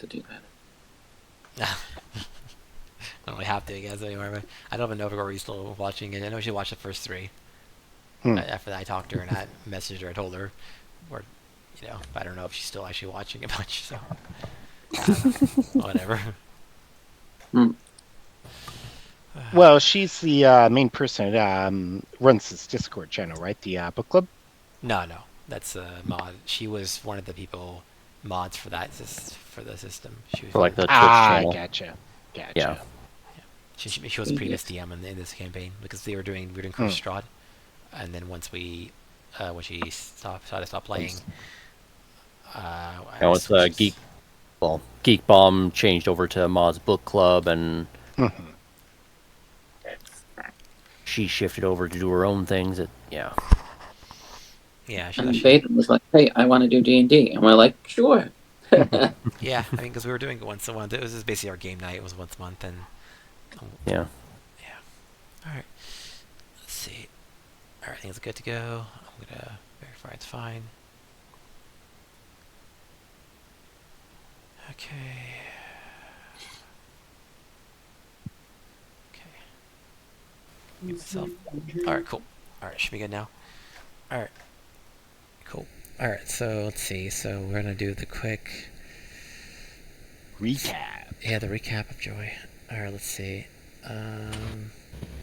to do that. I don't really have to, I guess, anymore. But I don't even know if Rory's still watching it. I know she watched the first three. Hmm. After that, I talked to her and I messaged her. I told her, or I don't know if she's still actually watching it much. So whatever. Hmm. Well, she's the main person that runs this Discord channel, right? The book club. No, that's a mod. She was one of the people mods for for the system. She was For like the Twitch Ah, channel. gotcha. Yeah. she was a previous DM in this campaign because we were doing Curse Strahd, and then once when she decided to stop playing, Now it's Geek Bomb changed over to Mod's Book Club, and she shifted over to do her own things. Yeah, And Bedlam was like, "Hey, I want to do D&D," and we're like, "Sure." yeah. I mean, because we were doing it once a month. It was just basically our game night. It was once a month, and yeah. All right. Let's see. Everything's good to go. I'm gonna verify it's fine. Okay. Get myself. All right, cool. All right, should be good now. All right, cool. All right, so let's see. So we're gonna do the quick recap. Yeah, the recap of Joy. All right, let's see.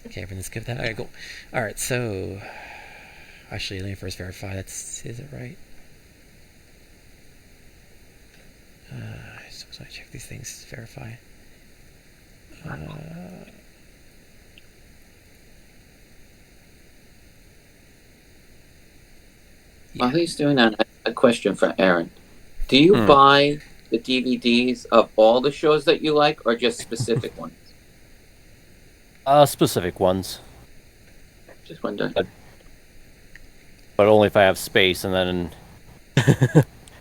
Okay, everything's good with that. All right, cool. All right, so actually, let me first verify. Is it right? So I check these things. Verify. While he's doing that, I have a question for Aaron. Do you buy the DVDs of all the shows that you like, or just specific ones? Specific ones. Just wondering. But only if I have space, and then,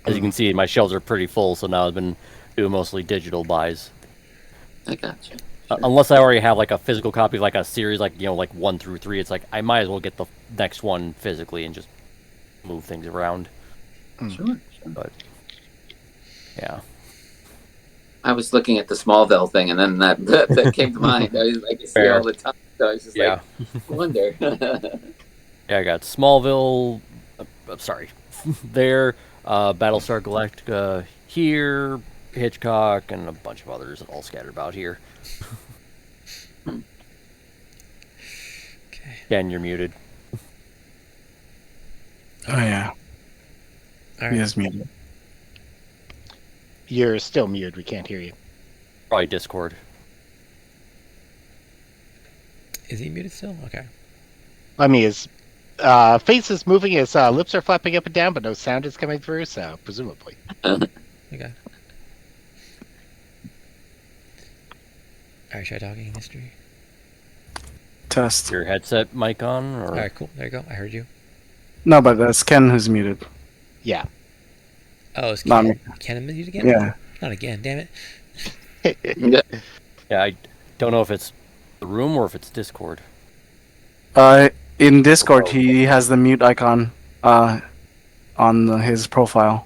as you can see, my shelves are pretty full, so now I've been doing mostly digital buys. I gotcha. Sure. Unless I already have like a physical copy of like a series, like like 1 through 3, it's like I might as well get the next one physically and just move things around. Sure. But yeah, I was looking at the Smallville thing, and then that came to mind. I see it all the time, so I was just like, I wonder. Yeah, I got Smallville. Sorry, there. Battlestar Galactica here. Hitchcock and a bunch of others all scattered about here. Okay. Ken, you're muted. Oh yeah. All right. He is muted. You're still muted. We can't hear you. Probably Discord. Is he muted still? Okay. I mean, his face is moving, his lips are flapping up and down, but no sound is coming through, so presumably. Okay. Alright, try talking history. Test. Your headset mic on? Or... Alright, cool. There you go. I heard you. No, but that's Ken who's muted. Yeah. Oh, it's Ken. Ken muted again? Yeah. Not again, damn it. Yeah, I don't know if it's the room or if it's Discord. In Discord, he has the mute icon on his profile.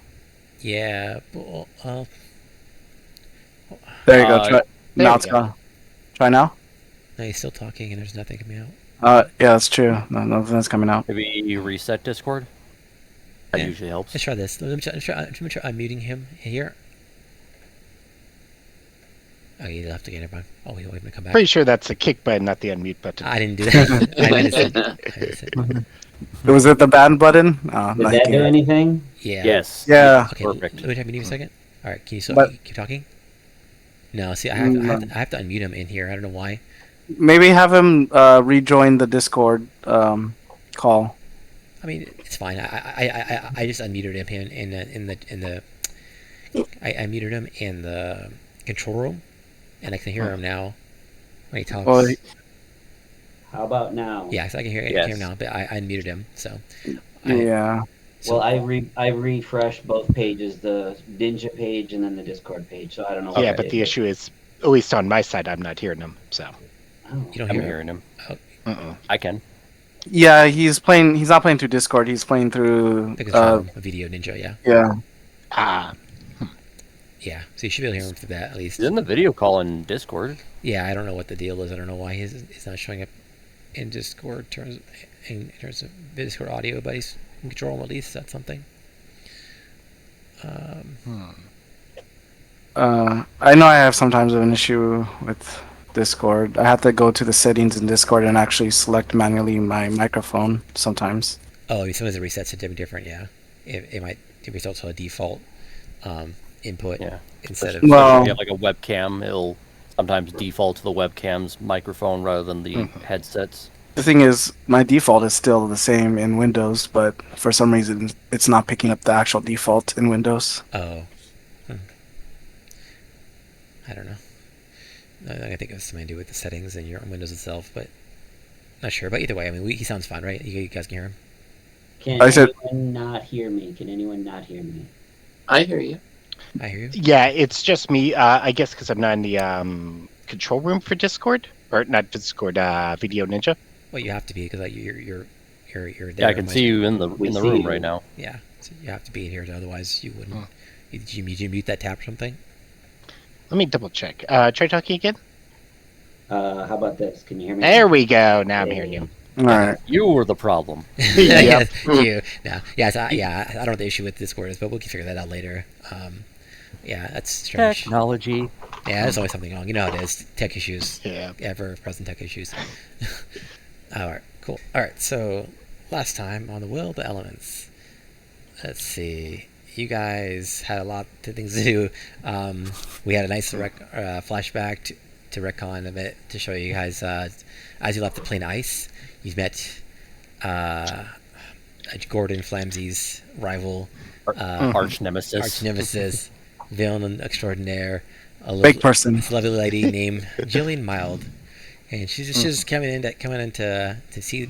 Yeah, well, there you go. Try, now it's gone. Try now? No, he's still talking and there's nothing coming out. Yeah, that's true. Nothing's coming out. Maybe you reset Discord? That usually helps. Let's try this. Let me try unmuting him here. Oh, you left again, everyone. Oh, he's going to come back. Pretty sure that's a kick button, not the unmute button. I didn't do that. I missed it. Was it the ban button? Did that do anything? Yeah. Yes. Yeah. Okay, perfect. Let me try muting a second. Alright, can you keep talking? No, see, I have to unmute him in here. I don't know why. Maybe have him rejoin the Discord call. I mean, it's fine. I just unmuted him in the I muted him in the control room, and I can hear him now when he talks. Well, How about now? Yeah, so I can hear him now, but I unmuted him. So yeah. Well, I refreshed both pages, the Ninja page and then the Discord page. So I don't know. Yeah, but the issue is, at least on my side, I'm not hearing him. So you don't I'm hear hearing him. Oh. I can. Yeah, he's playing. He's not playing through Discord. He's playing through the control room, a video ninja. Yeah. Yeah. Yeah, so you should be able to hear him through that at least. He's in the video call in Discord. Yeah, I don't know what the deal is. I don't know why he's not showing up in Discord in terms of Discord audio, but he's in control room at least. That's something. I know I have sometimes an issue with Discord. I have to go to the settings in Discord and actually select manually my microphone sometimes. Oh, sometimes it resets to different. Yeah, it might result to a default input instead of. Well- If you have like a webcam, it'll sometimes default to the webcam's microphone rather than the headsets. The thing is, my default is still the same in Windows, but for some reason, it's not picking up the actual default in Windows. Oh. I don't know. I think it has something to do with the settings in your Windows itself, but not sure. But either way, I mean, he sounds fine, right? You guys can hear him? Can anyone not hear me? Can anyone not hear me? I hear you. I hear you. Yeah, it's just me. I guess because I'm not in the control room for Discord, or not Discord, Video Ninja. Well, you have to be because you're there. Yeah, I can see you in the We see room you. right now. Yeah, so you have to be in here, otherwise you wouldn't. Did you mute that tab or something? Let me double check. Try talking again. How about this? Can you hear me? There we go. Now I'm hearing you. All right. You were the problem. Yes, you. No, yeah, I don't know what the issue with Discord is, but we'll figure that out later. Yeah, that's strange. Technology. Yeah, there's always something wrong. You know how it is. Tech issues. Yeah. Ever-present tech issues. All right, cool. All right, so last time on the Will of the Elements. Let's see. You guys had a lot of things to do. We had a nice flashback to retcon a bit to show you guys as you left the plane ice. You met Gordon Flamsy's rival, Arch nemesis. Villain extraordinaire, Big person. this lovely lady named Jillian Mild, and she's just coming in to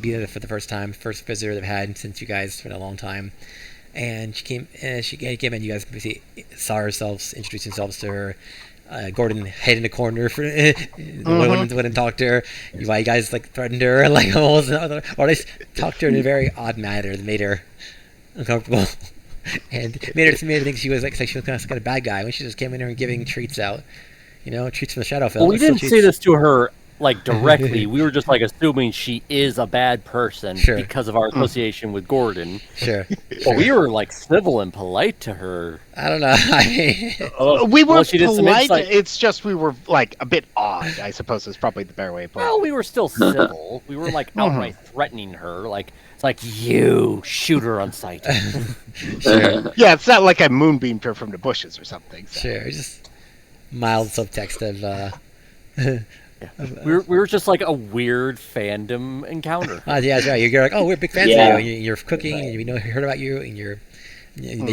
be there for the first time, first visitor they've had since you guys for a long time. And she came in. You guys saw herself, introduced yourselves to her. Gordon hid in a corner for wouldn't talk to her. You guys like threatened her, like almost, or at least talked to her in a very odd manner that made her uncomfortable, and made her think she was like she was kind of a bad guy when she just came in here and giving treats out, treats from the Shadowfell. Well, we didn't say this to her like directly. We were just like assuming she is a bad person because of our association with Gordon. Sure. But we were like civil and polite to her. I don't know. We were she did some polite. insight. It's just we were like a bit odd. I suppose is probably the better way of putting it. Well, we were still civil. We were like outright threatening her. Like it's like you shoot her on sight. Sure. Yeah, it's not like I moonbeamed her from the bushes or something. So. Sure. Just mild subtext of. We were just like a weird fandom encounter. Yeah, that's right. You're like, oh, we're big fans Yeah. of you. And you're cooking, and we heard about you, and you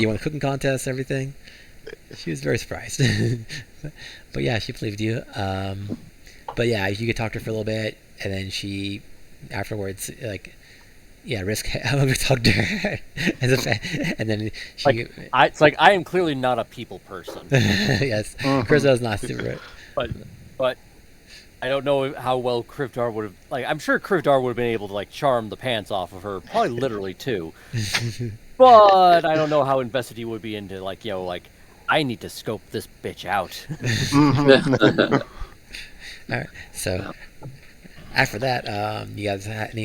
won a cooking contest, and everything. She was very surprised, but yeah, she believed you. But yeah, you could talk to her for a little bit, and then she, afterwards, like, risk having to talk to her as a fan, and then she. It's like I am clearly not a people person. Yes, Chrysa's not super. But I don't know how well Krivdar would have. Like, I'm sure Krivdar would have been able to like charm the pants off of her, probably literally too. But I don't know how invested he would be into like, I need to scope this bitch out. All right, so after that, you guys had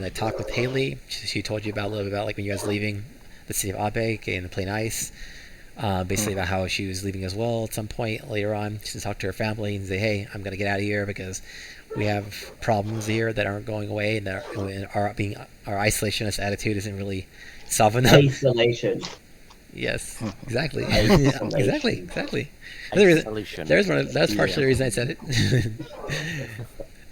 a talk with Haley. She told you a little bit about like when you guys leaving the city of Aabek and the plain ice. Basically about how she was leaving as well at some point later on. She talked to her family and say, hey, I'm going to get out of here because we have problems here that aren't going away, and our isolationist attitude isn't really solving them. Isolation. Yes, exactly. Isolation. exactly. Isolation. That's partially the reason I said it.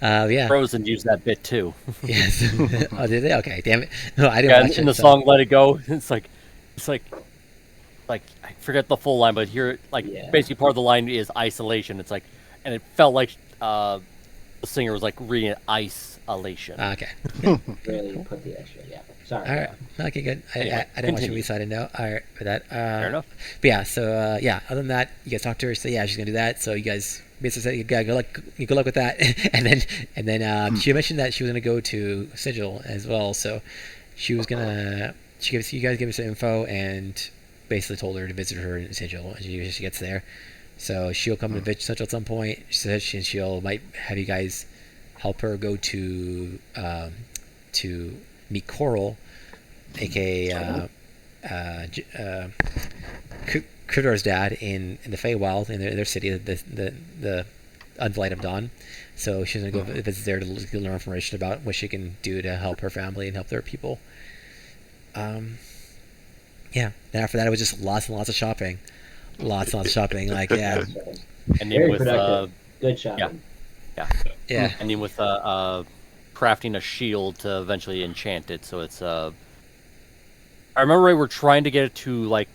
Yeah. Frozen used that bit too. Yes. Oh, did they? Okay, damn it. No, I didn't watch it. In the so- song "Let It Go," it's like I forget the full line, but here, basically part of the line is isolation. It's like, and it felt like the singer was like reading isolation. Okay. Really put the extra. Yeah. Sorry. All right. Okay, good. I didn't watch the continue. movie, so I didn't know. All right, for that. Fair enough. But yeah, so other than that, you guys talked to her. So yeah, she's gonna do that. So you guys basically said, good luck with that. and then she mentioned that she was gonna go to Sigil as well. So she was gonna. You guys gave us some info, and basically told her to visit her in Sigil, and she gets there. So she'll come to visit Sigil at some point. She says she'll might have you guys help her go to meet Coral, aka Cridar's dad in the Feywild, in their city, the Unlight of Dawn. So she's gonna go visit there to learn information about what she can do to help her family and help their people. Yeah. And after that, it was just lots and lots of shopping, lots and lots of shopping. Like yeah, And then Very with productive. Good shopping. yeah. and then with crafting a shield to eventually enchant it. So it's I remember we were trying to get it to like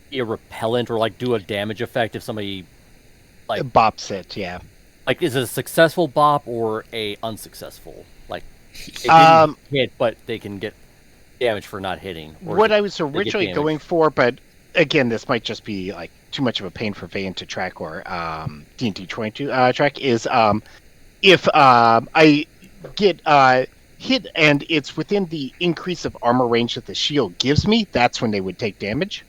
be a repellent or like do a damage effect if somebody like Bops it, yeah. like is it a successful bop or a unsuccessful? Like it Um, didn't hit, but they can get damage for not hitting. Or What they- I was they get originally damage. going for, but again, this might just be like too much of a pain for Vayne to track or D&D 22 track is if I get hit and it's within the increase of armor range that the shield gives me, that's when they would take damage.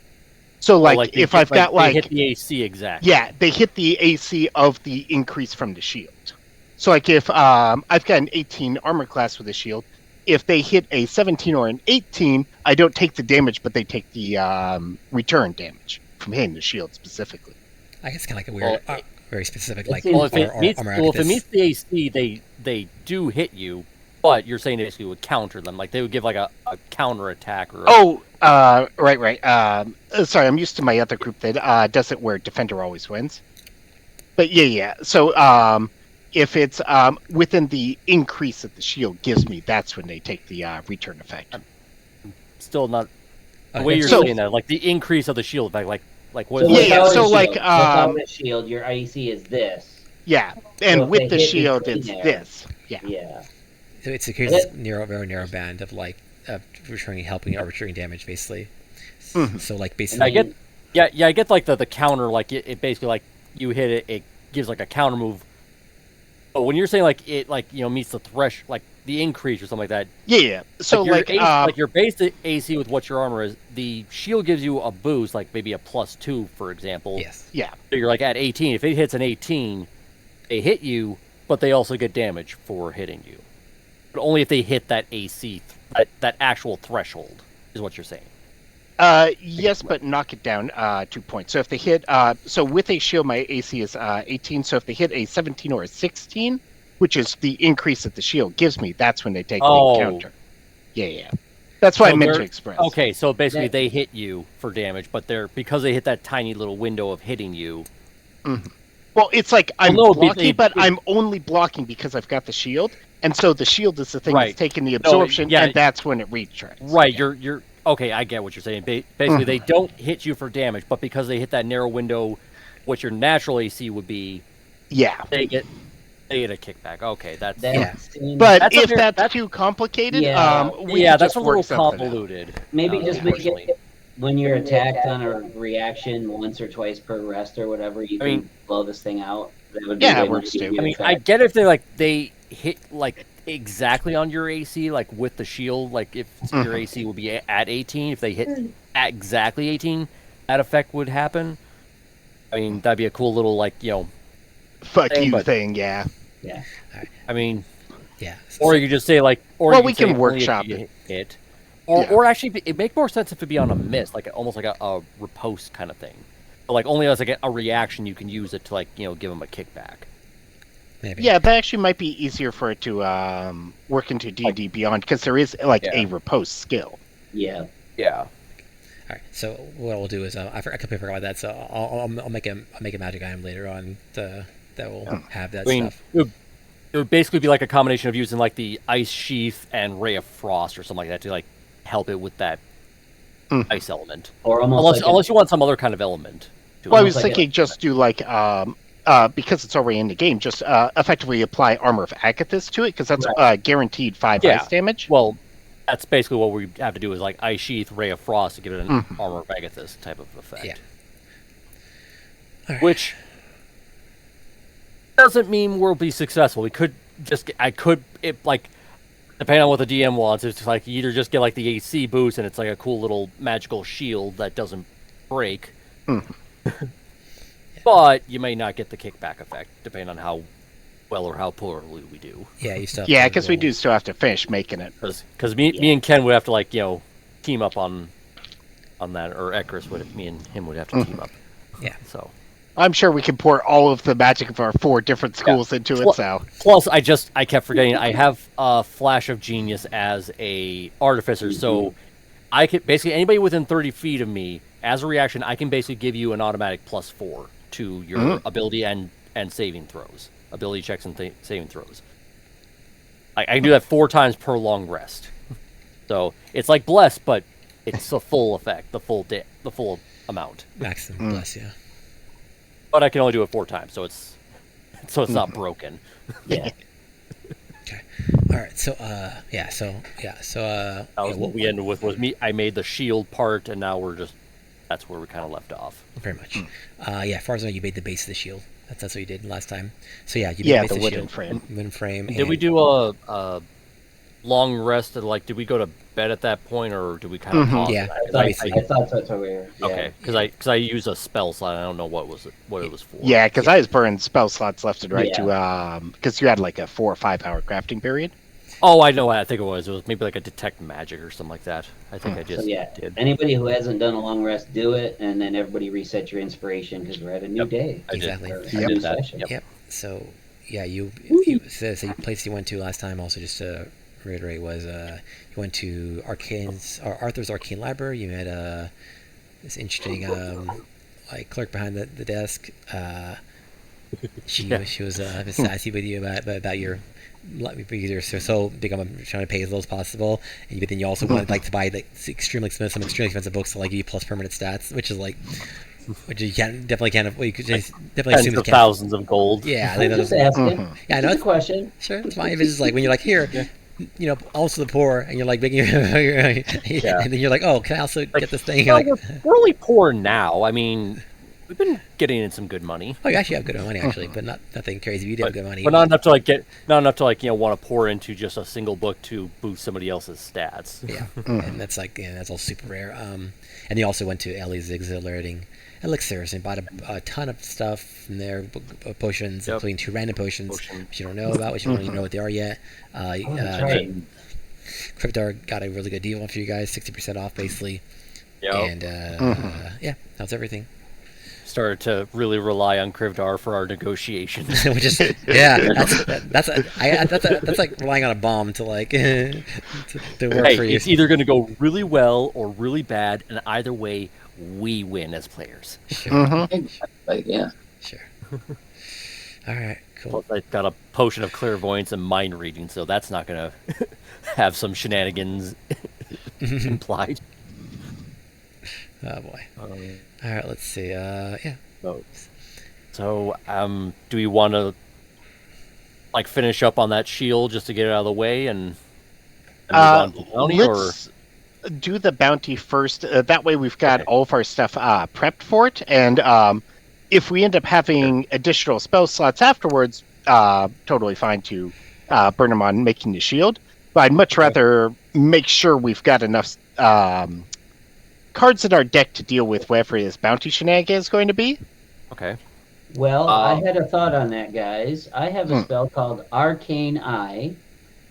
So Oh, like they if hit- I've got they like hit the AC exact. yeah, they hit the AC of the increase from the shield. So like if I've got an 18 armor class with a shield, if they hit a 17 or an 18, I don't take the damage, but they take the return damage from hitting the shield specifically. I guess kind of like a weird, Well, very specific it like seems- Well, if it or meets armor well, if it Actus. meets the AC, they do hit you, but you're saying they basically would counter them. Like they would give like a counter attack or Right. Sorry, I'm used to my other group that does it where defender always wins. But yeah. So if it's within the increase that the shield gives me, that's when they take the return effect. still not the Okay. way you're So- saying that. Like the increase of the shield effect. Like what? So Yeah, without so a like, shield, without a shield, your AC is this. Yeah, So and if with they the hit shield, between it's there- this. Yeah. Yeah. So it's this very narrow band of like helping or returning damage basically. Mhm. So like And basically, I get I get like the counter. Like it basically like you hit it, it gives like a counter move. But when you're saying like it like meets the like the increase or something like that. Yeah. So your like, AC, like your base AC with what your armor is, the shield gives you a boost, like maybe a +2, for example. yes. yeah. So you're like at 18. If it hits an 18, they hit you, but they also get damage for hitting you. But only if they hit that AC, that actual threshold, is what you're saying. Yes, but knock it down 2 points. So if they hit, so with a shield, my AC is 18. So if they hit a 17 or a 16, which is the increase that the shield gives me, that's when they take Oh. the counter. Yeah. That's what So I meant they're- to express. Okay, so basically That- they hit you for damage, but because they hit that tiny little window of hitting you. Well, it's like I'm no, blocking, but I'm only blocking because I've got the shield, and so the shield is the thing Right. that's taking the absorption, yeah. and that's when it retracts. Right, Yeah. you're okay. I get what you're saying. Basically, they don't hit you for damage, but because they hit that narrow window, what your natural AC would be, Yeah. they get a kickback. Okay, that's That Yeah. seems- But That's a if very- that's that's- too complicated, Yeah. we yeah, can that's just a little work something out. convoluted. maybe just make unfortunately. it when you're attacked on a reaction once or twice per rest or whatever, you I can mean- blow this thing out. That would be Yeah, it way more works too. easier I mean, to I track. get if they hit like exactly on your AC, like with the shield, like if your AC would be at 18, if they hit at exactly 18, that effect would happen. I mean, that'd be a cool little like Fuck thing, you but- thing, yeah. Yeah. I mean, Yeah. or you could just say like, or Well, you we could say can only if workshop you it. hit. Or, Yeah. or actually, it make more sense if it be on a miss, like almost like a riposte kind of thing. But like only as like a reaction, you can use it to like give them a kickback. Maybe. Yeah, that actually might be easier for it to work into D&D Beyond, because there is like Yeah. a riposte skill. Yeah. Yeah. All right. So what we'll do is I completely forgot about that. So I'll make a magic item later on that will have that I mean, stuff. it would basically be like a combination of using like the ice sheath and ray of frost or something like that to like help it with that ice element. Or almost Unless you want some other kind of element. To Well, I it. was like thinking just do like because it's already in the game, just effectively apply Armor of Agathis to it, because that's guaranteed 5 Yeah. ice damage. Well, that's basically what we have to do is like ice sheath, ray of frost to give it an armor of Agathis type of effect. Yeah. Alright. Which doesn't mean we'll be successful. We could just like depending on what the DM wants, it's like you either just get like the AC boost and it's like a cool little magical shield that doesn't break. Mhm. But you may not get the kickback effect, depending on how well or how poorly we do. Yeah, you still have Yeah, to because we roll. do still have to finish making it. Because me and Ken would have to, like, team up on that, or Ekris would, me and him would have to team up. Yeah. So I'm sure we can pour all of the magic of our 4 different schools into it. So plus, I kept forgetting I have a Flash of Genius as a artificer, so I could basically anybody within 30 feet of me, as a reaction, I can basically give you an automatic +4 to your ability and saving throws, ability checks and saving throws. I can do that 4 times per long rest. So it's like Bless, but it's the full effect, the full amount. Maximum bless, yeah. But I can only do it 4 times, so it's not broken. Yeah. Okay. All right. So That was what we ended with. Was me? I made the shield part, and now that's where we kind of left off. very much. As far as I know, you made the base of the shield. That's what you did last time. So yeah, you made yeah, the base the of wooden shield. frame. Wooden frame. Did we do a long rest? Did we go to bed at that point, or did we kind of pause? Yeah. I thought that's what we were. Yeah. Okay, because I use a spell slot. I don't know what it was for. Yeah, because I was burning spell slots left and right Yeah. to because you had like a 4 or 5 hour crafting period. Oh, I know what I think it was. It was maybe like a detect magic or something like that. I think I just did. Anybody who hasn't done a long rest, do it, and then everybody reset your inspiration because we're at a new day. Exactly. Or a Yep. new That. session. Yep. So yeah, you place you went to last time. Also, just to reiterate, was you went to Arthur's Arcane Library. You met this interesting like clerk behind the desk. She was sassy with you about your. Because you're so big on trying to pay as low as possible, but then you also wanted like to buy like some extremely expensive books to like give you plus permanent stats, which you definitely can't. You could just definitely Tens assume you of can't. thousands of gold. Yeah, I'm just asking. yeah, I know. It's a It's, question. sure, it's fine. If it's just like when you're like here, also the poor, and you're like making, and then you're like, oh, can I also get this thing? Well, Like, we're really poor now. I mean, we've been getting in some good money. oh, you actually have good money actually, but nothing crazy. You do have good money, But not enough to want to pour into just a single book to boost somebody else's stats. Yeah, and that's all super rare. And you also went to Ellie's Exhilarating Elixirs and bought a ton of stuff from there, potions, including 2 random potions, which you don't know about, which you don't even know what they are yet. That's right. Cryptar got a really good deal for you guys, 60% off basically. Yep. And yeah, that's everything. Started to really rely on Krivdar for our negotiations. Which is that's like relying on a bomb to like to work for you. It's either going to go really well or really bad, and either way, we win as players. Like, yeah. Sure. All right. Cool. Plus, I got a potion of clairvoyance and mind reading, so that's not going to have some shenanigans implied. Oh boy. All right. Let's see. Yeah. So, do we want to like finish up on that shield just to get it out of the way and move on to bounty, Let's do the bounty first. That way we've got all of our stuff prepped for it. And if we end up having additional spell slots afterwards, totally fine to burn them on making the shield. But I'd much rather make sure we've got enough cards in our deck to deal with whatever this bounty shenanigan is going to be. Okay. Well, I had a thought on that, guys. I have a spell called Arcane Eye.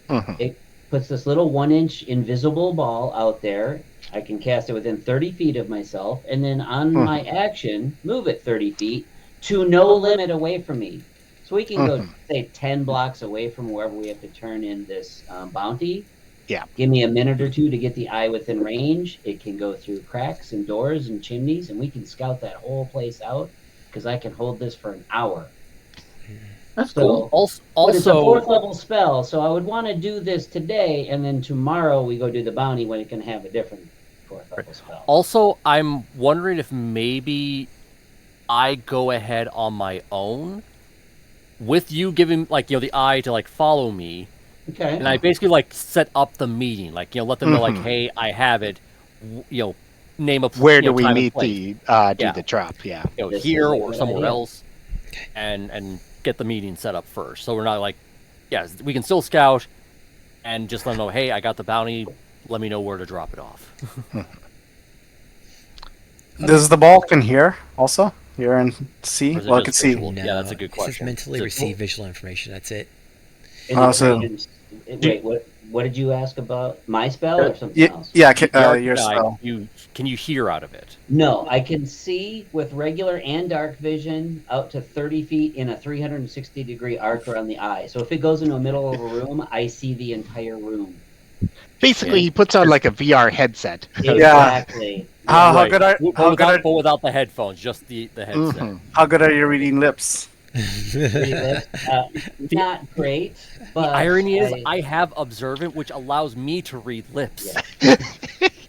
It puts this little 1-inch invisible ball out there. I can cast it within 30 feet of myself, and then on my action, move it 30 feet to no limit away from me. So we can go, say, 10 blocks away from wherever we have to turn in this bounty. Yeah. Give me a minute or two to get the eye within range. It can go through cracks and doors and chimneys, and we can scout that whole place out because I can hold this for an hour. That's cool. But it's a 4th level spell, so I would want to do this today, and then tomorrow we go do the bounty when it can have a different 4th level spell. Also, I'm wondering if maybe I go ahead on my own with you giving the eye to follow me. Okay. And I basically set up the meeting, let them know hey, I have it. Name a where do we time and meet place. do the drop? Yeah. Here or somewhere else, and get the meeting set up first. So we're not we can still scout, and just let them know, hey, I got the bounty. Let me know where to drop it off. Does the ball can hear also? Hear and see? Or is it Well, I just can see. visual? No, Yeah, that's a good It says question. mentally Is it- receive visual information. That's it. So- Wait, what did you ask about? My spell or something Yeah, else? yeah. The Arcane Your Eye, spell. can you hear out of it? No, I can see with regular and dark vision out to 30 feet in a 360-degree arc around the eye. So if it goes into the middle of a room, I see the entire room. Basically, he puts on like a VR headset. Exactly. How Right. good are But without the headphones, just the headset. Mhm. how good are you reading lips? Not great, but The irony is, I have Observant, which allows me to read lips. but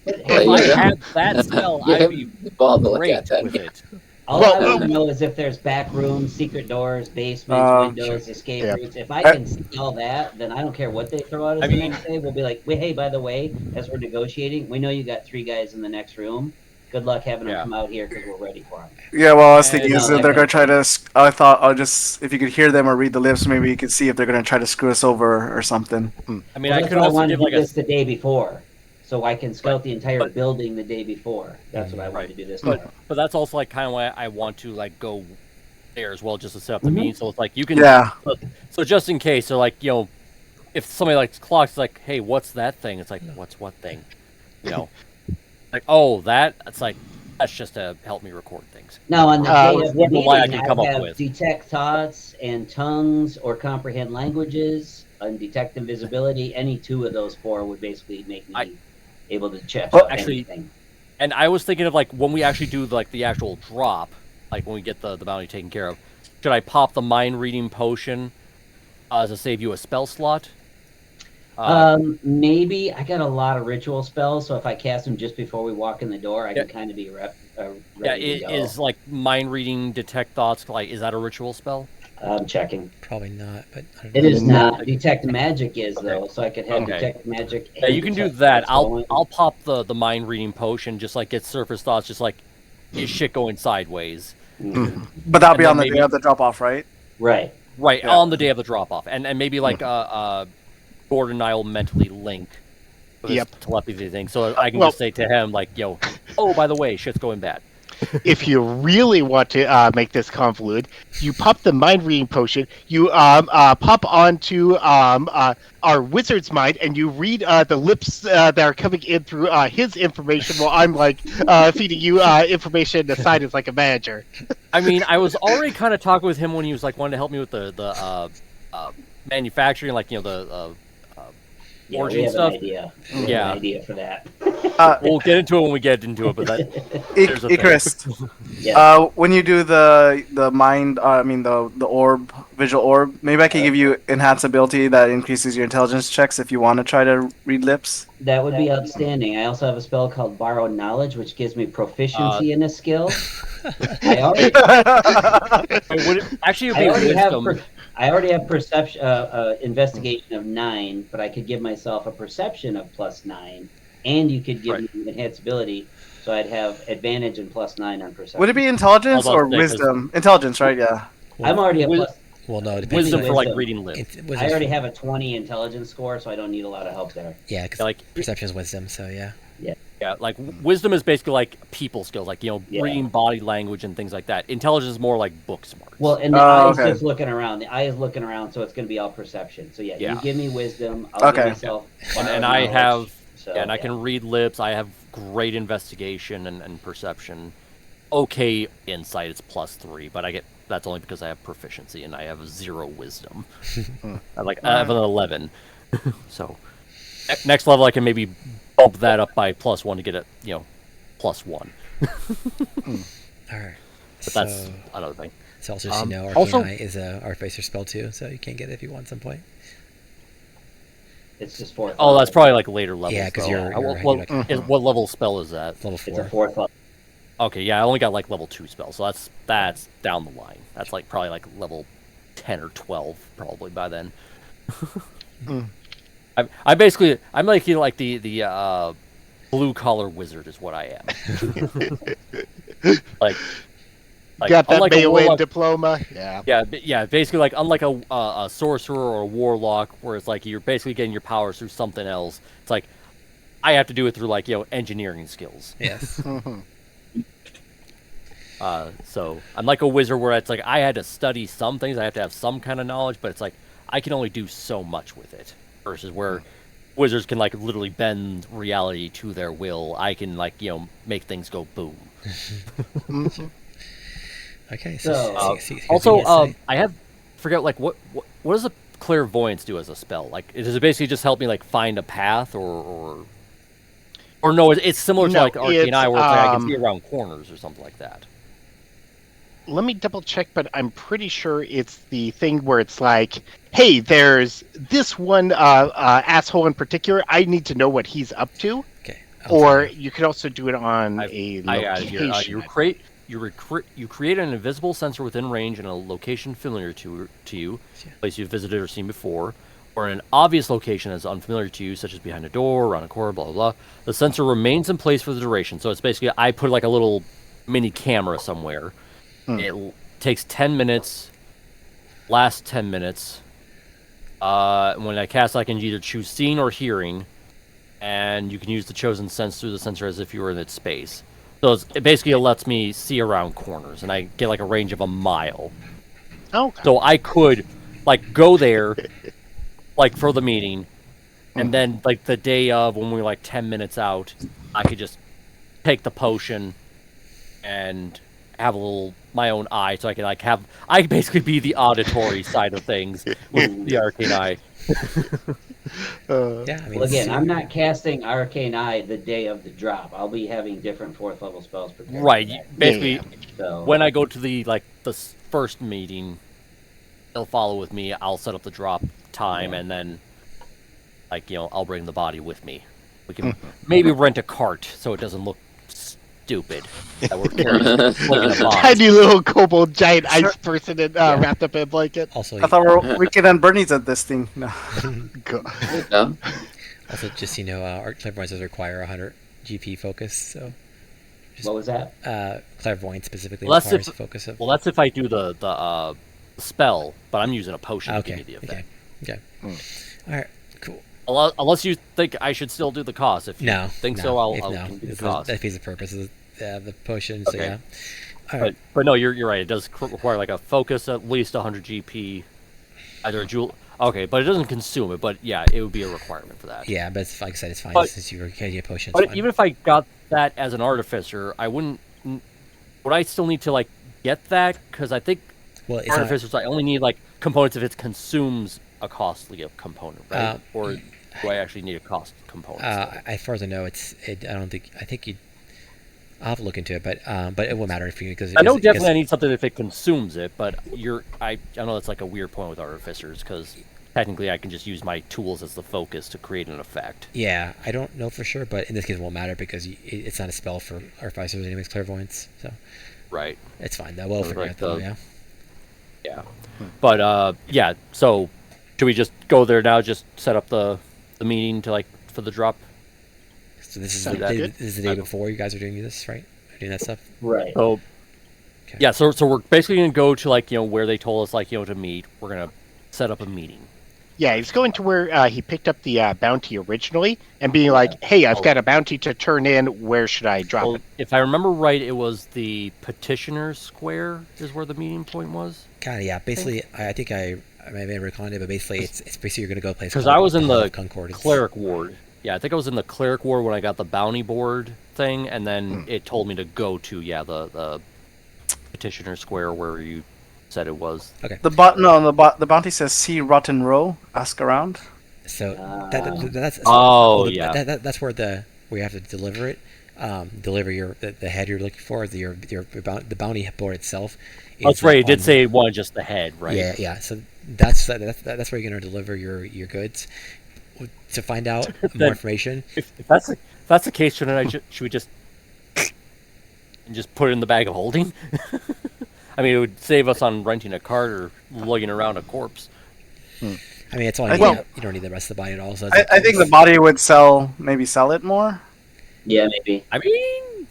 If hey, I Yeah. had that spell, You I'd have be the ball to look great at then. with it. all Well, I want to know is if there's back rooms, secret doors, basements, windows, escape Yeah. routes. If I can see all that, then I don't care what they throw at us I the mean- next day. We'll be like, hey, by the way, as we're negotiating, we know you got 3 guys in the next room. Good luck having them Yeah. come out here because we're ready for them. Yeah, well, I was And- thinking No, is that that they're gonna kind try of to. I thought I'll just if you could hear them or read the lips, maybe you could see if they're gonna try to screw us over or something. I mean, Well, I that's could why also wanted give to like do a this the day before, so I can scout the entire but- building the day before. That's what I wanted to do this but for. but that's also like kind of why I want to like go there as well, just to set up the Mhm. meeting. So it's like you can. Yeah. So just in case, so like if somebody like clocks like, hey, what's that thing? It's like, what's what thing? Like, oh, that. It's like that's just to help me record things. Now, on the Uh, day of the what will I meeting, can come I up have with? detect thoughts and tongues or comprehend languages and detect invisibility. Any 2 of those 4 would basically make me able to check Well, out actually- anything. And I was thinking of like when we actually do like the actual drop, like when we get the bounty taken care of, should I pop the mind reading potion to save you a spell slot? Maybe I got a lot of ritual spells, so if I cast them just before we walk in the door, I Yeah. can kind of be Yeah, ready to go. is like mind reading detect thoughts like is that a ritual spell? I'm checking. Probably not, but I don't It know. is not. Detect magic is Okay. though, so I could have Okay. detect magic. Yeah, and you can do detect that. what's I'll going. I'll pop the mind reading potion, just like get surface thoughts, just like is shit going sideways. But that'll And be then on the maybe- day of the drop off, right? Right. Right, Yeah. on the day of the drop off. And maybe like Gordon and I will mentally link with Yep. this telepathy thing. So I can Well- just say to him, like, yo, oh, by the way, shit's going bad. If you really want to make this convoluted, you pop the mind reading potion. You pop onto our wizard's mind, and you read the lips that are coming in through his information, while I'm like feeding you information aside as like a manager. I mean, I was already kind of talking with him when he was like wanting to help me with the manufacturing, like the Yeah, origin we have stuff. an idea. We have Yeah. an idea for that. We'll get into it when we get into it, but that there's a thing. Icarus, Yeah. when you do the mind, the orb, visual orb, maybe I can give you enhanced ability that increases your intelligence checks if you want to try to read lips. That would be outstanding. I also have a spell called Borrowed Knowledge, which gives me proficiency in a skill. I already, Actually, it I would be already have wisdom. I already have perception, investigation of 9, but I could give myself a perception of +9, and you could give me enhanced ability, so I'd have advantage and +9 on perception. Would it be intelligence I was or about to say, 'cause- wisdom? Intelligence, right? Yeah. I'm already a Wis- plus. Well, no, it depends. Wisdom for like Wisdom. reading lips. I already have a 20 intelligence score, so I don't need a lot of help there. Yeah, because Like perception is wisdom, so yeah. yeah, like wisdom is basically like people skills, like Yeah. reading body language and things like that. Intelligence is more like book smart. Well, and the Oh, eye's okay. just looking around. The eye is looking around, so it's going to be all perception. So yeah, Yeah. you give me wisdom. I'll give Okay. myself. and borrowed I knowledge, have so, and I can read lips. I have great investigation and perception. Okay, insight it's +3, but that's only because I have proficiency and I have 0 wisdom. I have an 11. So next level I can maybe bump that up by +1 to get it, +1. All right. But that's another thing. So also, just so you know, Arcane also- Eye is a Artificer spell too, so you can get it if you want at some point. It's just 4th. Oh, that's probably like later levels. Yeah, 'cause though. you're What level spell is that? Level It's 4. a 4th level. Okay, yeah, I only got like level 2 spells, so that's down the line. That's like probably like level 10 or 12 probably by then. I'm like the blue collar wizard is what I am. like Got that unlike a melee warlock- diploma? Yeah. yeah, basically like unlike a sorcerer or a warlock, where it's like you're basically getting your powers through something else. It's like I have to do it through like engineering skills. Yes. So I'm like a wizard where it's like I had to study some things, I have to have some kind of knowledge, but it's like I can only do so much with it. Versus where wizards can like literally bend reality to their will. I can like make things go boom. Okay. So, I have forget like what does a clairvoyance do as a spell? Like does it basically just help me like find a path or no? It's similar to No, like Arcane Eye, where it's like I can see it's, around corners or something like that. let me double check, but I'm pretty sure it's the thing where it's like, hey, there's this one asshole in particular. I need to know what he's up to. Okay. Or you could also do it on a I got it here. location. You create an invisible sensor within range in a location familiar to you, a place you've visited or seen before, or in an obvious location that's unfamiliar to you, such as behind a door, around a corner, blah blah blah. The sensor remains in place for the duration. So it's basically I put like a little mini camera somewhere. It takes 10 minutes, lasts 10 minutes. When I cast, I can either choose seeing or hearing, and you can use the chosen sense through the sensor as if you were in its space. So it basically lets me see around corners, and I get like a range of a mile. Okay. So I could like go there, like for the meeting, and then like the day of when we're like 10 minutes out, I could just take the potion and have a little my own eye, so I can like I can basically be the auditory side of things with the Arcane Eye. Yeah. I mean, well, again, I'm not casting Arcane Eye the day of the drop. I'll be having different 4th level spells prepared. Right. Basically, Yeah. So when I go to the first meeting, they'll follow with me. I'll set up the drop time, and then I'll bring the body with me. We can maybe rent a cart so it doesn't look stupid that we're carrying like in a box. Tiny little kobold giant ice person wrapped up in a blanket. also, I thought we could end Bernie's at this thing. No. No? also, just so you know, art clairvoyance does require 100 GP focus. So, what was that? clairvoyance specifically Well, that's requires if- a focus of. Well, that's if I do the spell, but I'm using a potion to give me the effect. Okay. All right. Cool. Unless you think I should still do the cost. If you No. think no, so, I'll no. do the It's cost. that defeats the purpose of the potion. So Okay. yeah. All right. But no, you're right. It does require like a focus at least 100 GP, either a jewel. Okay, but it doesn't consume it. But yeah, it would be a requirement for that. Yeah, but like I said, it's fine But- since you're carrying a potion. But It's fine. even if I got that as an artificer, I wouldn't. Would I still need to like get that? Because I think well, it's not, artificers, I only need like components if it consumes a costly component, right? Or do I actually need a cost component? as far as I know, I don't think. I think you. I'll have to look into it, but it won't matter if you because I know definitely I need something if it consumes it, but I know that's like a weird point with artificers because technically I can just use my tools as the focus to create an effect. Yeah, I don't know for sure, but in this case it won't matter because it's not a spell for artificers anyways, clairvoyance. So Right. it's fine. That we'll figure Like out though. Yeah. Yeah. But yeah. So should we just go there now? Just set up the meeting to for the drop. So this is Sounds the day, good. this is the day before you guys are doing this, right? Doing that stuff. Right. So Okay. yeah. So we're basically gonna go to where they told us to meet. We're gonna set up a meeting. Yeah, he's going to where he picked up the bounty originally and being like, hey, I've got a bounty to turn in. Where should I drop Well, it? if I remember right, it was the Petitioner Square is where the meeting point was. Kind of, yeah. Basically, I think I may have reconned it, but basically, it's basically you're gonna go to a place. Because called I was in the Concordance. cleric ward. Yeah, I think I was in the cleric ward when I got the bounty board thing, and then it told me to go to the Petitioner Square where you said it was. Okay. The bounty says see Rotten Row. Ask around. So that's that's where you have to deliver it. Deliver the head you're looking for. The bounty board itself. That's right. It did say it wanted just the head, right? Yeah. So that's where you're gonna deliver your goods. To find out more information. If that's the case, should we just and just put it in the bag of holding? I mean, it would save us on renting a cart or lugging around a corpse. I mean, it's only Well- you don't need the rest of the body at all. So I think the body would maybe sell it more. Yeah, maybe. I mean,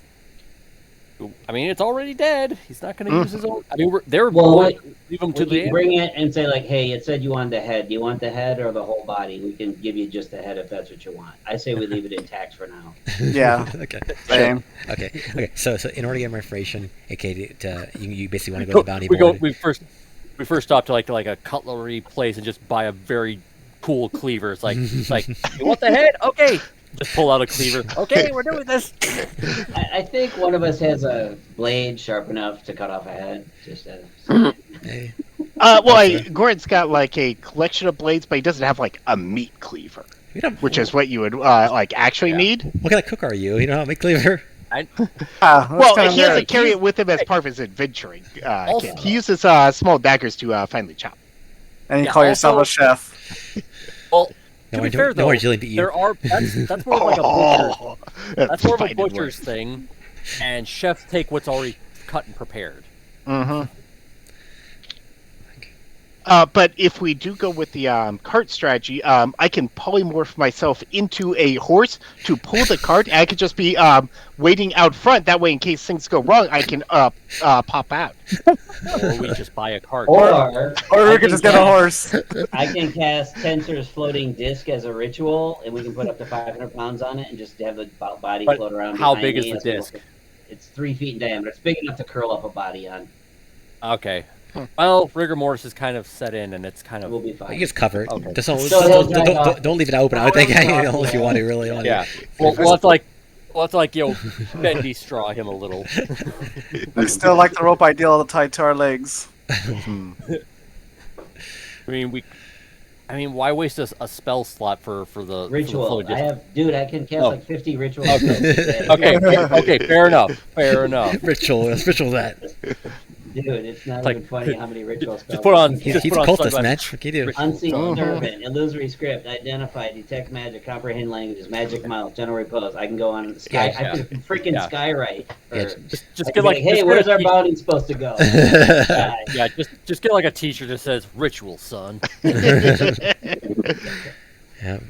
I mean, it's already dead. He's not going to use his own. I mean, they're Well, going to leave him to We the can end. bring it and say like, hey, it said you wanted the head. Do you want the head or the whole body? We can give you just the head if that's what you want. I say we leave it intact for now. Yeah. Okay. Same. Okay. So in order to get more information, okay, you basically want to go to the bounty we board. We first stop to like a cutlery place and just buy a very cool cleaver. It's like you want the head? Okay. Just pull out a cleaver. Okay, we're doing this. I think one of us has a blade sharp enough to cut off a head. Hey. Gordon's got like a collection of blades, but he doesn't have like a meat cleaver, which is what you would like actually need. What kind of cook are you? You know how to make cleaver? Well, he doesn't carry it with him as part of his adventuring kit. He uses small daggers to finely chop. And you call yourself a chef. Well, No, to be fair, though, there are that's more like a butcher's. That's more of a butcher's thing, and chefs take what's already cut and prepared. Mm-hmm. But if we do go with the cart strategy, I can polymorph myself into a horse to pull the cart. And I could just be waiting out front. That way, in case things go wrong, I can pop out. Or we just buy a cart. Or we could just get a horse. I can cast Tensor's floating disc as a ritual, and we can put up to 500 pounds on it and just have the body float around. How big is the disc? It's 3 feet in diameter. It's big enough to curl up a body on. Okay. Well, rigor mortis is kind of set in, and it's kind of. We'll be fine. You just cover it. Okay. Just don't leave it open. I would think unless you want to really. Yeah. Well, it's like bendy straw him a little. I still like the rope ideal tied to our legs. I mean, why waste a spell slot for the ritual? For the I can cast like 50 rituals. Okay, fair enough. Ritual that. Dude, it's not even funny how many ritual spells. Just put on. He's a cultist, man. What can you do? Unseen servant, illusory script, identify, detect magic, comprehend languages, magic mouth, general repose. I can go on the sky. Yeah. I can freaking skywrite. Just get like, hey, where's our bounty supposed to go? Yeah, just get like a T-shirt that says "Ritual, son." Yeah,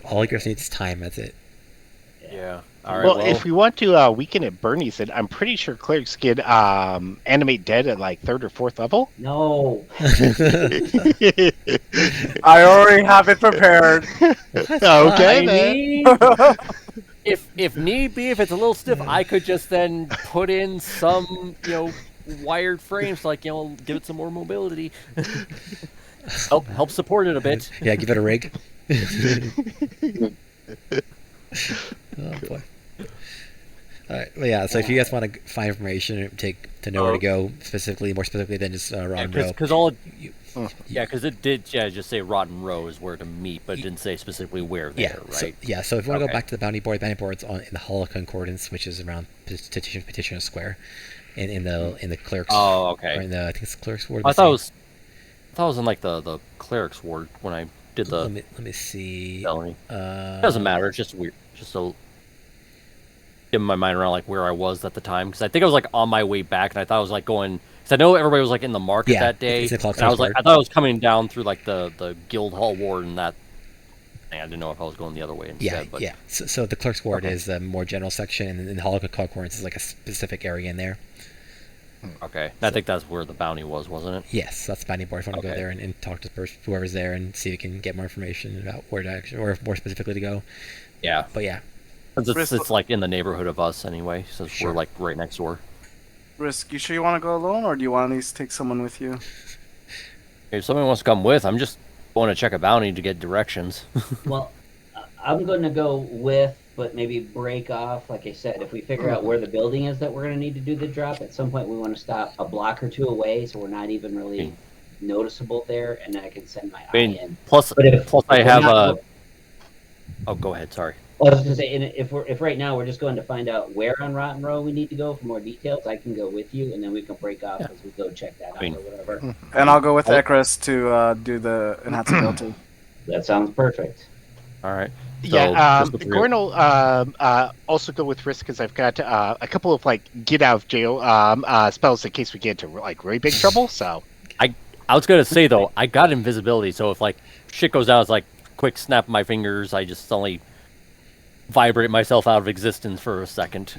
all you guys need is time. That's it. Yeah. All right. Well, if we want to weaken it, Bernie said, I'm pretty sure clerics can animate dead at like 3rd or 4th level. No. I already have it prepared. Okay, if need be, if it's a little stiff, I could just then put in some, wired frames, like, give it some more mobility. help support it a bit. Yeah, give it a rig. Oh boy. Alright, well, yeah, so if you guys want to find information to know where to go more specifically than just Rotten Row. Because it did just say Rotten Row is where to meet, but it didn't say specifically where there, right? So if you want to go back to the bounty board's in the Hall of Concordance, which is around Petitioner Square, in the clerks. Oh, okay. Or I think it's clerks ward. I thought it was in like the clerics ward when I did the. Let me see. It doesn't matter. It's just weird. Just so. Getting my mind around like where I was at the time, because I think I was like on my way back, and I thought I was like going. Because I know everybody was like in the market that day. It's the and I thought I was coming down through like the guild hall ward and that. I didn't know if I was going the other way instead. Yeah. So the clerks ward is the more general section, and then the Hall of Concordance is like a specific area in there. Okay, I think that's where the bounty was, wasn't it? Yes, that's the bounty board. If you want to go there and talk to whoever's there and see if you can get more information about where to actually, or more specifically to go. Yeah. But yeah. It's like in the neighborhood of us anyway, so we're like right next door. Risk, you sure you want to go alone, or do you want to at least take someone with you? If somebody wants to come with, I'm just going to check a bounty to get directions. Well, I'm going to go with, but maybe break off. Like I said, if we figure out where the building is that we're going to need to do the drop, at some point we want to stop a block or two away, so we're not even really noticeable there, and then I can send my eye in. Plus I have a. Oh, go ahead. Sorry. Well, I was going to say, if right now we're just going to find out where on Rotten Row we need to go for more details, I can go with you, and then we can break off as we go check that out or whatever. And I'll go with Ekris to do the enhanceability. That sounds perfect. All right. Gordon will also go with Risk, because I've got a couple of like get out of jail spells in case we get into like really big trouble. So I was gonna say though, I got invisibility, so if like shit goes down, it's like quick snap of my fingers. I just suddenly vibrate myself out of existence for a second.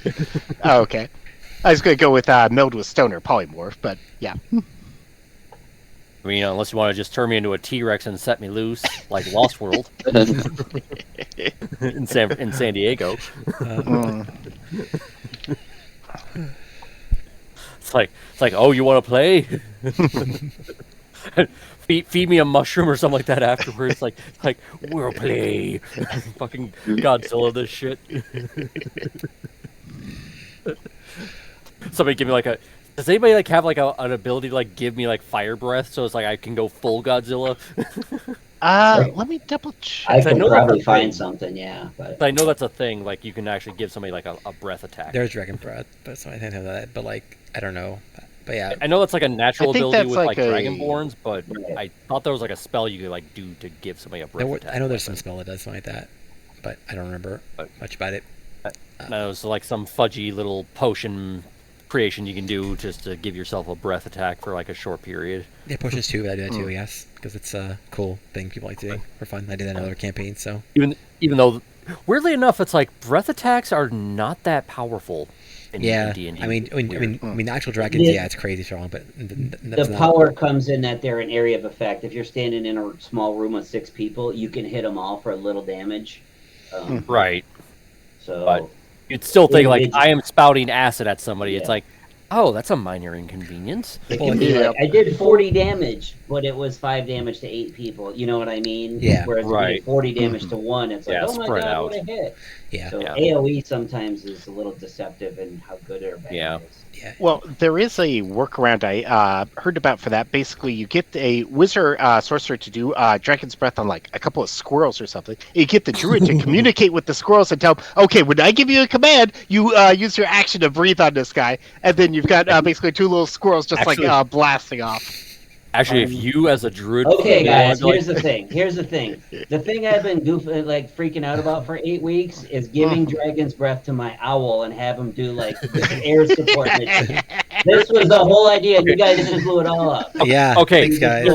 Oh, okay. I was going to go with milled with stoner polymorph, but yeah. I mean, unless you want to just turn me into a T-Rex and set me loose, like Lost World in San Diego. It's like, oh, you want to play? feed me a mushroom or something like that afterwards. Like we'll play. Fucking Godzilla, this shit. Somebody give me like a. Does anybody like have like an ability to like give me like fire breath so it's like I can go full Godzilla? Let me double check. I could probably find something, yeah. But I know that's a thing. Like you can actually give somebody like a breath attack. There's dragon breath, but so I didn't have that. But like I don't know. But yeah, I know that's like a natural ability with like a... Dragonborns, but I thought there was like a spell you could like do to give somebody a breath attack. I know there's some spell that does something like that, but I don't remember much about it. No, it's like some fudgy little potion creation you can do just to give yourself a breath attack for like a short period. Yeah, potions too. I do that too. Yes, because it's a cool thing people like to do for fun. I did that in another campaign. So even though weirdly enough, it's like breath attacks are not that powerful. In D&D. I mean, actual dragons. Yeah, it's crazy strong, but the power comes in that they're an area of effect. If you're standing in a small room with 6 people, you can hit them all for a little damage. Right. So but you'd still think like I am spouting acid at somebody. Yeah. It's like, oh, that's a minor inconvenience. It can be like, I did 40 damage, but it was 5 damage to 8 people. You know what I mean? Yeah. Whereas if you did 40 damage to 1, it's like, oh my god, what a hit. Yeah. So AoE sometimes is a little deceptive in how good or bad it is. Yeah. Well, there is a workaround I heard about for that. Basically, you get a wizard sorcerer to do Dragon's Breath on like a couple of squirrels or something. You get the druid to communicate with the squirrels and tell them, okay, when I give you a command, you use your action to breathe on this guy. And then you've got basically 2 little squirrels just blasting off. Actually, if you as a druid... Okay, guys, here's the thing. The thing I've been freaking out about for 8 weeks is giving Dragon's Breath to my owl and have him do, like, air support mission. This was the whole idea. You guys just blew it all up. Yeah, okay, thanks, guys.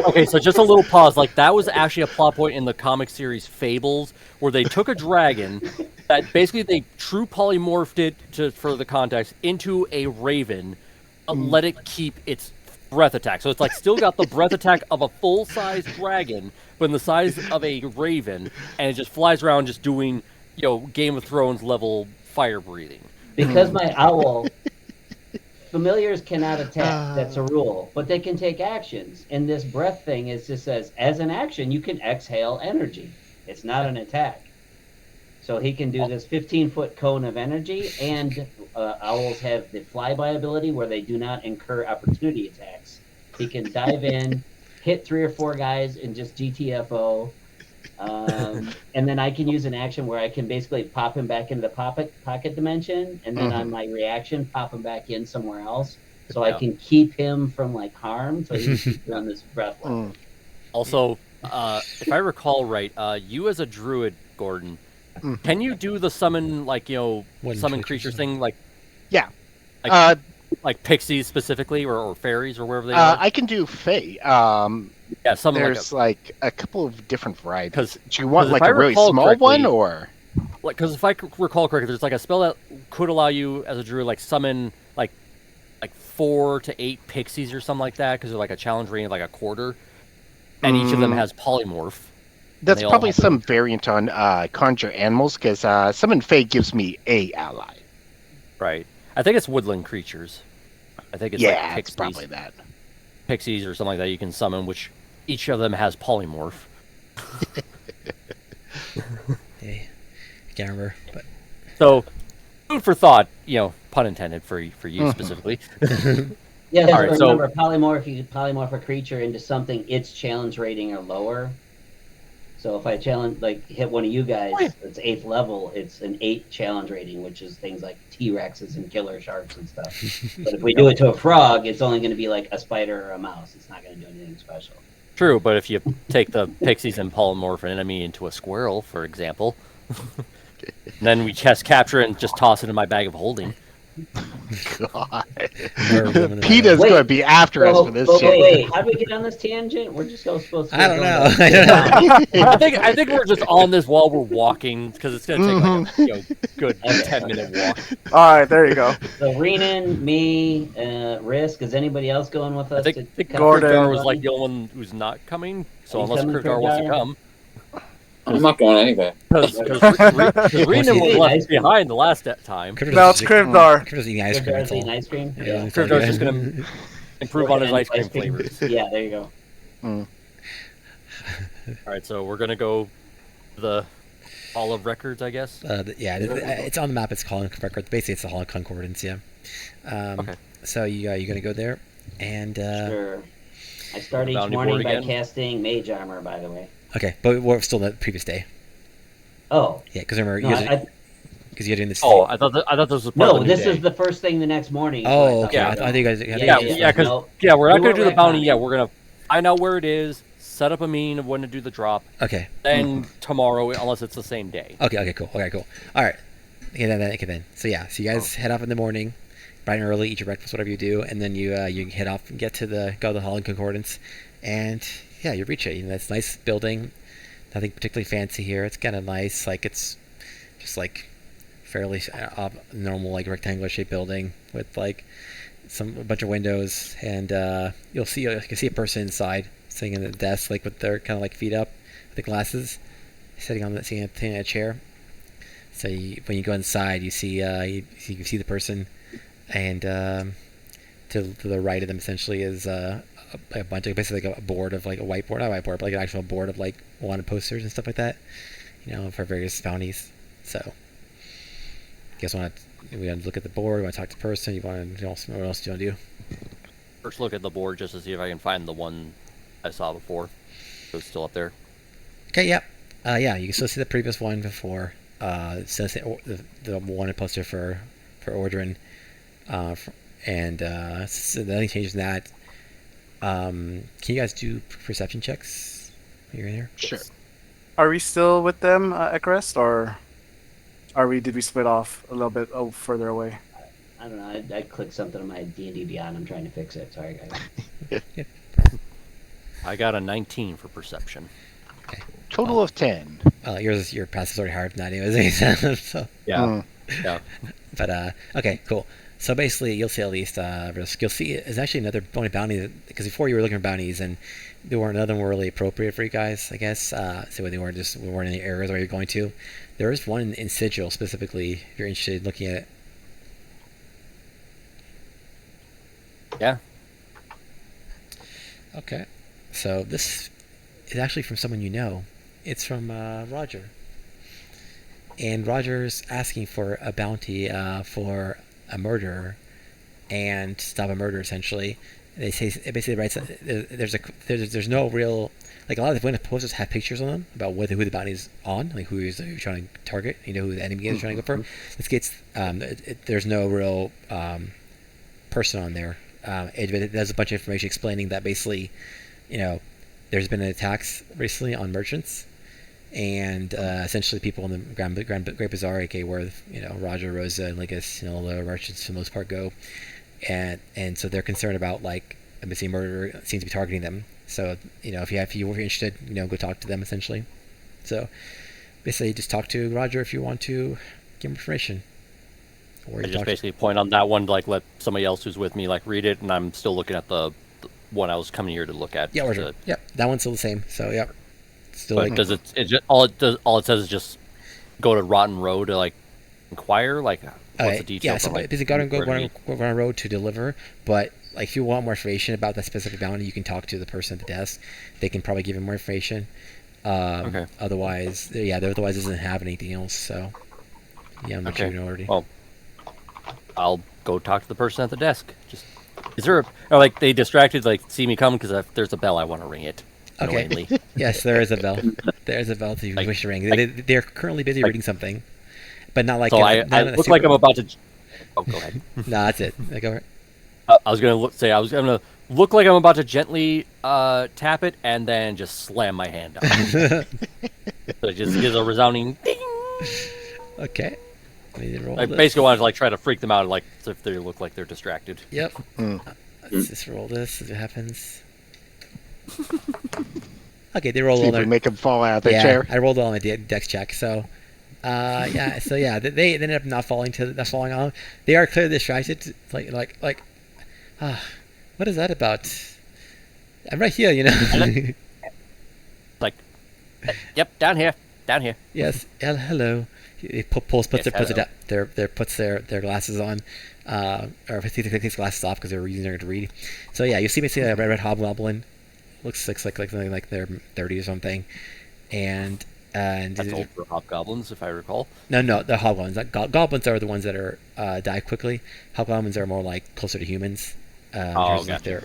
Okay, so just a little pause. Like, that was actually a plot point in the comic series Fables, where they took a dragon that basically they true polymorphed it, for the context, into a raven, let it keep its breath attack. So it's like still got the breath attack of a full-size dragon, but in the size of a raven, and it just flies around just doing, Game of Thrones level fire breathing. Because my owl, familiars cannot attack. That's a rule, but they can take actions. And this breath thing just says, as an action, you can exhale energy. It's not an attack. So he can do this 15-foot cone of energy, and owls have the flyby ability where they do not incur opportunity attacks. He can dive in, hit 3 or 4 guys, and just GTFO. And then I can use an action where I can basically pop him back into the pocket dimension, and then on my reaction, pop him back in somewhere else. So I can keep him from harm, so he can keep on this breath level. Also, if I recall right, you as a druid, Gordon, can you do the summon summon creatures thing Yeah. Like pixies specifically, or fairies, or wherever they are? I can do fae. Yeah, something there's a couple of different varieties. Do you want a really small one, or? Because if I recall correctly, there's a spell that could allow you as a druid summon like 4 to 8 pixies or something like that, because they're a challenge rating of a quarter, and each of them has polymorph. That's probably some variant on conjure animals, because summon fae gives me a ally. Right. I think it's woodland creatures. I think it's pixies. It's probably that. Pixies or something like that you can summon, which each of them has polymorph. I can't remember. But... So, food for thought, pun intended for you specifically. Yeah, remember, polymorph, you polymorph a creature into something its challenge rating or lower. So if I hit one of you guys, it's 8th level, it's an 8 challenge rating, which is things like T-Rexes and killer sharks and stuff. But if we do it to a frog, it's only going to be a spider or a mouse. It's not going to do anything special. True, but if you take the pixies and polymorph an enemy into a squirrel, for example, then we chest capture and just toss it in my bag of holding. God. Wait. PETA's going to be after us for this shit. Wait, how do we get on this tangent? We're just supposed to. I don't know. I think we're just on this while we're walking because it's gonna take like a good 10-minute walk. All right, there you go. So Renan, me, Risk. Is anybody else going with us? I think Gordon Krivdar was like the only one who's not coming. So unless Krivdar wants to come, I'm not going anywhere. because Renan was left behind the last time. Now it's Krivdar. Krivdar's eating ice cream. Krivdar's eating ice cream. Yeah. Krivdar's just gonna improve on his ice cream flavors. Yeah, there you go. All right, so we're gonna go to the Hall of Records, I guess. It's on the map. It's Hall of Records. Basically, it's the Hall of Concordance. Yeah. Okay. So you're gonna go there, and Sure. I start each Bounty morning board by again? casting Mage Armor. By the way. okay, but we're still the previous day. Oh. Yeah, because remember, No, because you're doing this. Oh, I thought this was part of no, the new this day. is the first thing the next morning. Oh, okay. Yeah. I thought you guys. Yeah, we're not We gonna do the were bounty retconning. yet. We're gonna find out where it is, set up a mean of when to do the drop, Okay. then tomorrow, unless it's the same day. Okay. Cool. All right. Okay, then. So yeah, so you guys head off in the morning, bright and early, eat your breakfast, whatever you do, and then you head off and go to the Hall of Concordance, and yeah, you reach it. It's a nice building, nothing particularly fancy here. It's kind of nice, like it's just like fairly normal, like rectangular shaped building with like a bunch of windows, and you can see a person inside sitting in the desk, like with their kind of like feet up, with the glasses, sitting in a chair. So when you go inside, you see you can see the person, and to the right of them essentially is a bunch of basically like a board of like a whiteboard, not a whiteboard, but like an actual board of like wanted posters and stuff like that, for various bounties. So, you guys want to look at the board? You want to talk to the person? What else do you want to do? First, look at the board just to see if I can find the one I saw before. It was still up there. Okay, yeah, you can still see the previous one before. It says the wanted poster for Ordrin, and so nothing changes in that. Can you guys do perception checks when you're in here? Sure. Are we still with them, Ekarest, or did we split off a little bit further away? I don't know. I clicked something on my D&D Beyond. I'm trying to fix it. Sorry, guys. I got a 19 for perception. Okay. Total of 10. Your pass is already higher than that anyways. So. Yeah. Yeah. But okay, cool. So basically, you'll see at least Risk. You'll see it's actually another bounty because before you were looking for bounties and none of them were really appropriate for you guys, I guess. So we weren't in the areas where you're going to. There is one in Sigil specifically. If you're interested in looking at it. Yeah. Okay. So this is actually from someone you know. It's from Roger. And Roger's asking for a bounty for a murderer and stop a murder essentially. They say it basically writes there's no real, like, a lot of the posters have pictures on them about who the bounty's on, like who you're trying to target, who the enemy is trying to go for. This gets there's no real person on there. It has a bunch of information explaining that basically, there's been attacks recently on merchants, and essentially people in the Great Bazaar, aka where Roger, Rosa, and Ligus, the merchants for the most part go, and so they're concerned about like a missing murderer seems to be targeting them. So if you're interested, go talk to them essentially. So basically, just talk to Roger if you want to give him information. Or I just basically point on that one, like let somebody else who's with me like read it, and I'm still looking at the one I was coming here to look at. Yeah, Roger. Yeah, that one's still the same. So yeah, still. But does it just all it says is just go to Rotten Road to like inquire, like what's the detail? Yeah, so basically go on a road to deliver, but like if you want more information about that specific bounty, you can talk to the person at the desk. They can probably give you more information. Okay. Otherwise, otherwise it doesn't have anything else. So yeah, I'm not sure you know already. Well, I'll go talk to the person at the desk. Just is there or like they distracted, like see me come because if there's a bell, I want to ring it. Okay. Annoyingly. Yes, there is a bell. There's a bell to wish to ring. They're currently busy reading something, but not like. So I look like I'm about to. Oh, go ahead. No, that's it. Go ahead. I was gonna look like I'm about to gently tap it and then just slam my hand on it. So it just gives a resounding ding. Okay. roll I this. basically wanted to like try to freak them out, like if they look like they're distracted. Yep. Let's just roll this. See what happens. Okay, they rolled See all if we their. make them fall out of their Yeah, chair. I rolled all on my dex check. So, they ended up not falling on. They are clearly distracted. Like, what is that about? I'm right here, you know. Like, yep, down here. Yes, hello. He puts Yes, their glasses on, or he takes his glasses off because they were using it to read. So yeah, you see basically a red hobgoblin. Looks like something like they're 30 or something, and That's old for hobgoblins, if I recall. no, the hobgoblins. Goblins are the ones that are die quickly. Hobgoblins are more like closer to humans. In terms of their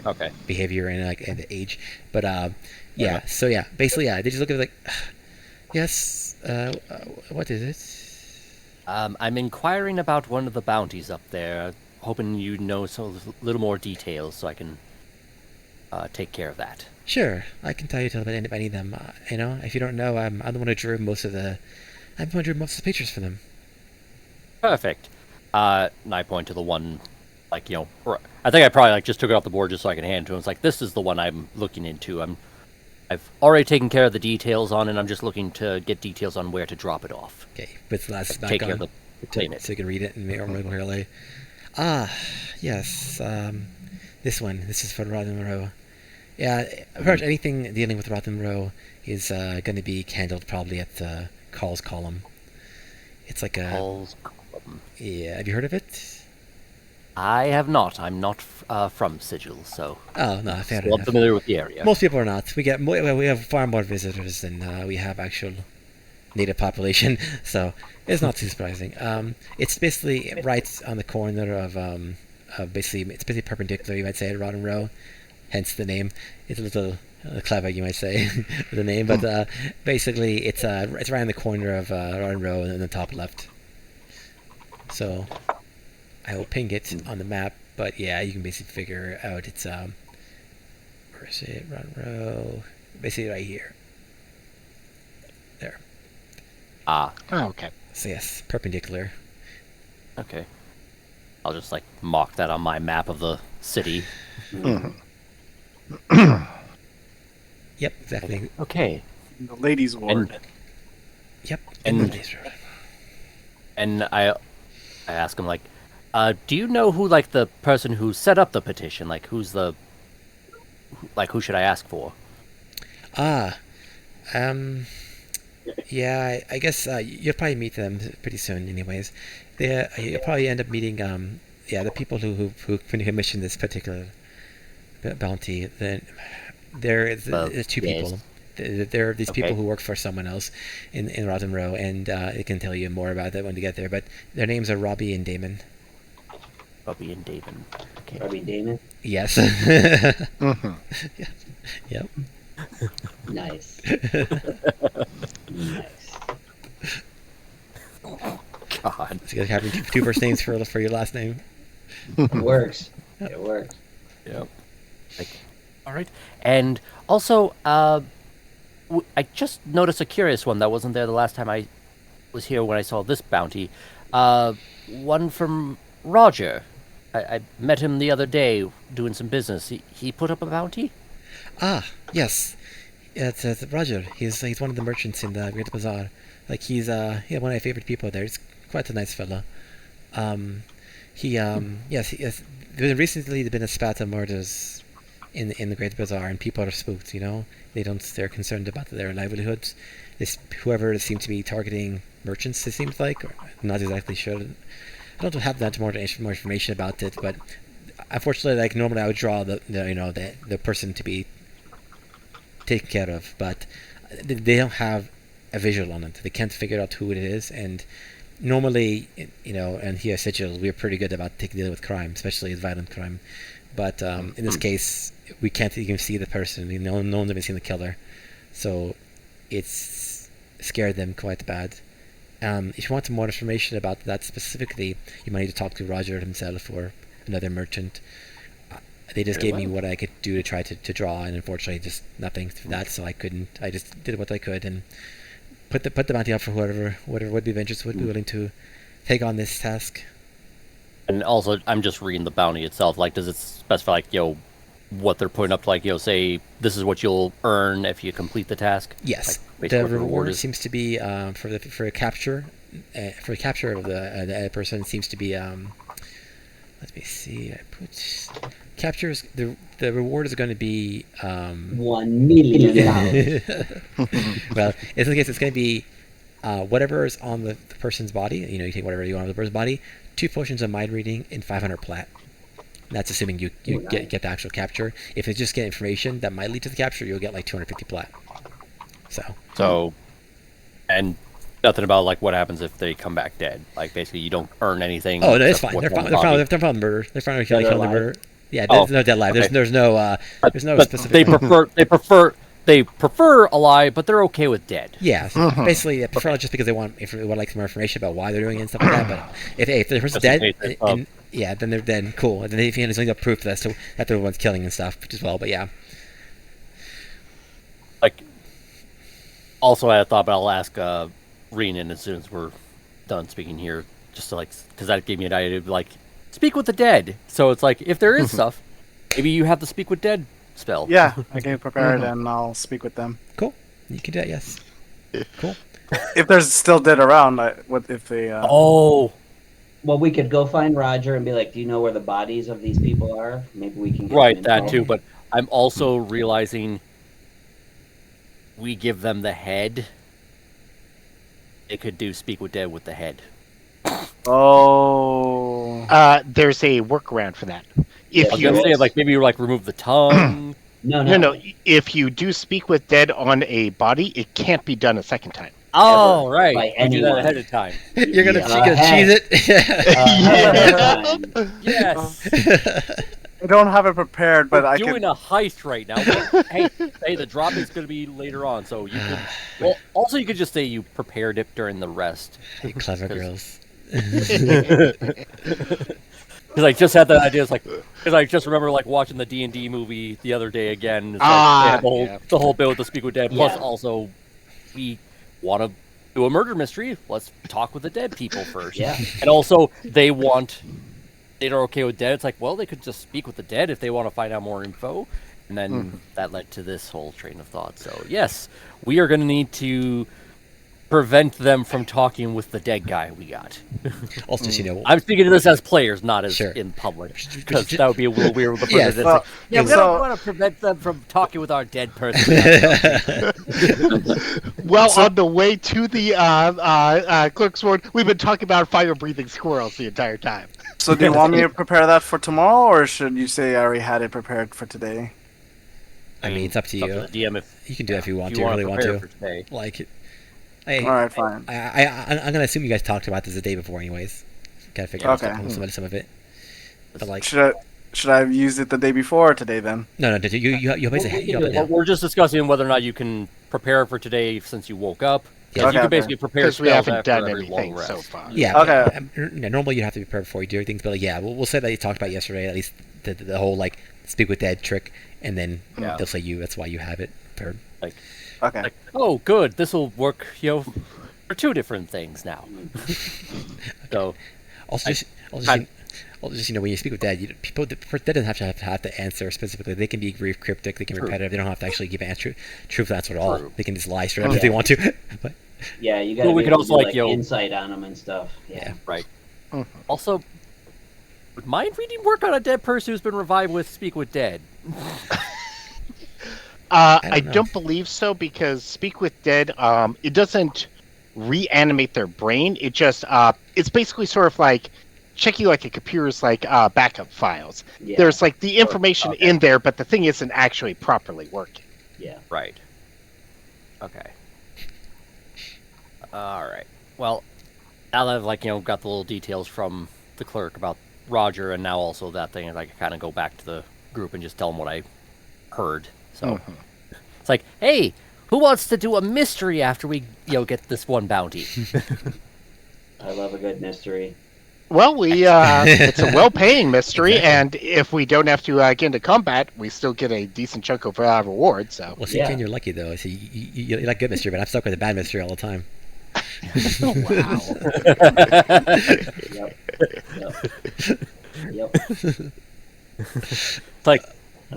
behavior and age. But yeah, so yeah, basically yeah, they just look at it like, yes, what is it? I'm inquiring about one of the bounties up there, hoping you know a little more details so I can take care of that. Sure, I can tell you about any of them. You know, if you don't know, I'm the one who drew most of the pictures for them. Perfect. And I point to the one, like, you know, I think I probably like just took it off the board just so I can hand it to him. It's like, this is the one I'm looking into. I've already taken care of the details on it. I'm just looking to get details on where to drop it off. Okay, with the last back Take on, care of the planet. so you can read it and more clearly. Yes, this one. This is for Rothenrow. Yeah, pretty much anything dealing with Rothenrow is going to be handled probably at Call's Column. It's like a... Call's Column. Yeah, have you heard of it? I have not. I'm not from Sigil, so... Oh, no, fair I'm enough. familiar with the area. Most people are not. We have far more visitors than we have actual native population, so it's not too surprising. It's basically right on the corner of basically, it's basically perpendicular, you might say, at Rothenrow. Hence the name. It's a little clever, you might say, the name. But basically, it's right in the corner of Rothenrow in the top left. So I will ping it on the map. But yeah, you can basically figure out it's where is it? Rothenrow. Basically right here. There. Oh, okay. So yes, perpendicular. Okay. I'll just like mark that on my map of the city. Yep, exactly. Okay. The ladies' ward. Yep. And I ask him like, do you know who like the person who set up the petition? Like who should I ask for? Yeah, I guess you'll probably meet them pretty soon. Anyways, you'll probably end up meeting the people who commissioned this particular bounty. Then there's two people. There are these people who work for someone else in Rothenrow, and it can tell you more about that when you get there. But their names are Robbie and Damon. Robbie and Damon. Okay. Robbie Damon? Yes. Yeah. Yep. Nice. Nice. God. So you guys having two first names for your last name. It works. It works. Yep. All right. And also, I just noticed a curious one that wasn't there the last time I was here when I saw this bounty. One from Roger. I met him the other day doing some business. He put up a bounty? Yes. It's Roger. He's one of the merchants in the Great Bazaar. Like he's one of my favorite people there. He's quite a nice fella. Yes. There's recently been a spat of murders in the Great Bazaar, and people are spooked. You know, they're concerned about their livelihoods. Whoever seemed to be targeting merchants, it seems like. Or I'm not exactly sure. I don't have that more information about it, but unfortunately, like normally I would draw the person to be taken care of, but they don't have a visual on it. They can't figure out who it is, and normally, and here at Sigil, we're pretty good about dealing with crime, especially violent crime. But in this case, we can't even see the person. No one's even seen the killer, so it's scared them quite bad. If you want more information about that specifically, you might need to talk to Roger himself or another merchant. They just gave me what I could do to try to draw, and unfortunately, just nothing for that. So I couldn't. I just did what I could and put the bounty up for whoever would be of interest would be willing to take on this task. And also, I'm just reading the bounty itself. Like, does it specify, like, what they're putting up to, like, say, this is what you'll earn if you complete the task? Yes. Like, The reward seems to be for a capture. For a capture of the person seems to be let me see. I put captures. The reward is going to be $1 million. well, in this case, it's going to be whatever is on the person's body. You take whatever you want on the person's body. 2 potions of mind reading and 500 plat. That's assuming you get the actual capture. If it's just get information that might lead to the capture, you'll get like 250 plat. So and nothing about like what happens if they come back dead. Like basically, you don't earn anything. Oh no, it's fine. They're fine. They're found murder. They're found killing the murder. Yeah, there's no dead live. Okay. There's no specific. They prefer alive, but they're okay with dead. Yeah, basically, they prefer just because they want like some more information about why they're doing it and stuff like that. But if the person's dead, then they're dead. Cool. And then if you have proof that they're the ones killing and stuff, which as well. But yeah. Like, also I had a thought, but I'll ask Renan as soon as we're done speaking here, just to because that gave me an idea to speak with the dead. So it's like if there is stuff, maybe you have the speak with dead spell. Yeah, I can prepare it and I'll speak with them. Cool. You can do it. Yes. Cool. If there's still dead around, what if they? Oh. Well, we could go find Roger and be like, "Do you know where the bodies of these people are? Maybe we can." Right, that too. But I'm also realizing we give them the head. They could do speak with dead with the head. Oh. There's a workaround for that. If you say maybe you remove the tongue. No. If you do speak with dead on a body, it can't be done a second time. Oh, right. You do that ahead of time. You're gonna cheese it. Yes. I don't have it prepared, but We're doing a heist right now. Hey, the drop is going to be later on, so you could. Well, also you could just say you prepared it during the rest. Clever girls. Because I just had that idea. Because I just remember watching the D&D movie the other day again. It's the whole bit with the speak with dead. Plus, also we want to do a murder mystery. Let's talk with the dead people first. Yeah. And also they're okay with dead. It's they could just speak with the dead if they want to find out more info. And then that led to this whole train of thought. So yes, we are going to need to prevent them from talking with the dead guy we got. Also, I'm speaking to this as players, not as in public, because that would be a little weird. With the we don't want to prevent them from talking with our dead person. On the way to the clerk's ward, we've been talking about fire-breathing squirrels the entire time. So do you want me to prepare that for tomorrow, or should you say I already had it prepared for today? I mean, it's up to you. The DM, you can do it if you want to. Really want to. All right, fine. I'm gonna assume you guys talked about this the day before, anyways. Gotta figure out some of it. But should I have used it the day before or today then? No. You basically. We're just discussing whether or not you can prepare for today since you woke up. Yeah, you can basically prepare because we haven't done anything so far. Yeah. Okay. Normally you'd have to be prepared before you do things, but we'll say that you talked about yesterday. At least the whole speak with dead trick, and then they'll say that's why you have it prepared. Okay. Oh, good. This will work. For 2 different things now. So, also, when you speak with dead, people that doesn't have to answer specifically. They can be very cryptic. They can be repetitive. They don't have to actually give truth answer at all. They can just lie straight up if they want to. But, yeah, you got to be able to do insight on them and stuff. Yeah. Right. Also, would mind reading work on a dead person who's been revived with speak with dead? I don't believe so, because speak with dead, it doesn't reanimate their brain. It just it's basically sort of checking a computer's backup files. Yeah. There's the information in there, but the thing isn't actually properly working. Yeah. Right. Okay. All right. Well, now that I've got the little details from the clerk about Roger, and now also that thing, I can kind of go back to the group and just tell them what I heard. So it's hey, who wants to do a mystery after we get this one bounty? I love a good mystery. Well, it's a well-paying mystery, and if we don't have to get into combat, we still get a decent chunk of reward. So, Ken, you're lucky though. So you like good mystery, but I'm stuck with a bad mystery all the time. Wow. Yep. It's like,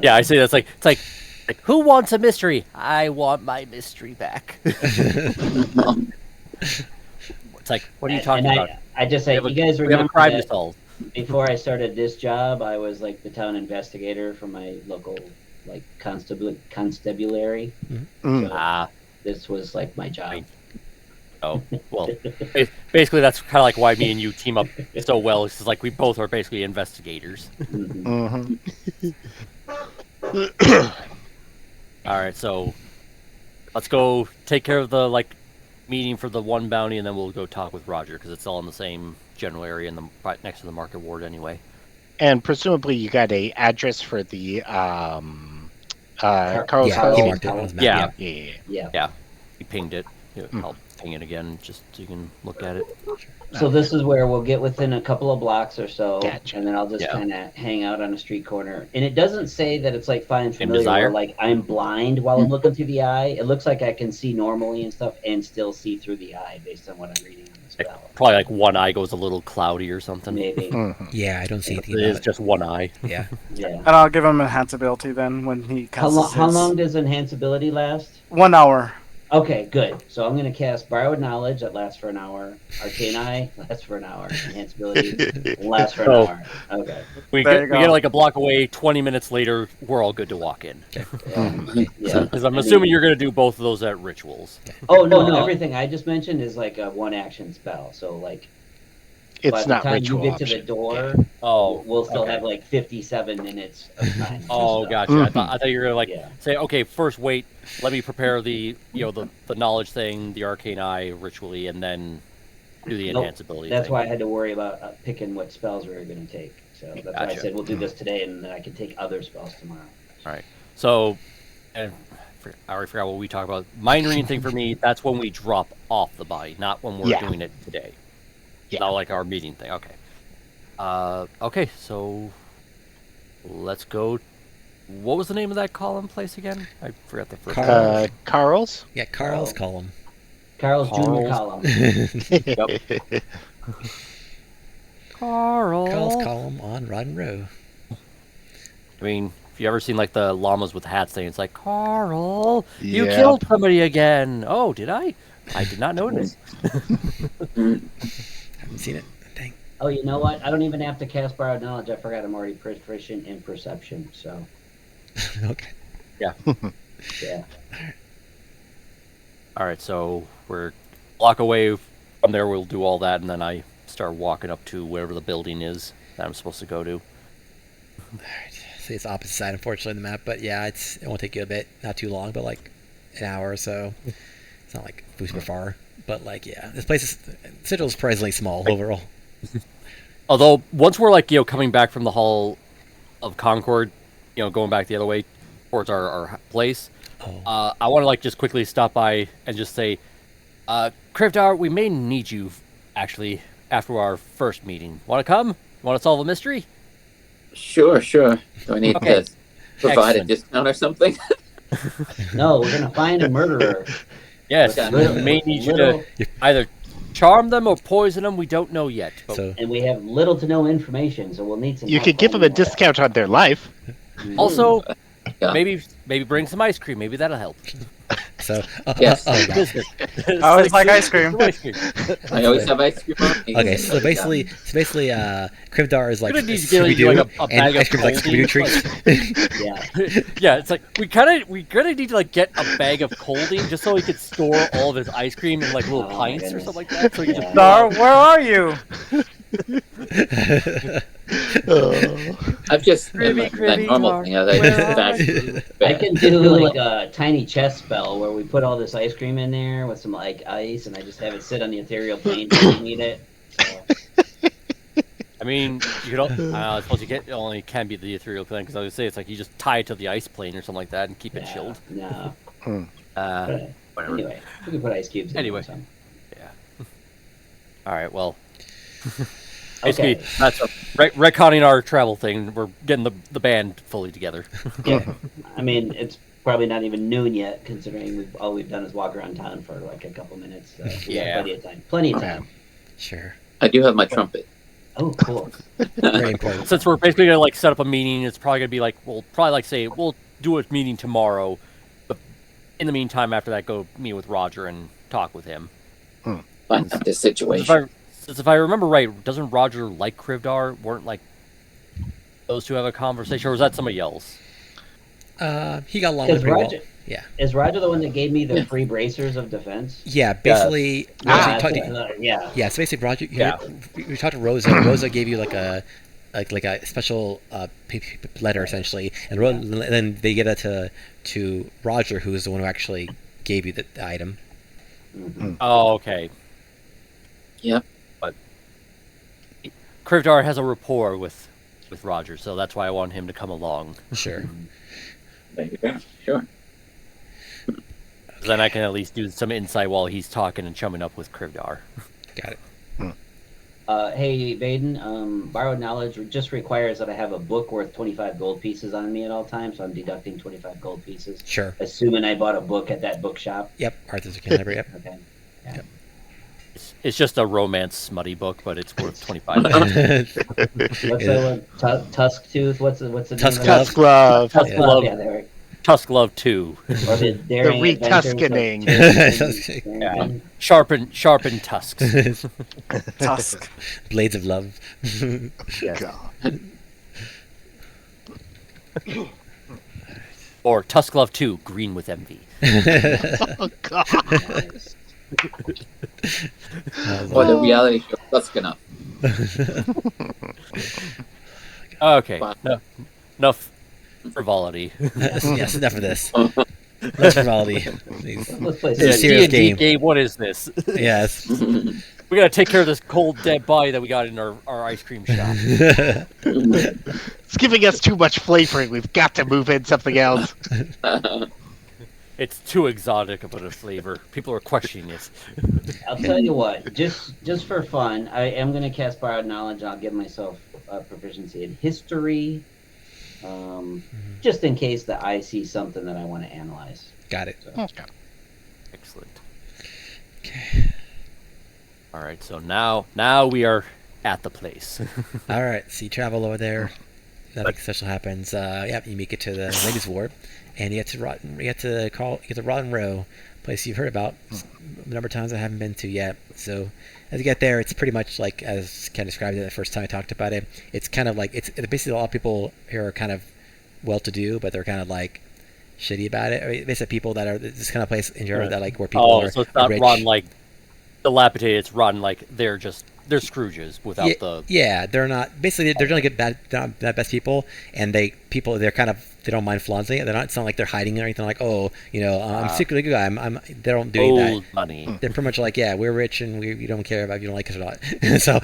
yeah, I say that's like it's like who wants a mystery? I want my mystery back. It's like, what are you talking about? I just say, you guys We have a remember crime to that solve. before I started this job, I was like the town investigator for my local like constabulary. So this was like my job. Oh, well, basically that's kind of like why me and you team up so well. It's just like we both are basically investigators. All right, so let's go take care of the meeting for the one bounty, and then we'll go talk with Roger because it's all in the same general area and right next to the market ward anyway. And presumably you got a address for the Carl's he house. marked it on his map. Yeah. He pinged it. I'll ping it again just so you can look at it. So this is where we'll get within a couple of blocks or so, Gotcha. and then I'll just kind of hang out on a street corner. And it doesn't say that it's like Find Familiar, Desire? where like I'm blind while I'm looking through the eye. It looks like I can see normally and stuff, and still see through the eye based on what I'm reading on the spell. Probably like one eye goes a little cloudy or something. Maybe. Yeah, I don't see anything. It is just one eye. Yeah. Yeah. And I'll give him enhance ability then when he casts How his- long does enhance ability last? 1 hour. Okay, good. So I'm going to cast Borrowed Knowledge, that lasts for an hour. Arcane Eye, lasts for an hour. Enhanced Ability, lasts for an hour. Okay. We There get you go. like a block away, 20 minutes later, we're all good to walk in. Yeah. Because I'm assuming you're going to do both of those at rituals. Oh, no, everything I just mentioned is like a one-action spell. So, like, by It's the not time ritual you get to option. the door, Oh, we'll still okay. have like 57 minutes of time. Oh, So, gotcha. I thought you were gonna Yeah. say, okay, first wait, let me prepare the the knowledge thing, the arcane eye ritually, and then do the Nope. enhance ability. That's thing. why I had to worry about picking what spells we were going to take. So that's why I Gotcha. said we'll do this today, and then I can take other spells tomorrow. All right. So, and I already forgot what we talked about. Mind reading thing for me, that's when we drop off the body, not when we're Yeah. doing it today. Yeah. Not like our meeting thing. Okay. Okay, so let's go. What was the name of that column place again? I forgot the first name. Carl's? Yeah, Carl's column. Carl's Junior Carl's- Column. Carl. Carl's column on Rodden Row. I mean, if you ever seen like the llamas with hats thing, it's like, Carl, you Yep. killed somebody again. Oh, did I? I did not notice. Haven't seen it. Dang. Oh, you know what? I don't even have to cast Borrowed Knowledge. I forgot I'm already proficient in Perception. So, Okay. yeah. All right, so we're a block away from there. We'll do all that, and then I start walking up to wherever the building is that I'm supposed to go to. Alright. See, it's opposite side, unfortunately, of the map, but yeah, it won't take you a bit. Not too long, but like an hour or so. It's not like super far, but like, yeah, this place is Sigil's surprisingly small overall. Although once we're like coming back from the Hall of Concord, going back the other way towards our place, I want to like just quickly stop by and just say, Krivdar, we may need you actually after our first meeting. Want to come? Want to solve a mystery? Sure. Do I need Okay. to provide Excellent. a discount or something? No, we're gonna find a murderer. Yes, Okay. we may need you Little- to either charm them or poison them. We don't know yet. But So And we have little to no information, so we'll need some. You help could give them a finding that. discount on their life. also, Yeah. maybe bring some ice cream. Maybe that'll help. Yes. God. Business. I always like ice cream. Ice cream. I always have ice cream on me. Okay, so basically, Krivdar is like Gonna need to get, like, Scooby-Doo, a bag and of ice cream is like cold Scooby-Doo beans, treats. Yeah. Yeah, it's like we gonna need to like get a bag of colding just so he could store all of his ice cream in like little Oh, my pints or goodness. something like that. So he can just Dar, where are you? I've just Cribby, that normal Dar, thing. I where just are back- I can do like a tiny chest spell where we put all this ice cream in there with some like ice, and I just have it sit on the ethereal plane when we need it. So, I mean, you don't. I suppose it only can be the ethereal plane because I would say it's like you just tie it to the ice plane or something like that and keep it chilled. No. Whatever. Anyway, we can put ice cubes in Anyway. or something. All right. Well, basically Okay. that's retconning our travel thing. We're getting the band fully together. Yeah. I mean, it's probably not even noon yet, considering all we've done is walk around town for like a couple minutes. So we got plenty of time. Plenty of time. Sure. I do have my trumpet. Oh, cool. Very important. Since we're basically gonna like set up a meeting, it's probably gonna be like we'll probably like say we'll do a meeting tomorrow, but in the meantime, after that, go meet with Roger and talk with him. Find out the situation. If I remember right, doesn't Roger like Krivdar? Weren't like those two have a conversation, or was that somebody else? He got along with pretty well. Yeah. Is Roger the one that gave me the free bracers of defense? Yeah, basically. Yeah. Yeah, so basically, Roger. We talked to Rosa. Rosa gave you like a special letter essentially, and then they give that to Roger, who is the one who actually gave you the item. Mm-hmm. Oh, okay. Yep. But Krivdar has a rapport with Roger, so that's why I want him to come along. Sure. There you go. Sure. Then I can at least do some insight while he's talking and chumming up with Krivdar. Got it. Hey, Baden, borrowed knowledge just requires that I have a book worth 25 gold pieces on me at all times, so I'm deducting 25 gold pieces. Sure. Assuming I bought a book at that bookshop. Yep, Arthur's Library, yep. Okay. Yeah. Yep. It's just a romance smutty book, but it's worth 25. What's that one? Tusk Tooth? What's the name of Tusk it? Love. Tusk Yeah. Love, yeah, there we go. Tusk Love 2. Or the Daring retuskening. Adventures Sharpen tusks. Tusk. Blades of Love. God. Or Tusk Love 2, Green with Envy. Oh, God. Nice. Or the reality show Tusk Enough. Okay. Wow. No, enough frivolity. Yes, enough of this. Less frivolity. Let's play It's a some serious D&D game. game, what is this? Yes. We gotta take care of this cold, dead body that we got in our ice cream shop. It's giving us too much flavoring. We've got to move in something else. It's too exotic of a flavor. People are questioning it. I'll tell you what, just for fun, I am going to cast Borrowed Knowledge. I'll give myself proficiency in history, just in case that I see something that I want to analyze. Got it. So, Okay. Excellent. Okay. All right, so now we are at the place. All right, so you travel over there. Nothing special happens. You make it to the ladies' ward, and you get to Rotten Row, place you've heard about a number of times I haven't been to yet. So as you get there, it's pretty much like as Ken described it the first time I talked about it. It's kind of like it's basically a lot of people here are kind of well-to-do, but they're kind of like shitty about it. I mean, basically people that are this kind of place in general that like where people are so it's not rich. rotten like dilapidated. It's rotten like they're Scrooges without the. Yeah, they're not. Basically, they're gonna get not best people, and they're kind of they don't mind flaunting it. They're not. It's not like they're hiding or anything. Like, oh, I'm secretly good guy. I'm. They don't do that. Old money. They're pretty much like, yeah, we're rich and we don't care about if you don't like us or not. So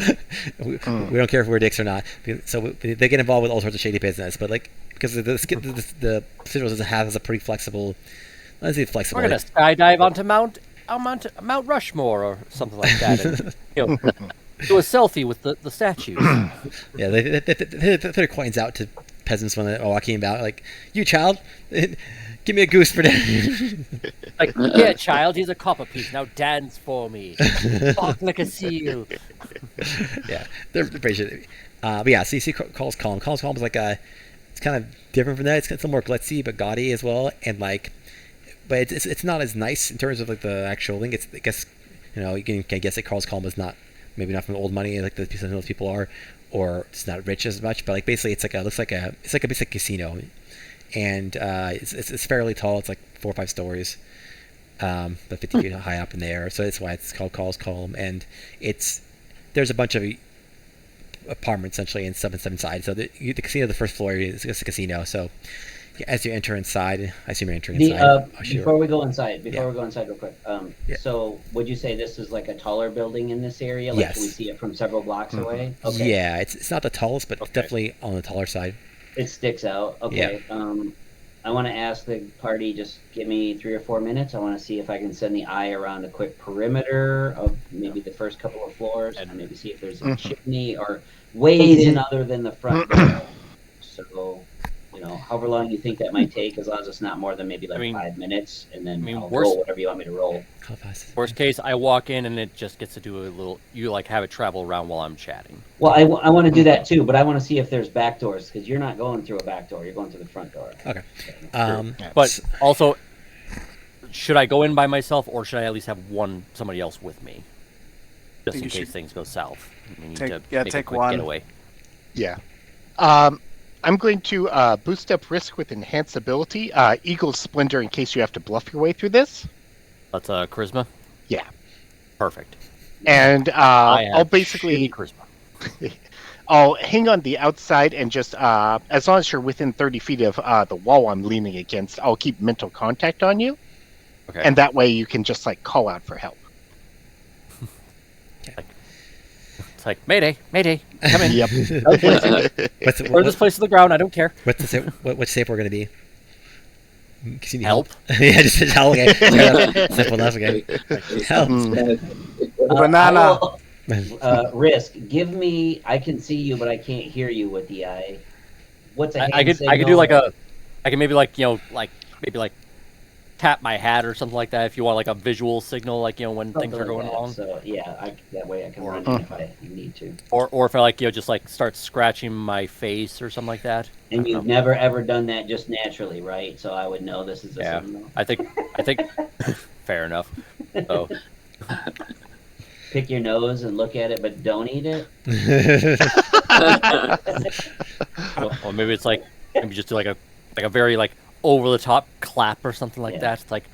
we don't care if we're dicks or not. So they get involved with all sorts of shady business. But like because the Citadel doesn't have a pretty flexible. Let's say flexible. We're gonna skydive onto Mount Rushmore or something like that. And, do a selfie with the statues. Yeah, they coins out to peasants when they're walking about, like, you child, give me a goose for dinner. Like, yeah, child, here's a copper piece. Now dance for me. Walk like a seal. Yeah, they're pretty shitty. But yeah, so you see Call's Column. Call's Column is like it's kind of different from that. It's some more glitzy but gaudy as well, and like, but it's not as nice in terms of like the actual link. I guess you can guess that Carl's Column is not. Maybe not from old money like those people are, or it's not rich as much. But like basically, it's like a basic casino, and it's fairly tall. It's like 4 or 5 stories, but 50 feet high up in the air. So that's why it's called Call's Column. And there's a bunch of apartments essentially and stuff inside. So the casino, the first floor is a casino. So as you enter inside, I assume you're entering inside. Before we go inside real quick. So would you say this is like a taller building in this area? Like, Yes. can we see it from several blocks away? Okay. Yeah, it's not the tallest, but definitely on the taller side. It sticks out. Okay. Yeah. I want to ask the party, just give me 3 or 4 minutes. I want to see if I can send the eye around a quick perimeter of maybe the first couple of floors and maybe see if there's a chimney or ways in other than the front door. So however long you think that might take, as long as it's not more than maybe 5 minutes, and then I'll roll whatever you want me to roll. Worst case, I walk in and it just gets to do a little. You have it travel around while I'm chatting. Well, I want to do that too, but I want to see if there's back doors, because you're not going through a back door; you're going through the front door. Okay. But also, should I go in by myself, or should I at least have somebody else with me, just in case things go south? We need to make a quick getaway. Yeah. I'm going to boost up risk with enhanced ability, Eagle's Splendor, in case you have to bluff your way through this. That's charisma? Yeah. Perfect. And I'll basically... charisma. I'll hang on the outside and just, as long as you're within 30 feet of the wall I'm leaning against, I'll keep mental contact on you. Okay. And that way you can just, call out for help. It's like, Mayday, Mayday, come in. Yep. Burn this place to the ground, I don't care. What safe we're going to be? Help? Yeah, just help. Okay. Simple enough. Okay. Help. Banana. Risk. Give me. I can see you, but I can't hear you with the eye. What's a hand I could signal? do I can maybe maybe tap my hat or something like that if you want a visual signal when Something things are going that. wrong. So yeah, that way I can run in if I need to. Or if I just start scratching my face or something like that. And you've never ever done that just naturally, right? So I would know this is a signal. I think fair enough. So pick your nose and look at it, but don't eat it. or maybe it's maybe just do a very over the top clap or something like that. It's like,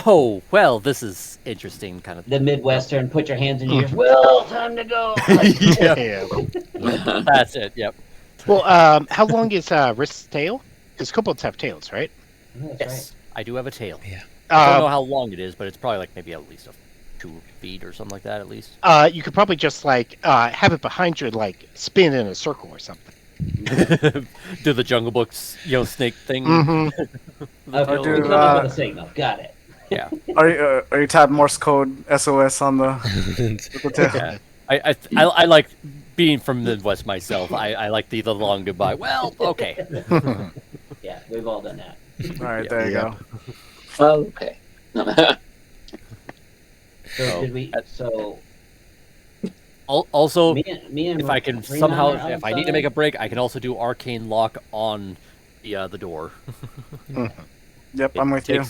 oh well, this is interesting kind of. The Midwestern, put your hands in your ears. Well, time to go. Yeah. That's it. Yep. Well, how long is Risk's tail? Because kobolds have tails, right? That's Yes, I do have a tail. Yeah. I don't know how long it is, but it's probably maybe at least 2 feet or something like that at least. You could probably just have it behind you and spin in a circle or something. Do the Jungle Book's snake thing. Mm-hmm. Okay, Or we do, come up with a signal. Got it. Yeah. Are you tab Morse code SOS on the tail? Yeah. I like being from the Midwest myself. I like the long goodbye. Well, okay. Yeah, we've all done that. All right, there you go. Well, okay. So did we? So Also, me and if I can Rena somehow, are if I need to outside. make a break, I can also do arcane lock on the door. Yep, I'm with you.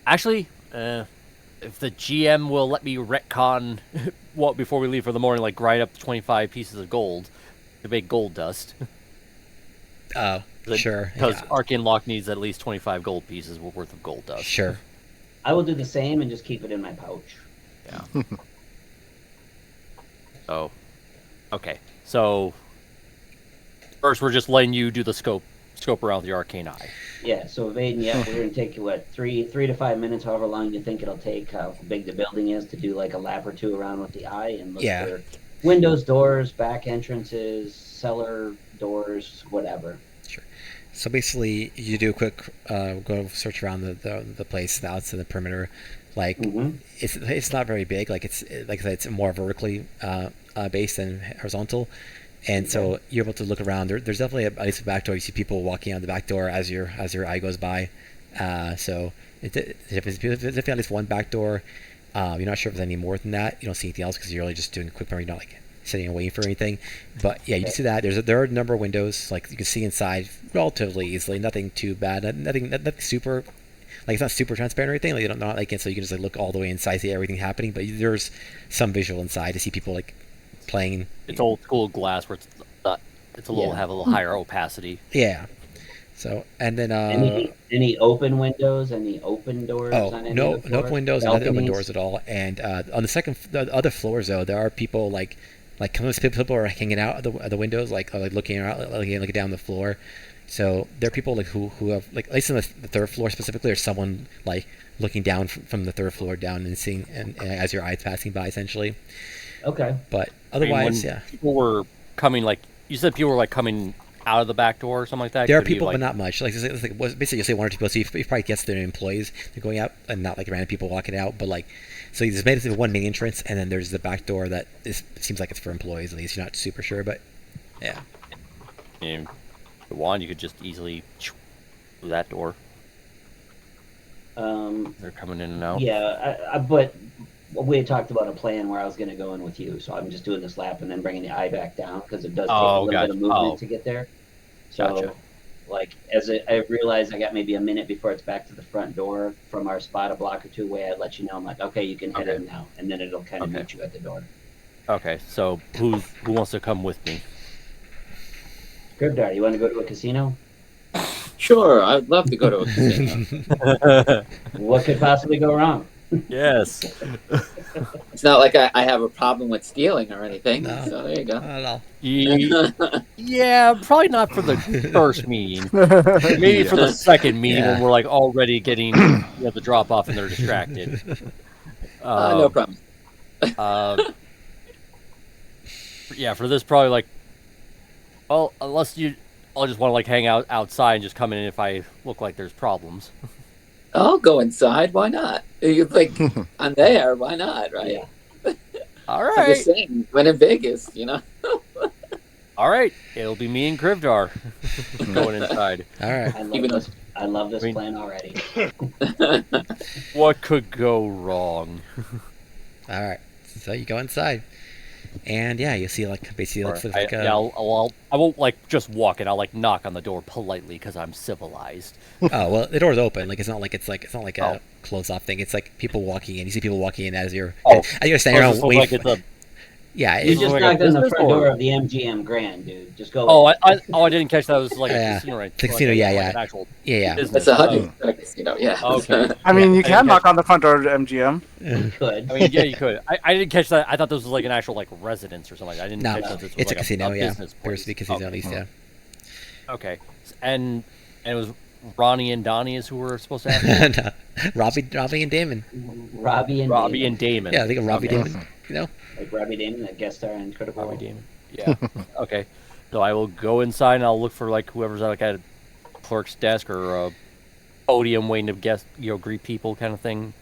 Actually, if the GM will let me retcon before we leave for the morning, grind up 25 pieces of gold to make gold dust. Oh, sure. Because arcane lock needs at least 25 gold pieces worth of gold dust. Sure. I will do the same and just keep it in my pouch. Yeah. So, okay. So, first we're just letting you do the scope around the arcane eye. Yeah. So Vaden, we're gonna take 3 to 5 minutes, however long you think it'll take, how big the building is, to do a lap or two around with the eye and look for windows, doors, back entrances, cellar doors, whatever. Sure. So basically, you do a quick go search around the place, the outside, the perimeter. It's not very big. It's I said, it's more vertically based than horizontal, and so you're able to look around. There's definitely at least a back door. You see people walking out the back door as your eye goes by. So there's definitely at least one back door. You're not sure if there's any more than that. You don't see anything else because you're really just doing a quick perimeter. You're not sitting and waiting for anything. But yeah, you see that there are a number of windows. You can see inside relatively easily. Nothing too bad. Nothing super. It's not super transparent or anything. You don't know so you can just look all the way inside, see everything happening. But there's some visual inside to see people playing. It's old school glass where it's a little have a little higher opacity. Yeah. So and then any open windows, any open doors? Oh, on any no of the open floors? windows, and no open Balconies? doors at all. And on the other floors though, there are people people are hanging out at the windows, looking out, looking down the floor. So there are people who have at least on the third floor specifically, or someone looking down from the third floor down and seeing and as your eyes passing by essentially. Okay. But otherwise, People were coming you said people were coming out of the back door or something like that. There are people, but not much. Basically, you say one or two people. So you probably guess they're employees. They're going out, and not random people walking out. But so there's basically one main entrance, and then there's the back door that seems like it's for employees. At least you're not super sure, but yeah. you want, you could just easily through that door. They're coming in and out. Yeah, but we had talked about a plan where I was going to go in with you, so I'm just doing this lap and then bringing the eye back down because it does take a little bit of movement to get there. So, like, I realized I got maybe a minute before it's back to the front door from our spot a block or two away, I'd let you know. I'm like, okay, you can head in now, and then it'll kind of meet you at the door. Okay, so who wants to come with me? Grimdar, you want to go to a casino? Sure, I'd love to go to a casino. What could possibly go wrong? Yes. It's not like I have a problem with stealing or anything. No. So there you go. Not at all. Yeah, probably not for the first meeting. Maybe for the second meeting when we're like already getting the drop off and they're distracted. No problem. Yeah, for this probably like, well, unless I'll just want to like hang out outside and just come in if I look like there's problems. I'll go inside. Why not? You think I'm there? Why not? Right? Yeah. All I'm right. just saying, when in Vegas, All right. It'll be me and Krivdar going inside. All right. I love this plan already. What could go wrong? All right. So you go inside, and yeah, you see like basically looks like I won't like just walk in. I'll like knock on the door politely because I'm civilized. Oh well, the door's open. Like it's not like a closed off thing. It's like people walking in. You see people walking in as you're standing around waiting. Yeah, you just knocked on the front door of the MGM Grand, dude. Just go. Oh, I didn't catch that. It was like a casino, right? The casino, yeah. It's a $100 casino, yeah. Okay. I mean, you can knock on the front door of the MGM. You could. I mean, yeah, you could. I didn't catch that. I thought this was like an actual like residence or something. I didn't catch that. This was it's like a casino, yeah. business place. There's the casino at least, yeah. Okay, and it was Ronnie and Donnie is who we're supposed to have. Robbie and Damon. Robbie and Damon. Yeah, I think of Robbie Damon. You know, like Robbie Damon, that guest star in Critical Role. Robbie Damon. Yeah. Okay. So I will go inside and I'll look for like whoever's like at a clerk's desk or a podium waiting to greet people kind of thing.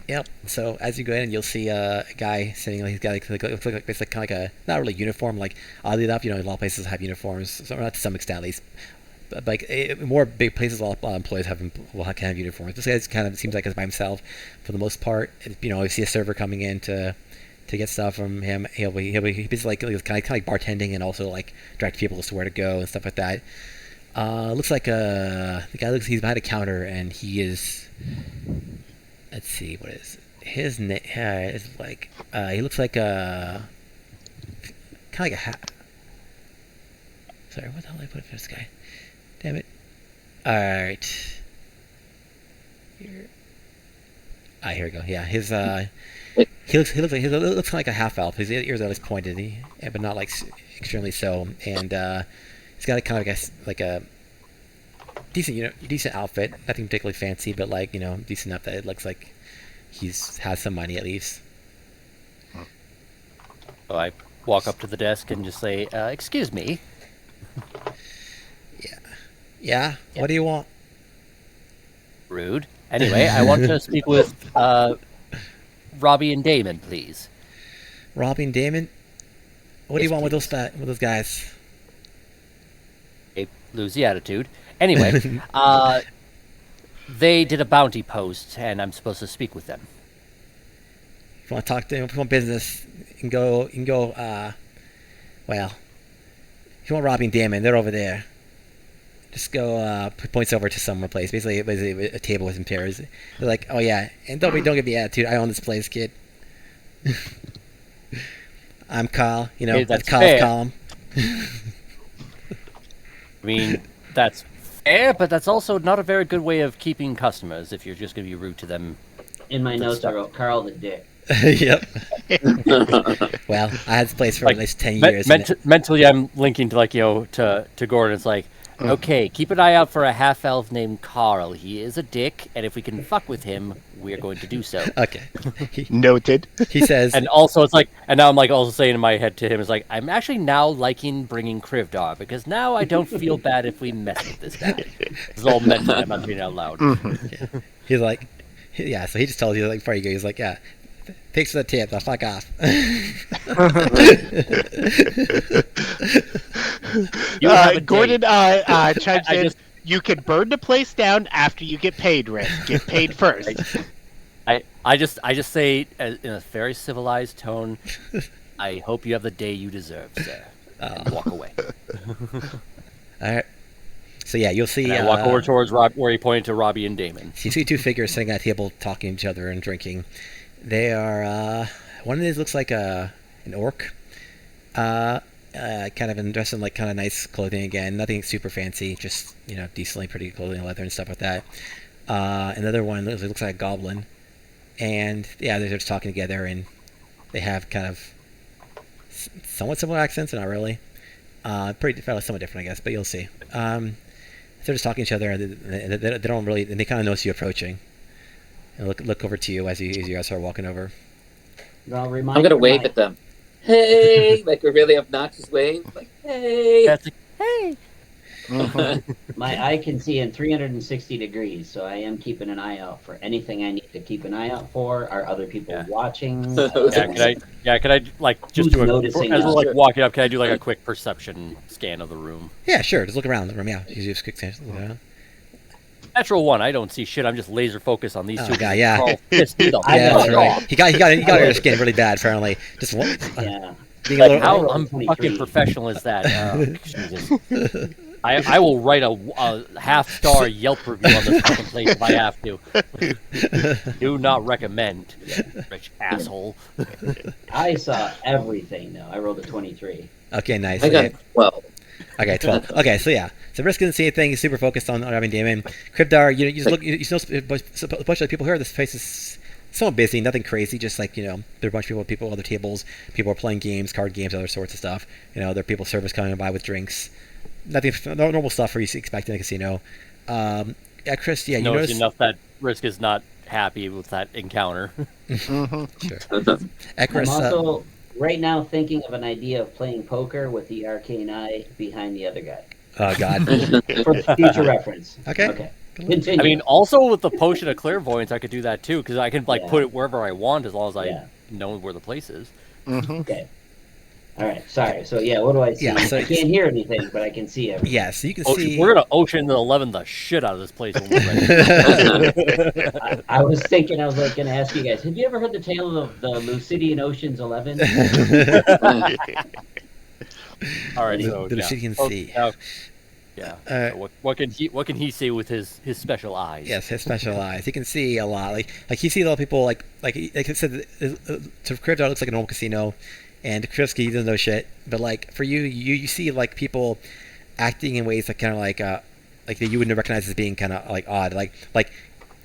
Yep. So as you go in, you'll see a guy sitting. He's got like looks like basically kind of like a not really uniform. Like oddly enough, a lot of places have uniforms. So not to some extent at least. But like more big places, all employees can have uniforms. This guy kind of seems like he's by himself for the most part. If you see a server coming in to get stuff from him, he'll be basically like kind of like bartending and also like direct people as to where to go and stuff like that. Looks like the guy he's behind a counter and he is. Let's see, what is his name? Is like he looks like a kind of like a hat. Sorry, what the hell did I put for this guy? Damn it! All right. Here we go. Yeah, his he looks kind of like a half elf. His ears are always pointed, but not like extremely so. And he's got a kind of like a decent outfit. Nothing particularly fancy, but like decent enough that it looks like has some money at least. So I walk up to the desk and just say, "Excuse me." Yeah. What do you want? Rude. Anyway, I want to speak with Robbie and Damon, please. Robbie and Damon? What do you want with those guys? They lose the attitude. Anyway, they did a bounty post, and I'm supposed to speak with them. If you want to talk to them, if you want business, you can go. Well, if you want Robbie and Damon, they're over there. Just go. Points over to some place. Basically, a table with some chairs. They're like, "Oh yeah, and don't give me attitude. I own this place, kid." I'm Kyle. Hey, that's Kyle's column. I mean, that's fair, but that's also not a very good way of keeping customers if you're just going to be rude to them. In my notes, I wrote Carl the Dick. Yep. Well, I had this place for at least 10 years. Mentally, I'm linking to Gordon. It's like, okay, keep an eye out for a half-elf named Carl. He is a dick, and if we can fuck with him, we're going to do so. Okay. Noted. He says... And also, it's like... And now I'm like also saying in my head to him, it's like, I'm actually now liking bringing Krivdar, because now I don't feel bad if we mess with this guy. This is all mentally, I'm not saying it out loud. Yeah. He's like... Yeah, so he just tells you, like, before you go, he's like, yeah, Thanks for the tip. I'll fuck off. Gordon chimes in. You can burn the place down after you get paid, Risk. Get paid first. I just say in a very civilized tone, I hope you have the day you deserve, sir. And walk away. All right. So yeah, you'll see. And I walk over towards where he pointed to Robbie and Damon. You see two figures sitting at a table talking to each other and drinking. They are. One of these looks like an orc. Kind of dressed in like kind of nice clothing again. Nothing super fancy, just decently pretty clothing, leather and stuff like that. Another one looks like a goblin. And yeah, they're just talking together, and they have kind of somewhat similar accents, not really. Somewhat different, I guess, but you'll see. They're just talking to each other, and they don't really, and they kind of notice you approaching, and look over to you as you guys start walking over. I'm gonna wave at them. Hey, like a really obnoxious wave, like hey. That's like, hey. My eye can see in 360 degrees, so I am keeping an eye out for anything I need to keep an eye out for. Are other people watching? Can I like just do noticing as we're like walking up? Can I do like a quick perception scan of the room? Yeah, sure. Just look around the room. Yeah, you just quick scan. Look around. Natural one. I don't see shit. I'm just laser focused on these two. Guy, yeah. Carl pissed me the Yeah, fuck right. off. He got your skin really bad. Apparently, just one. Yeah. Being Like, a little, how unprofessional is that? Oh, Jesus. I will write a half-star Yelp review on this fucking place if I have to. Do not recommend, rich asshole. I saw everything, though. I rolled a 23. Okay, nice. I got 12. Okay, 12. Okay, so yeah. So Risk didn't see anything. He's super focused on Robbie and Damon. Cryptar, you just look. You know a bunch of people here. This place is somewhat busy. Nothing crazy. Just like there are a bunch of people at other tables. People are playing games, card games, other sorts of stuff. There are people service coming by with drinks. Nothing, normal stuff you expect in a casino. Yeah, Chris. Yeah, you notice enough that Risk is not happy with that encounter. Sure. I'm also right now thinking of an idea of playing poker with the arcane eye behind the other guy. Oh God. For future reference. Okay. Continue. I mean, also with the potion of clairvoyance, I could do that too, because I can put it wherever I want as long as I know where the place is. Okay. All right. Sorry. So what do I see? Yeah, so I can't hear anything, but I can see everything. Yeah, so you can see. We're gonna Ocean 11 the shit out of this place when we're ready. I was thinking, I was like going to ask you guys, have you ever heard the tale of the Lucidian Ocean's 11? All right, so the Lucidian Sea. Yeah. So what can he see with his special eyes? Yes, his special eyes. He can see a lot. Like you see a lot of people like I said. To Crypto, it looks like a normal casino, and to Chris, he doesn't know shit. But like for you see like people acting in ways that kind of like that you wouldn't recognize as being kind of like odd.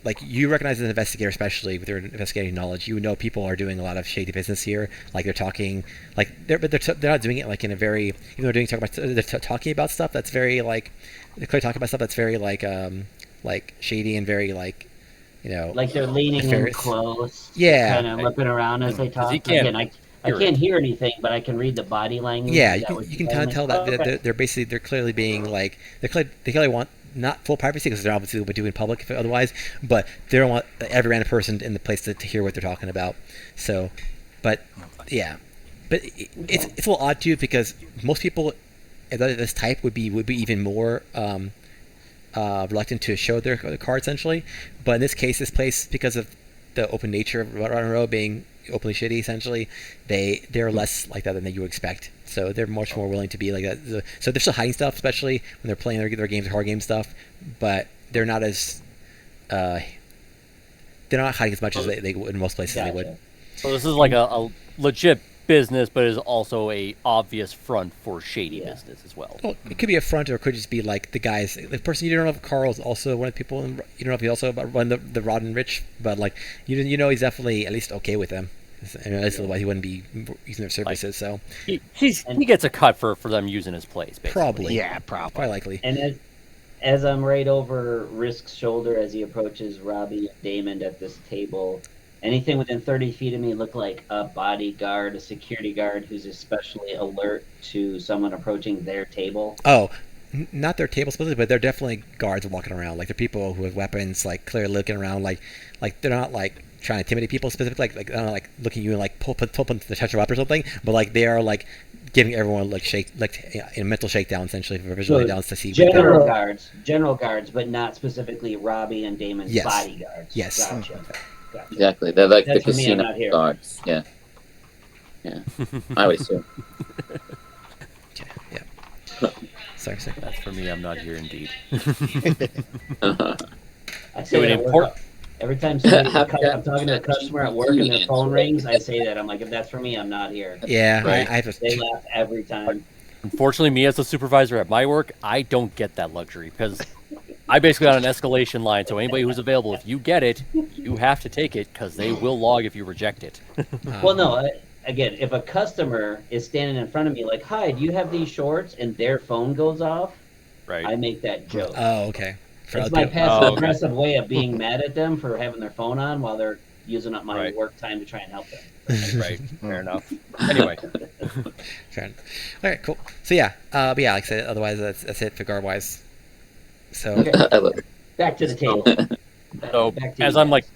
Like you recognize as an investigator, especially with your investigating knowledge, people are doing a lot of shady business here. Like they're talking, they're not doing it like in a very, even though they're talking about stuff that's very like, they're clearly talking about stuff that's very like shady and very like they're leaning in close, kind of looking around as they talk. I can't hear anything, but I can read the body language. Yeah, you can kind of tell that they're clearly being like they clearly want not full privacy because they're obviously doing in public otherwise, but they don't want every random person in the place to hear what they're talking about. So, but it's a little odd too because most people of this type would be even more reluctant to show their card essentially. But in this case, this place, because of the open nature of Rotten Row being openly shitty, essentially, they're less like that than you would expect. So they're much more willing to be like that. So they're still hiding stuff, especially when they're playing their games, card game stuff. But they're not as they're not hiding as much as they would in most places. They would. So this is like a legit business, but is also a obvious front for shady business as well. Well, it could be a front, or it could just be like the person you don't know if Carl is also one of the people. You don't know if he also run the Rotten Rich, but like he's definitely at least okay with them. I mean, that's why he wouldn't be using their services. So he gets a cut for them using his place, basically. Probably, yeah, probably likely. And as I'm right over Risk's shoulder as he approaches Robbie and Damon at this table, anything within 30 feet of me look like a bodyguard, a security guard who's especially alert to someone approaching their table. Oh, not their table specifically, but they're definitely guards walking around. Like they're people who have weapons, like clearly looking around. Like they're not like trying to intimidate people specifically, like I don't know, like looking at you and like pull them to the touch up or something, but like they are like giving everyone like a mental shakedown essentially for visual downs to see general guards, but not specifically Robbie and Damon's bodyguards. Yes. Gotcha. Exactly. They're like That's the for me, I'm casino not here. guards. Yeah. I would assume. Yeah. Sorry. That's for me. I'm not here indeed. I say that at work. Every time I'm talking to a customer at work and their phone rings, I say that. I'm like, if that's for me, I'm not here. Yeah, right. They laugh every time. Unfortunately, me as a supervisor at my work, I don't get that luxury because I basically got an escalation line. So anybody who's available, if you get it, you have to take it because they will log if you reject it. Well, no. Again, if a customer is standing in front of me like, "Hi, do you have these shorts?" and their phone goes off, right? I make that joke. Oh, okay. It's my passive-aggressive way of being mad at them for having their phone on while they're using up my work time to try and help them. Right. Fair enough. Anyway. Fair enough. All right, cool. So yeah, but yeah, like I said, otherwise that's it for guard-wise. So back to the table. So as I'm like,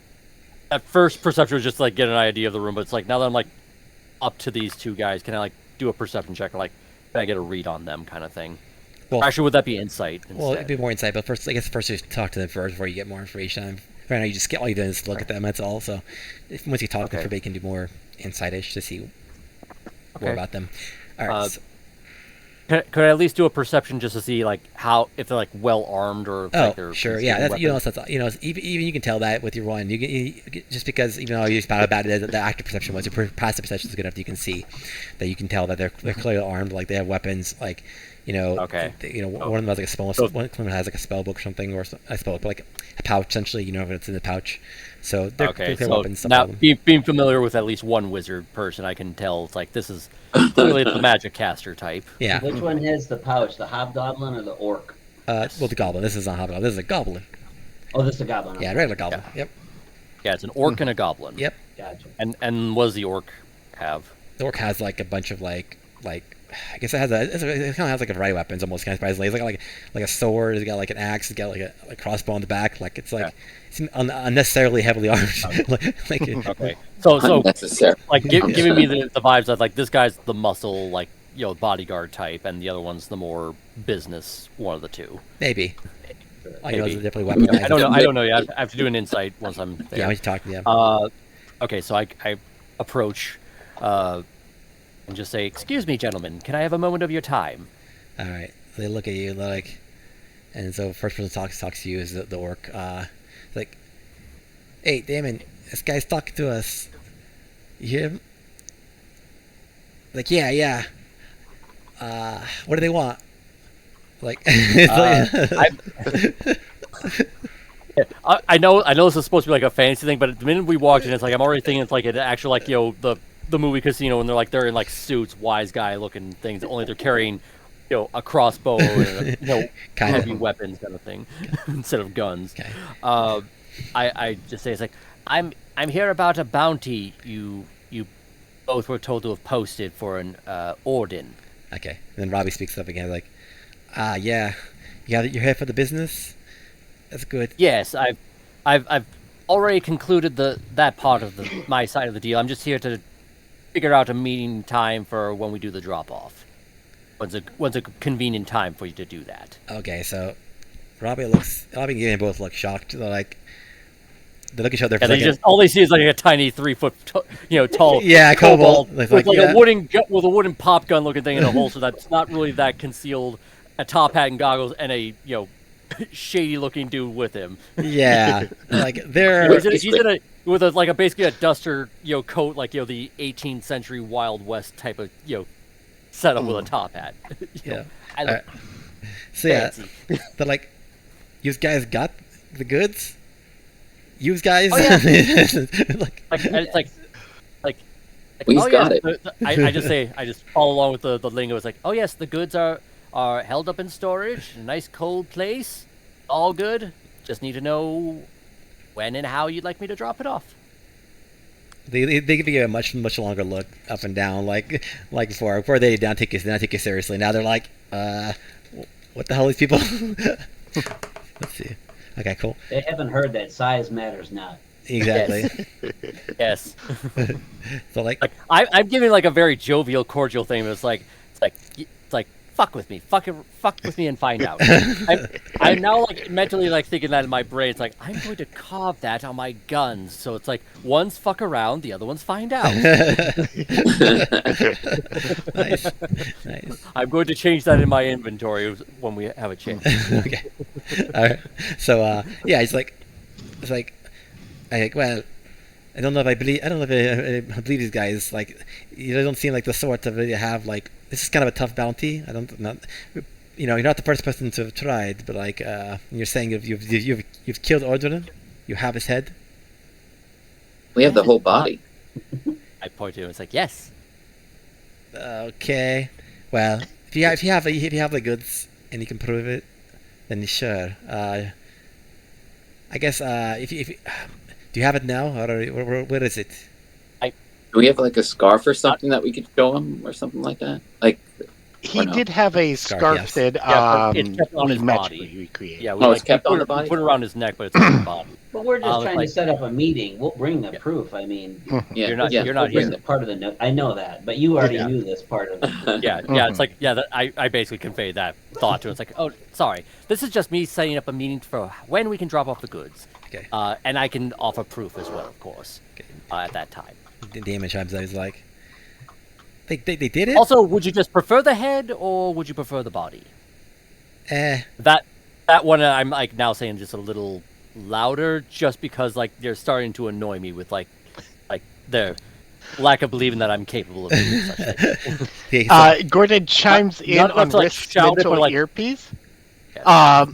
at first perception was just like get an idea of the room, but it's like now that I'm like up to these two guys, can I like do a perception check or like can I get a read on them kind of thing? Well, actually, would that be insight instead? Well, it'd be more insight, but first, I guess first you talk to them first before you get more information. Right now, you just get all you do is look at them. That's all. So, once you talk to them, you can do more insight-ish to see more about them. All right. So. Could I at least do a perception just to see like how if they're like well armed or if, like, they're sure, yeah. That's that's even you can tell that with your one. You just because even though you just about how bad it is, the active perception was your passive perception is good enough. You can see that you can tell that they're clearly armed, like they have weapons, like. One of them has like a spell. One has like a spell book or something, or a spell book, like a pouch essentially. If it's in the pouch. So they're weapons. Now, being familiar with at least one wizard person, I can tell it's like this is clearly the magic caster type. Yeah. Which one has the pouch, the hobgoblin or the orc? Well, the goblin. This is not hobgoblin. This is a goblin. Oh, this is a goblin. Yeah, regular goblin. Yeah. Yep. Yeah, it's an orc and a goblin. Yep. Gotcha. And what does the orc have? The orc has like a bunch of like. I guess it kind of has like a variety of weapons almost kind of surprisingly. It's like a sword. It's got like an axe. It's got like a crossbow on the back. Like it's like it's unnecessarily heavily armed. Okay. So like giving me the vibes of like this guy's the muscle like bodyguard type, and the other one's the more business one of the two. Maybe. Maybe. Definitely weaponized. I don't know. I have to do an insight once I'm there. Yeah, when you talk to them. Okay, so I approach. And just say, "Excuse me, gentlemen, can I have a moment of your time?" All right. They look at you like, and so first person talks to you is the orc. Like, hey, Damon, this guy's talking to us. You hear him? Like, yeah. What do they want? Like, I know this is supposed to be like a fantasy thing, but the minute we walked in, it's like I'm already thinking it's like an actual like the movie Casino, and they're in like suits, wise guy looking things. Only they're carrying, a crossbow and heavy weapons kind of thing instead of guns. Okay. I just say it's like I'm here about a bounty you both were told to have posted for an Orden. Okay. And then Robbie speaks up again, like, yeah, you're here for the business. That's good. Yes, I've already concluded that part of my side of the deal. I'm just here to figure out a meeting time for when we do the drop-off. When's a convenient time for you to do that? Okay, so Robbie and Gideon both look shocked. They're like, they look at each other. Yeah, all they see is like a tiny 3 foot, tall, kobold with a wooden pop gun looking thing in a holster that's not really that concealed, a top hat and goggles, and a shady looking dude with him. Yeah, like they're he's in with basically a duster coat, like the 18th century Wild West type of setup with a top hat. Yeah. So fancy. Yeah, they're like, you guys got the goods. You guys. Oh, yeah. it's like we've got it. I just follow along with the lingo. It's like, oh yes, the goods are held up in storage, a nice cold place, all good. Just need to know when and how you'd like me to drop it off. They give you a much longer look up and down, like before they did not take you seriously. Now they're like, what the hell are these people? Let's see. Okay, cool. They haven't heard that size matters not. Exactly. Yes. So like, I'm giving like a very jovial, cordial thing, but it's like fuck with me, fuck with me and find out. I'm now like mentally like thinking that in my brain. It's like I'm going to carve that on my guns, so it's like one's fuck around, the other one's find out. nice, nice. I'm going to change that in my inventory when we have a chance. Okay. All right. So yeah, it's like, well, I don't know if I believe. I don't know if I believe these guys. Like, you don't seem like the sort of really have like. This is kind of a tough bounty. I don't not. You know, you're not the first person to have tried, but like, you're saying if you've killed Ordrin, you have his head. We have the whole body. I point to him. It's like yes. Okay. Well, if you have the goods and you can prove it, then sure. I guess if do you have it now, or where is it? Do we have like a scarf or something that we could show him, or something like that? Like, he did have a scarf that it's kept on we his magically body. recreated. Yeah, it's kept on the body. Put it around his neck, but it's on his body. But we're just trying to set up a meeting. We'll bring the proof. I mean, Yeah, you're not we'll bring here. the part of the note. I know that, but you already knew this part of it. Yeah, it's like I basically conveyed that thought to him. It's like, oh, sorry, this is just me setting up a meeting for when we can drop off the goods. Okay. And I can offer proof as well, of course. Okay. At that time. The damage I was like, they did it. Also, would you just prefer the head or would you prefer the body? That one I'm like now saying just a little louder, just because like they're starting to annoy me with like their lack of believing that I'm capable of doing such things. Gordon chimes in on to, like, Risk's shout it, mental but, like- earpiece. Yeah.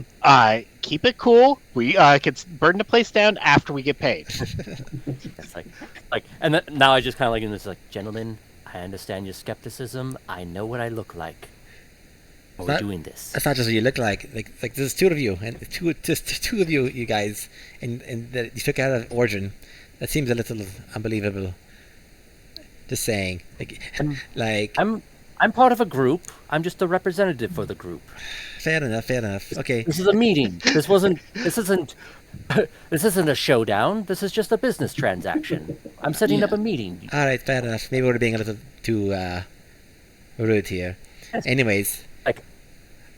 Keep it cool. We can burn the place down after we get paid. It's like, and then, now I just kind of like in this like, gentlemen, I understand your skepticism. I know what I look like. We're doing this. That's not just what you look like. Like there's two of you, and just two of you guys, and that you took out of Origin. That seems a little unbelievable. Just saying, I'm part of a group. I'm just a representative for the group. Fair enough. Okay. This is a meeting. This isn't a showdown. This is just a business transaction. I'm setting up a meeting. All right, fair enough. Maybe we're being a little too rude here. Anyways, like,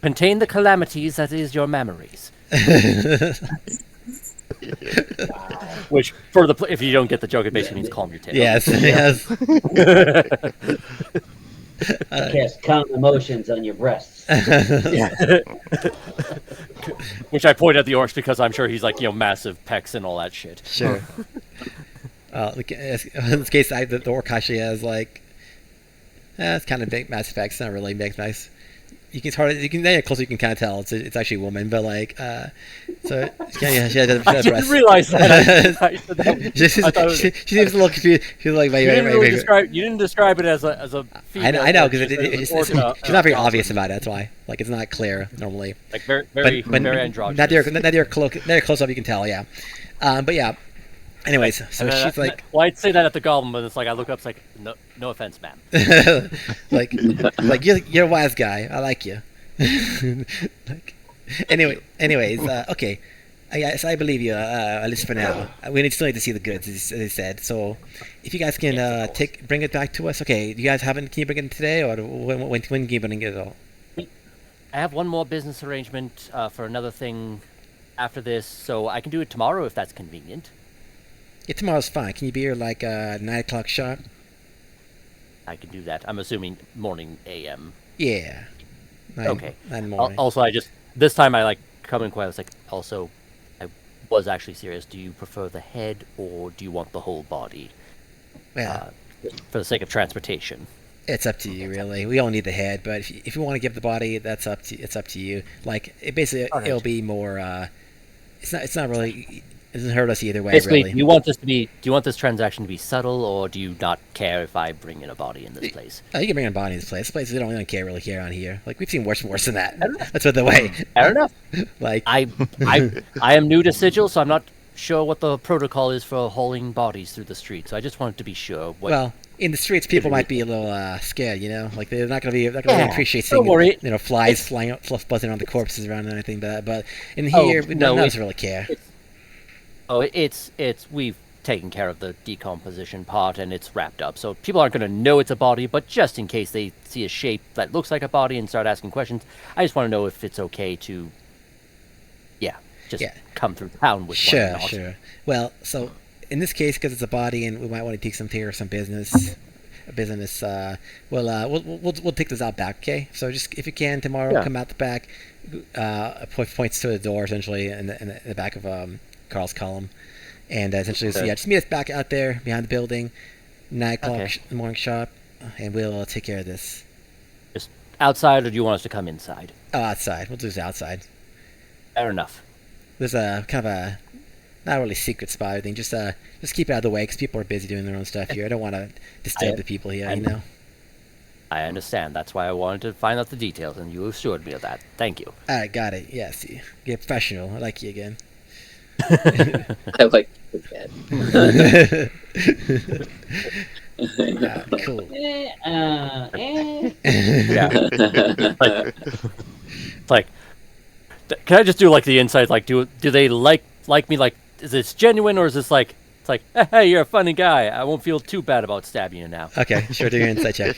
contain the calamities that is your memories. Which, if you don't get the joke, it basically means calm your tale. yes. Cast calm emotions on your breasts. Which I point at the orcs because I'm sure he's like, massive pecs and all that shit. Sure. In this case, the orc actually has like, it's kind of big, Mass Effect. It's not really big, nice. You can get closer. You can kind of tell it's actually a woman, but like, so she I didn't realize that. She seems a little confused. She's like, you didn't describe it as a female. I know because she's not very obvious about it. That's why, like, it's not clear normally. Like very androgynous. Not your close up, you can tell. Yeah, but yeah. Anyways, so she's like, well, I'd say that at the goblin, but it's like I look up, it's like, no offense, ma'am. like you're a wise guy. I like you. Anyways, okay. I believe you. At least for now, we still need to see the goods, as they said. So, if you guys can bring it back to us, okay. You guys haven't? Can you bring it today, or when can you bring it all? I have one more business arrangement for another thing after this, so I can do it tomorrow if that's convenient. Yeah, tomorrow's fine. Can you be here like 9 o'clock sharp? I can do that. I'm assuming morning AM. Yeah. Okay. 9 morning. Also, this time I come in quiet. I was like, also, I was actually serious. Do you prefer the head or do you want the whole body? Well, for the sake of transportation. It's up to you, really. We all need the head, but if you want to give the body, it's up to you. Like, it'll be more. It's not really. It doesn't hurt us either way. Basically, really. do you want this transaction to be subtle, or do you not care if I bring in a body in this place? You can bring a body in this place. This place we don't really care on here. Like, we've seen worse than that. That's what the way. Fair enough. Like, I am new to Sigil, so I'm not sure what the protocol is for hauling bodies through the street. So I just wanted to be sure. Well, in the streets, people might be a little scared. Like they're not gonna appreciate seeing flies flying out, buzzing on the corpses around and anything. But in here, none of us really care. Oh, it's we've taken care of the decomposition part and it's wrapped up. So people aren't going to know it's a body, but just in case they see a shape that looks like a body and start asking questions, I just want to know if it's okay to, just come through town with one or not. Sure. Well, so in this case, because it's a body and we might want to take some care of some business, we'll take this out back, okay? So just if you can tomorrow, come out the back. Points to the door essentially in the back of Carl's column, and essentially just meet us back out there behind the building, 9 o'clock in the morning sharp, and we'll take care of this. Just outside, or do you want us to come inside? Oh, outside. We'll do this outside. Fair enough. There's a kind of a not really secret spot or anything. Just keep it out of the way because people are busy doing their own stuff here. I don't want to disturb the people here. I understand. That's why I wanted to find out the details, and you assured me of that. Thank you. All right, got it. Yes, you're professional. I like you again. I like you again. Cool. Like, can I just do like the inside? Like, do they like me? Like, is this genuine or is this like? It's like, hey, you're a funny guy. I won't feel too bad about stabbing you now. Okay, sure. Do your insight check.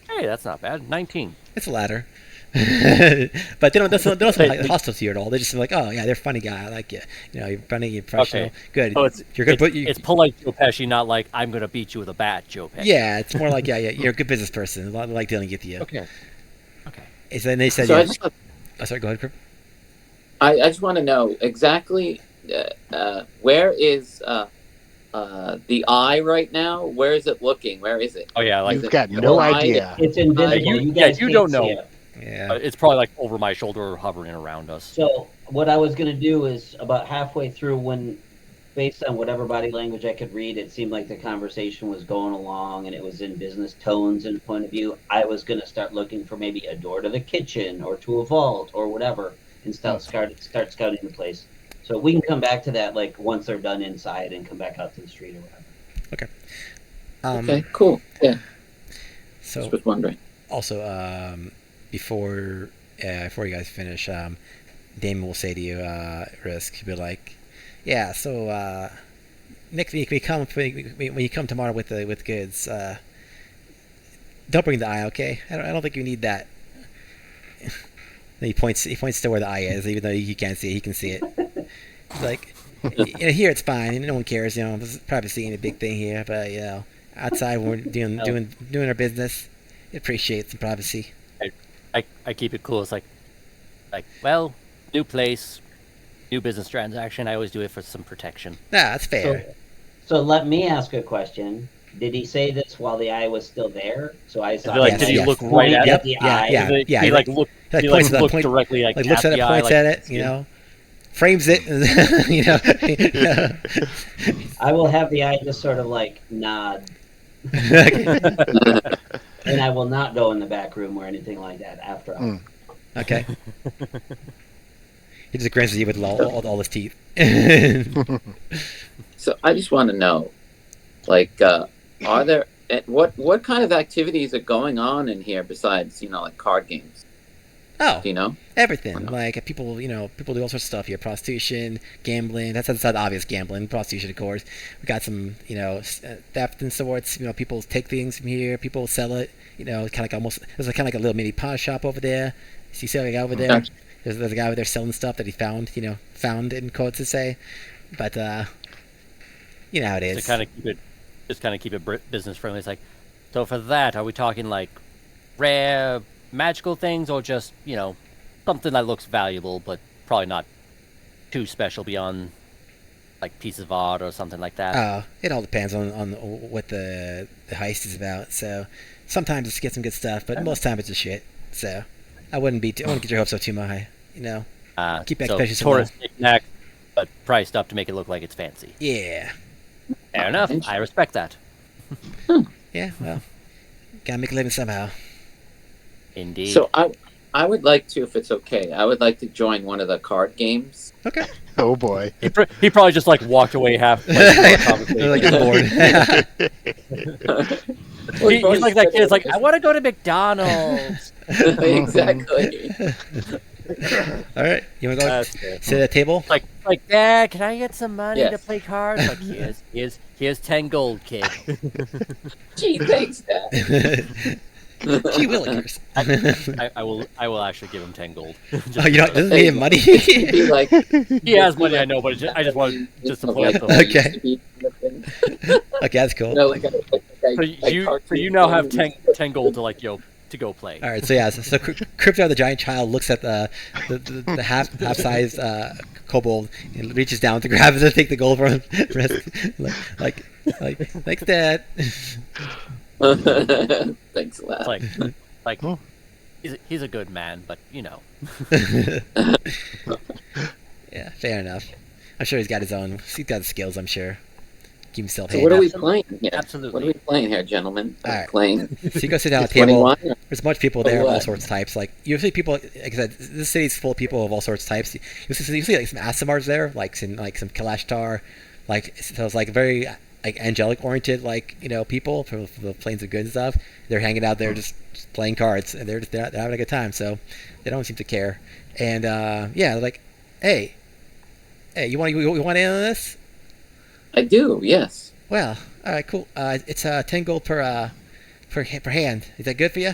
Hey, that's not bad. 19. It's a ladder. But they don't like hostile to you at all. They just like, oh yeah, they're a funny guy. I like you. You're funny, you're professional. Okay. Good. So you're good. It's polite Joe Pesci, not like I'm gonna beat you with a bat, Joe Pesci. Yeah, it's more like you're a good business person. I like dealing with you. Okay. And they said, so sorry, go ahead, Crip. I just want to know exactly where is the eye right now? Where is it looking? Where is it? Oh yeah, like you've got no idea. It's invisible. You guys don't know. It. Yeah. It's probably like over my shoulder or hovering around us. So what I was going to do is about halfway through when, based on whatever body language I could read, it seemed like the conversation was going along and it was in business tones and point of view. I was going to start looking for maybe a door to the kitchen or to a vault or whatever and start scouting the place. So we can come back to that like once they're done inside and come back out to the street or whatever. Okay. Okay, cool. Yeah. So just was wondering. Also, before you guys finish, Damon will say to you, Risk, he'll be like, yeah, so next week when you come tomorrow with goods, don't bring the eye, okay? I don't think you need that. And he points to where the eye is, even though you can't see it, he can see it. It's like, here it's fine, no one cares, this is privacy ain't a big thing here, but outside when we're doing our business, it appreciates some privacy. I keep it cool. It's like, well, new place, new business transaction. I always do it for some protection. Nah, that's fair. So let me ask a question. Did he say this while the eye was still there? So I saw. Did he look right at the eye? Yeah. He looked directly like looks at it, points at it, frames it, I will have the eye just sort of like nod. And I will not go in the back room or anything like that after all. Okay. He just grins at you with all his teeth. So I just want to know, like, are there what kind of activities are going on in here besides like card games? Oh, do you know? Everything. Like people do all sorts of stuff here. Prostitution, gambling. That's not obvious gambling. Prostitution, of course. We got some, theft and sorts. People take things from here. People sell it. Kind of like almost. There's kind of like a little mini pawn shop over there. You see a guy over there. There's a guy over there selling stuff that he found. Found in quotes to say, but you know how it is. To kind of keep it business friendly. It's like, so for that, are we talking like rare magical things or just something that looks valuable but probably not too special beyond like piece of art or something like that? It all depends on what the heist is about. So sometimes it's get some good stuff, but most time it's just shit. So I wouldn't get your hopes up too high. Keep expectations low. Tourist knick-knack, but priced up to make it look like it's fancy. Yeah. Fair enough. I respect that. Yeah. Well, gotta make a living somehow. Indeed. So I would like to, if it's okay, I would like to join one of the card games. Okay. Oh boy. He probably just like walked away half. Like bored. He's like that kid. It's like, I want to go to McDonald's. Exactly. All right, you want to go That's fair. sit at a table? Like, Dad, can I get some money to Yes. play cards? Like, here's 10 gold, kid. Gee, thanks, Dad. Gee willikers. I will actually give him 10 gold. Oh, you don't doesn't Hey, need him money? It'd be like He has money, I know, but I just wanted just to Like, play it. like, Okay. used to be kind of thing. Okay, that's cool. You know, like So you now have 10 gold to like to go play. All right, so yeah, so Crypto the giant child looks at the half size kobold and reaches down to grab it and take the gold from him. like thanks, Dad. Thanks a lot. Like he's a good man, but you know. Yeah, fair enough. I'm sure he's got his own. He's got the skills. I'm sure. Keep himself. So what are we Absolutely. playing here? Absolutely. What are we playing here, gentlemen? All right. Playing. So you go sit down at a table. 21? There's a bunch of people there of all what? sorts of types. Like usually people, like I said, this city's full of people of all sorts of types. You see like some Asimars there, like some Kalashtar, like so it's like very like angelic oriented, like people from the Plains of Good and stuff. They're hanging out there just playing cards, and they're having a good time. So they don't seem to care. And yeah, they're like, hey, you want in on this? I do, yes. Well, all right, cool. It's 10 gold per hand. Is that good for you?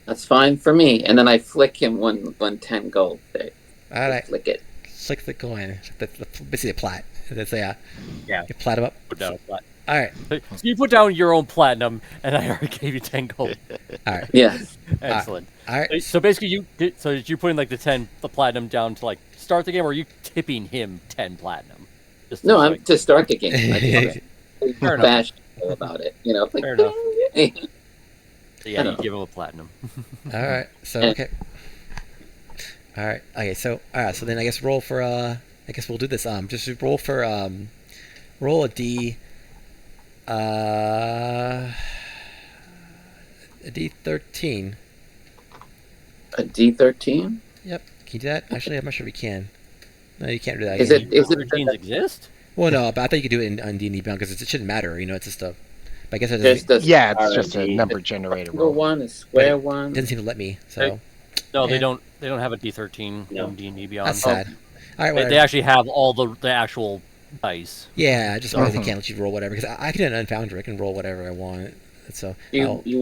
That's fine for me. And then I flick him one 10 gold. There. All right. Flick it. Flick the coin. Basically a plat. That's Yeah. You plat him up. Put down a plat. All right. So you put down your own platinum, and I already gave you 10 gold. All right. Yes. Excellent. All right. So basically, did you putting like the platinum down to like start the game, or are you tipping him 10 platinum? Just No, so I'm to start the game. I think Fair enough. bashful about it. Like, Fair enough. hey. Yeah, I you know. give him a platinum. All right. So okay. All right. Okay. So all right. So then I guess roll for I guess we'll do this. Just roll for roll a D. A D13. A D13? Yep. Can you do that? Actually, I'm not sure if you can. No, you can't do that. Is You- it? Is it? 13s exist? Well, no, but I thought you could do it on D&D Beyond because it shouldn't matter. It's just a. But I guess it There's doesn't, the Yeah, it's just a RNG, number the generator single roll. one, a square it one. doesn't seem to let me. So No, Yeah. they don't have a D13 No. in D&D Beyond. that's sad. All right. They Whatever. actually have all the actual dice. Yeah, I just realized they Mhm. can't let you roll whatever because I can unfoundry. I can roll whatever I want. So I'll- You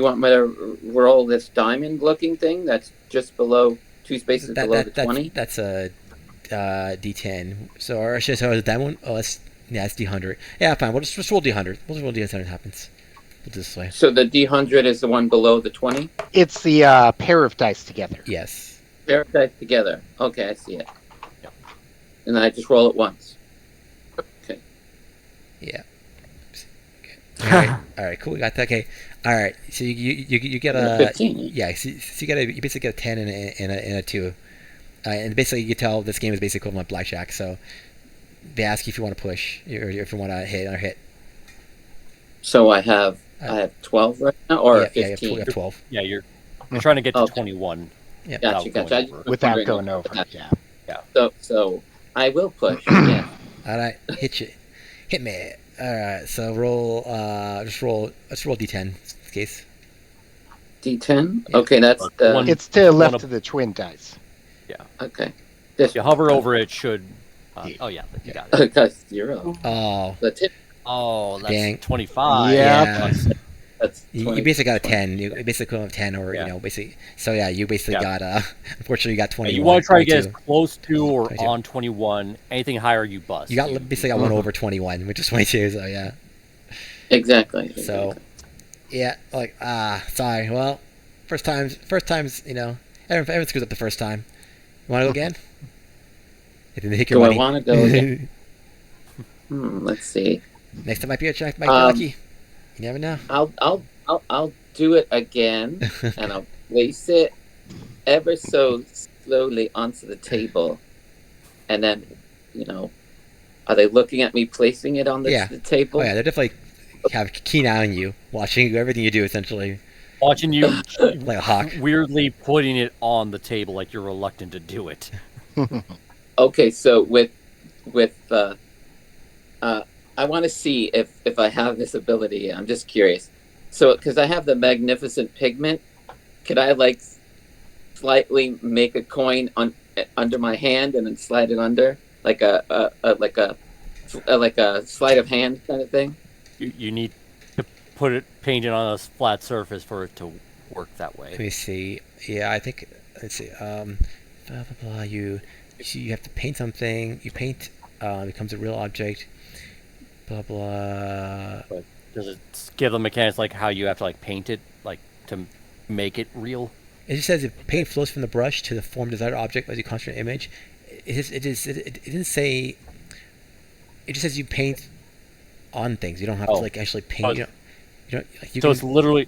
want me to roll this diamond looking thing that's just below 2 spaces below the 20? that's a D10. So or should so is that one? Oh, that's D100. Yeah, fine. We'll just roll D100. We'll just roll D100. Happens. We'll do this way. So the D100 is the one below the 20? It's the pair of dice together. Yes. They're tied together. Okay, I see it. Yep. And then I just roll it once. Okay. Yeah. Okay. All right. All right. Cool. We got that. Okay. All right. So you get a 15. yeah. So you basically get a 10 and a 2. And basically, you can tell this game is basically equivalent to blackjack. So they ask you if you want to push or if you want to hit or hit. So I have 12 right now, or yeah, 15. you have 12. Yeah, you're trying to get to Okay. 21. Yep. Gotcha, without gotcha. I going just over. was Without wondering going about over. that. Yeah. So I will push. Yeah. All right. Hit you. Hit me. All right. So roll. Let's roll D10 in this case. D10. Yeah. Okay, that's the. One- It's to the left One of the twin dice. Okay. This If you hover over it, should. Oh yeah, you got it. That's 0. Oh. The tip. Oh, that's Dang. 25. Yeah. That's You 20. basically got a 10. You basically equivalent of 10, or Yeah. basically. So yeah, you basically Yeah. got. Unfortunately, you got 21. You want to try to get as 22. close to or 22. on 21. Anything higher, you bust. You basically got one over 21, which is 22. So yeah. Exactly. So, yeah, like sorry. Well, first times. Everyone screws up the first time. You want to go again? It didn't hit your Do I money. want to go again? Let's see. Next time might be lucky. You never know. I'll do it again, and I'll place it ever so slowly onto the table, and then, are they looking at me placing it on the, Yeah. the table? Oh yeah, they're definitely have a keen eye on you, watching everything you do essentially, Watching you like a hawk. weirdly putting it on the table like you're reluctant to do it. Okay, so with I want to see if I have this ability. I'm just curious. So, because I have the magnificent pigment, could I slightly make a coin under my hand and then slide it under like a sleight of hand kind of thing. You need to paint it on a flat surface for it to work that way. Let me see. Yeah, I think. Let's see. Blah blah blah. You have to paint something. You paint. It becomes a real object. Blah blah. But does it give the mechanics like how you have to like paint it like to make it real? It just says if paint flows from the brush to the form desired object as you concentrate an image. It didn't say. It just says you paint on things. You don't have to like actually paint. You don't like you so can,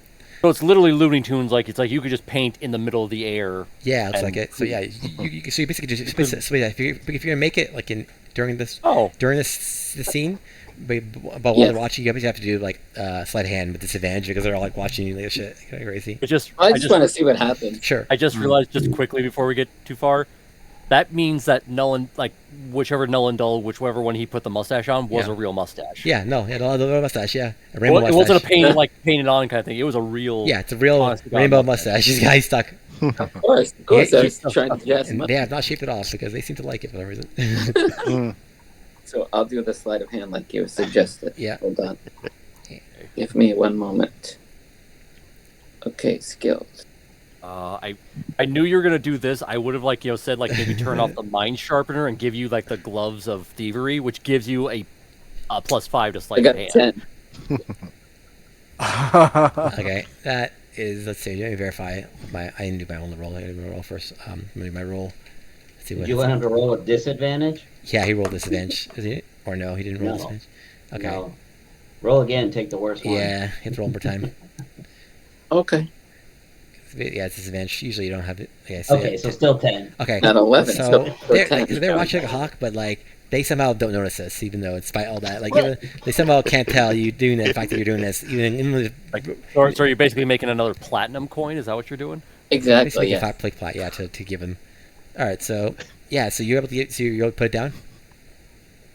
it's literally Looney Tunes. Like it's like you could just paint in the middle of the air. Yeah, it's like it. So yeah, so you basically just so yeah, if you're gonna make it like during this scene, but while they're watching, you have to do like sleight of hand with disadvantage because they're all like watching you like shit. Kind of crazy. I just want to see what happens. Sure. I just realized just quickly before we get too far, that means that Null like whichever Null and Dull, whichever one he put the mustache on was a real mustache. Yeah, no, the mustache. Yeah, a rainbow mustache. It wasn't a painted on kind of thing. It was a real. Yeah, it's a real rainbow mustache. This guy's stuck. Of course. I was trying to guess. They have not shaped it off because they seem to like it for some reason. So I'll do the sleight of hand like you suggested. Yeah. Hold on. Give me one moment. Okay, skills. I knew you were gonna do this. I would have said maybe turn off the mind sharpener and give you like the gloves of thievery, which gives you a +5 to sleight of hand. 10. Okay, that is. Let's see. Let me verify. I didn't do my own roll. I didn't roll first. My roll. Let's see what. Did you want him to roll with disadvantage? Yeah, he rolled disadvantage. Is he? Or no, he didn't roll No. disadvantage. Okay. No. Roll again. Take the worst one. Yeah, you have to roll more time. Okay. Yeah, it's disadvantage. Usually you don't have it. Yeah, Okay, so still 10. Okay. Not 11. So So they're watching like a hawk, but like they somehow don't notice us, even though despite all that, like they somehow can't tell you doing the fact that you're doing this, even with So you're basically making another platinum coin? Is that what you're doing? Exactly. Yeah. Yeah, to give him. All right, so yeah, so you're able to you're able to put it down.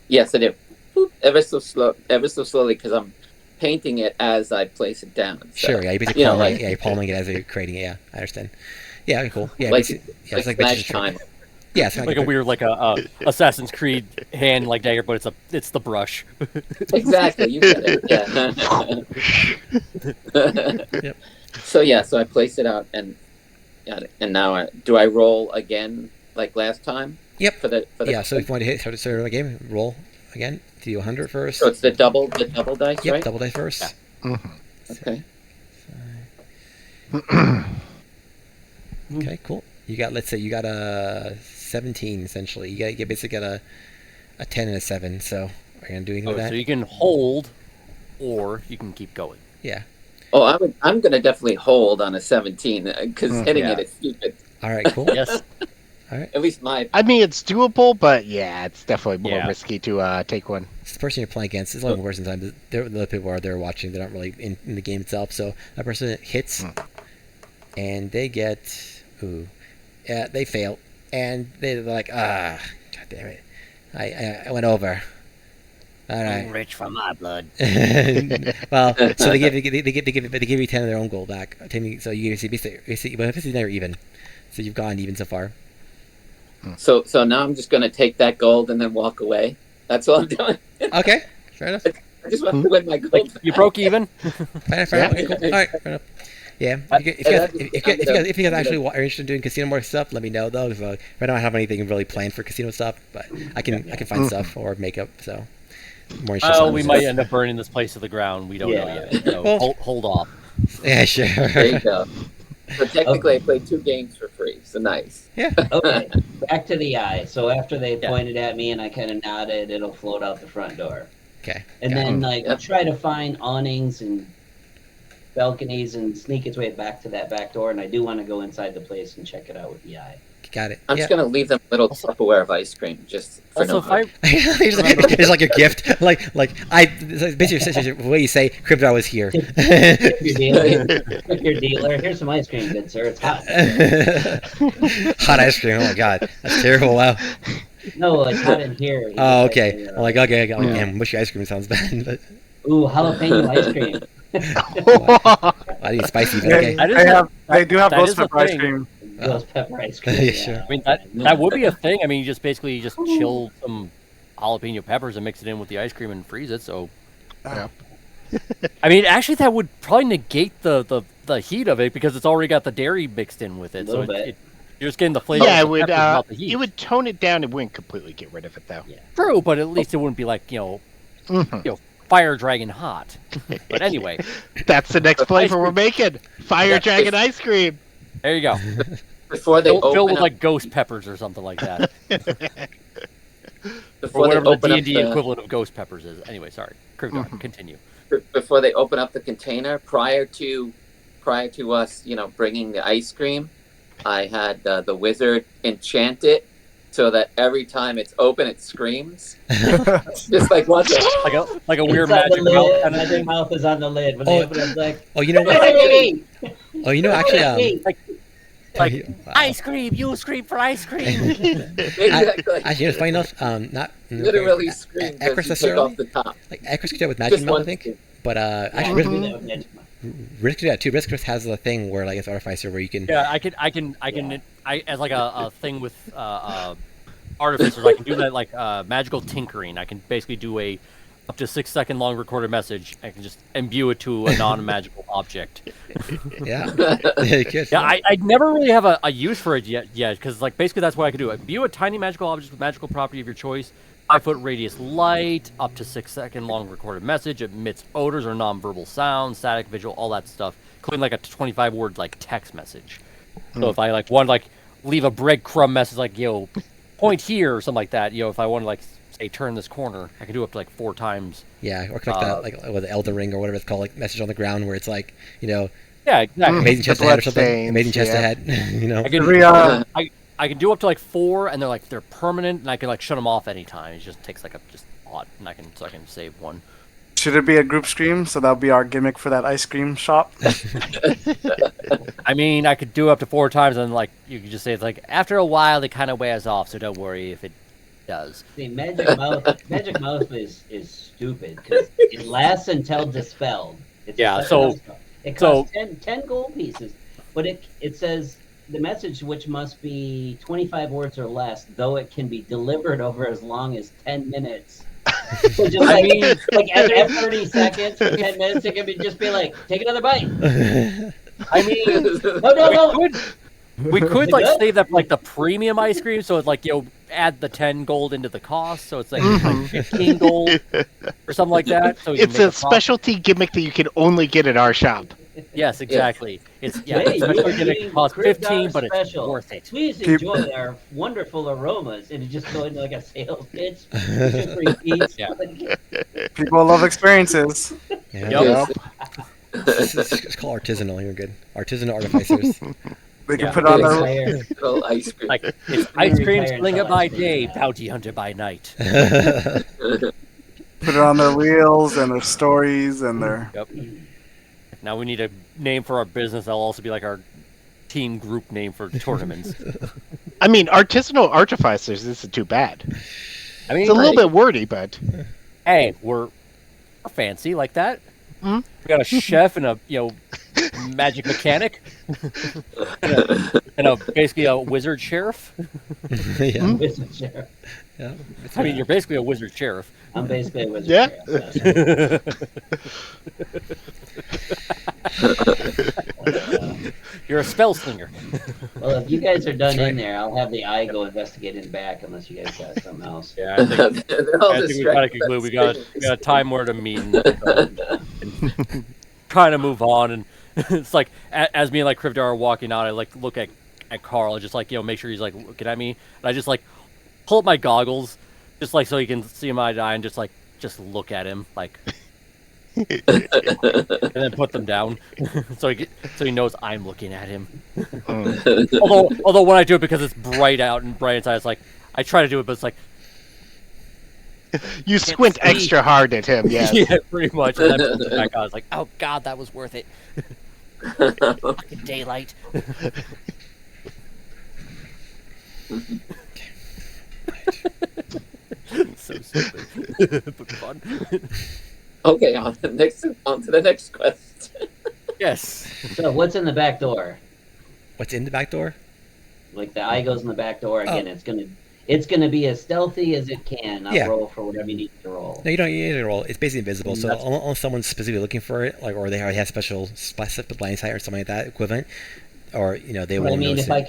Yes, I do. Boop, ever so slowly, because I'm painting it as I place it down. So, Sure, yeah, you're basically you're palming it as you're creating it. Yeah, I understand. Yeah, okay, cool. Yeah, it's like Smash Time. Yeah, it's like a weird Assassin's Creed hand dagger, but it's the brush. Exactly, you get it. Yeah. Yep. So I place it out and now do I roll again like last time? Yep. For the yeah. So if you want to start the game, roll again. Do 100 first. So it's the double dice, yep, right? Double dice first. Mhm. Okay. Okay, cool. Let's say you got a 17 essentially. You basically got a 10 and a 7. So are you gonna do anything with that? So you can hold, or you can keep going. Yeah. Oh, I'm gonna definitely hold on a 17 because hitting it is stupid. All right, cool. Yes. All right. At least my. I mean, it's doable, but yeah, it's definitely more risky to take one. It's the person you're playing against. It's only worse sometimes. The other people are there watching. They're not really in the game itself. So that person hits, and they get, they fail, and they're like, God damn it, I went over. All right. I'm rich for my blood. Well, so they give you 10 of their own gold back. So you see basically now you're even. So you've gone even so far. So now I'm just gonna take that gold and then walk away. That's all I'm doing. Okay, fair enough. I just want to win my gold. You broke even. Fair enough. Okay, cool. All right, fair enough. Yeah, if you guys actually are interested in doing casino more stuff, let me know though. Because I don't have anything really planned for casino stuff, but I can find stuff or makeup. So more interested. Oh, we might end up burning this place to the ground. We don't know yet. So hold off. Yeah, sure. There you go. So technically, I played 2 games for free. So nice. Yeah. Okay, back to the eye. So after they pointed at me and I kind of nodded, it'll float out the front door. Okay. And then try to find awnings and balconies and sneak its way back to that back door. And I do want to go inside the place and check it out with the eye. Got it. I'm just gonna leave them a little Tupperware of ice cream just for Also, it's like a gift. Basically the way you say Crypto was here. Your dealer. Here's some ice cream, good sir. It's hot. Hot ice cream. Oh my god, that's terrible. Wow. No, it's hot in here. Oh, okay. I'm like, okay. Damn, mushy ice cream sounds bad, but. Ooh, jalapeno ice cream. I need spicy, but okay. They do have roast pepper ice cream. ghost pepper ice cream. Yeah, sure. I mean, that would be a thing. I mean, you just basically just chill some jalapeno peppers and mix it in with the ice cream and freeze it. So, Yeah. I mean, actually, that would probably negate the heat of it because it's already got the dairy mixed in with it. Little So bit. you're just getting the flavor. Yeah, of the peppers without the heat. it would tone it down. It wouldn't completely get rid of it, though. Yeah. True, but at least it wouldn't be like fire dragon hot. But anyway, That's the next flavor we're making. Fire dragon ice cream. there you go. Before they Filled open with up, like ghost peppers or something like that, or before they whatever the open up D&D the, equivalent of ghost peppers is. Anyway, sorry. Continue. before they open up the container, prior to us, bringing the ice cream, I had the wizard enchant it so that every time it's open, it screams. Just like what's it? Like a weird It's on magic the mouth lid. kind of Magic thing. mouth is on the lid. When they open it, it's like, Oh, you know what? hey! Oh, you know, actually, Like wow. ice cream, you scream for ice cream. Exactly. Actually, it's funny enough. Not Literally scream Ecris because you take necessarily. off the top. Like Ecris could do it with Magic Just Mouth, I one. think. But Yeah, actually, I do that with Magic Mouth. Risk could do that too. Risk has the thing where like it's Artificer where you can. Yeah, I as like a thing with artificers, I can do that like magical tinkering. I can basically do a up to 6 second long recorded message. I can just imbue it to a non-magical object. Yeah. Yeah, you could. Yeah, I never really have a use for it yet, because like basically that's what I can do. Imbue a tiny magical object with magical property of your choice. 5-foot radius light, up to 6 second long recorded message, emits odors or non-verbal sounds, static, visual, all that stuff, including like a 25 word like text message. So if I like want to like leave a breadcrumb message like point here or something like that, if I want to like say turn this corner, I can do up to like 4 times. Yeah, or like that, like with the Elden Ring or whatever it's called, like message on the ground where it's like, Yeah, exactly. amazing chest The ahead or something. bloodstains, Amazing chest yeah. ahead. I can Every, I can do up to like 4, and they're permanent, and I can like shut them off anytime. It just takes like just odd, and I can save one. should it be a group scream? So that'll be our gimmick for that ice cream shop. I mean, I could do up to 4 times, and like you could just say it's like after a while it kind of wears off, so don't worry if it does. See, Magic Mouth is stupid because it lasts until dispelled. It's Yeah, a so- dispel. It costs 10 gold pieces, but it says the message, which must be 25 words or less, though it can be delivered over as long as 10 minutes. So just I mean, like every 30 seconds or 10 minutes, it can just be like, take another bite. I mean, No. we could Is it like good? save that for like the premium ice cream, so it's like add the 10 gold into the cost, so it's like 15 gold or something like that. So you can It's make a profit. specialty gimmick that you can only get at our shop. Yes, exactly. It's Hey, the you special are gimmick getting costs Crib 15, Dog but it's special. worth it. Please enjoy our wonderful aromas, and it just go into like a sales pitch. It just repeats. Yeah. People love experiences. Yeah. Yep. It's called artisanal. You're good. Artisanal artificers. They can Yeah. put on their Fire. Little ice cream. Like it's ice cream Retired slinger until by ice cream day, is out. bounty hunter by night. put it on their wheels and their stories and their. Yep. Now we need a name for our business. That'll also be like our team group name for tournaments. I mean, artisanal artificers isn't too bad. I mean, It's a little bit wordy, but hey, we're fancy like that. Mhm. We got a chef and a magic mechanic and a basically a wizard sheriff. Yeah. Wizard sheriff. Yeah. I mean, you're basically a wizard sheriff. I'm basically a wizard Yeah. sheriff. You're a spell slinger. Well, if you guys are done That's right. in there, I'll have the eye go investigate in back, unless you guys got something else. Yeah, I think, They're all I think we gotta distracted. conclude. We got a time word to meet and trying to move on. And it's like as me and like Krivdar are walking out, I like look at Carl and just like make sure he's like looking at me, and I just like pull up my goggles, just like so he can see him eye to eye, and just look at him like. And then put them down, so he knows I'm looking at him. Although when I do it because it's bright out and bright inside, it's like I try to do it, but it's like you squint see. extra hard at him. Yeah. yeah, pretty much. And then put it back on. It's like, oh god, that was worth it. Fucking daylight. So stupid, but fun. Okay, on to the next question. Yes. So, what's in the back door? What's in the back door? Like the eye goes in the back door again. It's gonna be as stealthy as it can. I'll roll for whatever you need to roll. No, you don't need to roll. It's basically invisible. So That's- unless someone's specifically looking for it, like, or they already have special blind sight or something like that equivalent, or they But will I mean, notice if it. I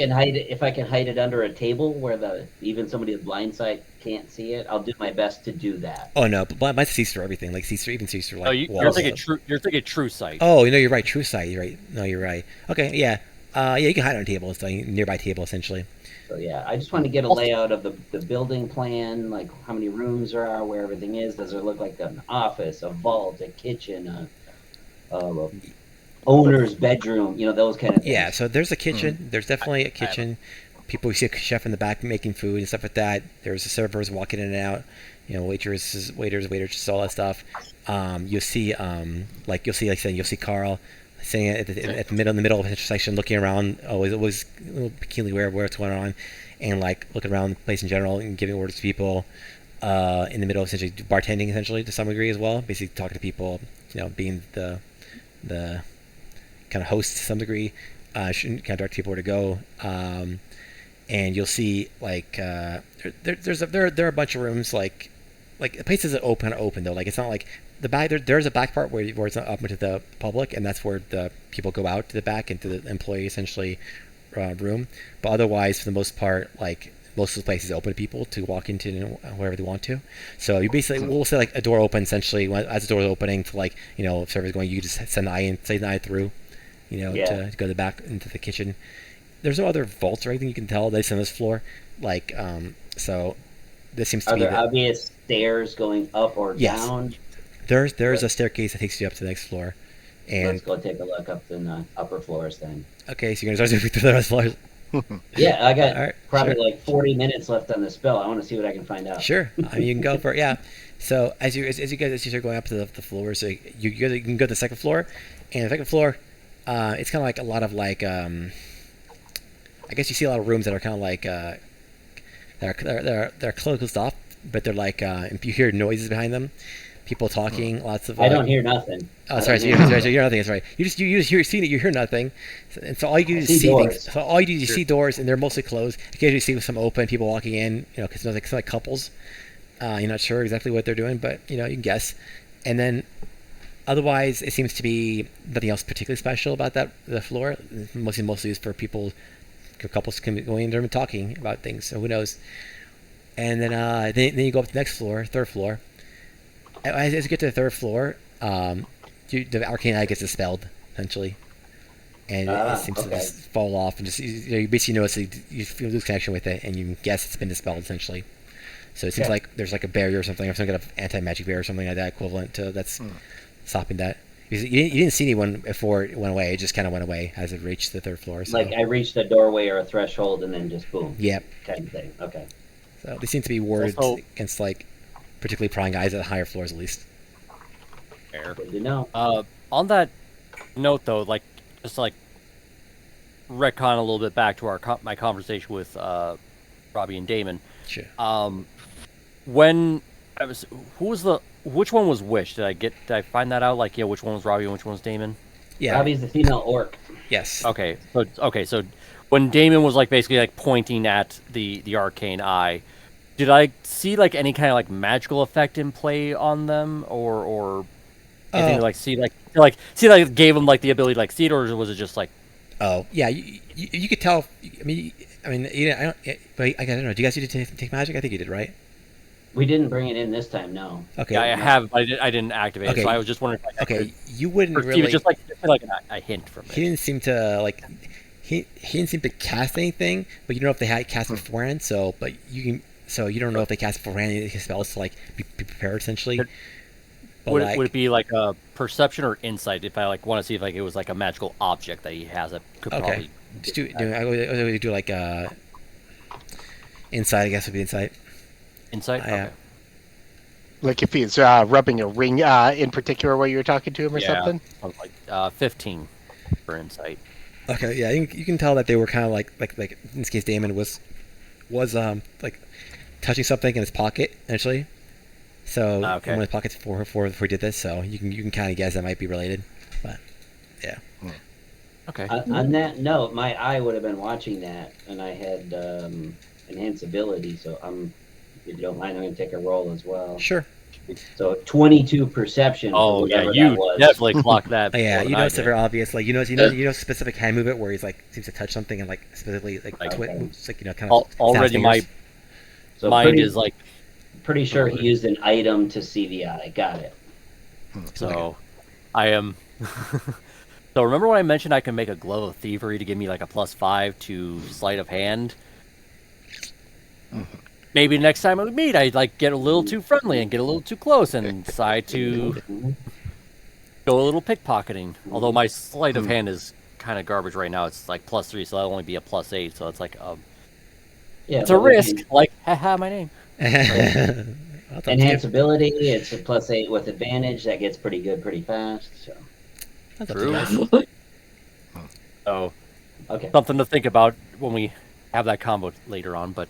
can hide it under a table where even somebody with blind sight can't see it, I'll do my best to do that. Oh no, but blind sees through everything. Like sees through like you're walls. thinking true sight. Oh, you're right. True sight. You're right. No, you're right. Okay, yeah. You can hide on a table. It's like a nearby table, essentially. So yeah, I just want to get a layout of the building plan, like how many rooms there are, where everything is. Does it look like an office, a vault, a kitchen, a owner's bedroom? Those kind of things. Yeah. So there's a kitchen. There's definitely a kitchen. People, you see a chef in the back making food and stuff like that. There's the servers walking in and out. Waitresses, all that stuff. You'll see, you'll see Carl sitting at the middle of the intersection, looking around, always a little keenly aware of what's going on, and like looking around the place in general and giving orders to people. In the middle, essentially bartending, essentially to some degree as well. Basically talking to people, being the kind of host to some degree. Kind of direct people where to go. And you'll see like there are a bunch of rooms like the place isn't open though. Like it's not like the back. There's a back part where it's not open to the public, and that's where the people go out to the back into the employee essentially room. But otherwise, for the most part, like most of the places open to people to walk into wherever they want to. So you basically we'll say like a door open essentially as the door is opening to like if server's going, you just send the eye through, to go to the back into the kitchen. There's no other vaults or anything you can tell that's on this floor. Like, so this seems to be. Are there obvious stairs going up or down? There's a staircase that takes you up to the next floor. And let's go take a look up in the upper floors then. Okay, so you're gonna start moving through the rest floors. Yeah, I got probably like 40 minutes left on the spell. I want to see what I can find out. Sure, you can go for it. Yeah. So as you start going up to the floors, so you can go to the second floor, and the second floor, it's kind of like a lot of like I guess you see a lot of rooms that are kind of like they're closed off, but they're like you hear noises behind them, people talking, lots of. I don't hear nothing. Oh, sorry. So you hear nothing. That's right. You hear nothing, and so all you do is see things. So all you do is see doors, and they're mostly closed. Occasionally, you see some open, people walking in. Because it's like couples. You're not sure exactly what they're doing, but you can guess. And then, otherwise, it seems to be nothing else particularly special about the floor. Mostly used for people. Couples can be going in there and talking about things, so who knows. And then you go up to the next floor, third floor. As you get to the third floor, the arcane eye gets dispelled essentially, and it seems to just fall off, and just you basically notice you lose connection with it, and you guess it's been dispelled essentially. So it seems like there's like a barrier or something, or some kind of anti-magic barrier or something like that equivalent to that's stopping that. Because you didn't see anyone before it went away. It just kind of went away as it reached the third floor. So. Like I reached a doorway or a threshold and then just boom. Yep. Kind of thing. Okay. So they seem to be warded against like particularly prying eyes at the higher floors at least. Fair. Good to know. On that note though, like just like retcon a little bit back to my conversation with Robbie and Damon. Sure. When I was which one was which? Did I find that out? Like, which one was Robbie and which one was Damon? Yeah. Robbie's the female orc. Yes. Okay. So when Damon was like basically like pointing at the arcane eye, did I see like any kind of like magical effect in play on them, or anything like gave them like the ability to like see it, or was it just like? Oh yeah, you could tell. I mean, I don't. But I don't know. Do you guys need to take magic? I think you did, right? We didn't bring it in this time, no. Okay. Yeah, I have. I didn't activate it, so I was just wondering. You wouldn't really. Just like a hint from it. He didn't seem to like. He didn't seem to cast anything, but you don't know if they had cast beforehand. So, but you can. So you don't know if they cast beforehand any spells to like be prepared essentially. Would it be like a perception or insight if I like want to see if like it was like a magical object that he has that could probably. Just I would do like insight. I guess would be insight. Insight. Okay. Like if he's rubbing a ring in particular while you were talking to him or something. Like 15 for insight. Okay, yeah, you can tell that they were kind of like in this case, Damon was like touching something in his pocket initially. So one of his pockets before he did this, so you can kind of guess that might be related, but yeah. Okay. On that note, my eye would have been watching that, and I had enhanced ability. So if you don't mind, I'm going to take a roll as well. Sure. So 22 perception for Oh yeah, whatever that you was. definitely clocked that. Oh, yeah, more you than know I it's did. very obvious. Like you know specific hand movement where he's like seems to touch something and like specifically like Okay. moves, like kind of Already my So mind is like pretty sure he used an item to see the eye. Got it. so. I am. So remember when I mentioned I can make a glove of thievery to give me like a +5 to sleight of hand? Maybe next time we meet, I'd like get a little too friendly and get a little too close and decide to go a little pickpocketing. Although my sleight of hand is kind of garbage right now. It's like +3, so that'll only be a +8. So it's like it's a risk. Like, haha, my name. Enhance ability. It's a +8 with advantage. That gets pretty good pretty fast. So. True. So, okay. Something to think about when we have that combo later on. But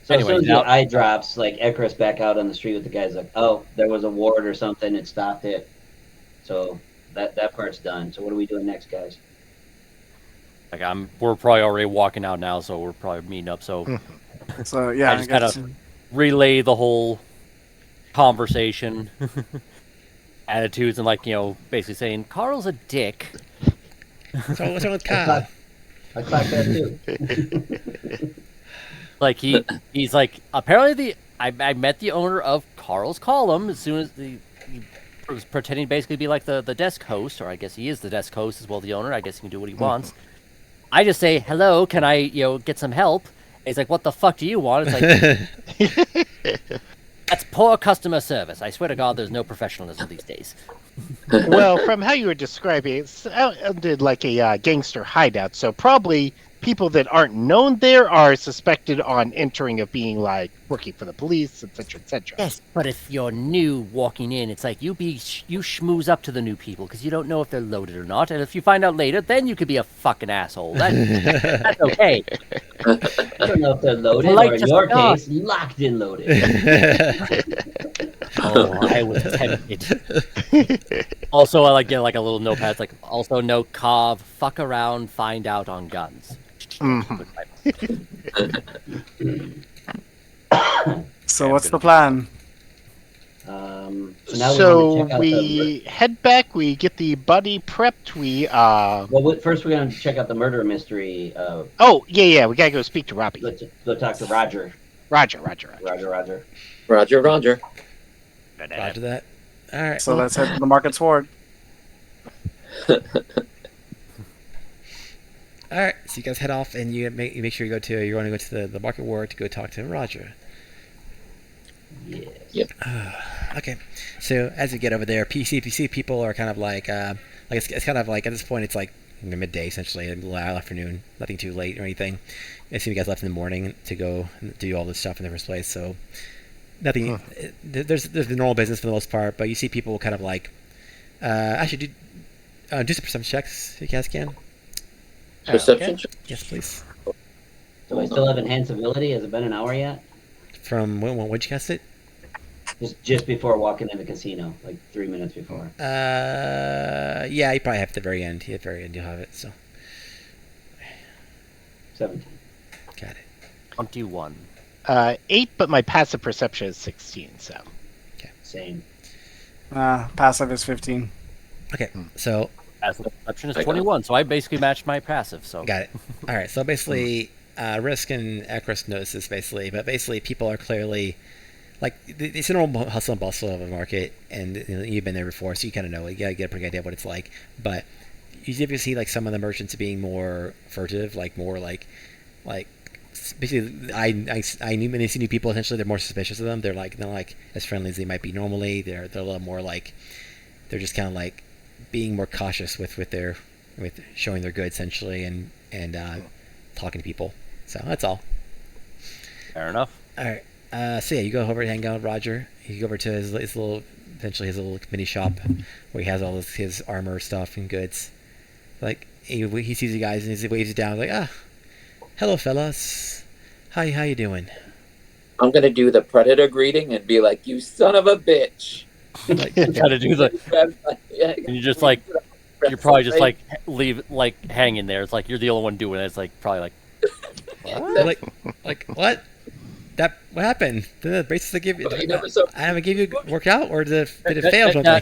so anyway, as soon as the eye drops, like Icarus back out on the street with the guys, like, oh, there was a ward or something. It stopped it. So that part's done. So what are we doing next, guys? Like we're probably already walking out now, so we're probably meeting up. So, So yeah, I just kind of relay the whole conversation, attitudes, and like basically saying Carl's a dick. What's wrong with Kyle? I clocked that too. Like he's like apparently I met the owner of Carl's Column as soon as he was pretending to basically be like the desk host, or I guess he is the desk host as well, the owner. I guess he can do what he wants. I just say hello, can I get some help? And he's like, what the fuck do you want? It's like that's poor customer service. I swear to God, there's no professionalism these days. Well, from how you were describing it, it sounded like a gangster hideout. So probably people that aren't known there are suspected on entering of being like working for the police, etc., etc. Yes, but if you're new walking in, it's like you schmooze up to the new people because you don't know if they're loaded or not, and if you find out later, then you could be a fucking asshole. That's okay. I don't know if they're loaded, or in your case, locked and loaded. Oh, I was tempted. Also, I like get like a little notepad. It's like also no carve, fuck around, find out on guns. So what's the plan? So we head back. We get the buddy prepped. We Well, first we're gonna check out the murder mystery. Oh yeah. We gotta go speak to Robbie. Go talk to Roger. Roger. Roger. Roger that. All right. So let's head to the market sword. All right. So you guys head off, and you make sure you want to go to the market ward to go talk to Roger. Yes. Yep. Okay. So as you get over there, PC people are kind of like it's kind of like at this point it's like midday essentially, a afternoon, nothing too late or anything. I see you guys left in the morning to go do all this stuff in the first place, so nothing. There's the normal business for the most part, but you see people kind of like actually do some perception checks if you guys can. Perception check? Yes, please. Do I still have enhanced ability? Has it been an hour yet? From when'd you cast it? Just before walking in the casino, like 3 minutes before. Yeah, you probably have at the very end. At the very end, you'll have it. So 17. got it. 21. 8, but my passive perception is 16. So Same. Passive is 15. Okay, so Passive perception is 21, so I basically matched my passive. So got it. All right, so basically, Risk and Akros notice this basically, but basically people are clearly like it's a normal hustle and bustle of a market, and you've been there before, so you kind of know. You gotta get a pretty good idea of what it's like. But you typically see like some of the merchants being more furtive, like more like basically I knew when they see new people, essentially they're more suspicious of them. They're not like as friendly as they might be normally. They're a little more like they're just kind of like being more cautious with showing their goods essentially and talking to people. So that's all. fair enough. All right. So yeah, you go over and hang out with Roger. You go over to his little mini shop where he has all his armor stuff and goods. Like he sees you guys and he waves you down like, hello fellas, how you doing? I'm gonna do the predator greeting and be like, you son of a bitch. Like, try to do the. And you just like you're probably just like hanging there. It's like you're the only one doing it. It's like probably like like what? What happened? Did the braces I give you? But you never saw- I haven't give you work out, or did it fail? No,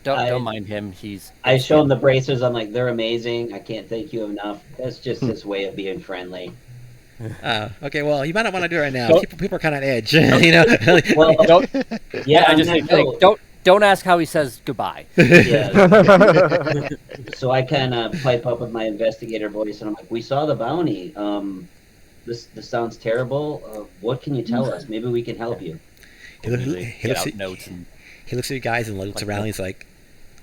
don't mind him. I show him the braces. I'm like, they're amazing. I can't thank you enough. That's just his way of being friendly. Okay. Well, you might not want to do it right now. People are kind of on edge, you know. Well, yeah, I just think don't ask how he says goodbye. Yeah. So I kind of pipe up with my investigator voice, and I'm like, "We saw the bounty. This sounds terrible. What can you tell us? Maybe we can help you." He looks at you guys and looks around. He's like,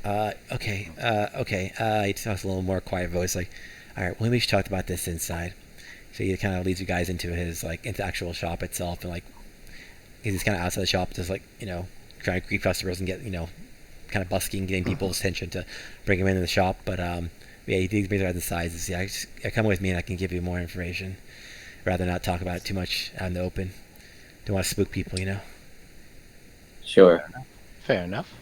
okay. He talks a little more quiet voice, like, all right, well, maybe we should talk about this inside. So he kind of leads you guys into his into the actual shop itself, and he's kind of outside the shop, just trying to greet customers and get kind of busking, getting people's attention to bring them into the shop. But yeah, he brings out the sizes. Yeah, come with me and I can give you more information. Rather not talk about it too much out in the open. Don't want to spook people, Sure. Fair enough.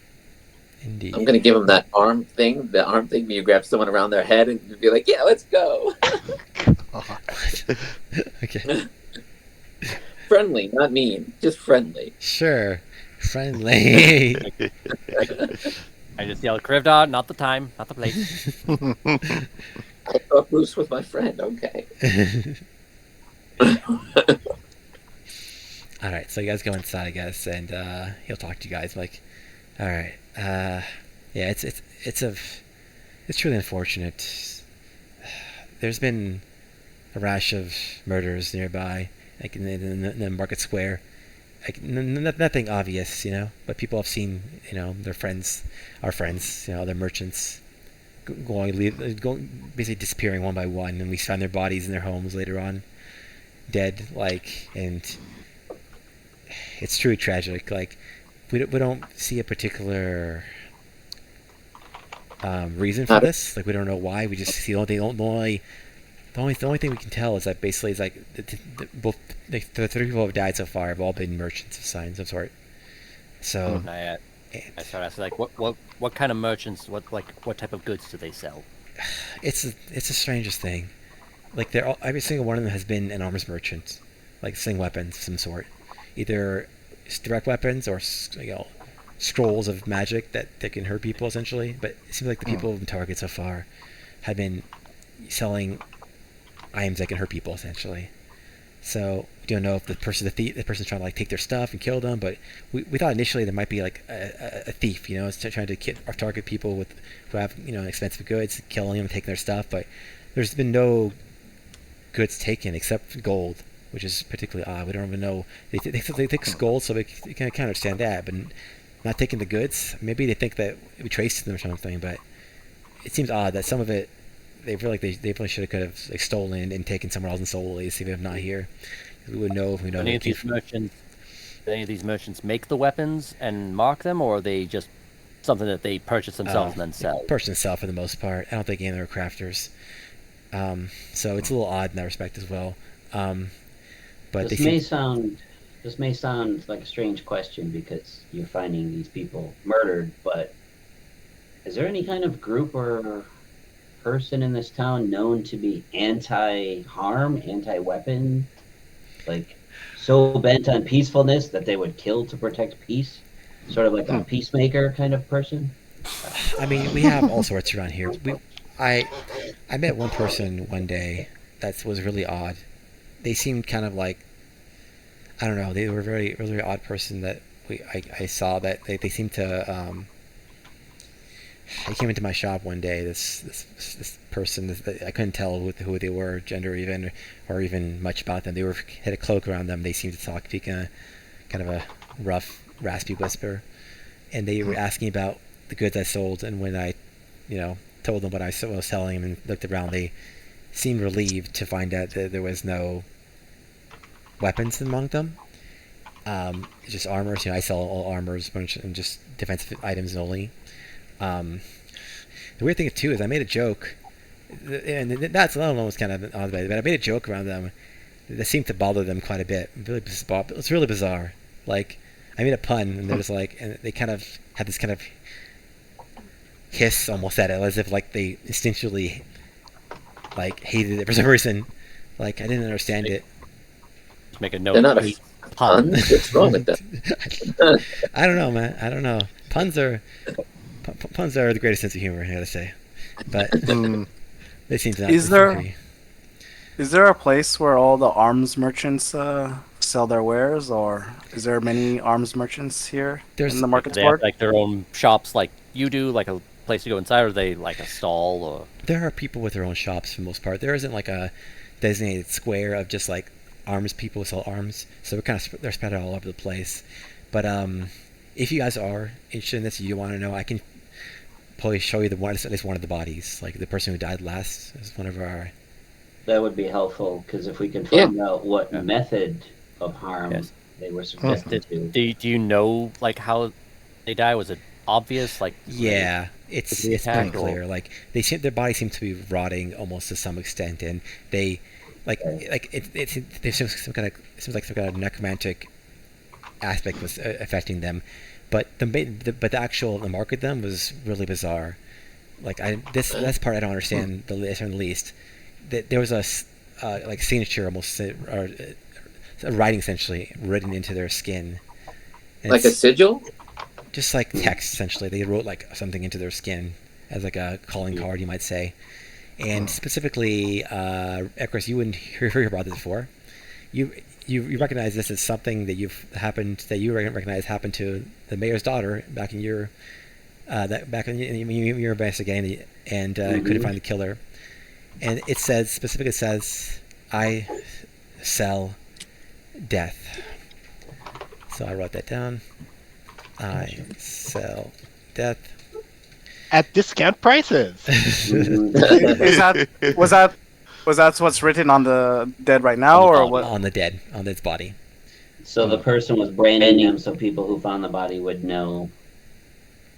Indeed. I'm gonna give him that arm thing. The arm thing where you grab someone around their head and be like, "Yeah, let's go." Okay. Friendly, not mean. Just friendly. Sure. Friendly. I just yell, Krivdod, not the time, not the place. I thought Bruce was my friend. Okay. All right, so you guys go inside, I guess, and he'll talk to you guys. Like, all right, yeah, it's truly unfortunate. There's been a rash of murders nearby, like in the market square. Like nothing obvious, but people have seen, their friends, our friends, their merchants, going basically disappearing one by one, and we find their bodies in their homes later on, dead. And it's truly tragic. We don't see a particular reason for this. We don't know why. We just see the only thing we can tell is that basically it's the three people who have died so far have all been merchants of some sort. So I start asking what kind of merchants, what type of goods do they sell? It's the strangest thing. Every single one of them has been an arms merchant, selling weapons of some sort, either direct weapons or scrolls of magic that can hurt people essentially. But it seems like the people who've been targeted so far have been selling items that can hurt people essentially. So we don't know if the person's trying to take their stuff and kill them, but we thought initially there might be a thief, trying to target people who have expensive goods, killing them, taking their stuff. But there's been no goods taken except gold, which is particularly odd. We don't even know. They think gold, so they can understand that, but not taking the goods. Maybe they think that we traced them or something, but it seems odd that some of it they feel like they probably should have stolen and taken somewhere else and sold it, even if not here. We would know if we know. Do any of these merchants make the weapons and mark them, or are they just something that they purchase themselves and then sell? Purchase themselves for the most part. I don't think any of them are crafters. So it's a little odd in that respect as well. But this may sound like a strange question because you're finding these people murdered, but is there any kind of group or person in this town known to be anti-harm, anti-weapon, so bent on peacefulness that they would kill to protect peace, sort of like a peacemaker kind of person? I mean, we have all sorts around here. I met one person one day that was really odd. They seemed kind of I don't know. They were a very, really odd person that I saw that they seemed to. They came into my shop one day. This person, I couldn't tell who they were, gender or even much about them. They had a cloak around them. They seemed to talk, speaking kind of a rough, raspy whisper, and they were asking about the goods I sold. And when I, told them what I was telling them and looked around, they seemed relieved to find out that there was no weapons among them. Just armors. I sell all armors and just defensive items only. The weird thing too is I made a joke, and that's I don't know what's kind of odd about it, but I made a joke around them that seemed to bother them quite a bit. It's really bizarre. I made a pun, and they're just and they kind of had this kind of hiss almost at it, as if like they instinctually like hated it for some reason. Like I didn't understand it. Just make a note. They're not hate puns. puns. What's wrong with that? I don't know, man. I don't know. Puns are the greatest sense of humor, I gotta say. But they seem to not. Is there a place where all the arms merchants sell their wares, or is there many arms merchants here in the market They have board? like their own shops, like you do, like a place to go inside, or are they like a stall? Or There are people with their own shops for the most part. There isn't like a designated square of just like arms people who sell arms. So they're spread out all over the place. But if you guys are interested in this, you want to know, I can probably show you at least one of the bodies. Like the person who died last is one of our. That would be helpful, because if we can find out what method of harm they were subjected to. Do you know like how they die? Was it obvious? Like it's pretty clear. Like their bodies seem to be rotting almost to some extent, and they it seems like some kind of necromantic aspect was affecting them. But the actual mark of them was really bizarre. Like that's part I don't understand the least. There was a like signature almost or a writing essentially written into their skin. And like a sigil? Just like text essentially. They wrote like something into their skin as like a calling card, you might say. And specifically, Ekris, you wouldn't hear about this before. You recognize this as something that you recognize happened to the mayor's daughter back in your your investigating and couldn't find the killer. And it says I sell death. So I wrote that down. I sell death at discount prices. Was that what's written on the dead right now, or what? On the dead, on its body. So the person was branding them, so people who found the body would know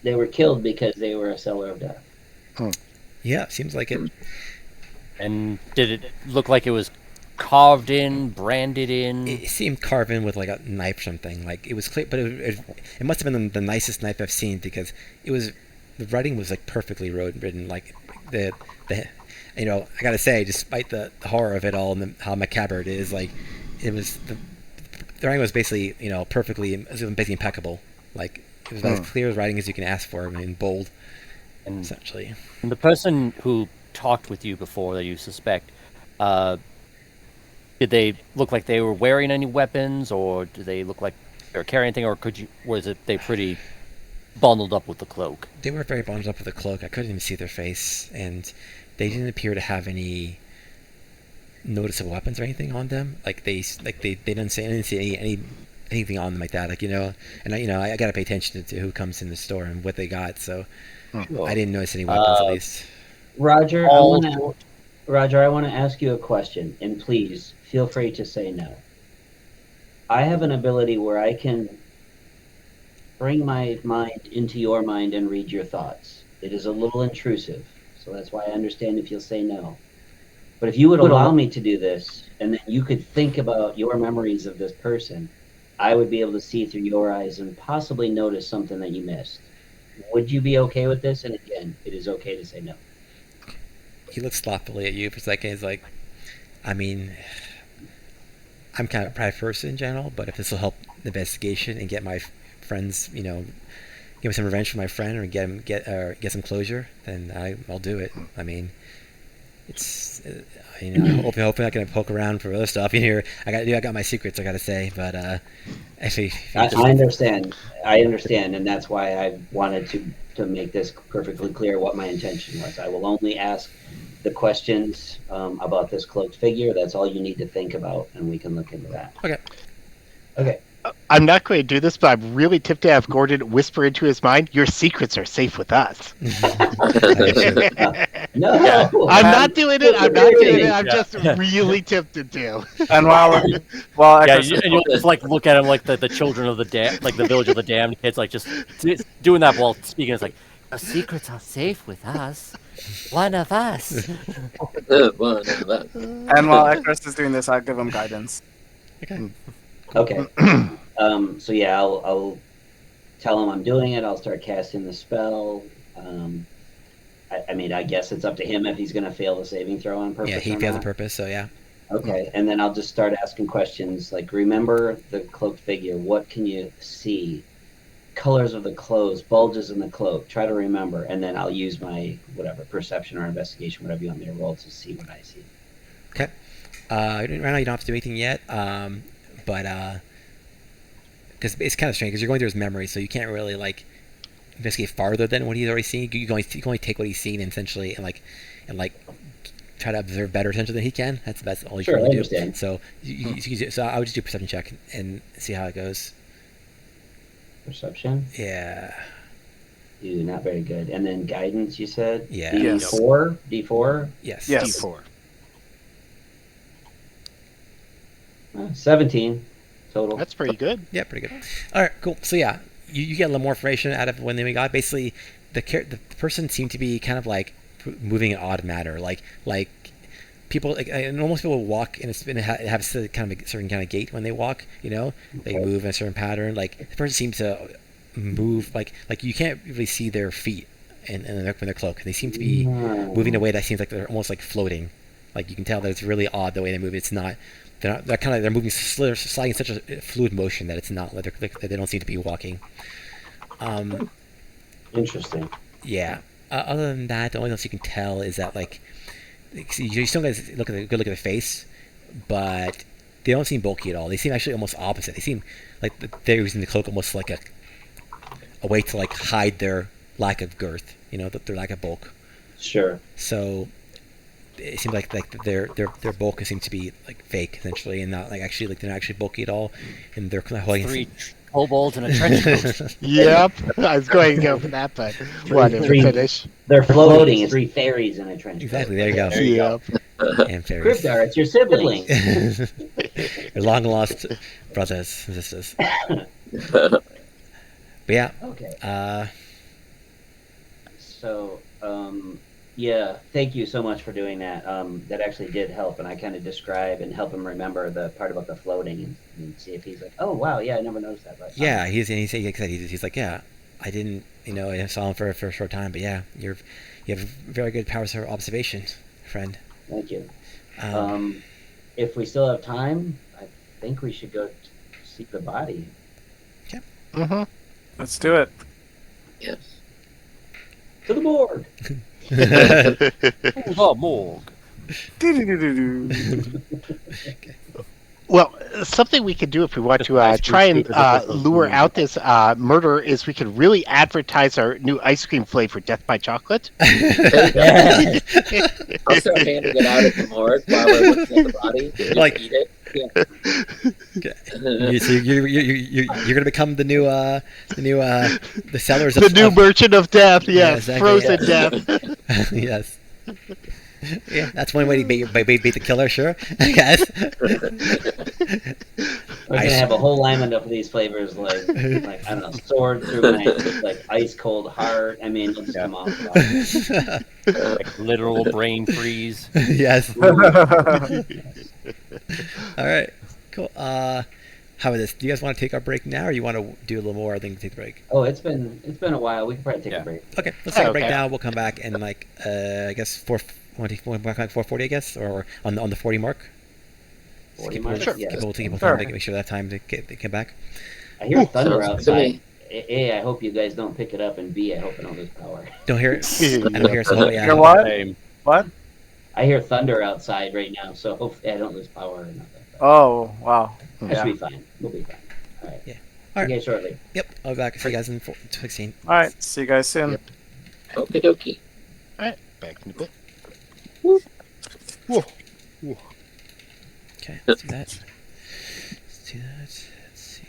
they were killed because they were a seller of death. Yeah, seems like it. And did it look like it was carved in, branded in? It seemed carved in with like a knife or something. Like it was clear, but it must have been the nicest knife I've seen, because the writing was like perfectly written. Like the I gotta say, despite the horror of it all and how macabre it is, like it was the writing was basically basically impeccable. Like it was as clear as writing as you can ask for, in bold, and essentially. And the person who talked with you before that you suspect, did they look like they were wearing any weapons, or did they look like they were carrying anything, or was they pretty bundled up with the cloak? They were very bundled up with the cloak. I couldn't even see their face, and they didn't appear to have any noticeable weapons or anything on them. Like they didn't say, I didn't see anything on them like that. Like and I gotta pay attention to who comes in the store and what they got. So I didn't notice any weapons at least. Roger, I want to ask you a question, and please feel free to say no. I have an ability where I can bring my mind into your mind and read your thoughts. It is a little intrusive, so that's why I understand if you'll say no. But if you would allow me to do this, and then you could think about your memories of this person, I would be able to see through your eyes and possibly notice something that you missed. Would you be okay with this? And again, it is okay to say no. He looks sloppily at you for a second. He's like, I mean, I'm kind of a private person in general, but if this will help the investigation and get my friends, give me some revenge for my friend, or get some closure, then I'll do it. I mean, it's hopefully I'm not gonna poke around for other stuff in here. I got my secrets, I gotta say, but I understand, and that's why I wanted to make this perfectly clear what my intention was. I will only ask the questions about this cloaked figure. That's all you need to think about, and we can look into that. Okay. I'm not going to do this, but I'm really tempted to have Gordon whisper into his mind, "Your secrets are safe with us." No, I'm not doing it. I'm just really tempted to. And while you'll just like look at him like the children of the like the village of the damned kids, like just doing that while speaking. It's like, "Your secrets are safe with us. One of us." And while Ekris is doing this, I'll give him guidance. Okay. So yeah, I'll tell him I'm doing it. I'll start casting the spell. I mean, I guess it's up to him if he's going to fail the saving throw on purpose. Yeah, he or fails not. on purpose, so yeah. Okay, and then I'll just start asking questions like, remember the cloaked figure? What can you see? Colors of the clothes, bulges in the cloak. Try to remember, and then I'll use my whatever perception or investigation, whatever you want me to roll to see what I see. Okay. Right now you don't have to do anything yet, but because it's kind of strange because you're going through his memory, so you can't really like investigate farther than what he's already seen. You can only take what he's seen essentially and try to observe better essentially than he can. That's all you Sure, can I really do. understand. So I would just do a perception check and see how it goes. Perception? Yeah. Ooh, not very good. And then guidance, you said? Yeah. D4? D4? Yes. Yes. D4. 17 total. That's pretty good. Yeah, pretty good. All right, cool. So yeah, you get a little more information out of when they got. Basically, the person seemed to be kind of like moving in odd manner, like people like normal people walk and have a kind of a certain kind of gait when they walk. You know, they move in a certain pattern. Like the person seems to move like you can't really see their feet in their cloak. They seem to be moving in a way that seems like they're almost like floating. Like you can tell that it's really odd the way they move. It's not. They're moving sliding in such a fluid motion that it's not that they don't seem to be walking. Interesting. Yeah. Other than that, the only else you can tell is that like you still guys look at the face, but they don't seem bulky at all. They seem actually almost opposite. They seem like they're using the cloak almost like a way to like hide their lack of girth. You know, their lack of bulk. Sure. So it seems like their bulk seems to be like fake essentially, and not like actually like they're not actually bulky at all, and they're kind of holding 3 kobolds in a trench coat. Yep. I was going to go for that, but wanted to finish. They're floating. It's 3 fairies in a trench. Exactly. There you go. Yep. And fairies. Krivdar, it's your sibling. Your long lost brothers and sisters. But yeah. Okay. So, yeah, thank you so much for doing that. That actually did help, and I kind of describe and help him remember the part about the floating and see if he's like, oh wow, yeah, I never noticed that. But, yeah, he's like, yeah, I didn't, I saw him for a short time, but yeah, you have very good powers of observation, friend. Thank you. If we still have time, I think we should go seek the body. Okay. Mm-hmm. Let's do it. Yes. To the morgue. Oh, morgue. Okay. Well, something we could do if we want to try and lure out this murderer is we could really advertise our new ice cream flavor, Death by Chocolate. I'll start handing it out at the morgue while we're looking at the body. You Like- eat it. Yeah. Okay. So you're gonna become the new the sellers The of new merchant of death, Yeah, yes, exactly. frozen death. Yes. Yeah, that's one way to bait the killer, sure. I guess. We're gonna have a whole lineup of these flavors, like I don't know, sword through knife, like ice cold heart. I mean, it'll just come off. Like literal brain freeze. Yes. All right. Cool. How about this? Do you guys want to take our break now, or you want to do a little more? I think take the break. Oh, it's been a while. We can probably take a break. Okay, let's take a break Okay. now. We'll come back and I guess 4:40, I guess, or on the 40 mark. 40 Keep mark? people, Yeah. keep people Sure. time to make sure that time to get back. I hear thunder sounds good to outside. me. A, I hope you guys don't pick it up, and B, I hope I don't lose power. Don't hear it. I don't hear it. So yeah. Hear what? Same. What? I hear thunder outside right now, so hopefully I don't lose power or nothing. Oh, wow. That should Yeah. be fine. We'll be fine. All right. Yeah. See All you right. guys shortly. Yep. I'll be back. See you guys in 16. All right. See you guys soon. Yep. Okie dokie. All right, back in a bit. Okay. Let's do that. Let's do that. Let's see.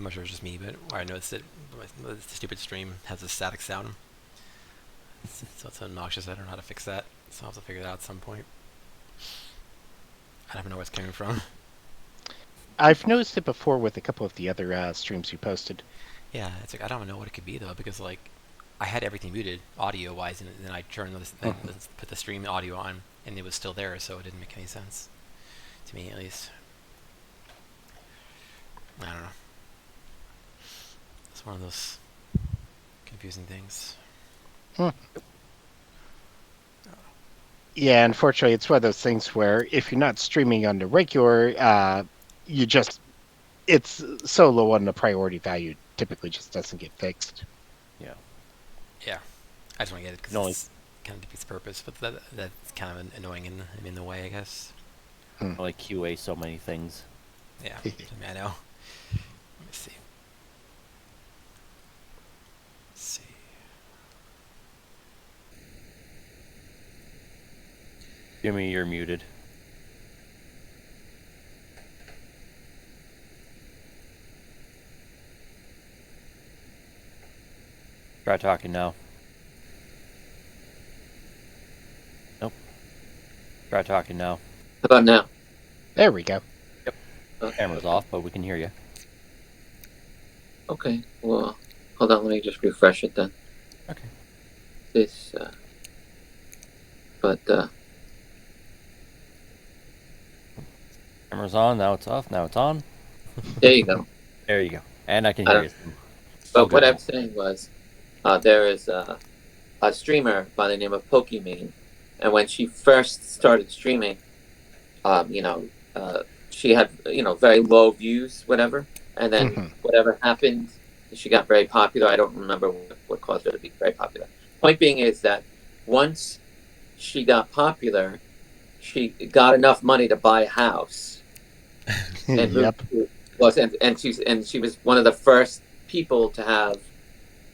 I'm not sure it's just me, but where I noticed it, the stupid stream has a static sound. So it's obnoxious. I don't know how to fix that. So I'll have to figure it out at some point. I don't know where it's coming from. I've noticed it before with a couple of the other streams you posted. Yeah, it's like I don't even know what it could be though, because like I had everything muted audio wise, and then I turned put the stream audio on, and it was still there, so it didn't make any sense to me, at least. I don't know. It's one of those confusing things. Yeah, unfortunately, it's one of those things where if you're not streaming on the regular, it's so low on the priority value, typically just doesn't get fixed. Yeah, I just want to get it because it's kind of defeats the purpose, but that's kind of annoying in the way, I guess. Like QA so many things. Yeah, I know. Let me see. Let's see. Jimmy, you're muted. Try talking now. Nope. Try talking now. How about now? There we go. Yep. Okay. Camera's off, but we can hear you. Okay, well, hold on, let me just refresh it then. Okay. This, Camera's on, now it's off, now it's on. there you go. There you go. And I can hear you. But what I'm saying was, there is a streamer by the name of Pokimane, and when she first started streaming, she had very low views, whatever, and then whatever happened, she got very popular. I don't remember what caused her to be very popular. Point being is that once she got popular, she got enough money to buy a house, and she was one of the first people to have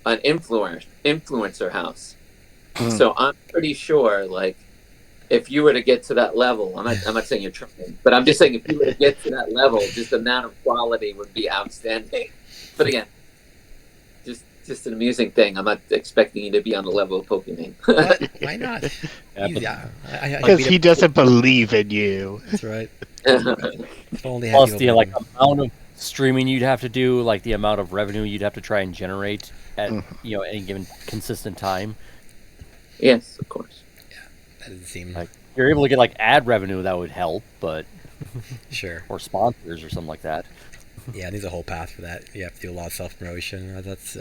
an influencer house. So I'm pretty sure, like, if you were to get to that level, I'm not saying you're trying, but I'm just saying if you were to get to that level, just the amount of quality would be outstanding. But again, just an amusing thing. I'm not expecting you to be on the level of Pokemon. Why not? Because he doesn't believe in you. That's right. Plus the amount of streaming you'd have to do, like the amount of revenue you'd have to try and generate at any given consistent time. Yes, of course. Yeah, that doesn't seem like you're able to get like ad revenue, that would help, but sure, or sponsors or something like that. Yeah, there's a whole path for that. You have to do a lot of self promotion. That's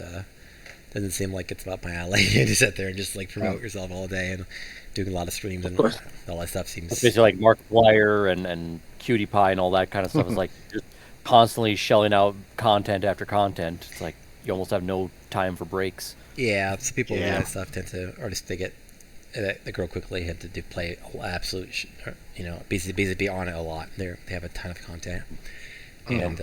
doesn't seem like it's up my alley. You just sit there and just like promote yourself all day and doing a lot of streams and all that stuff seems. It's basically like Markiplier and Cutie Pie and all that kind of stuff. Is like just constantly shelling out content after content. It's like you almost have no time for breaks. Yeah, so people do that stuff tend to, or just they grow quickly, have to play absolute, basically be on it a lot. They have a ton of content, and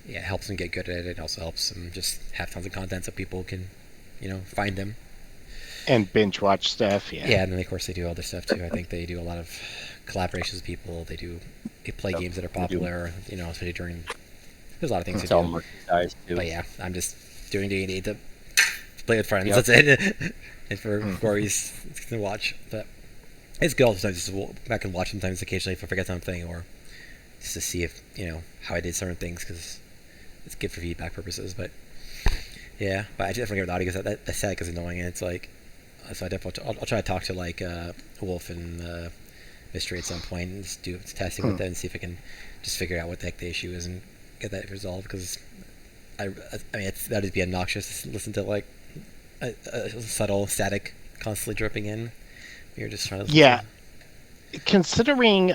it helps them get good at it. It also helps them just have tons of content so people can, find them. And binge watch stuff, Yeah, and then of course they do other stuff too. I think they do a lot of collaborations with people. They play games that are popular, especially during. There's a lot of things to do. Merchandise too. But yeah, I'm just doing D&D to play with friends. That's it. And for Corey's to watch, but it's good all the time just to go back and watch sometimes occasionally if I forget something or just to see if how I did certain things because it's good for feedback purposes. But yeah, but I definitely get with audio because that static is annoying and it's like so I definitely I'll try to talk to like Wolf and Mystery at some point and just do testing with that and see if I can just figure out what the heck the issue is and get that resolved because I mean that would be obnoxious to listen to like a subtle static constantly dripping in. You're just trying to considering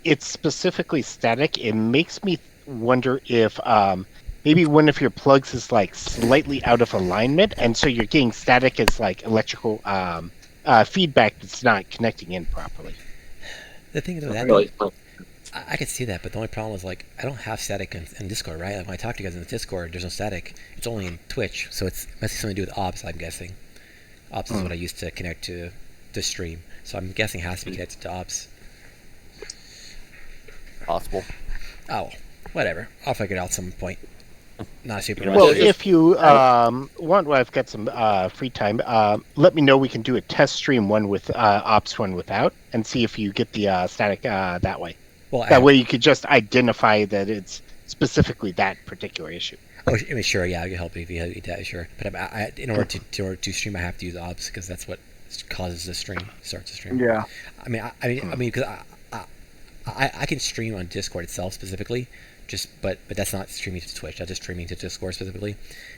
it's specifically static, it makes me wonder if maybe one of your plugs is like slightly out of alignment and so you're getting static as like electrical feedback that's not connecting in properly. The thing is that I can see that, but the only problem is like I don't have static in Discord, right? Like when I talk to you guys in the Discord, there's no static. It's only in Twitch, so it must have something to do with Ops. I'm guessing. Ops is what I used to connect to the stream, so I'm guessing it has to be connected to Ops. Possible. Oh, whatever. I'll figure it out at some point. not a super Well, rush. Well, just- if you want, well, I've got some free time. Let me know. We can do a test stream, one with ops, one without, and see if you get the static that way. Well, That way, you could just identify that it's specifically that particular issue. oh, I mean, sure, yeah, I can help you if you do that, sure. But in order to stream, I have to use ops because that's what causes the stream, starts the stream. Yeah. I mean, because I can stream on Discord itself specifically, but that's not streaming to Twitch. That's just streaming to Discord specifically,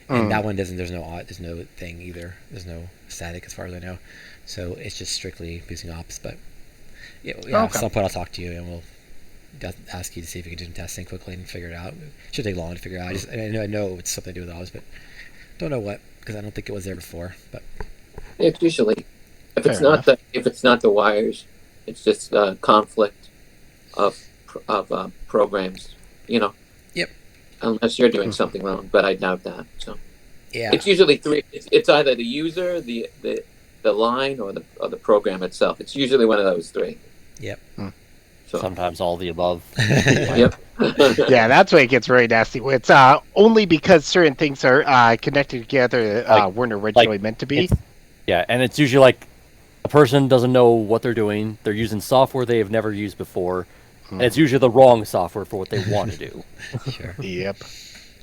and that one doesn't. There's no thing either. There's no static as far as I know, so it's just strictly using ops. But yeah, at some point I'll talk to you and we'll ask you to see if you can do some testing quickly and figure it out. It should take long to figure it out. I know it's something to do with ops, but don't know what because I don't think it was there before. But It's usually if it's Fair not the wires, it's just conflict of programs. You know. Yep. Unless you're doing something wrong, but I doubt that. So yeah, it's usually three. It's either the user, the line, or the program itself. It's usually one of those three. Yep. So Sometimes all the above. yep. Yeah, that's why it gets really nasty. It's only because certain things are connected together weren't originally meant to be. Yeah, and it's usually like a person doesn't know what they're doing. They're using software they have never used before. And it's usually the wrong software for what they want to do. sure, Yep.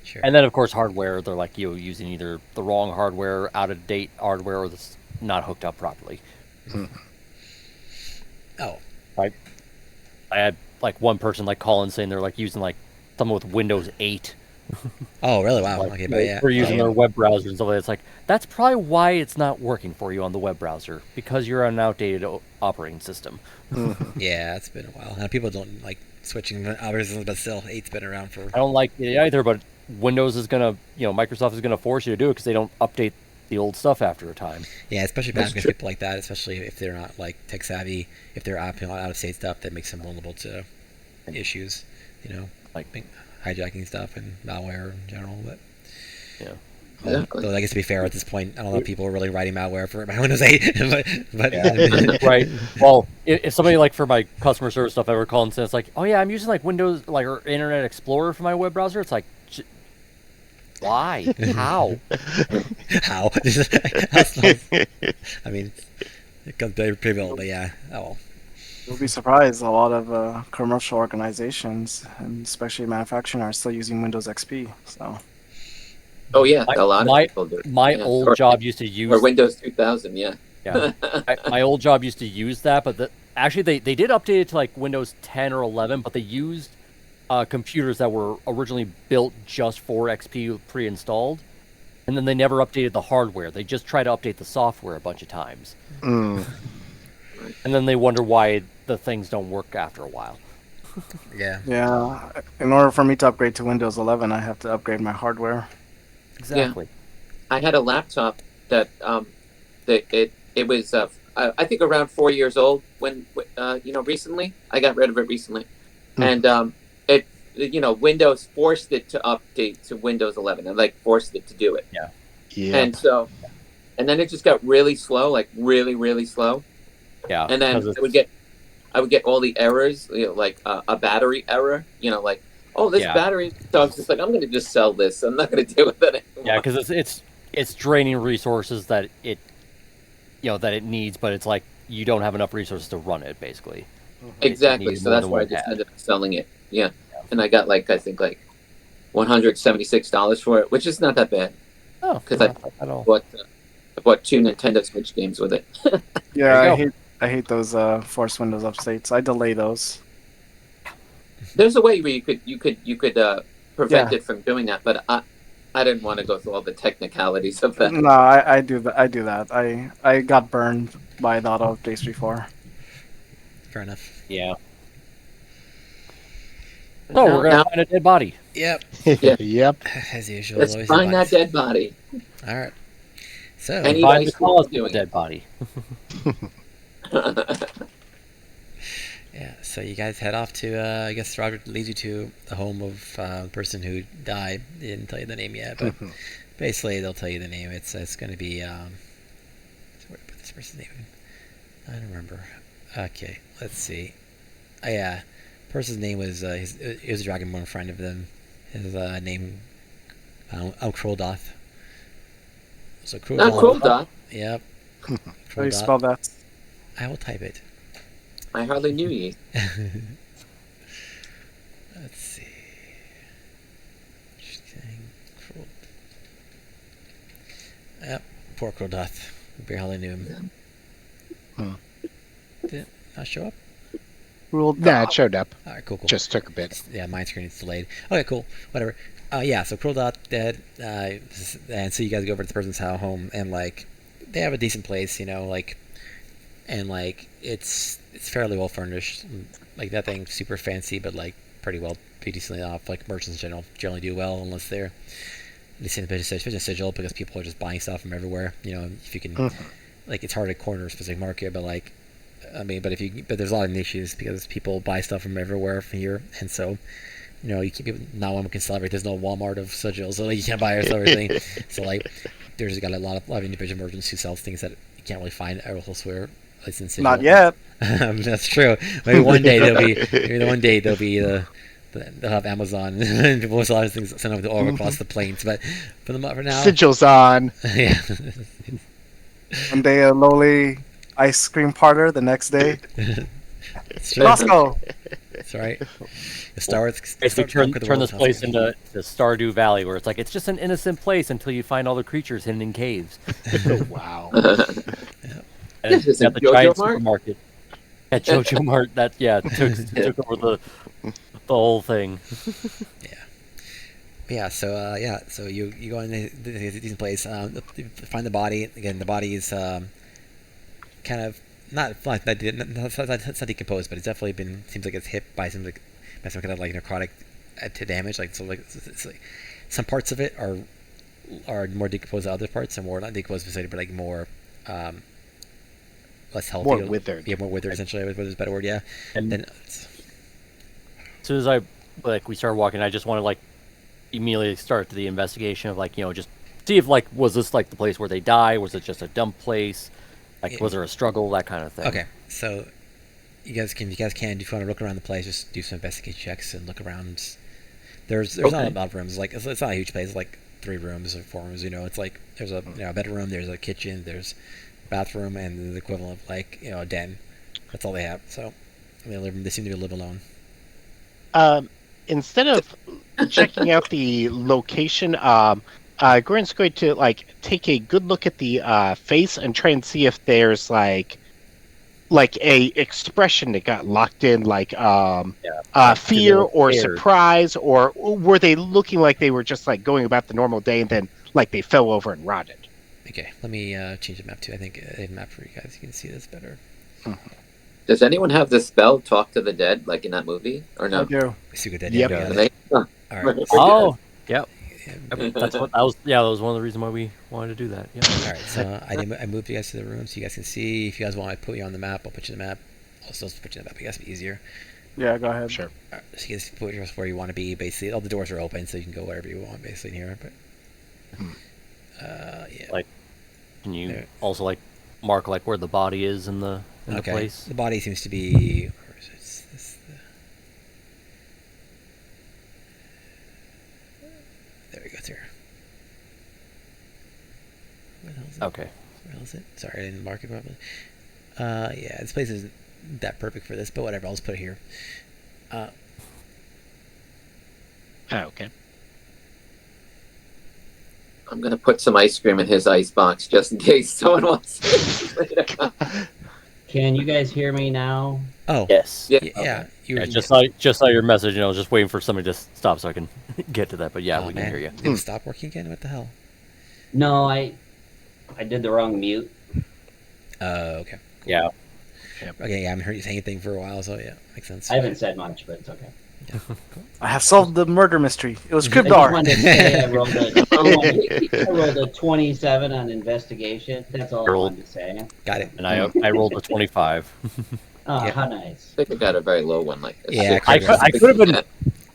sure. And then, of course, hardware. They're like using either the wrong hardware, out of date hardware, or that's not hooked up properly. Oh, I had like one person like calling saying they're like using like someone with Windows 8. oh, really? Wow. Like, Okay, but yeah, for using their web browser and stuff like that. It's like that's probably why it's not working for you on the web browser because you're on an outdated operating system. yeah, it's been a while. And people don't like switching algorithms, but still, 8's been around for. I don't like it either, but Windows is gonna, Microsoft is gonna force you to do it because they don't update the old stuff after a time. Yeah, especially That's back true. people like that, especially if they're not like tech savvy, if they're out of state stuff, that makes them vulnerable to issues, like hijacking stuff and malware in general. But Yeah. Exactly. though I guess to be fair, at this point, I don't know if people are really writing malware for my Windows 8, but Right. Well, if somebody like for my customer service stuff ever called and says like, "Oh yeah, I'm using like Windows like or Internet Explorer for my web browser," it's like, why? How? how? I mean, it comes pretty well, but yeah. Oh well. You'll be surprised. A lot of commercial organizations, and especially manufacturing, are still using Windows XP. So Oh yeah, a lot of people do. My Yeah. old job used to use or Windows 2000. Yeah. Yeah, my old job used to use that, but actually they did update it to like Windows 10 or 11, but they used computers that were originally built just for XP pre-installed, and then they never updated the hardware. They just tried to update the software a bunch of times, and then they wonder why the things don't work after a while. yeah, in order for me to upgrade to Windows 11, I have to upgrade my hardware. Exactly. I had a laptop that it was I think around 4 years old when recently I got rid of it recently, and it Windows forced it to update to Windows 11 and like forced it to do it. Yeah. And so, and then it just got really slow, like really really slow. Yeah. And then I would get all the errors, like a battery error, like, oh, this battery. So I was just like, I'm going to just sell this. I'm not going to deal with it anymore. Yeah, because it's draining resources that it needs, but it's like you don't have enough resources to run it, basically. Exactly. So that's why I just ended up selling it. Yeah. And I got I think $176 for it, which is not that bad. Oh, because I bought 2 Nintendo Switch games with it. Yeah, I hate those forced Windows updates. I delay those. There's a way where you could prevent it from doing that, but I didn't want to go through all the technicalities of that. No, I do that. I got burned by the auto updates before. Fair enough. Yeah. So we're gonna find a dead body. Yep. Yep. As usual. Let's find that dead body. All right. So And Find the cause of a doing dead body. yeah, so you guys head off to I guess Roger leads you to the home of the person who died. They didn't tell you the name yet, but basically they'll tell you the name. It's going to be where did I put this person's name? I don't remember. Okay, let's see. Oh yeah, person's name was he was a Dragonborn friend of them. His name Kroldoth. So Not Cruel Dot. Yep. How do you spell that? I will type it. I hardly knew ye. Let's see. Cruel. Yep. Poor Kroldoth. We barely knew him. Did it not show up? Nah, it showed up. All right, cool. Just took a bit. Yeah, my screen is delayed. Okay, cool. Whatever. Yeah, so Kroldoth dead. And so you guys go over to the person's home, and like they have a decent place, and like it's fairly well furnished. Like nothing super fancy, but like pretty decently off. Like merchants in generally do well unless they're in business sigil because people are just buying stuff from everywhere. If you can, like it's hard to corner a specific market, but like. But there's a lot of niches because people buy stuff from everywhere from here, and so you keep people. Not one can sell everything. There's no Walmart of sigils, so like, you can't buy or sell everything. So like, there's got a lot of individual merchants who sell things that you can't really find elsewhere. At least in sigil. Not yet. That's true. Maybe one day there'll be they'll have Amazon and people will sell things sent over all across the plains. But for now, Sigils on. Yeah. One day a lowly ice cream parlor. The next day, Costco. That's right. Basically, turn this place into the Stardew Valley, where it's just an innocent place until you find all the creatures hidden in caves. Wow. And This is at the Jojo giant Mart? supermarket. At Jojo Mart, took over the whole thing. Yeah. So you go in a decent place. Find the body. Again, the body is kind of not decomposed, but it's definitely seems like it's hit by some kind of like narcotic to damage. Like it's like some parts of it are more decomposed than other parts, and more not decomposed specifically, but like more less healthy, more withered. Yeah, more withered. Essentially, was a better word. Yeah. And then as soon as we started walking, I just want to immediately start the investigation of just see if was this the place where they die? Was it just a dump place? Was there a struggle? That kind of thing. Okay, so you guys can if you want to look around the place, just do some investigation checks and look around. There's not a lot of rooms. It's not a huge place. It's like 3 rooms or 4 rooms. It's like there's a bedroom, there's a kitchen, there's a bathroom, and the equivalent of a den. That's all they have. So they seem to live alone. Instead of checking out the location, Grin's going to take a good look at the face and try and see if there's a expression that got locked in, fear or surprise, or were they looking like they were just going about the normal day and then they fell over and rotted? Okay, let me change the map too. I think I have a map for you guys. You can see this better. Mm-hmm. Does anyone have the spell Talk to the Dead like in that movie or no? I do. Dead. Yep. All right. Oh, yep. That's what that was. Yeah, that was one of the reasons why we wanted to do that. Yeah. All right, so I moved you guys to the room so you guys can see. If you guys want, I put you on the map. I'll put you on the map. I'll still put you on the map. I guess it'll be easier. Yeah, go ahead. Sure. All right, so you guys put yourself where you want to be. Basically, all the doors are open, so you can go wherever you want, basically in here. But yeah. Can you also mark where the body is in the place? The body seems to be. Where is it? There we go. It's here. Where the hell is it? Okay. Where else is it? Sorry, I didn't mark it properly. Yeah, this place isn't that perfect for this, but whatever. I'll just put it here. Okay. I'm gonna put some ice cream in his ice box just in case someone wants. Can you guys hear me now? Oh. Yes. Yeah. Yeah. Okay. Just saw your message. Just waiting for somebody to stop so I can get to that. But yeah, we can hear you. Did it stop working again? What the hell? No, I did the wrong mute. Okay. Yeah. Okay, I haven't heard you say anything for a while, so yeah, makes sense. I haven't said much, but it's okay. Yeah, cool. I have solved the murder mystery. It was I just Cryptar. wanted to say I rolled a 27 on investigation. That's all I wanted to say. Got it. And I rolled a 25. Oh, Yeah. how nice. I think I got a very low one, like a Yeah, six. I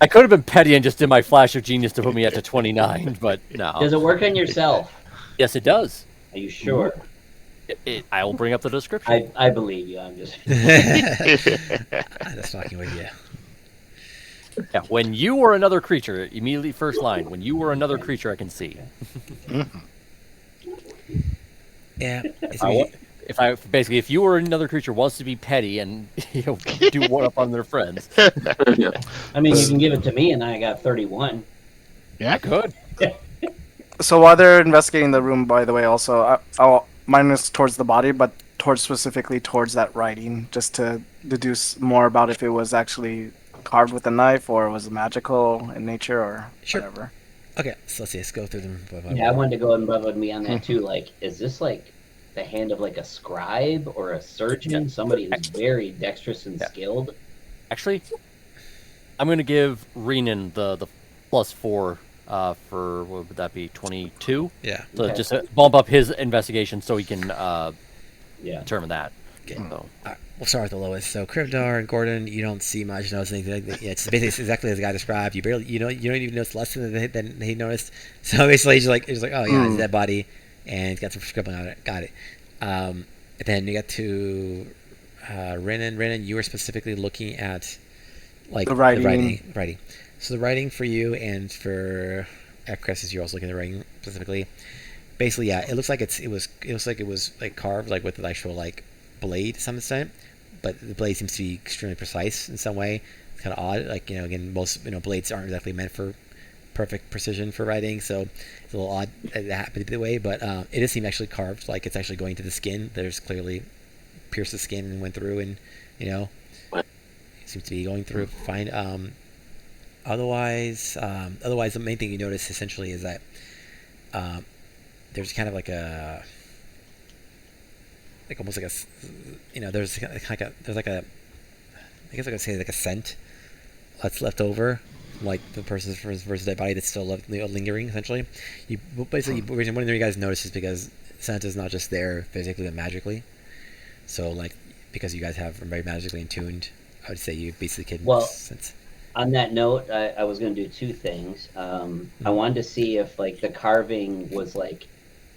could have been petty and just did my flash of genius to put me up to 29, but no. Does it work on yourself? Yes, it does. Are you sure? I will bring up the description. I believe you. I'm just. I'm just fucking with you. Yeah, when you or another creature, immediately first line. When you or another creature I can see. Yeah. If you or another creature wants to be petty and do one up on their friends, I mean, you can give it to me, and I got 31. Yeah. I could. So while they're investigating the room, by the way, also, mine is towards the body, but specifically towards that writing, just to deduce more about if it was actually carved with a knife or was magical in nature or whatever. Okay, so let's go through them. Yeah, I wanted to go above me on that too. Like, is this like the hand of like a scribe or a surgeon, somebody who's very dexterous and skilled? Actually, I'm going to give Renan the +4 for, what would that be, 22? Yeah. So just bump up his investigation so he can determine that. Okay. So. We'll start with the lowest. So Krivdar and Gordon, you don't see much, notice anything. Yeah, it's basically exactly as the guy described. You barely, you don't even notice less than he noticed. So basically, he's like, oh yeah, it's a dead body, and he's got some scribbling on it. Got it. And then you got to Renan. Renan, you were specifically looking at like the writing. So the writing for you and for Chris, you're also looking at the writing specifically. Basically, yeah, it looks like it was like carved like with the actual like blade to some extent, but the blade seems to be extremely precise in some way. It's kind of odd. Like, again, most blades aren't exactly meant for perfect precision for writing, so it's a little odd that it happened the way. But it does seem actually carved, like it's actually going to the skin. There's clearly pierced the skin and went through, and it seems to be going through fine. Otherwise, the main thing you notice essentially is that there's kind of like a, like almost like a, there's like a, I guess I could say like a scent that's left over, like the person's versus dead body that's still lingering. Essentially, the reason one of you guys notice is because scent is not just there physically but magically. So like, because you guys have very magically attuned, I would say you basically can sense. On that note, I was going to do two things. I wanted to see if like the carving was like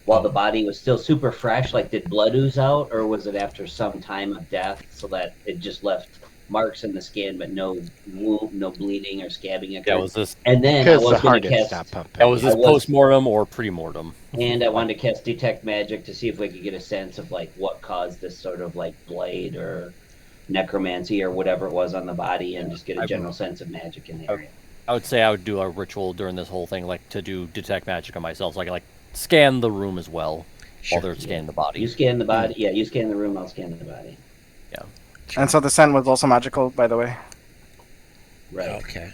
while the body was still super fresh, like did blood ooze out, or was it after some time of death so that it just left marks in the skin but no wound, no bleeding or scabbing occurred? That was this. And then I was going to cast. That was this post-mortem or pre-mortem. And I wanted to cast detect magic to see if we could get a sense of like what caused this sort of like blade or necromancy or whatever it was on the body, and just get a general sense of magic in the area. I would say I would do a ritual during this whole thing, like to do detect magic on myself, so I can like scan the room as well while they're scanning the body. You scan the body, you scan the room, I'll scan the body. Yeah. And so the scent was also magical, by the way. Right. Okay.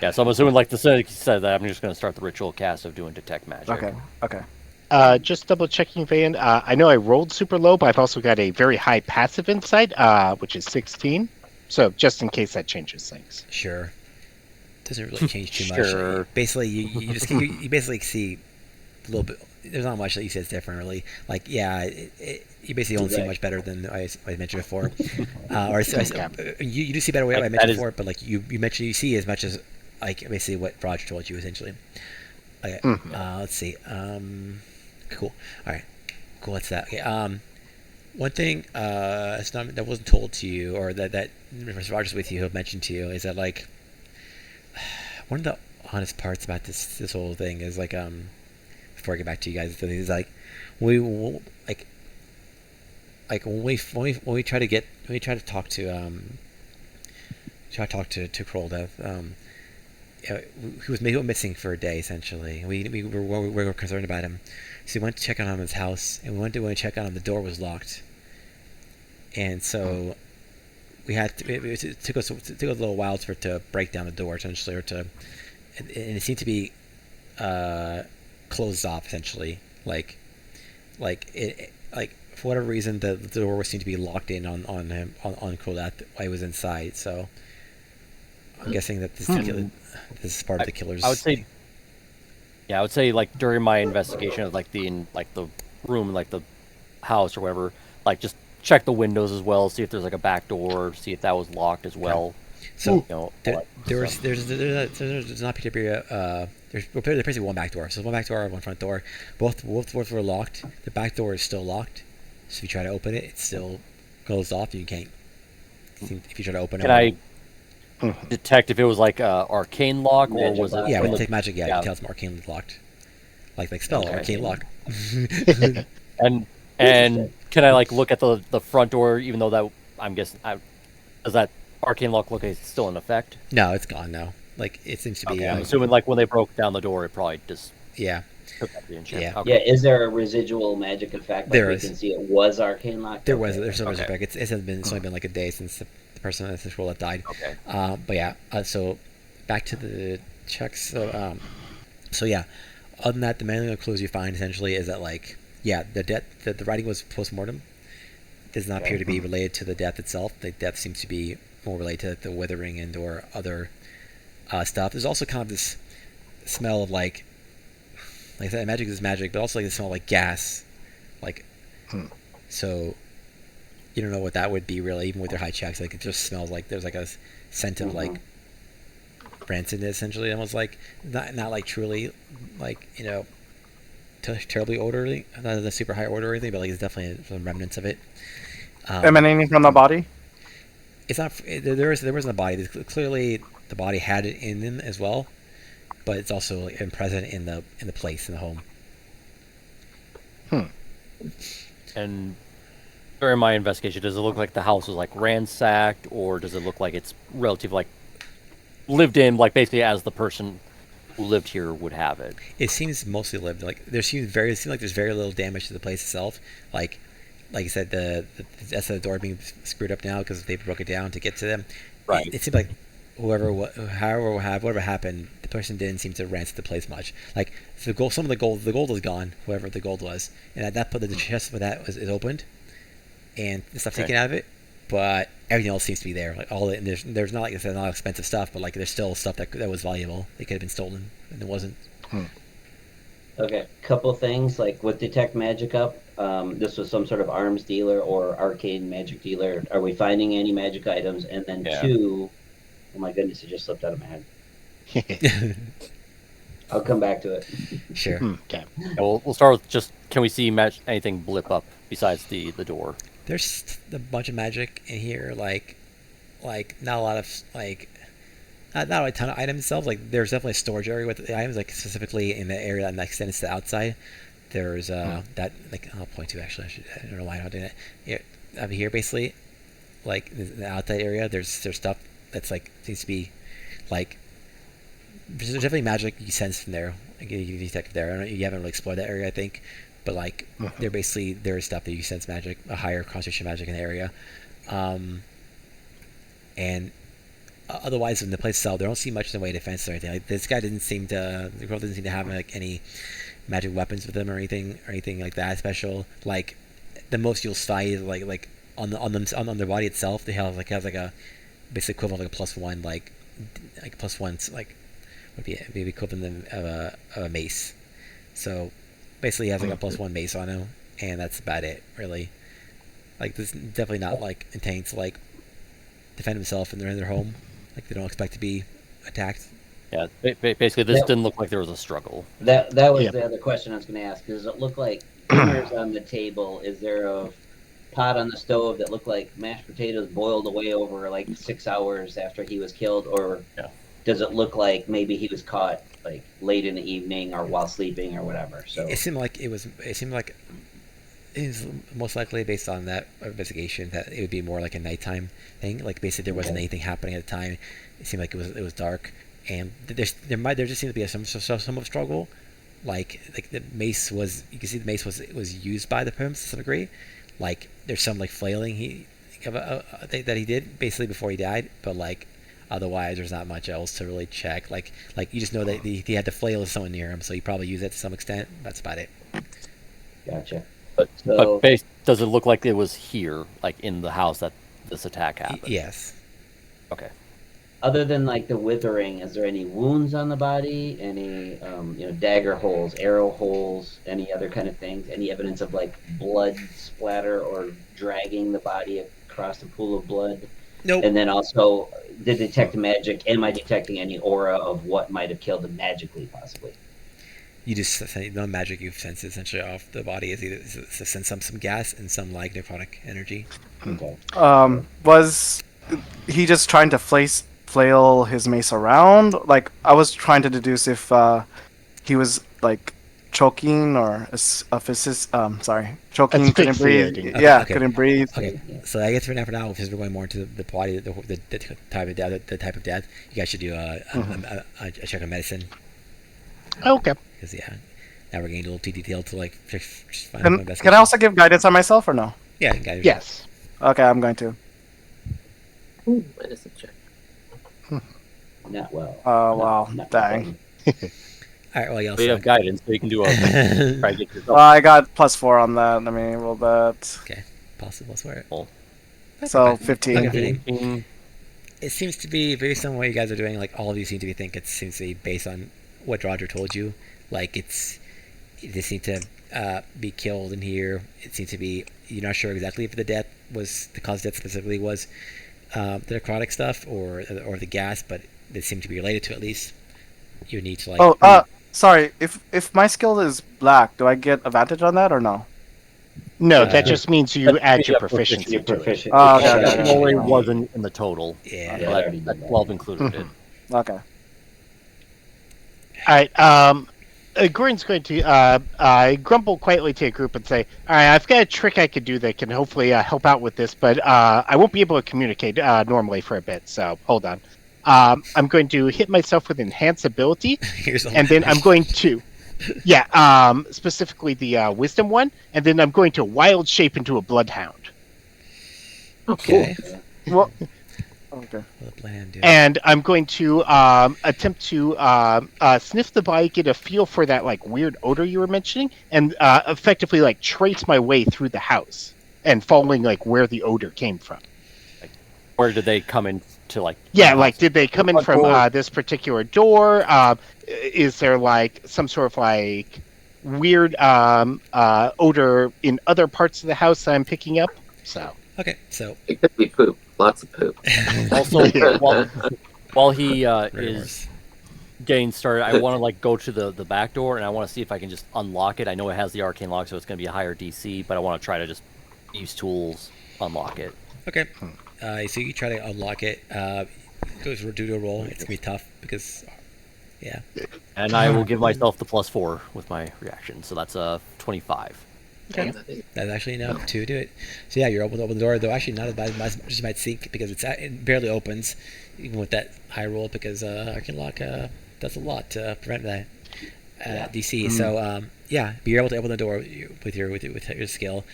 Yeah, so I'm assuming, like the Cynic said, that I'm just going to start the ritual cast of doing detect magic. Okay. Just double checking, Van. I know I rolled super low, but I've also got a very high passive insight, which is 16. So just in case that changes things. Sure. Doesn't really change too much. Basically, you just you basically see a little bit. There's not much that you say is different, really. Like, yeah, you basically don't see much better than I mentioned before. You do see better what I mentioned before, but like you mentioned, you see as much as like basically what Roger told you essentially. Okay. Let's see. Cool. All right. Cool. What's that? Okay. One thing that wasn't told to you, or that Roger's with you, who mentioned to you, is that like one of the honest parts about this whole thing is like before I get back to you guys, is like when we try to talk to Kroll, he was missing for a day essentially. We were concerned about him, so we went to check on him at his house, and when we check on him, the door was locked, and so we had to, it took us a little while to break down the door essentially, and it seemed to be closed off essentially, like for whatever reason the door seemed to be locked in on him on Kroll while he was inside. So I'm guessing that this is part of the killer's. I would say like during my investigation of like the room, like the house or whatever, like just check the windows as well, see if there's like a back door, see if that was locked as well. So there's not particularly there's basically one back door. So one back door and one front door. Both were locked. The back door is still locked. So if you try to open it, it's still closed off. You can't. If you try to open it. detect if it was like a arcane lock or Magic was it? lock. Yeah, from with the- detect magic, you yeah. can tell it's arcane locked. Like spell Okay. arcane lock. And can I like look at the front door even though that I'm guessing does that arcane lock look like it's still in effect? No, it's gone now. Like it seems to be. Okay, I'm assuming like when they broke down the door, it probably just Yeah, took out the enchantment. Yeah. Okay. Yeah, is there a residual magic effect? Like There we is. can see it was arcane locked? there's no Okay. magic back. It's only been like a day since the person in this role had died. Okay. But yeah, so back to the checks. So yeah, other than that, the manual clues you find essentially is that like the writing was post-mortem. Does not appear to be related to the death itself. The death seems to be more related to the withering and or other stuff. There's also kind of this smell of like I said, magic is magic, but also like the smell of like gas, like so. You don't know what that would be really, even with their high checks. Like it just smells like there's like a scent of like rancid, essentially, almost like not like truly like terribly odorly, not a super high odor or anything, but like it's definitely some remnants of it. Emanating from the body. It's not there wasn't a body. Clearly, the body had it in them as well, but it's also like, present in the place in the home. And during my investigation, does it look like the house was like ransacked, or does it look like it's relatively like lived in, like basically as the person who lived here would have it? It seems mostly lived. Like it seems like there's very little damage to the place itself. Like you said, that's the door being screwed up now because they broke it down to get to them. Right. It seemed like whatever happened, the person didn't seem to ransack the place much. Like the gold was gone, whoever the gold was, and at that point the chest for that is opened, and the stuff taken out of it. But everything else seems to be there. Like all it, and there's not like I said, not expensive stuff, but like there's still stuff that was valuable. It could have been stolen, and it wasn't. Okay, couple things like with detect magic up. This was some sort of arms dealer or arcane magic dealer. Are we finding any magic items? And then two, oh my goodness, it just slipped out of my head. I'll come back to it. Sure. Okay. Yeah, we'll start with just can we see anything blip up besides the door? There's a bunch of magic in here, like not a lot of like not a ton of items themselves. Like there's definitely a storage area with the items, like specifically in the area that extends to the outside. There's that like I'll point to actually. I don't know why I'm not doing it. Yeah, over here basically, like in the outside area, there's stuff that's like seems to be like there's definitely magic you sense from there. Like, you detect there. I don't know, you haven't really explored that area, I think, but like there's stuff that you sense magic, a higher concentration of magic in the area, and otherwise in the place itself, there don't seem much in the way of defense or anything. Like this guy the girl didn't seem to have like any magic weapons with him or anything like that special. Like the most you'll find is like on their body itself, they have like a basically equivalent of like a +1 like +1 like would be maybe equivalent of a mace. So basically he has like a +1 mace on him, and that's about it really. Like this is definitely not like intending to like defend himself and they're in their home. Like they don't expect to be attacked. Yeah, basically this didn't look like there was a struggle. That was the other question I was going to ask. Does it look like dinners on the table? Is there a pot on the stove that looked like mashed potatoes boiled away over like 6 hours after he was killed, or does it look like maybe he was caught like late in the evening or while sleeping or whatever? So it seemed like it was most likely based on that investigation that it would be more like a nighttime thing. Like basically there wasn't anything happening at the time. It seemed like it was dark, and there just seemed to be some of struggle. Like the mace was, you can see the mace was used by the pimps to some degree. Like there's some like flailing that he did basically before he died, but like otherwise there's not much else to really check. Like you just know that he had to flail with someone near him, so he probably used it to some extent. That's about it. Gotcha. But does it look like it was here, like in the house that this attack happened? Yes. Okay. Other than like the withering, is there any wounds on the body? Any dagger holes, arrow holes, any other kind of things? Any evidence of like blood splatter or dragging the body across the pool of blood? Nope. And then also the detect magic. Am I detecting any aura of what might have killed him magically, possibly? You just the magic you've sensed essentially off the body is either to sense some gas and some like necrotic energy. Okay. Was he just trying to flail his mace around? Like I was trying to deduce if he was like choking or choking, couldn't breathe. Asphyxiating. Yeah, Okay. couldn't breathe. Okay, so I guess for now, because we're going more into the body, the type of death, you guys should do a check on medicine. Okay. Because now we're getting a little too detailed to like just find Can I also give guidance on myself or no? Yeah, guys. Yes. Okay, I'm going to. Ooh, medicine check. Not well. Oh wow, Not dang. All right, well, y'all We have guidance, so you can do a try to get yourself. Well, I got +4 on that. Let me roll that. Okay, possible swear. So 15. Okay, 15. It seems to be very similar what you guys are doing. Like all of you seem to be think it seems to be based on what Roger told you. Like they seem to be killed in here. It seems to be you're not sure exactly if the death was the cause of death specifically was the necrotic stuff or the gas, but they seem to be related to at least. You need to like. Sorry. If my skill is black, do I get advantage on that or no? No, that just means you add your Yeah, proficiency You're to it. proficient. Oh, okay, Yeah, okay, It already wasn't in the total. Yeah. Yeah, I already But did that. 12 included it. Okay. All right. Gordon's going to grumble quietly to a group and say, "All right, I've got a trick I could do that can hopefully help out with this, but I won't be able to communicate normally for a bit. So hold on. I'm going to hit myself with enhance ability, and then I'm going to, specifically the wisdom one, and then I'm going to wild shape into a bloodhound. Okay. Well, okay. And I'm going to attempt to sniff the body, get a feel for that like weird odor you were mentioning, and effectively like trace my way through the house and following like where the odor came from. Where did they come in to like? Yeah, like did they come in from door? this particular door? Is there like some sort of like weird odor in other parts of the house that I'm picking up? So Okay, so It could be poop. Lots of poop. Also, Yeah. while he is Remorse. getting started, I want to like go to the back door and I want to see if I can just unlock it. I know it has the arcane lock, so it's going to be a higher DC, but I want to try to just use tools, unlock it. Okay. So you try to unlock it. Do a roll. It's gonna be tough because, yeah. And I will give myself the +4 with my reaction, so that's a 25. Okay. That's actually enough to do it. So yeah, you're able to open the door, though actually not as bad as you might think because it barely opens, even with that high roll because Arcane Lock does a lot to prevent that DC. So yeah, but you're able to open the door with your skill,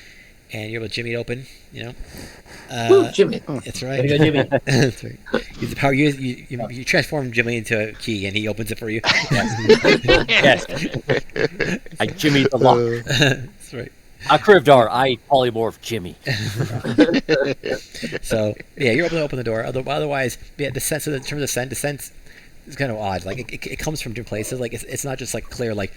and you're able to jimmy it open. You know. Woo, Jimmy. That's right. Way to go, Jimmy. That's right. Use the power. You transform Jimmy into a key, and he opens it for you. Yes. I jimmied the lock. That's right. Krivdar, I polymorph Jimmy. So yeah, you're able to open the door. Otherwise, yeah, the sense in terms of the scent is kind of odd. Like it comes from different places. Like it's not just like clear. Like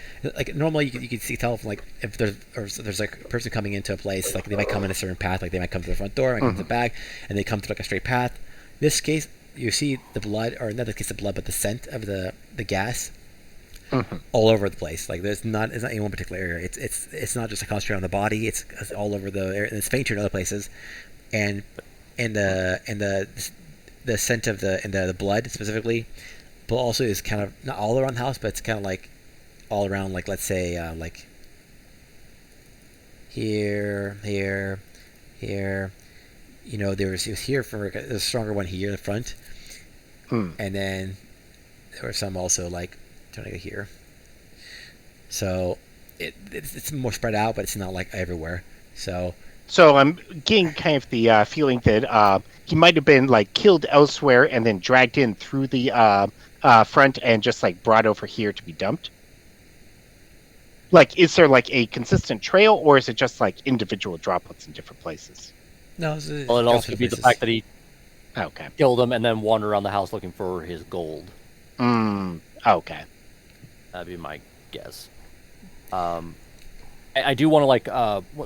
normally you can tell from like if there's like a person coming into a place. Like they might come in a certain path. Like they might come to the front door, might come to the back, and they come through like a straight path. In this case, you see the blood, or not the case of blood, but the scent of the gas. All over the place. Like it's not in one particular area. It's not just a concentrated on the body. It's all over the area. And it's fainter in other places, and the scent of the blood specifically, but also is kind of not all around the house, but it's kind of like all around. Like let's say like here. You know, it was here for a stronger one here in the front, and then there were some also like. Trying to get here, so it's more spread out, but it's not like everywhere. So I'm getting kind of the feeling that he might have been like killed elsewhere and then dragged in through the front and just like brought over here to be dumped. Like, is there like a consistent trail, or is it just like individual droplets in different places? no, Well, it also could be the fact that he Okay. killed him and then wandered around the house looking for his gold. Okay. That'd be my guess. I do want to like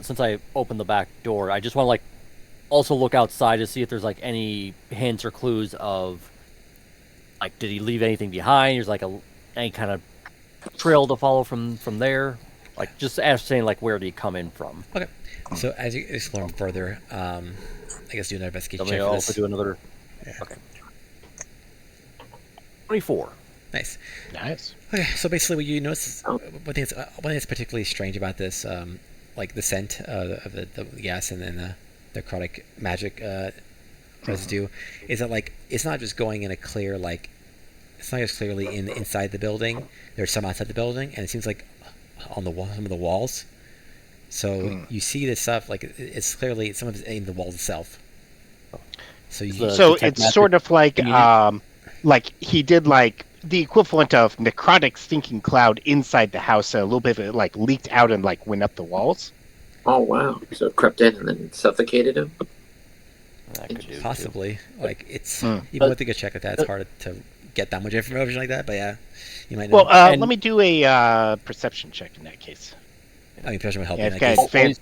since I opened the back door, I just want to like also look outside to see if there's like any hints or clues of like did he leave anything behind? There's like any kind of trail to follow from there. Like just ascertain like where did he come in from? Okay. So as you explore further, I guess do another investigation Let me check for also this. do another. Yeah. Okay. 24. Nice. Nice. Okay, so basically, what you notice, Oh. one thing that's particularly strange about this, like the scent of the gas and then the necrotic magic residue, is that like it's not just going in a clear like, it's not just clearly inside the building. There's some outside the building, and it seems like on the wall, some of the walls. So you see this stuff like it's clearly some of it's in the walls itself. So you, So detect it's magic sort of like thingy? like he did like the equivalent of necrotic stinking cloud inside the house. A little bit of it like leaked out and like went up the walls. Oh wow! So it crept in and then suffocated him. That could do, too. possibly like it's Hmm. even with a good check like that, it's hard to get that much information like that. But yeah, you might know. Well, And- let me do a perception check in that case. I mean, perception would help Yeah, in that okay. case. Fan-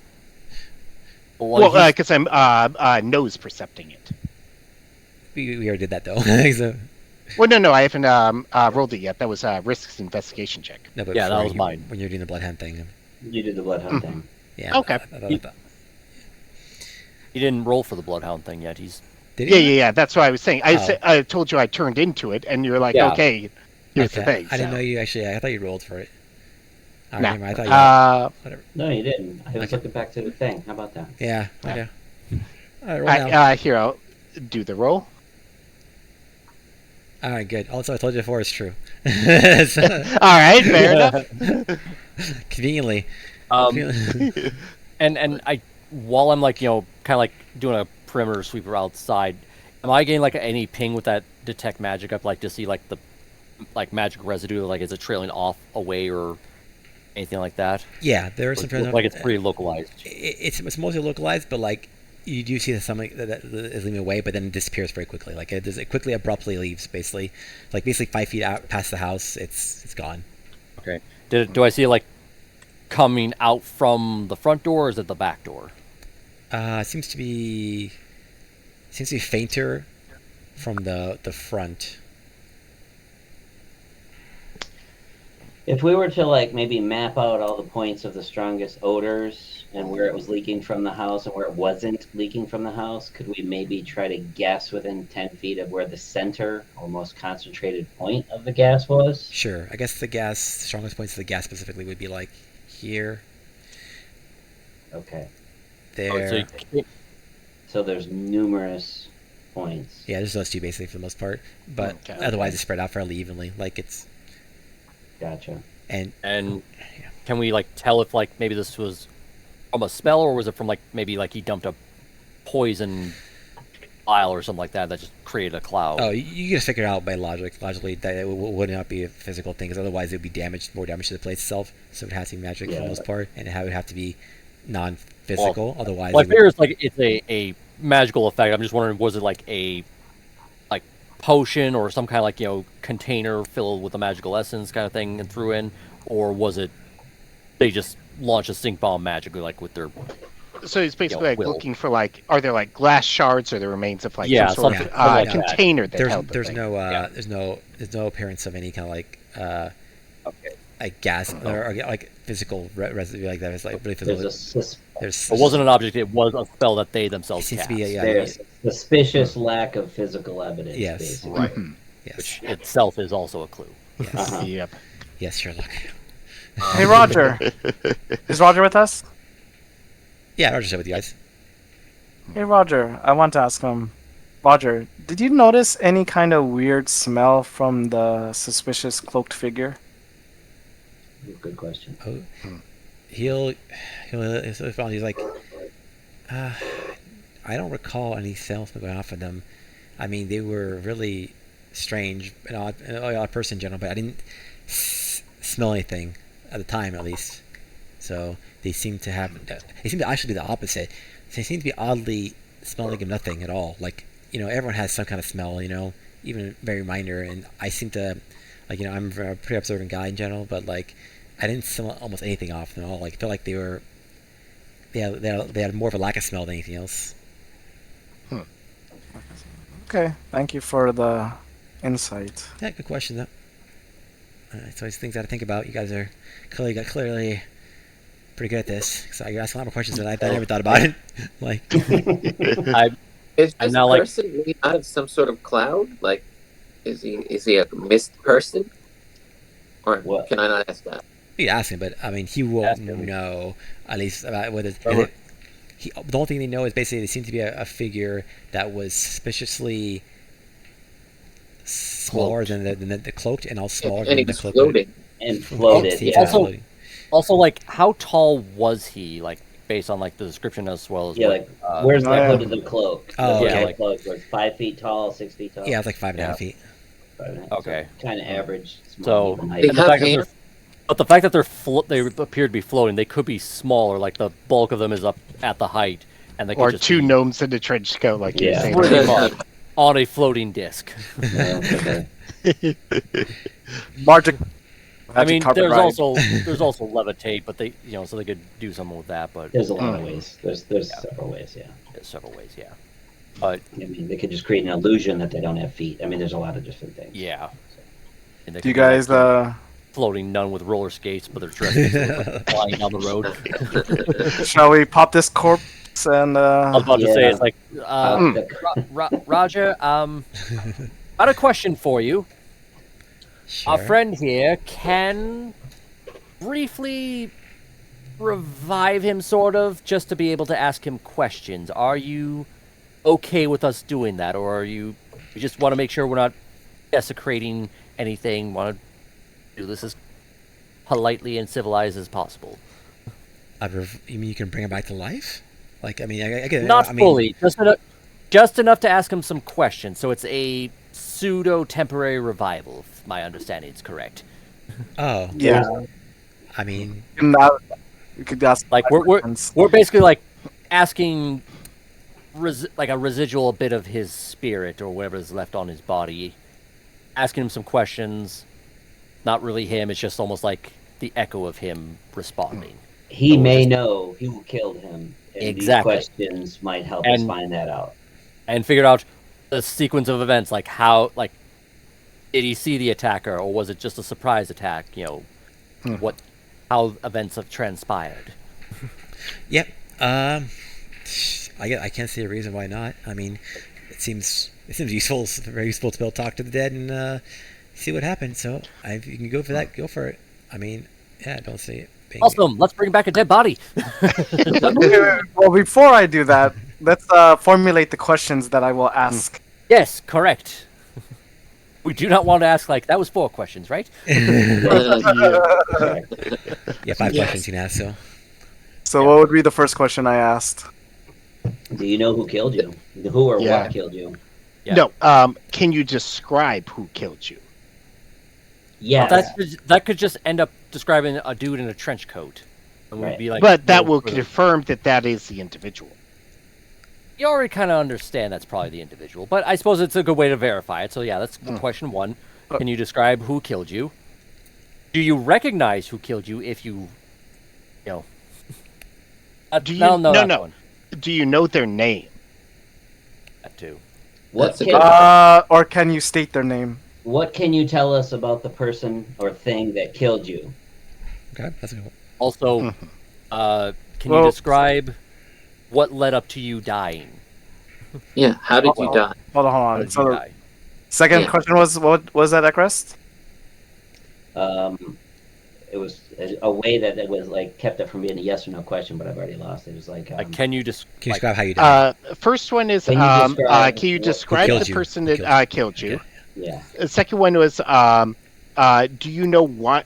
Well, Well, because I'm nose percepting it. We already did that though. So, Well, no, I haven't rolled it yet. That was risks investigation check. no, but Yeah, that before was mine. when you're doing the bloodhound thing. You did the bloodhound thing. Yeah. Okay. I thought- he didn't roll for the bloodhound thing yet. He's did Yeah, he? yeah, yeah. That's what I was saying. Oh. I told you I turned into it, and you're like, Yeah. okay, here's the Okay. thing. I didn't so. know you actually. I thought you rolled for it. All Nah. right, I thought you. Whatever. No, you didn't. I was Okay. looking back to the thing. How about that? Yeah. Okay. All right. Roll now. Here, I'll do the roll. All right. Good. Also, I told you before it's true. So, All right, fair enough. conveniently. and I while I'm like kind of like doing a perimeter sweeper outside, am I getting like any ping with that detect magic? I'd like to see like the magic residue, like is it trailing off away or anything like that? Yeah, there are some. Like it's pretty localized. It's mostly localized, but like you do see that something that is leaving away, but then it disappears very quickly. Like it quickly, abruptly leaves. Basically, like 5 feet out past the house, it's gone. Okay. Do I see it like coming out from the front door, or is it the back door? Seems to be fainter from the front. If we were to like maybe map out all the points of the strongest odors and where it was leaking from the house and where it wasn't leaking from the house, could we maybe try to guess within 10 feet of where the center or most concentrated point of the gas was? Sure. I guess the strongest points of the gas specifically would be like here, Okay. there. So So there's numerous points. Yeah, there's those two basically for the most part, but Okay. otherwise it's spread out fairly evenly. Like it's Gotcha. and can we like tell if like maybe this was from a spell, or was it from like maybe like he dumped a poison vial or something like that just created a cloud? oh, you can just figure it out by logically that it would not be a physical thing, because otherwise it would be more damage to the place itself. So it has to be magic for the Yeah. most part, and it would have to be non-physical. Otherwise, Well, I it would- figure it's like it's a magical effect. I'm just wondering, was it like a potion or some kind of like container filled with a magical essence kind of thing and threw in, or was it they just launched a stink bomb magically like with their So it's basically like will. looking for like, are there like glass shards or the remains of like Yeah, some sort something of like that. container that held the there's thing? there's no appearance of any kind of like okay. like gas or like physical residue like that. It's like really physical. There's It wasn't an object; it was a spell that they It themselves seems cast, to be there's suspicious lack of physical evidence. Yes. Basically. Right. yes, which itself is also a clue. yes, Uh-huh. Yep. yes, Sherlock. Hey, Roger. Is Roger with us? Yeah, Roger's here with you guys. Hey, Roger. I want to ask Roger, did you notice any kind of weird smell from the suspicious cloaked figure? Good question. Oh, he's like, I don't recall any sales going off of them. I mean, they were really strange, an odd person in general, but I didn't smell anything at the time, at least. So they seem to actually be the opposite. They seem to be oddly smelling of nothing at all. Like, everyone has some kind of smell, even very minor, and I seem to, like, I'm a pretty observant guy in general, but like, I didn't smell almost anything off them at all. Like, I felt like they had more of a lack of smell than anything else. Okay, thank you for the insight. Yeah, good question though. It's always things I have to think about. You guys are clearly pretty good at this. So you ask a lot more questions than I never thought about it. Like, Is I'm this now, like- person made out of some sort of cloud? Like, Is he a missed person? Or What? can I not ask that? You ask him, but I mean, he won't Ask him. know at least about whether. Or- The only thing they know is basically they seem to be a figure that was suspiciously smaller than the cloaked, and also smaller And than he the was cloaked. floating. And floated. Yeah, Yeah. Also- floating. Also, like, how tall was he? Like, based on like the description as well as Yeah, what, like where's the yeah. hood of the cloak? Oh, The okay. white cloak was 5 feet tall, 6 feet tall. Yeah, it's like 5.5 feet. Okay. Kind of average. So, Small, even height. They and the have fact that hands? but the fact that they appear to be floating, they could be smaller. Like the bulk of them is up at the height, and they could Or just two be gnomes in a trench coat, like you were Yeah. saying. pretty much on a floating disc. Yeah, okay. Magic. I mean, carpet there's ride. also levitate, but they so they could do something with that. But There's a lot of ways. There's several ways. Yeah. there's several ways, yeah. But I mean, they could just create an illusion that they don't have feet. I mean, there's a lot of different things. yeah. And they Do you could be, like, guys floating nun with roller skates, but they're dressed as like, flying down the road. shall we pop this corpse and I was about to say, Yeah. it's like, Roger, I had a question for you. Our Sure. friend here can briefly revive him, sort of, just to be able to ask him questions. Are you okay with us doing that, or are you just want to make sure we're not desecrating anything? Want to do this as politely and civilized as possible? You mean you can bring him back to life? Like, I mean, I get it. Not I mean, fully, just enough to ask him some questions. So it's a pseudo temporary revival, if my understanding is correct. Oh, yeah? I mean, We could ask Like we're basically like asking like a residual bit of his spirit or whatever is left on his body, asking him some questions. Not really him. It's just almost like the echo of him responding. He So we're may just- know who killed him. And Exactly. These questions might help us And- find that out. And figured out the sequence of events, like how, like, did he see the attacker, or was it just a surprise attack? You know, how events have transpired. yep. I can't see a reason why not. I mean, it seems useful. It's very useful to be able to talk to the dead and see what happens. So, if you can go for that, go for it. I mean, yeah, I don't see it being Awesome. Let's bring back a dead body. Well, before I do that, let's formulate the questions that I will ask. Yes, correct. We do not want to ask, like, that was 4 questions, right? Correct. Yeah, 5 questions you can ask. So, So, what would be the first question I asked? Do you know who killed you? Who or Yeah. what killed you? Yeah. No, can you describe who killed you? Yes. That could just end up describing a dude in a trench coat. And we'd Right. be like, But that no will further. confirm that that is the individual. You already kind of understand that's probably the individual, but I suppose it's a good way to verify it. So yeah, that's question 1. Can you describe who killed you? Do you recognize who killed you? If you know, Do you- no, that's no. one. Do you know their name? That too. What That's a can, Or can you state their name? what can you tell us about the person or thing that killed you? okay, that's cool. Also, can Well- you describe what led up to you dying? Yeah, how did you die? Hold How on. did So, you the die? second Yeah. question was, what was that, Ekrest? It was a way that it was like kept it from being a yes or no question, but I've already lost it. It was like, Like, can you just Can you describe how you died? First one is, Can you describe can you what- describe Who killed the you? person Who that killed you? Okay. yeah. The second one was, do you know what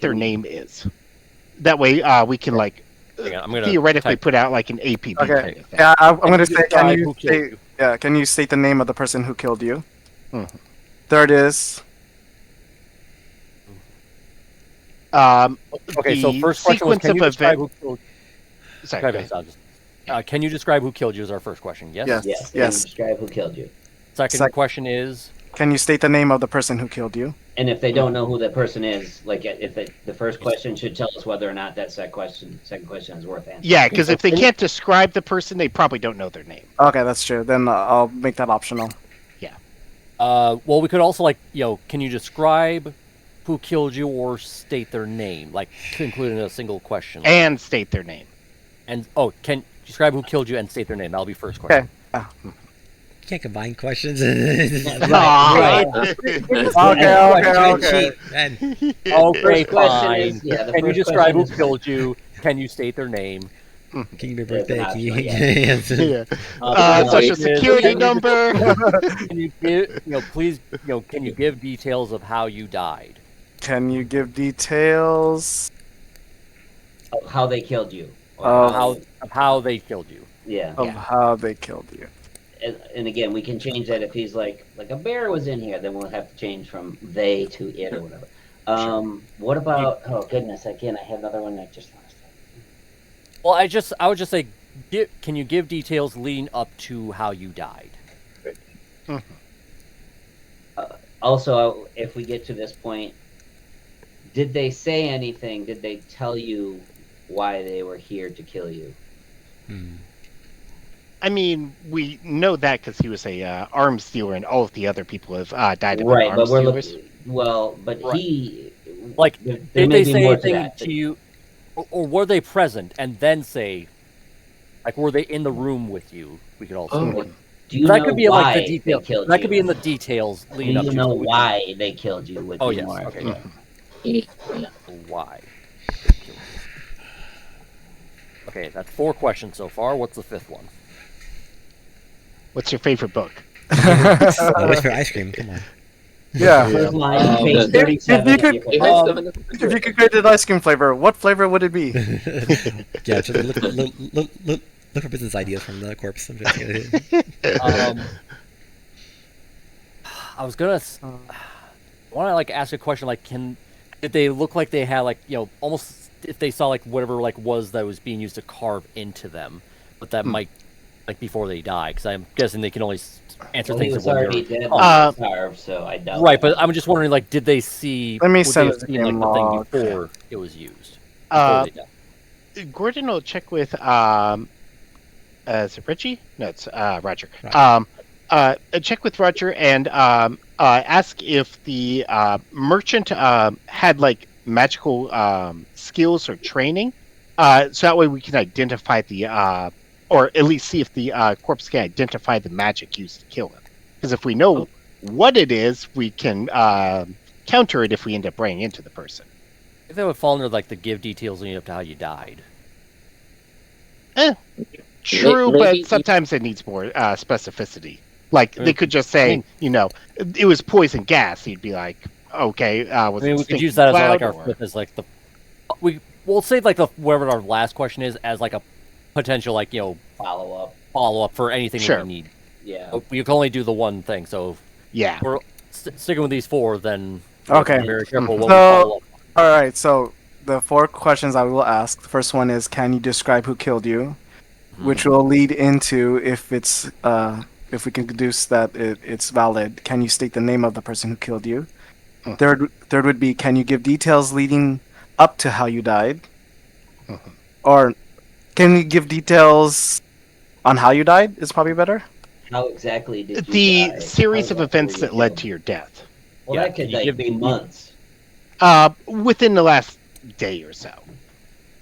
their name is? That way, we can like hang on, I'm gonna theoretically type- put out like an APB Okay. kind of thing. Yeah, I'm going to say, describe can you who killed state, you? yeah, can you state the name of the person who killed you? Mhm. Third is, Okay, so the first question was, sequence can you of describe event- who killed? Sorry, Okay, go ahead. so I'll just- can you describe who killed you? Is our first question. Yes. Yes. Yes. Can Yes. you describe who killed you? Second question is, can you state the name of the person who killed you? And if they don't know who that person is, like if the first question should tell us whether or not that second question is worth answering. Yeah, because if they can't describe the person, they probably don't know their name. Okay, that's true. Then I'll make that optional. well, we could also can you describe who killed you or state their name, like to include in a single question. And state their name. And can you describe who killed you and state their name? That'll be first question. Okay. can't combine questions. Right. Okay. Okay, First question fine. is, yeah, the Can you first describe who question is- killed you? Can you state their name? Can you be There's an birthday? option, Yes. Yeah. No, Social it is- security number. Can you give, please, can you give details of how you died? Can you give details? Of how they killed you. Or How they killed you? Yeah. Of how they killed you. And again, we can change that if he's like a bear was in here, then we'll have to change from they to it or whatever. What about? Oh goodness! Again, I had another one that just lost. Well, I would just say, can you give details leading up to how you died? Also, if we get to this point, did they say anything? Did they tell you why they were here to kill you? I mean, we know that because he was a arms dealer, and all of the other people have died of Right, arms but we're dealers. looking. He Like, there did may they be say more to anything that. to you, or were they present and then say, like, were they in the room with you? We could also. Do you That know could be why like the they detail. killed That you? could be in the details Do leading up you to. know so we can- why they killed you? Would Oh be yes. more. Okay. Why? they killed you. Okay, that's 4 questions so far. What's the 5th one? What's your favorite book? What's for ice cream? Come on. Yeah. First line, page If 37. you could- if you're- If you could create an ice cream flavor, what flavor would it be? Yeah, just look for business ideas from the corpse. I'm just kidding. I was gonna want to like ask a question like, did they look like they had like almost if they saw like whatever like was that was being used to carve into them, but that might like before they die, because I'm guessing they can only answer Well, he things was when they're already dead, carved. starved, so I doubt. Right, that. but I'm just wondering like, did they see? Let me would they send have it to seen, like, game the thing log. before it was used. Uh, Before they died. Gordon will check with is it Richie? No, it's Roger. Check with Roger and ask if the merchant had like magical skills or training, so that way we can identify the or at least see if the corpse can identify the magic used to kill him. Because if we know what it is, we can counter it if we end up running into the person. If that would fall under like the give details leading up to how you died. True, Maybe but sometimes it needs more specificity. Like they could just say, it was poison gas. You'd be like, okay, was I mean, it we could stinky use that as like cloud, our or- fifth as like the we'll save like the whatever our last question is as like a potential like follow up for anything Sure. that we need. Yeah. But you can only do the one thing, so Yeah. if we're sticking with these 4, then we have to Okay. be very careful what we So- follow up. All right. So the 4 questions I will ask. The first one is, can you describe who killed you? Which will lead into if it's if we can deduce that it's valid. Can you state the name of the person who killed you? Third would be, can you give details leading up to how you died? Or can you give details on how you died? Is probably better. How exactly did you The die? series How of exactly events were you that led killed? to your death. Well, Yeah, that could can you like give- be months. Within the last day or so.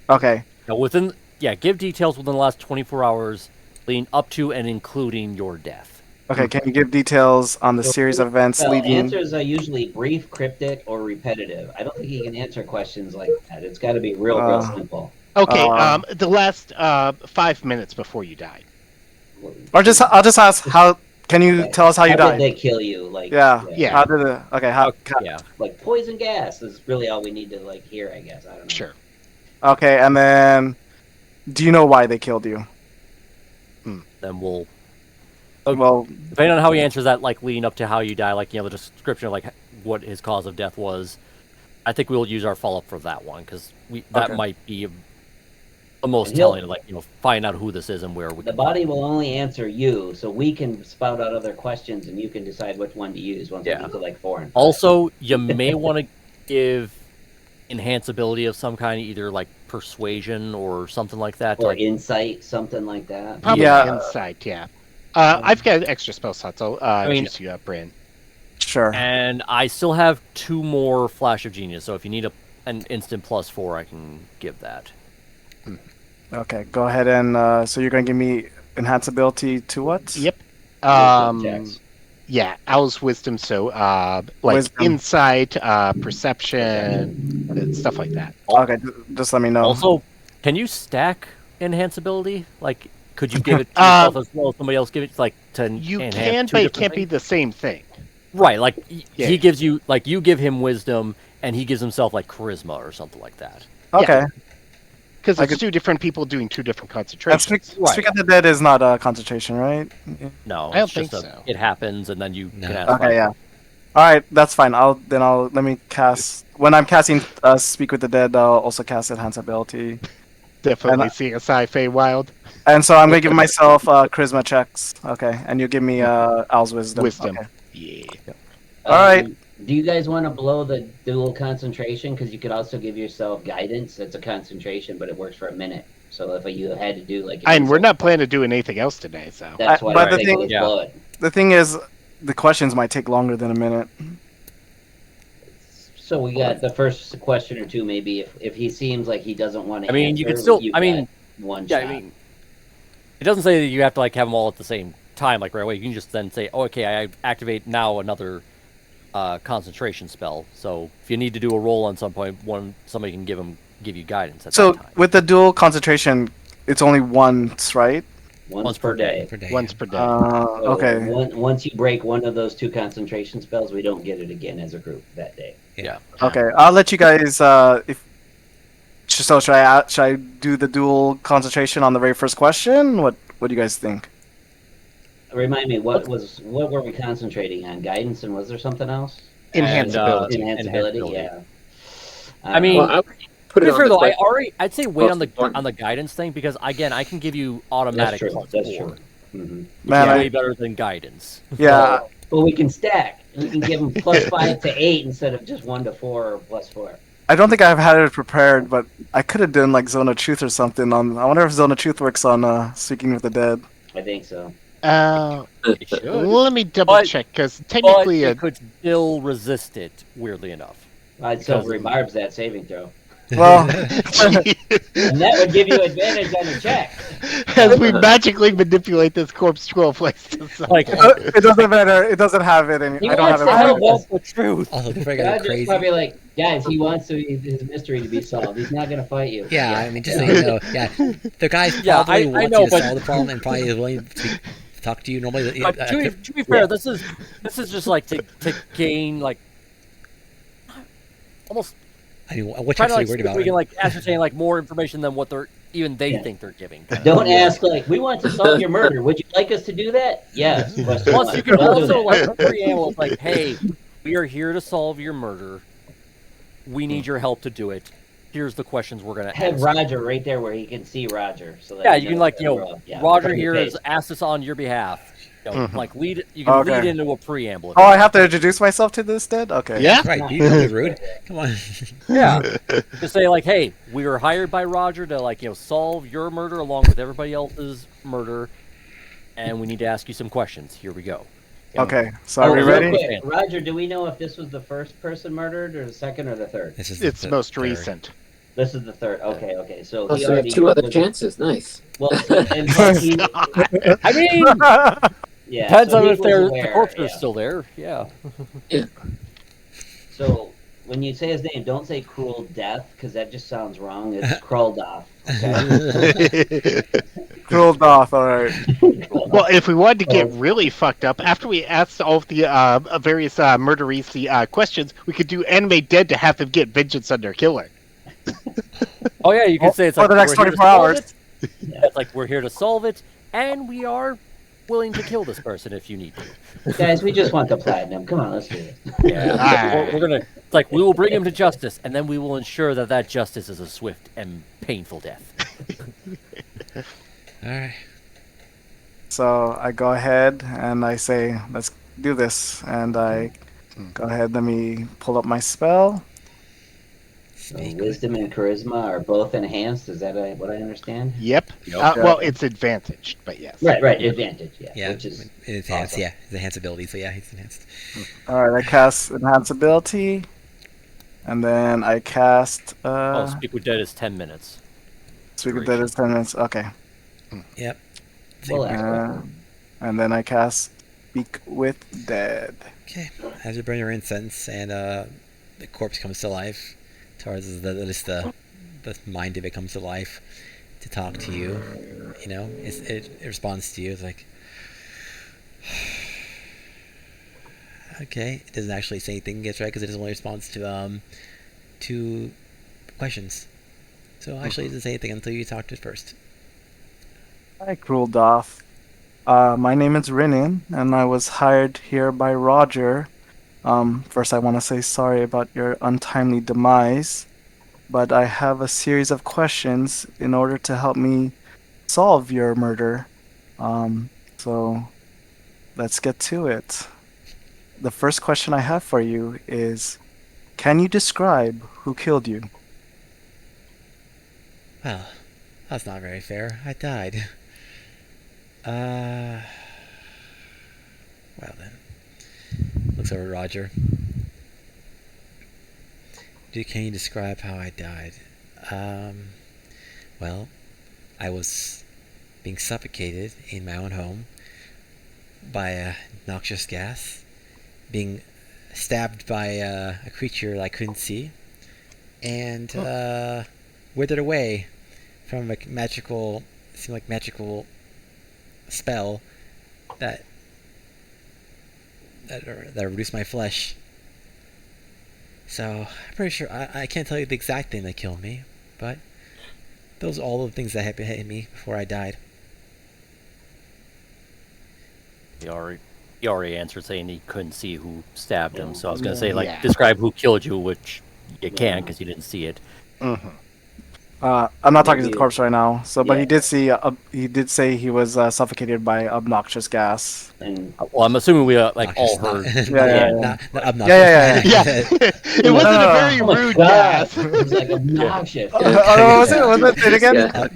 Okay. Now, give details within the last 24 hours leading up to and including your death. Okay. Can you give details on the series of events Well, leading? answers are usually brief, cryptic, or repetitive. I don't think he can answer questions like that. It's got to be real simple. Okay, Um, the last 5 minutes before you died. Or I'll just ask, how can you tell us how you How died? did they kill you? Like Yeah. Yeah. How did it? Okay. How? Yeah. like poison gas is really all we need to like hear, I guess. I don't know. Sure. Okay. And then, do you know why they killed you? Then we'll Well, depending on how he answers that, like leading up to how you die, like the description of like what his cause of death was. I think we'll use our follow up for that one because that Okay. might be the most And he'll- telling. Like find out who this is and where we. The can body find will only answer you, so we can spout out other questions, and you can decide which one to use once we Yeah. get to like 4 and 5. Also, you may want to give enhance ability of some kind, either like persuasion or something like that. to, or like, insight, something like that. Probably Yeah. insight, yeah. I've got extra spell slots. I'll mean- juice you up, Bryn. sure. and I still have 2 more Flash of Genius, so if you need an instant +4, I can give that. Okay. Go ahead and so you're gonna give me enhance ability to what? Yep. checks. Yeah, Owl's wisdom. So, like Wisdom. insight, perception, stuff like that. Okay, just let me know. Also, can you stack enhance ability? Like, could you give it to yourself as well as somebody else give it to You enhance can, two but it different can't be things? the same thing. Right, like Yeah. he gives you you give him wisdom and he gives himself like charisma or something like that. Okay. Because I it's could- two different people doing two different And concentrations. Speak of the Dead is not a concentration, right? No, I don't it's just think so. it happens and then you No. can ask. Okay, yeah. All right, that's fine. Let me cast. When I'm casting Speak with the Dead, I'll also cast Enhance Ability. Definitely And- seeing a sci-fi wild And so I'm gonna give myself charisma checks. Okay, and you give me Al's wisdom. wisdom. Okay. Yeah. All right. Do you guys want to blow the dual concentration? Because you could also give yourself guidance. It's a concentration, but it works for a minute. So if you had to do like, And we're not planning to do anything else today, so. That's why but I the think thing- let's Yeah. blow it. The thing is, the questions might take longer than a minute. So we got the first question or two, maybe if he seems like he doesn't want to. I mean, you could still. you've I mean, got one yeah. shot. I mean, it doesn't say that you have to have them all at the same time, like right away. You can just then say, oh, "Okay, I activate now another concentration spell." So if you need to do a roll on some point, somebody can give you guidance at So that time. with the dual concentration, it's only once, right? once per day. Per day. Once per day. So Okay. Once you break one of those two concentration spells, we don't get it again as a group that day. Yeah. Okay, I'll let you guys. If so, should I do the dual concentration on the very first question? What do you guys think? Remind me, what were we concentrating on? Guidance, and was there something else? Enhance And, ability. Enhanceability, yeah. I mean, Well, I put To it be on fair the though, question. I'd say wait Most on the important. guidance thing because again, I can give you that's automatic true. plus That's 4, true. Mhm. which Man, is I- way better than guidance. Yeah, Well, we can stack. We can give them +5 to 8 instead of just 1 to 4 or +4. I don't think I've had it prepared, but I could have done like Zone of Truth or something. I wonder if Zone of Truth works on Speaking with the Dead. I think so. It should, Let me double But- check, because but technically, it could still resist it. Weirdly enough, I'd still rebarbs that saving throw. Well, And that would give you advantage on the check. as we magically manipulate this corpse scroll place to side. like it doesn't matter. It doesn't have it. He I don't have wants it. to help prepared. us. the truth. Also, before I go Roger's crazy. probably like, guys, he wants his mystery to be solved. He's not going to fight you. Yeah, I mean, just so you know, yeah, the guy Yeah, probably I wants know, you to but- solve the problem and probably is willing to talk to you normally. But to be fair, this is just like to gain like almost I mean, what trying you're to actually worried about? we can ascertain more information than what they think they're giving. Don't ask like, we want to solve your murder. Would you like us to do that? Yes. Question Plus, one. you can We'll do also that. preamble like, "Hey, we are here to solve your murder. We need your help to do it. Here's the questions we're gonna Have ask." Roger right there where he can see Roger. So that Yeah, he you can knows that Roger we're here face. has asked us on your behalf. You know, Mhm. lead. You can Okay. lead into a preamble. Oh, I have to introduce myself to this dead? Okay. Yeah? Right, you don't be rude. Come on. Yeah. Just say hey, we were hired by Roger to solve your murder along with everybody else's murder, and we need to ask you some questions. Here we go. Okay. So are we real ready? quick, Roger, do we know if this was the first person murdered or the second or the third? This is It's the most third. recent. This is the third. Okay. So Oh, he so we have already 2 other was- chances. Nice. Well, and plus he, I mean, yeah. depends so on he if was the aware, corpse yeah. is still there. Yeah. So when you say his name, don't say cruel death because that just sounds wrong. It's Kroldoff. Okay. Cruel Doth, alright. Well, if we wanted to get really fucked up, after we asked all of the various murderese questions, we could do animate dead to have them get vengeance on their killer. Oh yeah, you can say it's For like the next we're here to 24 solve hours. it. Yeah, it's like we're here to solve it, and we are willing to kill this person if you need to. Guys, we just want the platinum. Come on, let's do it. Yeah, Ah. we're gonna. It's like we will bring him to justice, and then we will ensure that justice is a swift and painful death. All right. So I go ahead and I say, let's do this. And I go ahead, let me pull up my spell. So wisdom and charisma are both enhanced. Is that what I understand? Yep. Yep. Well, it's advantaged, but yes. Right. Advantage. Yeah. Yeah, Which is it's enhanced. awesome. Yeah, it's enhanced ability. So yeah, it's enhanced. Alright, I cast Enhance Ability. And then I cast Oh, Speak with Dead is 10 minutes. Speak of Dead is 10 minutes. Okay. Yep. Well, Uh, and then I cast Speak with Dead. Okay. As you burn your incense and the corpse comes to life, towards at least the mind of it comes to life to talk to you. You know, it responds to you. It's like, okay. It doesn't actually say anything gets right because it only responds to questions. So actually, it doesn't say anything until you talk to it first. Hi, Cruel Doth. My name is Rinin, and I was hired here by Roger. First, I want to say sorry about your untimely demise, but I have a series of questions in order to help me solve your murder. So let's get to it. The first question I have for you is, can you describe who killed you? Well, that's not very fair. I died. Well then. Looks over at Roger. Can you describe how I died? Well, I was being suffocated in my own home by a noxious gas, being stabbed by a creature I couldn't see, and withered away from a magical, seemed like magical spell that reduced my flesh. So I'm pretty sure I can't tell you the exact thing that killed me, but those are all the things that happened to me before I died. He already answered saying he couldn't see who stabbed him. So I was gonna say describe who killed you, which you can't because you didn't see it. Mm-hmm. I'm not talking to the corpse right now. So, but he did see. He did say he was suffocated by obnoxious gas. And Well, I'm assuming we all Obnoxious, heard. Not obnoxious. Yeah. It wasn't a very rude gas. It was like obnoxious. Was it it again? Yeah.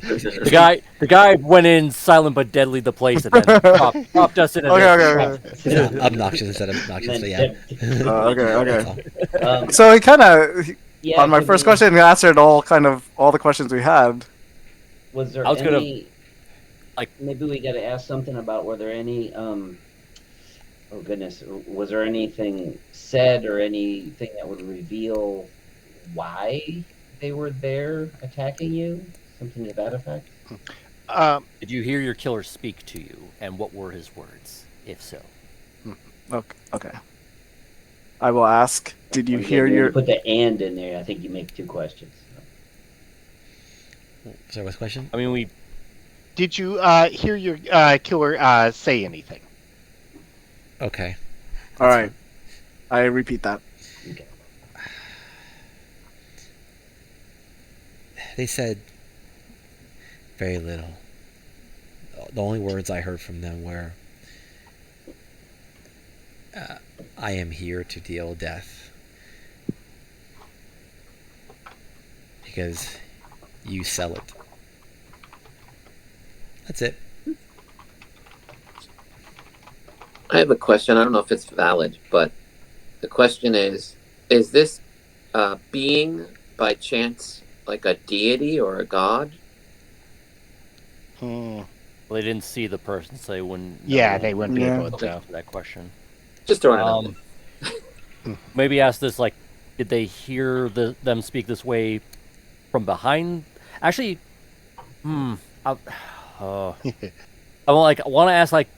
The guy went in silent but deadly the place and then popped us in. Okay. Yeah, obnoxious instead of obnoxious. So yeah. Okay. So he kind of. On my first question, he answered all the questions we had. Was there any? Maybe we got to ask something about. Were there any? Oh goodness, was there anything said or anything that would reveal why they were there attacking you? Something to that effect. Did you hear your killer speak to you, and what were his words, if so? Okay. I will ask. Did you hear your... Put the "and" in there. I think you make two questions. Sorry, what's the question? I mean, Did you hear your killer say anything? Okay. All right. I repeat that. Okay. They said very little. The only words I heard from them were, I am here to deal death. Because you sell it. That's it. I have a question. I don't know if it's valid, but the question is this being by chance like a deity or a god? Well, they didn't see the person, so they wouldn't. Yeah, they wouldn't be able to answer that question. Just throwing it out there. Maybe ask this: like, did they hear them speak this way from behind? Actually, I want to ask like,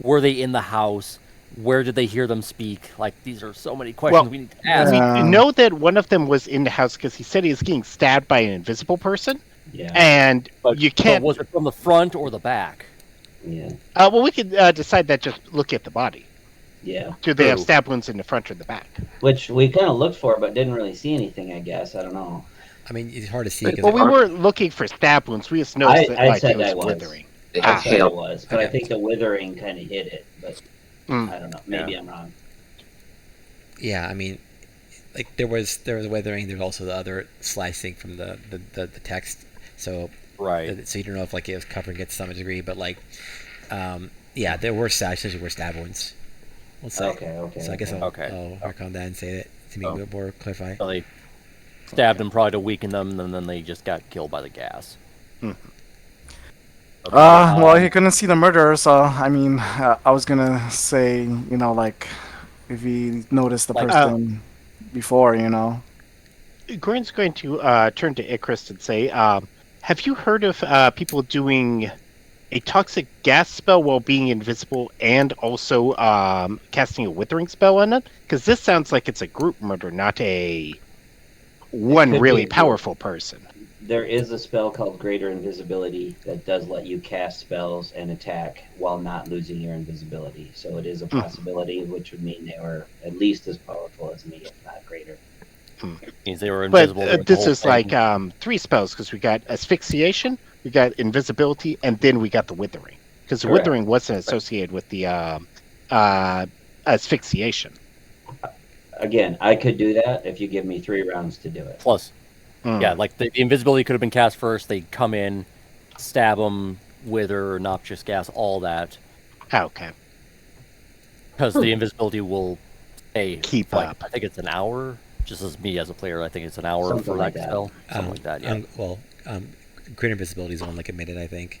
were they in the house? Where did they hear them speak? Like, these are so many questions we need to ask. We know that one of them was in the house because he said he was getting stabbed by an invisible person. Yeah. And you can't. But was it from the front or the back? Yeah. Well, we could decide that just look at the body. Yeah. Do they have stab wounds in the front or the back? Which we kind of looked for, but didn't really see anything. I guess I don't know. I mean, it's hard to see. Well, we weren't looking for stab wounds. We just noticed that it was withering. I said it was, but I think the withering kind of hit it. But I don't know. Maybe I'm wrong. Yeah, I mean, like there was withering. There's also the other slicing from the text. So right. So you don't know if like it was covering it to some degree, but like, yeah, there were stab wounds. We'll say. Okay. So I guess I'll work on that and say it to make it more clarify. So they stabbed them probably to weaken them, and then they just got killed by the gas. Well, he couldn't see the murderer, so I mean, I was gonna say, like, if he noticed the person before, Grin's going to turn to Icarus and say, have you heard of people doing a toxic gas spell while being invisible and also casting a withering spell on it? Because this sounds like it's a group murder, not a one really powerful person. There is a spell called Greater Invisibility that does let you cast spells and attack while not losing your invisibility. So it is a possibility, which would mean they were at least as powerful as me, if not greater. Means they were invisible. But this is like 3 spells, because we got asphyxiation, we got invisibility, and then we got the withering. Because the withering wasn't associated with the asphyxiation. Again, I could do that if you give me 3 rounds to do it. Plus, yeah, like the invisibility could have been cast first. They'd come in, stab them, wither, noxious gas, all that. Okay. Because the invisibility will stay. Keep like, up. I think it's an hour. Just as me as a player, I think it's an hour Something for like that that. spell. Something like that, yeah. Greater Invisibility is the one like a minute, I think.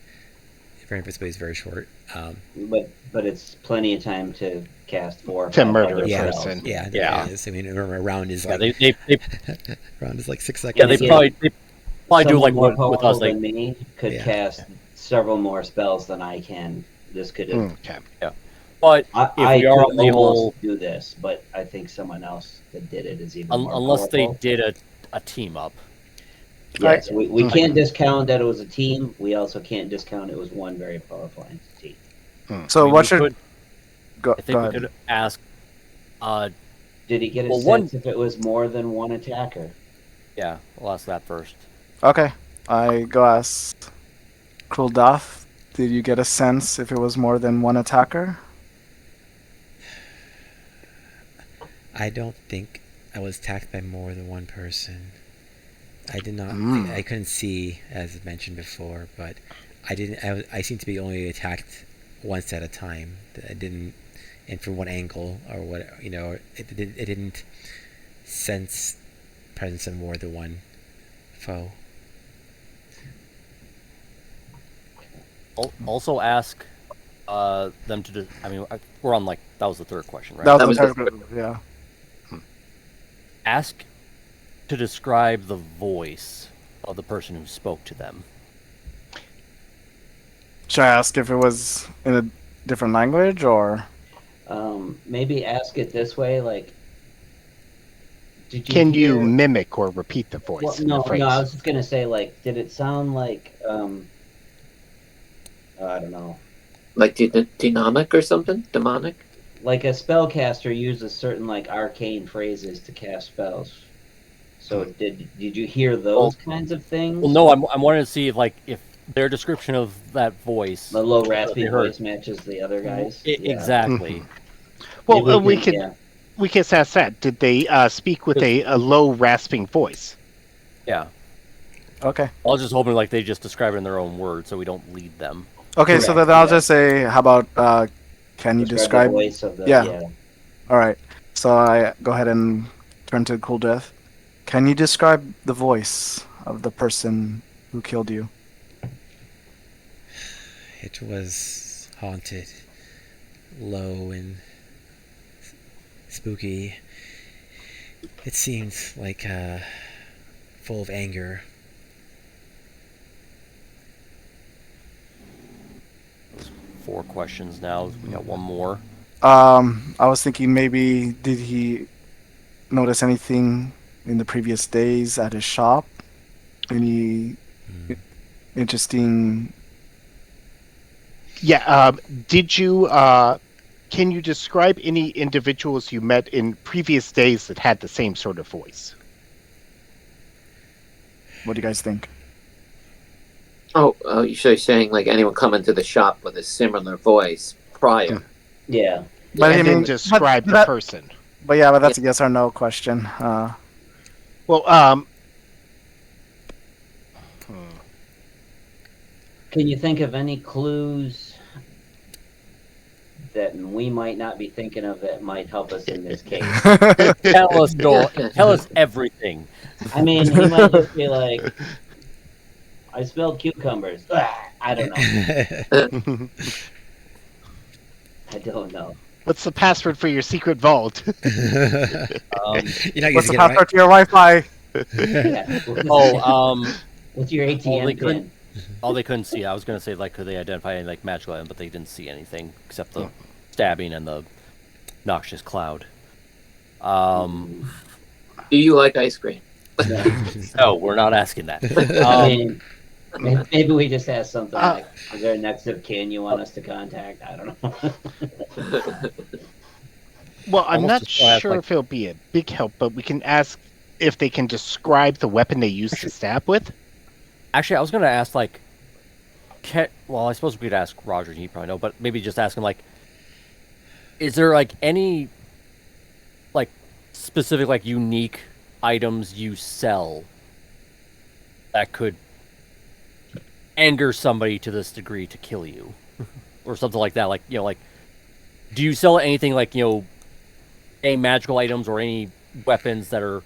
Greater Invisibility is very short. But it's plenty of time to cast 4 or 5 To murder other a spells. person. Yeah, Yeah. it is. I mean, remember, a round is Yeah, like they round is like 6 seconds. yeah, they probably do Someone like more with powerful us. Like, than me could Yeah. cast several more spells than I can. This could have. Okay. but I if we are could on the almost whole, do this, but I think someone else that did it is even more unless they powerful. did a team up. Yes, we can't discount that it was a team. We also can't discount it was one very powerful entity. So I what should I think we could ask. Did he get a Well, sense if it was more than one attacker? Yeah, we'll ask that first. Okay, I go ask Kruldoth. Did you get a sense if it was more than one attacker? I don't think I was attacked by more than one person. I did not. I couldn't see, as mentioned before, but I didn't. I seemed to be only attacked once at a time. I didn't, and from one angle or what, it didn't sense presence of more than one foe. Also ask them to. I mean, we're on that was the 3rd question, right? That was the third, yeah. Ask to describe the voice of the person who spoke to them. Should I ask if it was in a different language or? Maybe ask it this way, like, did you Can hear... you mimic or repeat the voice? Well, no, I was just gonna say, like, did it sound like, I don't know, Like demonic or something? Demonic? like a spellcaster uses certain like arcane phrases to cast spells. So did you hear those kinds of things? Well, no, I'm wanting to see if their description of that voice, the low raspy voice matches the other guys. Exactly. Well, we could ask that. Did they speak with a low rasping voice? Yeah. Okay. I was just hoping they just describe it in their own words, so we don't lead them. Okay, so then I'll just say, how about, can you describe... the voice of the... Yeah. Alright, so I go ahead and turn to Cool Death. Can you describe the voice of the person who killed you? It was haunted, low and spooky. It seemed like full of anger. 4 questions now. We got one more. I was thinking maybe did he notice anything in the previous days at his shop? Any interesting... Yeah, did you... can you describe any individuals you met in previous days that had the same sort of voice? What do you guys think? Oh, you're saying anyone come into the shop with a similar voice prior? Yeah. But And then describe the person. But yeah, but that's a yes or no question. Well, Can you think of any clues that we might not be thinking of that might help us in this case? Tell us, Joel. Tell us everything. I mean, he might just be like, I smelled cucumbers. I don't know. I don't know. What's the password for your secret vault? You're not What's the using it, password right? to your Wi-Fi? Yeah. What's your ATM pin? All they couldn't see. I was gonna say like could they identify any like magical item, but they didn't see anything except the stabbing and the noxious cloud. Do you like ice cream? No, we're not asking that. I mean, maybe we just ask something like, "Is there a next of kin you want us to contact?" I don't know. Well, I'm Almost not just wanna ask, sure like- if it'll be a big help, but we can ask if they can describe the weapon they used to stab with. Actually, I was gonna ask like, well, I suppose we could ask Roger. He probably know, but maybe just ask him like, is there like any like specific like unique items you sell that could anger somebody to this degree to kill you, or something like that? Like like, do you sell anything like any magical items or any weapons that are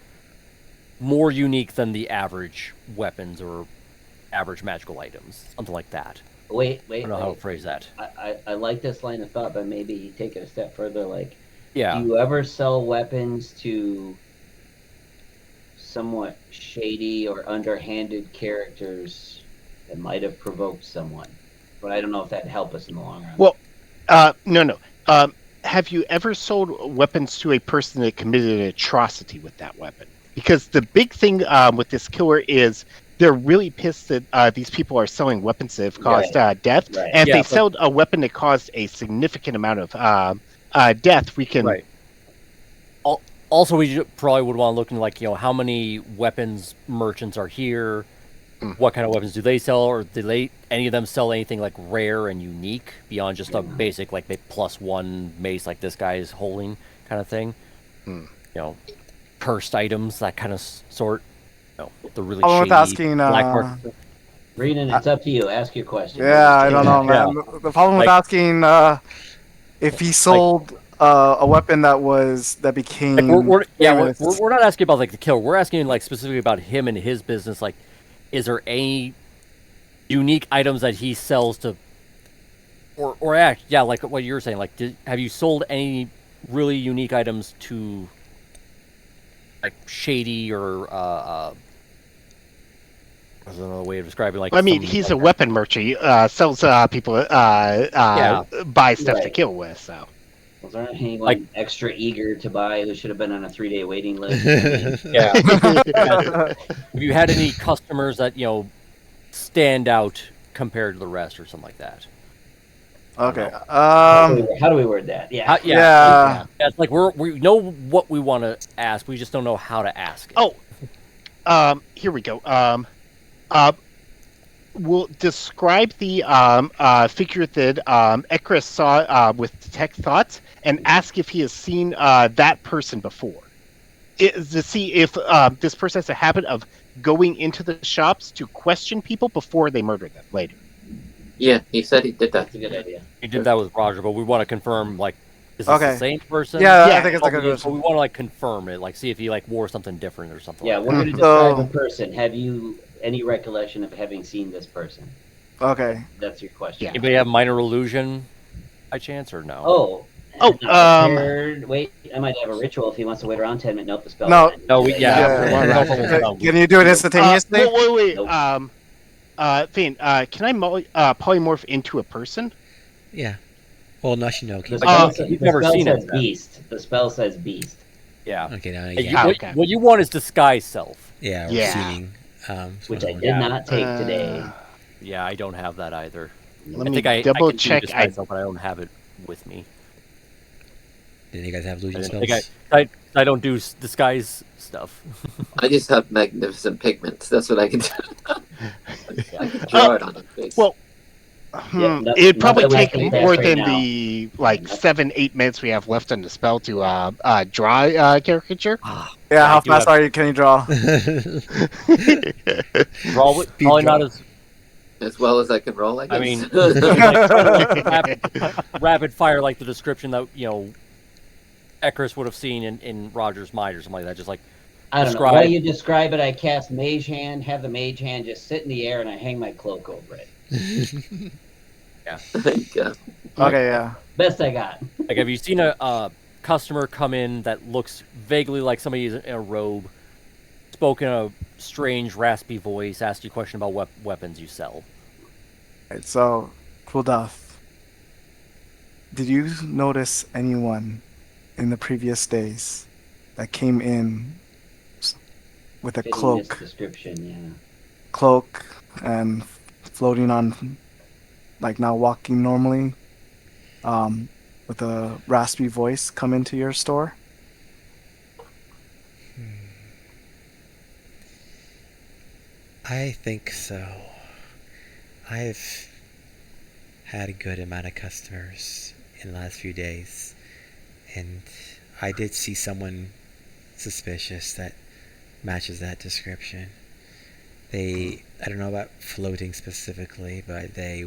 more unique than the average weapons or average magical items, something like that? Wait. I don't know how to phrase that. I like this line of thought, but maybe take it a step further. Like, Yeah. do you ever sell weapons to somewhat shady or underhanded characters that might have provoked someone? But I don't know if that'd help us in the long run. Well, no. Have you ever sold weapons to a person that committed an atrocity with that weapon? Because the big thing with this killer is they're really pissed that these people are selling weapons that have caused death. Right. And if Yeah, they sell a weapon that caused a significant amount of death, we can... Right. Also, we probably would want to look into like how many weapons merchants are here, what kind of weapons do they sell, or do they any of them sell anything like rare and unique beyond just a basic like +1 mace like this guy is holding kind of thing? Cursed items, that kind of sort. The really I'm shady asking, black market. Renan, it's up to you. Ask your question. Yeah, I don't know, man. The problem with Like- asking if he sold a weapon that became We're famous. not asking about like the killer. We're asking like specifically about him and his business. Like, is there any unique items that he sells to, or like what you were saying? Like, have you sold any really unique items to like shady or there's another way of describing like? I mean, he's a weapon merchant. He sells people buy stuff to Right. kill with. So Was there anyone Like- extra eager to buy who should have been on a 3-day waiting list? I mean, Yeah. Have you had any customers that stand out compared to the rest, or something like that? Okay. how do we word that? Yeah. Yeah. It's like we know what we want to ask. We just don't know how to ask it. Oh, here we go. We'll describe the figure that Ekris saw with detect thoughts, and ask if he has seen that person before. To see if this person has a habit of going into the shops to question people before they murder them later. Yeah, he said he did that. That's a good idea. We did that with Roger, but we want to confirm like is this Okay. the same person? Yeah, Yeah. I think it's like a good. But we want to like confirm it, like see if he like wore something different or something. Yeah, like we're going to So- describe a person. Have you any recollection of having seen this person? Okay. That's your question. Yeah. Anybody have minor illusion by chance or no? Oh. Oh, Prepared. Wait, I might have a ritual if he wants to wait around 10 minutes. Nope, the spell. No. No, we Yeah. Can you do it instantaneously? Wait. Nope. Fane, can I polymorph into a person? Yeah. Well, no, no. The Okay. spell, you've the never spell seen it, says then. beast. The spell says beast. Yeah. Okay. Now, Hey, yeah. okay. what you want is disguise self. Yeah. Or Yeah. seeming. Which I did Yeah. not take today. Yeah, I don't have that either. Let I me think I double can do check. disguise self, but I don't have it with me. Did you guys have illusion I spells? didn't think I don't do disguise stuff. I just have magnificent pigments. That's what I can do. I can draw it on the face. Well, no- it'd probably nothing take like that more right than now. the 7-8 minutes we have left on the spell to draw caricature. Yeah. How I do fast can you draw? Probably draw. not as. As well as I can roll, I guess. I mean, like, rapid fire, like the description that Ekris would have seen in Roger's mind or something like that. Just like I don't know. Describe- Why do you describe it? I cast Mage Hand, have the Mage Hand just sit in the air, and I hang my cloak over it. Yeah. There you go. Okay, yeah. Best I got. Like, have you seen a customer come in that looks vaguely like somebody in a robe, spoke in a strange, raspy voice, asked you a question about weapons you sell? Right, so, Kuldath, did you notice anyone in the previous days that came in with a Fitting cloak, this description, yeah. and floating on, like now walking normally, with a raspy voice come into your store? I think so. I've had a good amount of customers in the last few days, and I did see someone suspicious that matches that description. I don't know about floating specifically, but they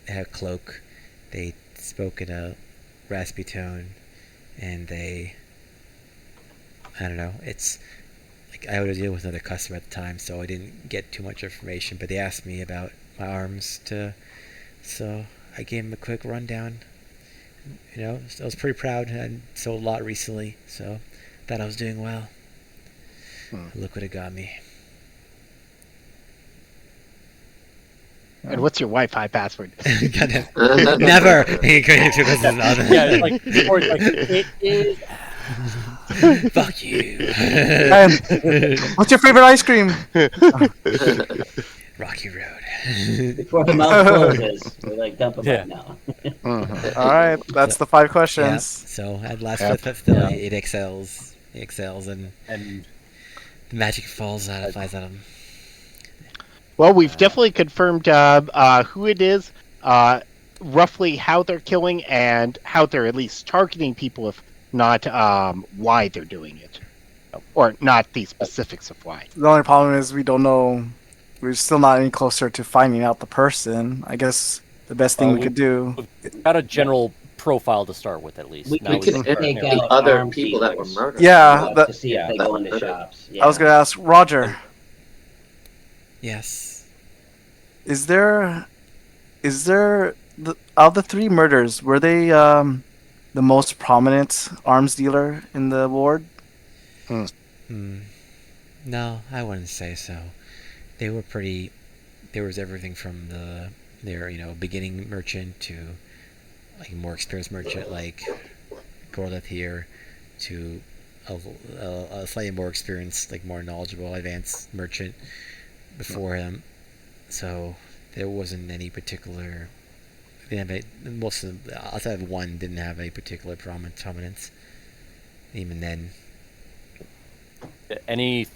had a cloak, they spoke in a raspy tone, and I don't know, it's like I was dealing with another customer at the time, so I didn't get too much information, but they asked me about my arms so I gave them a quick rundown. I was pretty proud and sold a lot recently, so thought I was doing well. Look what it got me. And what's your Wi-Fi password? Never. Yeah, like, or like it is. Fuck you. And what's your favorite ice cream? Rocky Road. Before the mouth closes, we're like, dump them right now. All right, that's the 5 Yeah. questions. So at last Yep. fifth still it excels. It excels and And the magic flies out of him. Well, we've definitely confirmed who it is, roughly how they're killing, and how they're at least targeting people, if not why they're doing it. Or not the specifics of why. The only problem is we don't know. We're still not any closer to finding out the person. I guess the best thing we could do. we've got a general profile to start with, at least. We Now We can can start take interview narrowing the out other arms people that were dealers. murdered. Yeah, To see if they that go were into murdered. shops. I was gonna ask Roger. Yes. Is there of the 3 murders, were they the most prominent arms dealer in the ward? No, I wouldn't say so. They were pretty. There was everything from their beginning merchant to like more experienced merchant like Gorleth here to a slightly more experienced, like more knowledgeable, advanced merchant before him. So there wasn't any particular. Most of them, outside of one, didn't have a particular prominence. Even then. any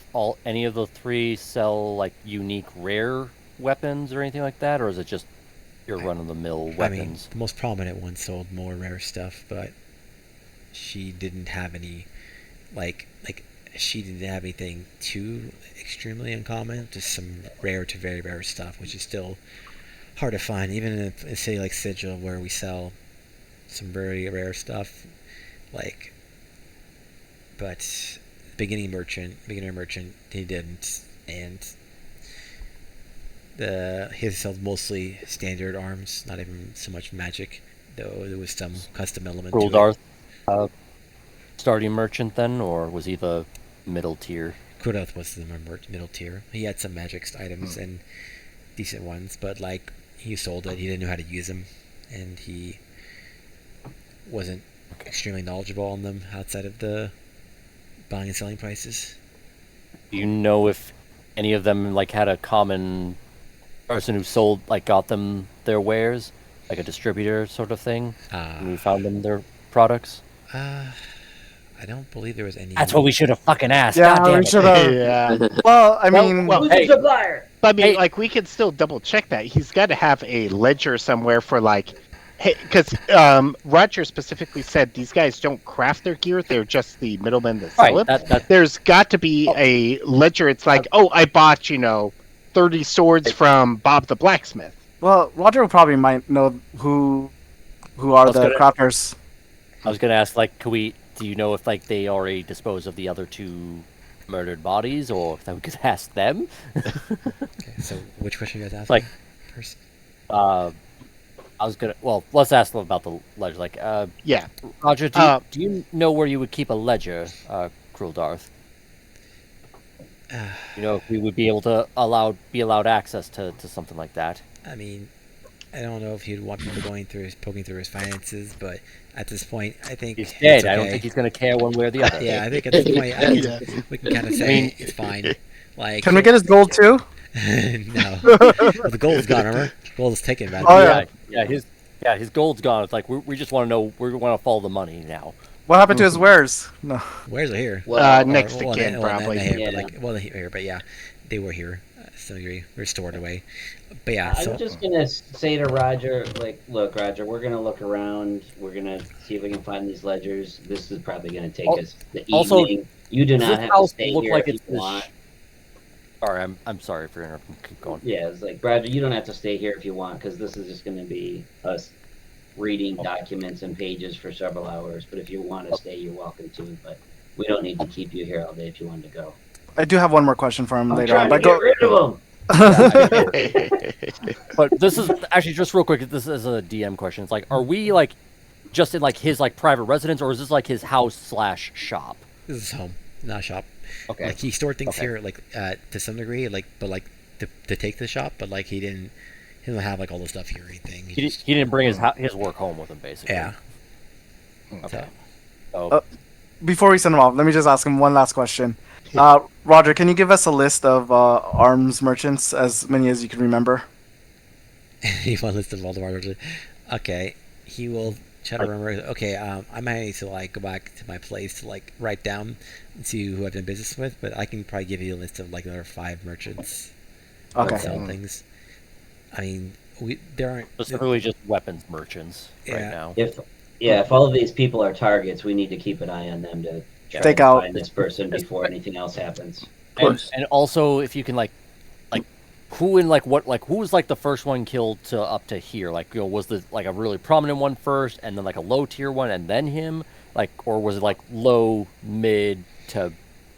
of the 3 sell like unique rare weapons or anything like that, or is it just your run-of-the-mill weapons? I mean, the most prominent one sold more rare stuff, but she didn't have any, like she didn't have anything too extremely uncommon. Just some rare to very rare stuff, which is still hard to find, even in a city like Sigil, where we sell some very rare stuff. But beginner merchant, he didn't, and his sells mostly standard arms, not even so much magic, though there was some custom element to it. Darth, starting merchant then, or was he the middle tier? Kudoth was the middle tier. He had some magic items and decent ones, but he sold it. He didn't know how to use them, and he wasn't extremely knowledgeable on them outside of the buying and selling prices. Do you know if any of them had a common person who sold, got them their wares, like a distributor sort of thing, and we found them their products? I don't believe there was any. That's what we should have fucking asked. Yeah, God damn we it. should have. Yeah. Well, I mean, well, Who's the supplier? I mean, Hey. we could still double check that. He's got to have a ledger somewhere for hey, because Roger specifically said these guys don't craft their gear; they're just the middlemen that sell Right. it. There's got to be a ledger. It's like, I bought 30 swords from Bob the blacksmith. well, Roger probably might know who are the crafters. I was gonna ask, do you know if they already disposed of the other 2 murdered bodies, or if we could ask them? Okay, so which question you guys asked? Like, first? I was gonna. Well, let's ask them about the ledger. Like, Yeah. Roger, do you know where you would keep a ledger, Cruel Darth? You know, if we would be able to be allowed access to something like that. I mean, I don't know if he'd want people poking through his finances, but at this point, I think He's dead. it's okay. I don't think he's going to care one way or the other. Yeah, I think at this point, we can kind of say it's fine. Like, Can we get his gold too? No, well, the gold's gone. Remember, gold is taken. About Oh, yeah. His gold's gone. It's like we just want to know. We want to follow the money now. What happened to his wares? No. Where's it here? Next to Ken, probably. Here, but yeah, they were here. So we were stored away. But yeah, I'm just gonna say to Roger, like, look, Roger, we're gonna look around. We're gonna see if we can find these ledgers. This is probably gonna take us the also, evening. You do not have to stay here like if you want. Sorry, I'm sorry for interrupting. Keep going. Yeah, it's like, Roger, you don't have to stay here if you want, because this is just gonna be us reading documents and pages for several hours. But if you want to stay, you're welcome to. But we don't need to keep you here all day if you want to go. I do have one more question for him later on. But get rid of him. But this is actually just real quick. This is a DM question. It's like, are we like just in like his like private residence, or is this like his house / shop? This is home, not a shop. Okay. Like he stored things here, like to some degree, like but like to take to the shop, but like he didn't have like all the stuff here or anything. He didn't bring his work home with him, basically. Yeah. Okay. Before we send him off, let me just ask him one last question. Roger, can you give us a list of arms merchants, as many as you can remember? He want a list of all the arms. Okay, he will try to remember. Okay, I might need to like go back to my place to like write down and see who I've done business with, but I can probably give you a list of like another 5 merchants. Okay. That sell things. I mean, there aren't specifically just weapons merchants right now. If all of these people are targets, we need to keep an eye on them to try to find this person before anything else happens. And also, if you can who in like what who was like the first one killed to up to here? Like, you know, was the like a really prominent one first, and then like a low tier one, and then him? Like, or was it like low, mid to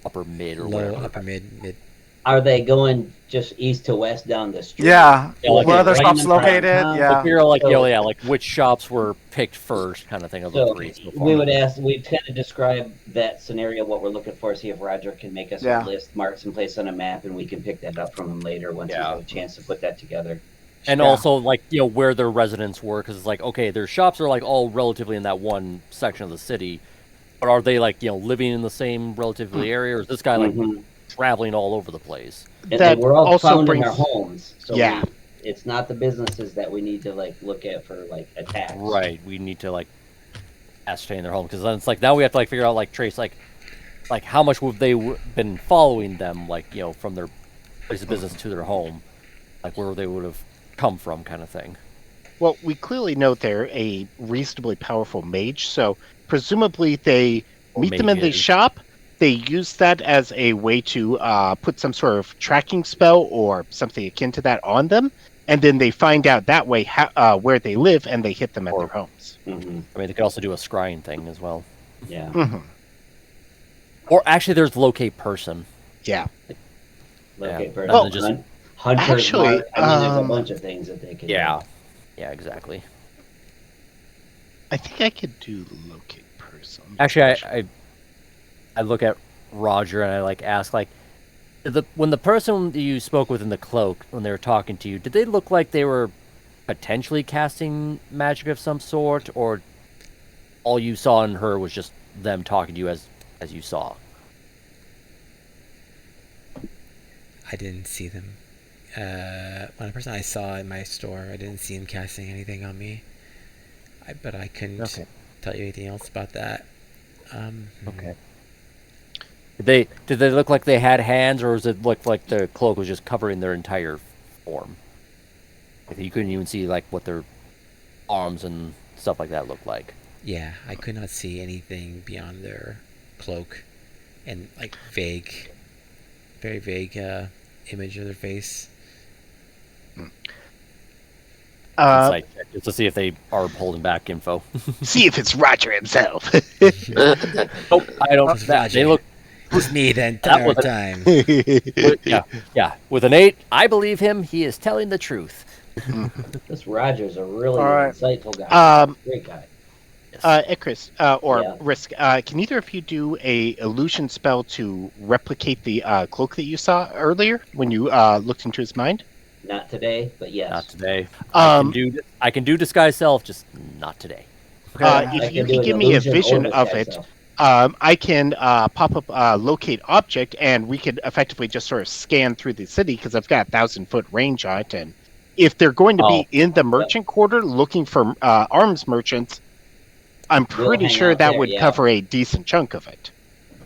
upper mid or whatever? Upper mid. Are they going just east to west down the street? Yeah. Like where are the shops located? Yeah. Like, you're like, like which shops were picked first, kind of thing. Of the 3 so far. We would ask. We'd kind of describe that scenario, what we're looking for. See if Roger can make us a list, mark some place on a map, and we can pick that up from him later once we have a chance to put that together. And also, like, you know, where their residents were, because it's like, okay, their shops are like all relatively in that one section of the city, but are they like, you know, living in the same relatively area, or is this guy like traveling all over the place? And we're all found in our homes, so it's not the businesses that we need to like look at for like attacks. Right, we need to like ascertain their home, because then it's like now we have to like figure out like trace like how much would they been following them, like, you know, from their place of business to their home, like where they would have come from, kind of thing. Well, we clearly know they're a reasonably powerful mage, so presumably they meet them in the shop. They use that as a way to put some sort of tracking spell or something akin to that on them, and then they find out that way where they live, and they hit them at their homes. I mean, they could also do a scrying thing as well. Yeah. Or actually, there's locate person. Yeah. Locate person. Well, just hunters. Actually, there's a bunch of things that they could do. Yeah, exactly. I think I could do locate person. Actually, I look at Roger and I like ask like, when the person you spoke with in the cloak, when they were talking to you, did they look like they were potentially casting magic of some sort, or all you saw in her was just them talking to you as you saw? I didn't see them. When the person I saw in my store, I didn't see him casting anything on me. But I couldn't tell you anything else about that. Okay. Did they look like they had hands, or does it look like the cloak was just covering their entire form? Like you couldn't even see like what their arms and stuff like that looked like. Yeah, I could not see anything beyond their cloak and like very vague image of their face. Insight check, just to see if they are holding back info. See if it's Roger himself. Nope, I don't. They look. It was me the entire time. Yeah. With an 8, I believe him. He is telling the truth. This Roger's a really All right. insightful guy. Um, Great guy. Ikris, or Yeah. Risk, can either of you do a illusion spell to replicate the cloak that you saw earlier when you looked into his mind? Not today, but yes. Not today. Um, I can do disguise self, just not today. Okay. I if you can do could an give me a illusion or vision of disguise it, self. I can pop up locate object, and we could effectively just sort of scan through the city because I've got 1,000-foot range on it. And if they're going to be in the merchant quarter looking for arms merchants, I'm pretty hang sure out that there, would yeah. cover a decent chunk of it.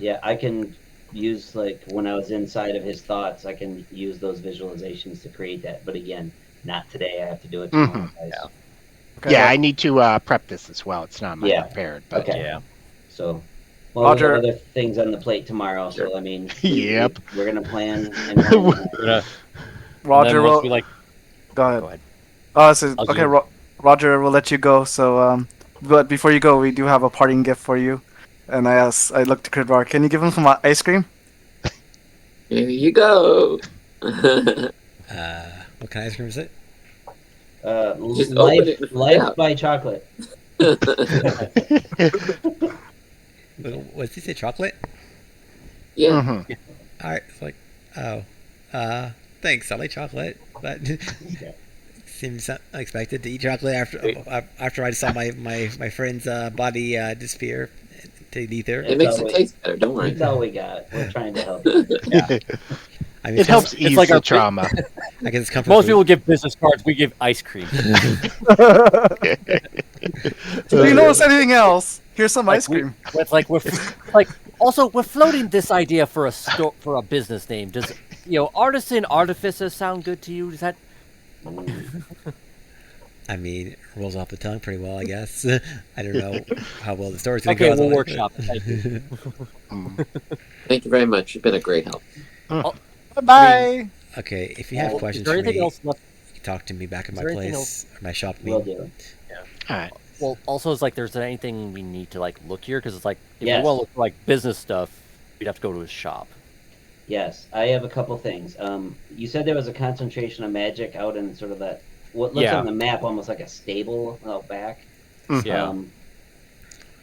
Yeah, I can use, like, when I was inside of his thoughts, I can use those visualizations to create that. But again, not today. I have to do it tomorrow, guys. Okay, Yeah, I need to prep this as well. It's not Yeah. prepared, but Okay. Yeah. So, well, we Roger. have other things on the plate tomorrow. So, I mean, Yep. we're gonna plan. And plan Roger will We, like, go ahead. go ahead. Oh, so, I'll okay, do- Roger, we'll let you go. So, but before you go, we do have a parting gift for you. And I looked to Kridvar, can you give him some ice cream? Here you go. What kind of ice cream is it? Just open it and life out. by chocolate. What did he say? Chocolate? Yeah. Mhm. All right. It's like, oh, thanks. I like chocolate, but seems unexpected to eat chocolate after I saw my friend's body disappear to ether. It makes it taste better. Don't worry. That's all we got. We're trying to help you. I mean, It helps it's ease like the our- trauma. I guess it's comfort Most food. people give business cards. We give ice cream. If you notice anything else, here's some ice cream. It's like also we're floating this idea for a business name. Does artisan artificer sound good to you? Does that? I mean, it rolls off the tongue pretty well, I guess. I don't know how well the story's going to Okay, go. we'll workshop it. Thank you. Thank you very much. You've been a great help. Bye. Okay, if you have Is questions there for anything me, else left? you can talk to me back at Is my there anything place, or my shop. Will do. All right. Well, also, is like there's anything we need to like look here because it's like if Yes. we want to look for like business stuff, we'd have to go to his shop. Yes, I have a couple things. You said there was a concentration of magic out in sort of that what looks Yeah. on the map almost like a stable out back. Yeah.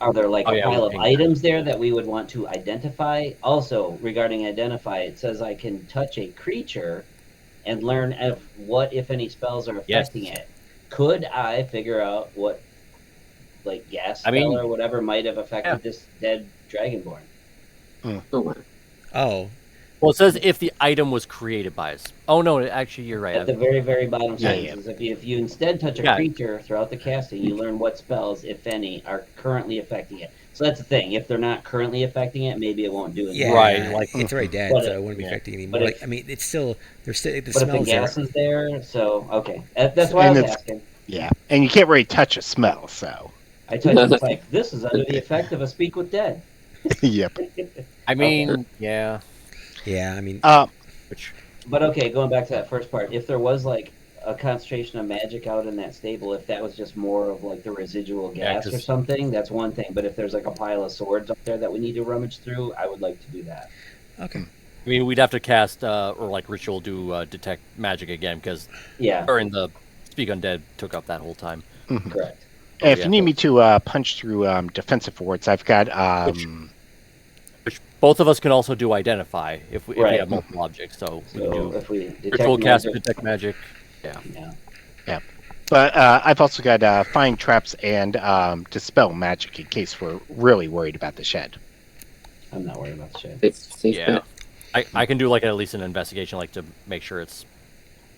Are there like Oh, a yeah, pile we're of paying items there that we would want to identify? Also, regarding identify, it says I can touch a creature and learn what, if any, spells are Yes. affecting it. Could I figure out what, like, gas I spell mean- or whatever might have affected Yeah. this dead dragonborn? Oh, wow. Oh, Well, it says if the item was created by us. Oh no, actually you're right. At the very, very bottom Yeah, sentence, if you instead touch a Yeah. creature throughout the casting, you learn what spells, if any, are currently affecting it. So that's the thing. If they're not currently affecting it, maybe it won't do it. yeah. Right, like- it's already dead, But so it- it wouldn't be yeah. affecting anymore. But Like, if- I mean, it's still there's still the But if the smells there. gas is there, so okay, that's why I And was it's- asking. Yeah, and you can't really touch a smell, so. I touched it, it's like this is under the effect of a speak with dead. Yep. I mean, yeah. Yeah, I mean, Which But okay, going back to that first part, if there was like a concentration of magic out in that stable, if that was just more of like the residual Yeah, gas or 'cause- something, that's one thing. But if there's like a pile of swords up there that we need to rummage through, I would like to do that. okay. I mean, we'd have to cast or like ritual do detect magic again because Yeah, during the speak undead took up that whole time. correct. And if yeah, you need so- me to punch through defensive wards, I've got Which both of us can also do identify if we Right. have multiple objects. So we can So do if we detect ritual cast magic, detect magic. Yeah. yeah. but I've also got find traps and dispel magic in case we're really worried about the shed. I'm not worried about the shit. Safe Yeah. bet. I can do like at least an investigation, like to make sure it's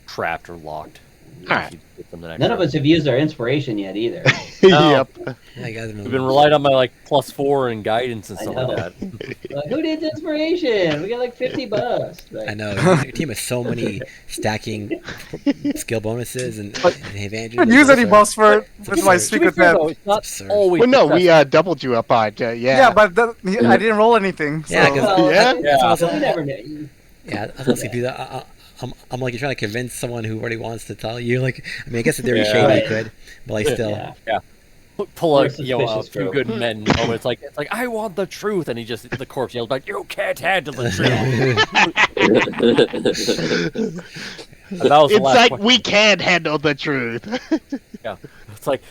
trapped or locked. Alright. If you get something None of extra. us have used our inspiration yet either. No. Yep. Yeah, you guys have We've been relying on my like +4 and guidance and I stuff know. like that. Like, who needs inspiration? We got like $50. Like, I know your team has so many stacking skill bonuses and advantages. I use any So- buffs for with absurd. my To be speak To be with fair, dead. though, it's not absurd. always. Well, no, we successful. doubled you up on yeah. Yeah, but I didn't roll anything. So. Yeah, 'cause- well, Yeah? I you never know. Yeah, I was gonna do that. I'm like, you're trying to convince someone who already wants to tell you. Like, I mean, I guess if they're Yeah. shady, Right. you could, but like, still, Yeah. Pull a You're a suspicious, few bro. good men moment. It's like I want the truth, and the corpse yells like, "You can't handle the truth." And that was the It's last like question. we can handle the truth. Yeah, it's like,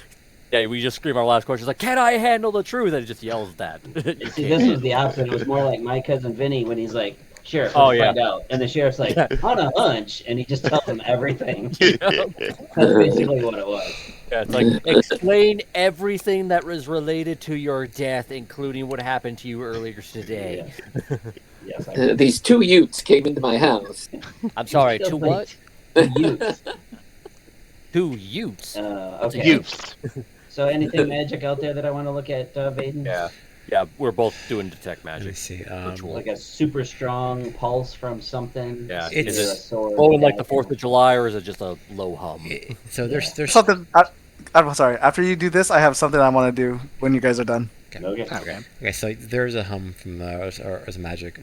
yeah, we just scream our last question. It's like, can I handle the truth? And it just yells that. You See, can't this was the handle opposite. It was more like my cousin Vinny when he's like, "Sheriff, Oh, let's yeah. find out," and the sheriff's like, Yeah. "On a hunch," and he just tells him everything. it. That's basically what it was. Yeah, it's like, explain everything that was related to your death, including what happened to you earlier today. Yes, I These two Utes came into my house. I'm sorry, Still to what? Utes. Two Utes. Okay. Youth. So anything magic out there that I want to look at, Vaden? Yeah, we're both doing detect Let me magic. see. Ritual. Like a super strong pulse from something. Yeah, It's- Either a sword, blowing like the knife, 4th of July, or is it just a low hum? So there's Something. I'm sorry. After you do this, I have something I want to do when you guys are done. Okay. Okay, so there's a hum from there's a magic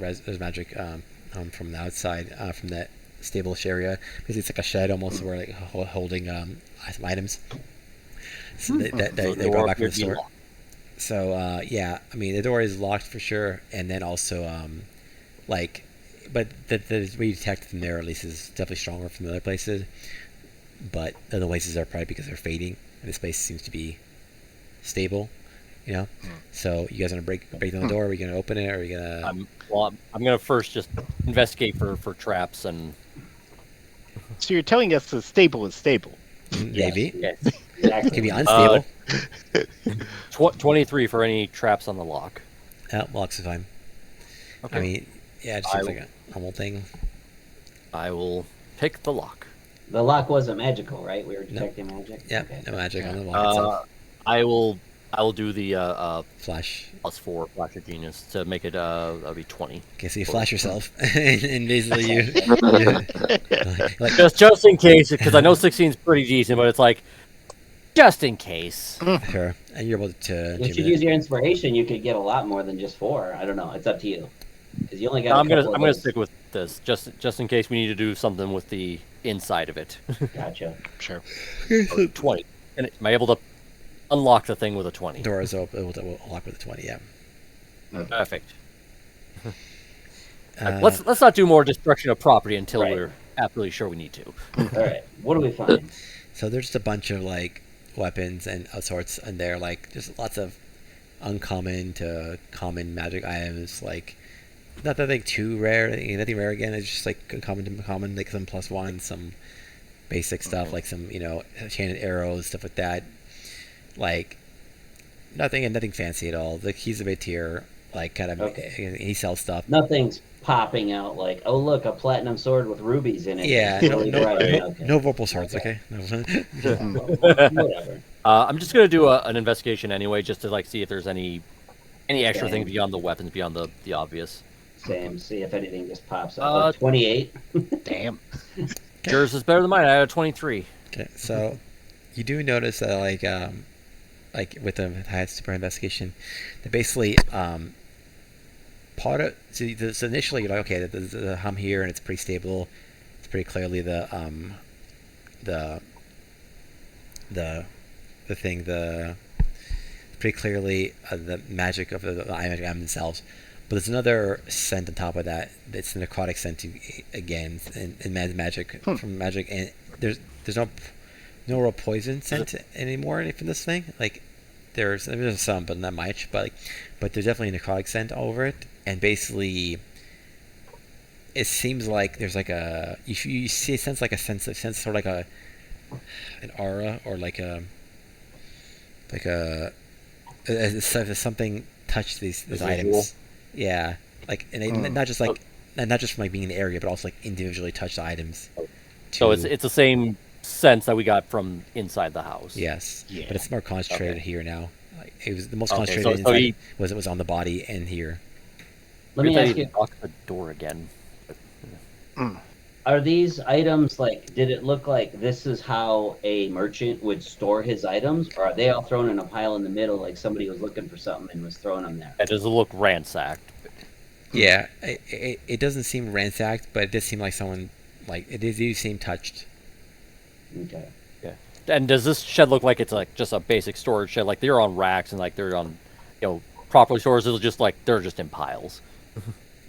hum from the outside from that stable-ish area because it's like a shed almost where like holding some items. So they brought back from the store. So yeah, I mean the door is locked for sure, and then also but the way you detect from there at least is definitely stronger from the other places. But the other places are probably because they're fading. This place seems to be stable. You know, so you guys gonna break down the door? Are we gonna open it? Or are we gonna? I'm gonna first just investigate for traps and. So you're telling us the stable is stable? Maybe. Yes. It could be unstable. 23 for any traps on the lock. Locks is fine. Okay. I mean, yeah, it just seems like a normal thing. I will pick the lock. The lock wasn't magical, right? We were detecting magic. Yeah, Okay. no magic on the lock itself. I will do the Flash. +4 Flash of Genius to make it that'll be 20. Okay, so you flash yourself, and basically you like Just in case, because I know 16 is pretty decent, but it's like just in case. sure, and you're able to. If you use your inspiration, you could get a lot more than just 4. I don't know. It's up to you. Because you only got. I'm gonna stick with this just in case we need to do something with the inside of it. Gotcha. Sure. 20. And am I able to unlock the thing with a 20? Door is open. Able to lock with a 20. Yeah. Perfect. Let's not do more destruction of property until Right. we're absolutely sure we need to. All right. What do we find? So there's just a bunch of like weapons and all sorts in there, like just lots of uncommon to common magic items, like not that like too rare, nothing rare again. It's just like uncommon to common, like some +1, some basic stuff, like some chain arrows, stuff like that. Like nothing fancy at all. Like he's a bit here, like kind of he sells stuff. Nothing's popping out like, oh look, a platinum sword with rubies in it. Yeah, It's really bright. Okay. no vorpal swords. Okay. Whatever. I'm just gonna do an investigation anyway, just to like see if there's any extra things beyond the weapons, beyond the obvious. Same. See if anything just pops up. 28. Damn. Yours is better than mine. I had a 23. Okay, so you do notice that like with the highest super investigation, that basically part of so initially you're like, okay, there's a hum here and it's pretty stable. It's pretty clearly the pretty clearly the magic of the magic items themselves. But there's another scent on top of that. It's the necrotic scent again, and magic from magic, and there's no real poison scent anymore from this thing. Like there's some, but not much. But there's definitely a necrotic scent over it, and basically, it seems like there's like you see a sense sort of like an aura or like something touched these items. Yeah, like and not just from like being in the area, but also like individually touched items. So it's the same sense that we got from inside the house. Yes, Yeah. but it's more concentrated here now. Like it was the most Okay, concentrated so inside was on the body and here. Let me ask you. you, Lock the door again. are these items like, did it look like this is how a merchant would store his items? Or are they all thrown in a pile in the middle like somebody was looking for something and was throwing them there? It does look ransacked. Yeah, it doesn't seem ransacked, but it does seem like someone it does seem touched. Okay. Yeah. And does this shed look like it's like just a basic storage shed? Like they're on racks and like they're on, properly stored. It'll just like they're just in piles.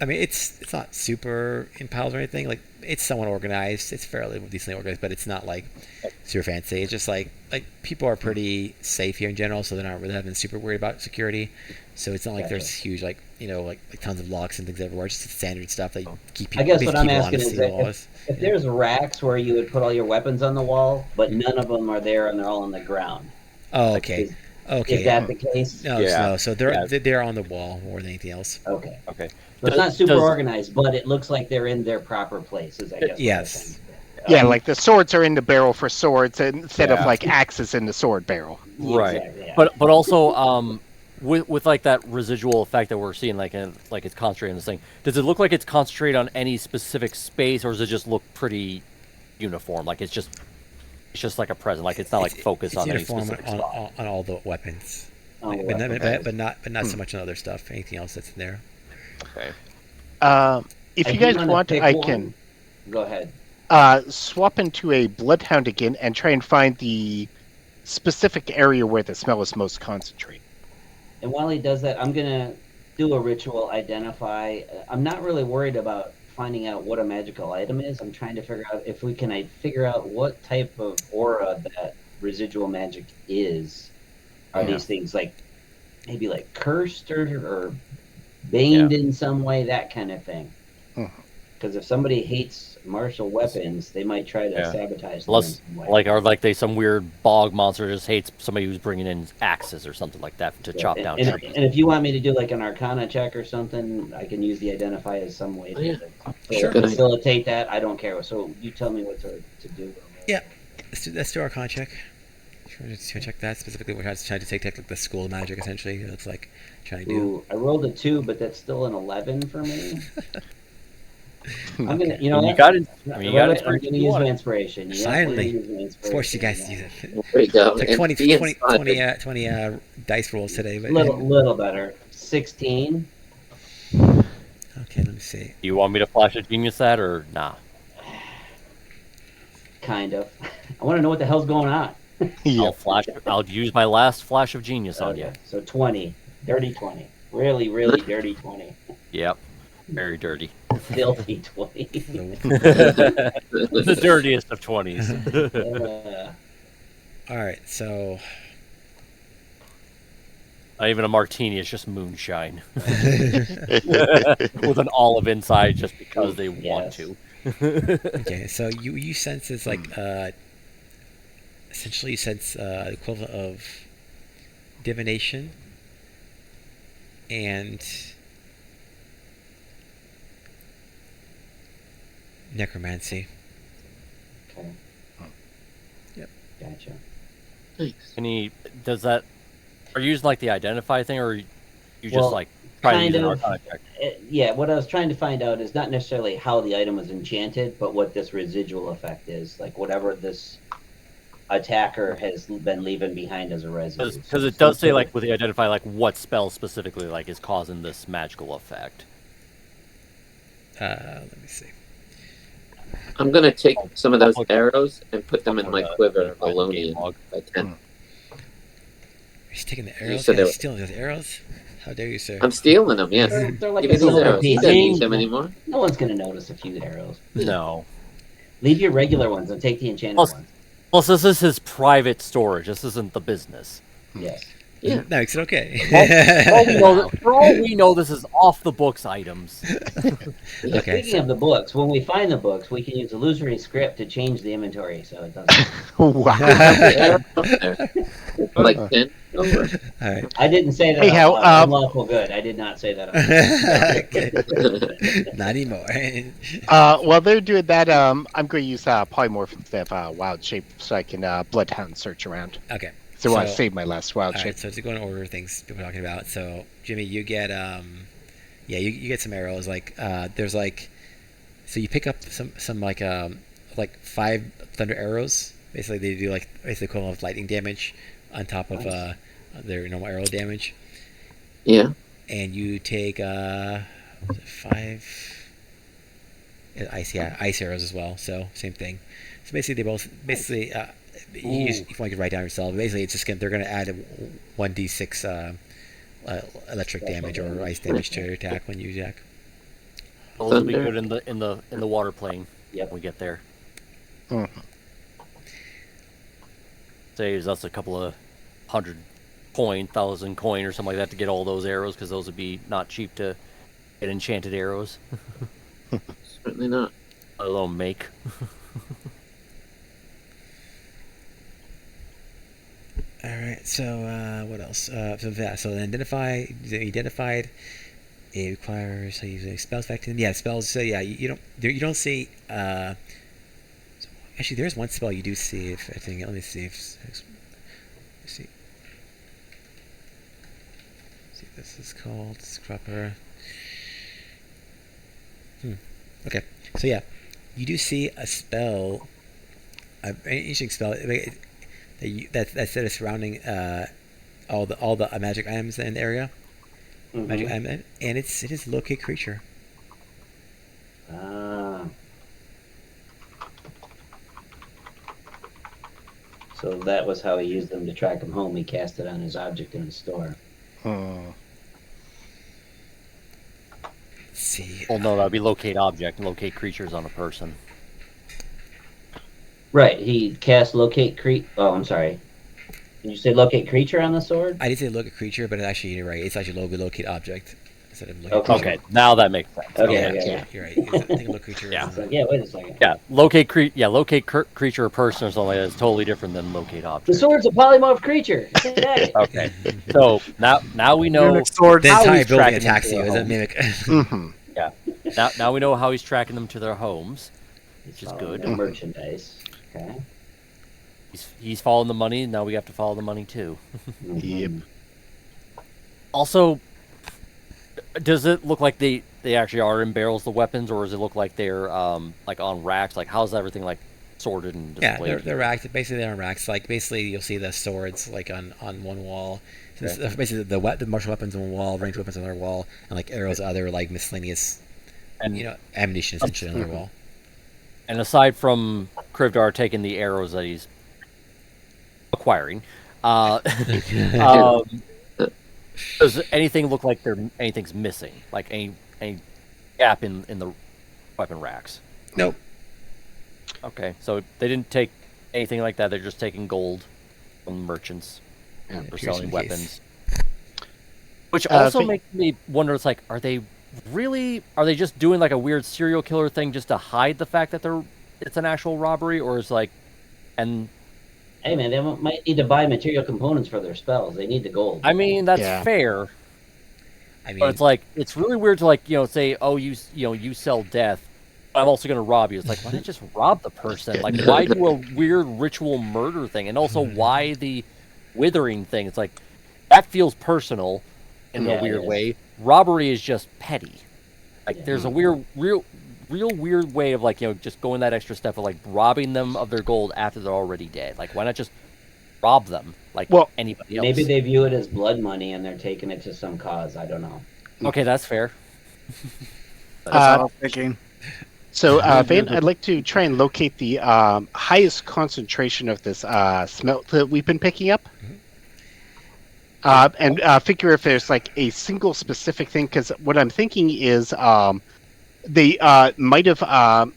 I mean, it's not super in piles or anything. Like it's somewhat organized. It's fairly decently organized, but it's not like super fancy. It's just like people are pretty safe here in general, so they're not really having super worried about security. So it's not like there's huge like tons of locks and things everywhere. Just standard stuff that keep people. I guess what I'm people asking honest is to the that laws. if there's racks where you would put all your weapons on the wall, but none of them are there and they're all on the ground. Oh, okay. Is that the case? No, Yeah. no. So they're on the wall more than anything else. Okay. Okay. So it's not super organized, but it looks like they're in their proper places, I guess. Yes. Yeah, like the swords are in the barrel for swords instead of like axes in the sword barrel. Right. Exactly, yeah. But also with like that residual effect that we're seeing, like it's concentrated on this thing. Does it look like it's concentrated on any specific space, or does it just look pretty uniform? Like it's just like a present. Like it's not like focused on any specific spot. On all the weapons. Oh, But not so much on other stuff. Anything else that's in there. Okay. If you guys want, I can go ahead. Swap into a bloodhound again and try and find the specific area where the smell is most concentrated. And while he does that, I'm gonna do a ritual identify. I'm not really worried about finding out what a magical item is. I'm trying to figure out if we can figure out what type of aura that residual magic is. Are these things like maybe like cursed or baned in some way, that kind of thing? Because if somebody hates martial weapons, they might try to sabotage them in some way. Like, are like they some weird bog monster just hates somebody who's bringing in axes or something like that to chop down trees. And if you want me to do like an Arcana check or something, I can use the identify as some way to facilitate that. I don't care. So you tell me what to do. Yeah, let's do Arcana check. To check that specifically, we're trying to take like the school magic essentially. It's like trying to do. Ooh, I rolled a 2, but that's still an 11 for me. I'm gonna, you got it. I'm gonna use my inspiration. Finally, force you guys to use it. There you go. It's like 20 dice rolls today, but little better. 16. Okay, let me see. Do you want me to flash a genius that or nah? Kind of. I want to know what the hell's going on. I'll use my last flash of genius on you. So 20, dirty 20, really dirty 20. Yep, very dirty. Filthy 20. The dirtiest of 20s. All right, so not even a martini; it's just moonshine with an olive inside, just because they want to. Okay, so you sense it's like essentially you sense the equivalent of divination and necromancy. Okay. Yep. Gotcha. Nice. Does that? Are you using like the identify thing, or you just like trying to use an Arcana check? Yeah, what I was trying to find out is not necessarily how the item was enchanted, but what this residual effect is. Like whatever this attacker has been leaving behind as a residue. Because it does say like with the identify, like what spell specifically like is causing this magical effect. Let me see. I'm gonna take some of those arrows and put them in my quiver of Alonian. If I can. He's taking the arrows. He's stealing those arrows. How dare you, sir? I'm stealing them. Yes. They're like Give me a those silver arrows. piece. I don't need them anymore. No one's gonna notice a few arrows. No. Leave your regular ones and take the enchanted ones. Plus, this is his private storage. This isn't the business. Yes. Yeah. That makes it okay. For all we know, this is off the books items. Okay. Speaking of the books, when we find the books, we can use illusory script to change the inventory, so it doesn't. Wow. Like 10 over. All right. I didn't say that. Hey, how, unlawful good. I did not say that. Not anymore. While they're doing that, I'm going to use polymorph instead of wild shape so I can bloodhound search around. Okay. So I want to save my last wild shape. Right, so to go in order of things people are talking about. So Jimmy, you get you get some arrows. Like there's like, so you pick up some like 5 thunder arrows. Basically, they do like basically equivalent of lightning damage on top of their normal arrow damage. Yeah. And you take 5 ice arrows as well. So same thing. So basically, they both if you want to write down yourself, basically it's just they're going to add a 1d6 electric damage or ice damage to your attack when you attack. Those will be good in the water plane. Yep. When we get there. Mm-hmm. Saves us a couple of 1,000 coin or something like that to get all those arrows, because those would be not cheap to get enchanted arrows. Certainly not. Let alone make. All right. So what else? So identified. It requires using spells back to them. Yeah, spells. So yeah, you don't see. Actually, there's one spell you do see. If I think, let me see. Let's see. See what this is called. Scrapper. Okay. So yeah, you do see a spell, an interesting spell that's surrounding all the magic items in the area. Mm-hmm. Magic item, and it is locate creature. So that was how he used them to track him home. He cast it on his object in the store. Let's see. Well, no, that'd be locate object and locate creatures on a person. Right. He cast locate Oh, I'm sorry. Did you say locate creature on the sword? I did say locate creature, but actually you're right. It's actually locate object instead of locate Okay. creature. Okay, now that makes sense. Okay. You're right. I think locate creature. Yeah. Is, It's like, yeah, wait a second. Yeah, locate creature or person or something like that is totally different than locate The object. sword's a polymorph creature. Get at it. Okay, so now we know Runic swords. the how entire he's building tracking them attacks to you their as a homes. mimic. Mm-hmm. Now we know how he's tracking them to their homes, which is Following good. the merchandise. Okay. He's following the money. Now we have to follow the money too. Yep. Also, does it look like they actually are in barrels, the weapons, or does it look like they're like on racks? Like, how's everything like sorted and Yeah, displayed? they're racked. Basically, they're on racks. Like basically, you'll see the swords like on one wall. So basically, the martial weapons on one wall, ranged weapons on another wall, and like arrows, other like miscellaneous, And ammunition essentially on another wall. And aside from Krivdar taking the arrows that he's acquiring, does anything look like anything's missing? Like any gap in the weapon racks? Nope. Okay, so they didn't take anything like that. They're just taking gold from merchants for selling weapons. Which also makes me wonder. It's like, are they just doing like a weird serial killer thing just to hide the fact that it's an actual robbery, or is like, and Hey man, they might need to buy material components for their spells. They need the gold. I mean that's fair. I mean, But it's like, it's really weird to like, say, oh, you sell death. I'm also going to rob you. It's like, why not just rob the person? Like, why do a weird ritual murder thing? And also, why the withering thing? It's like, that feels personal in a weird way. Robbery is just petty. Like, there's a real weird way of like, just going that extra step of like robbing them of their gold after they're already dead. Like, why not just rob them like anybody else? Maybe they view it as blood money and they're taking it to some cause. I don't know. Okay, that's fair. That's what I was thinking. So, Vane, I'd like to try and locate the highest concentration of this smelt that we've been picking up. And figure if there's like a single specific thing, because what I'm thinking is they might have,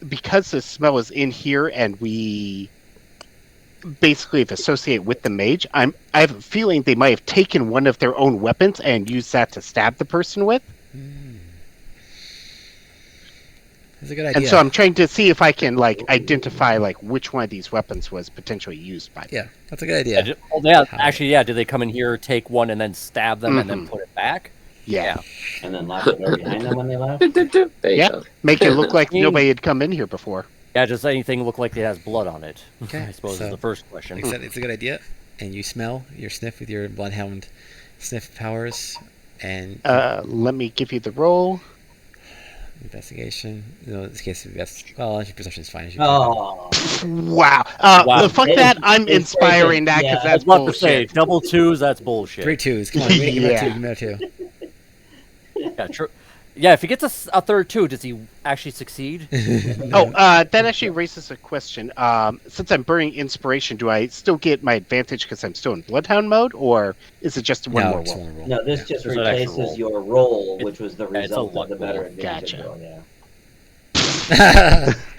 because the smell is in here and we basically have associated with the mage, I have a feeling they might have taken one of their own weapons and used that to stab the person with. That's a good idea. And so I'm trying to see if I can like identify like which one of these weapons was potentially used by them. Yeah, that's a good idea. Did they come in here, take one, and then stab them, and then put it back? Yeah. And then lock the door behind them when they left? Yeah, make it look like nobody had come in here before. Yeah, does anything look like it has blood on it? Okay, I suppose is the first question. It's a good idea. And you smell your sniff with your bloodhound sniff powers. And let me give you the roll. Investigation. No, in this case, actually, perception is fine. Oh. Wow. Wow. Fuck that. I'm inspiring that because that's I was about bullshit. to say, double twos, that's bullshit. 3 2s. Come on, give me a 2. Give me a 2. Yeah, Yeah, if he gets a third too, does he actually succeed? That actually raises a question. Since I'm burning inspiration, do I still get my advantage because I'm still in Bloodhound mode, or is it just one more just roll? one roll. No, this just There's an extra replaces roll. your roll, which was the it's a result of luck the better roll. advantage Gotcha. roll. Yeah,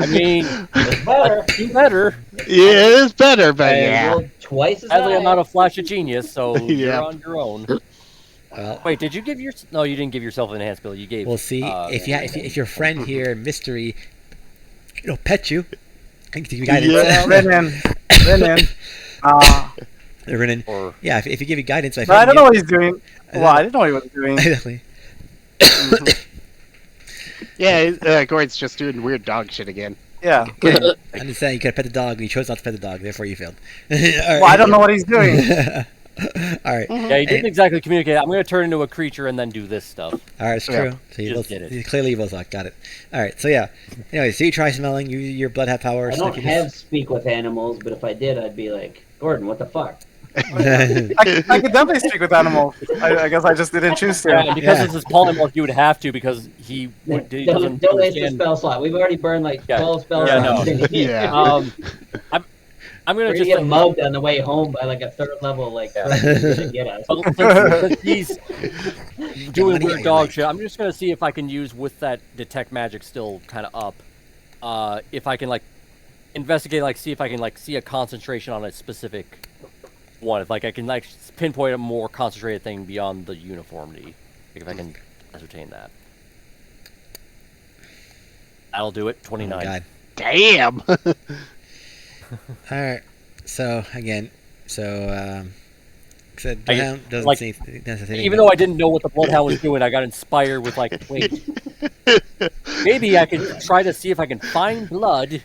I mean, it's better. you better. Yeah, it's better, but And yeah. Rolled twice as Sadly, high. I'm not a flash of genius, so Yeah. you're on your own. Well, Wait, did you give your? No, you didn't give yourself an enhanced ability. You gave. we'll see if your friend here, Mystery, pet you. I can give you guidance. Yeah. Renan. Renan. Or Yeah, if you give you guidance, my But I friend. don't know what he's doing. Well, I didn't know what he was doing. Definitely. Yeah, Gordon's just doing weird dog shit again. Yeah. I understand you could pet the dog, and you chose not to pet the dog, therefore you failed. Well, I don't know what he's doing. All right. yeah, he didn't exactly communicate. I'm going to turn into a creature and then do this stuff. All right, it's Yeah. true. So you Just both did it. clearly you both luck. Got it. All right. So yeah. Anyway, so you try smelling. Your blood have power. I don't have speak with animals, but if I did, I'd be like, Gordon, what the fuck? I could definitely speak with animals. I guess I just didn't choose Yeah, and to. because Yeah. this is polymorph, you would have to because he doesn't Don't waste the understand. spell slot. We've already burned like Yeah. 12 spell Yeah, slots. no. Yeah. I'm We're gonna gonna just get mugged on the way home by like a third level like Yeah. person who's gonna get us. since he's doing money weird I dog like. shit. I'm just gonna see if I can use with that detect magic still kind of up. If I can like investigate, like see if I can like see a concentration on a specific one. If like I can like pinpoint a more concentrated thing beyond the uniformity. Like, if I can ascertain that. That'll do it. Oh 29. my God. Damn. All right. So again, said I- Bloodhound doesn't like, see anything. Even though I didn't know what the Bloodhound was doing, I got inspired with like, wait, maybe I could try to see if I can find blood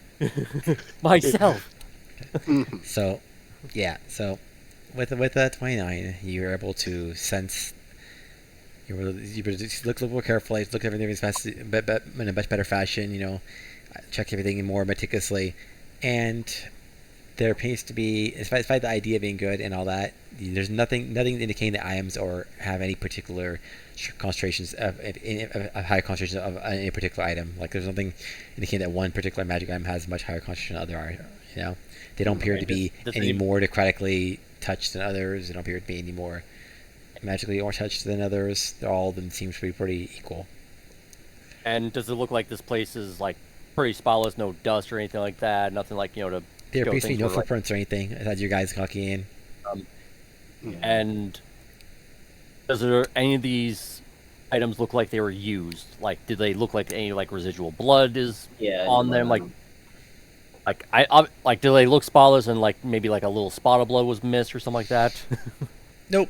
myself. So, yeah. So, with a 29, you're able to sense. You look more carefully, look at everything in a much better fashion. Check everything more meticulously, and there appears to be, despite the idea being good and all that, there's nothing indicating that items or have any particular concentrations of high concentrations of any particular item. Like there's nothing indicating that one particular magic item has much higher concentration than other. They don't appear to be any more necrotically touched than others. They don't appear to be any more magically or touched than others. All of them seem to be pretty equal. And does it look like this place is like pretty spotless, no dust or anything like that? Nothing like to. There show appears to be things no were, like- footprints or anything as you guys clocking in. And does there any of these items look like they were used? Like, did they look like any like residual blood is Yeah, on them? Like do they look spotless and like maybe like a little spot of blood was missed or something like that? Nope,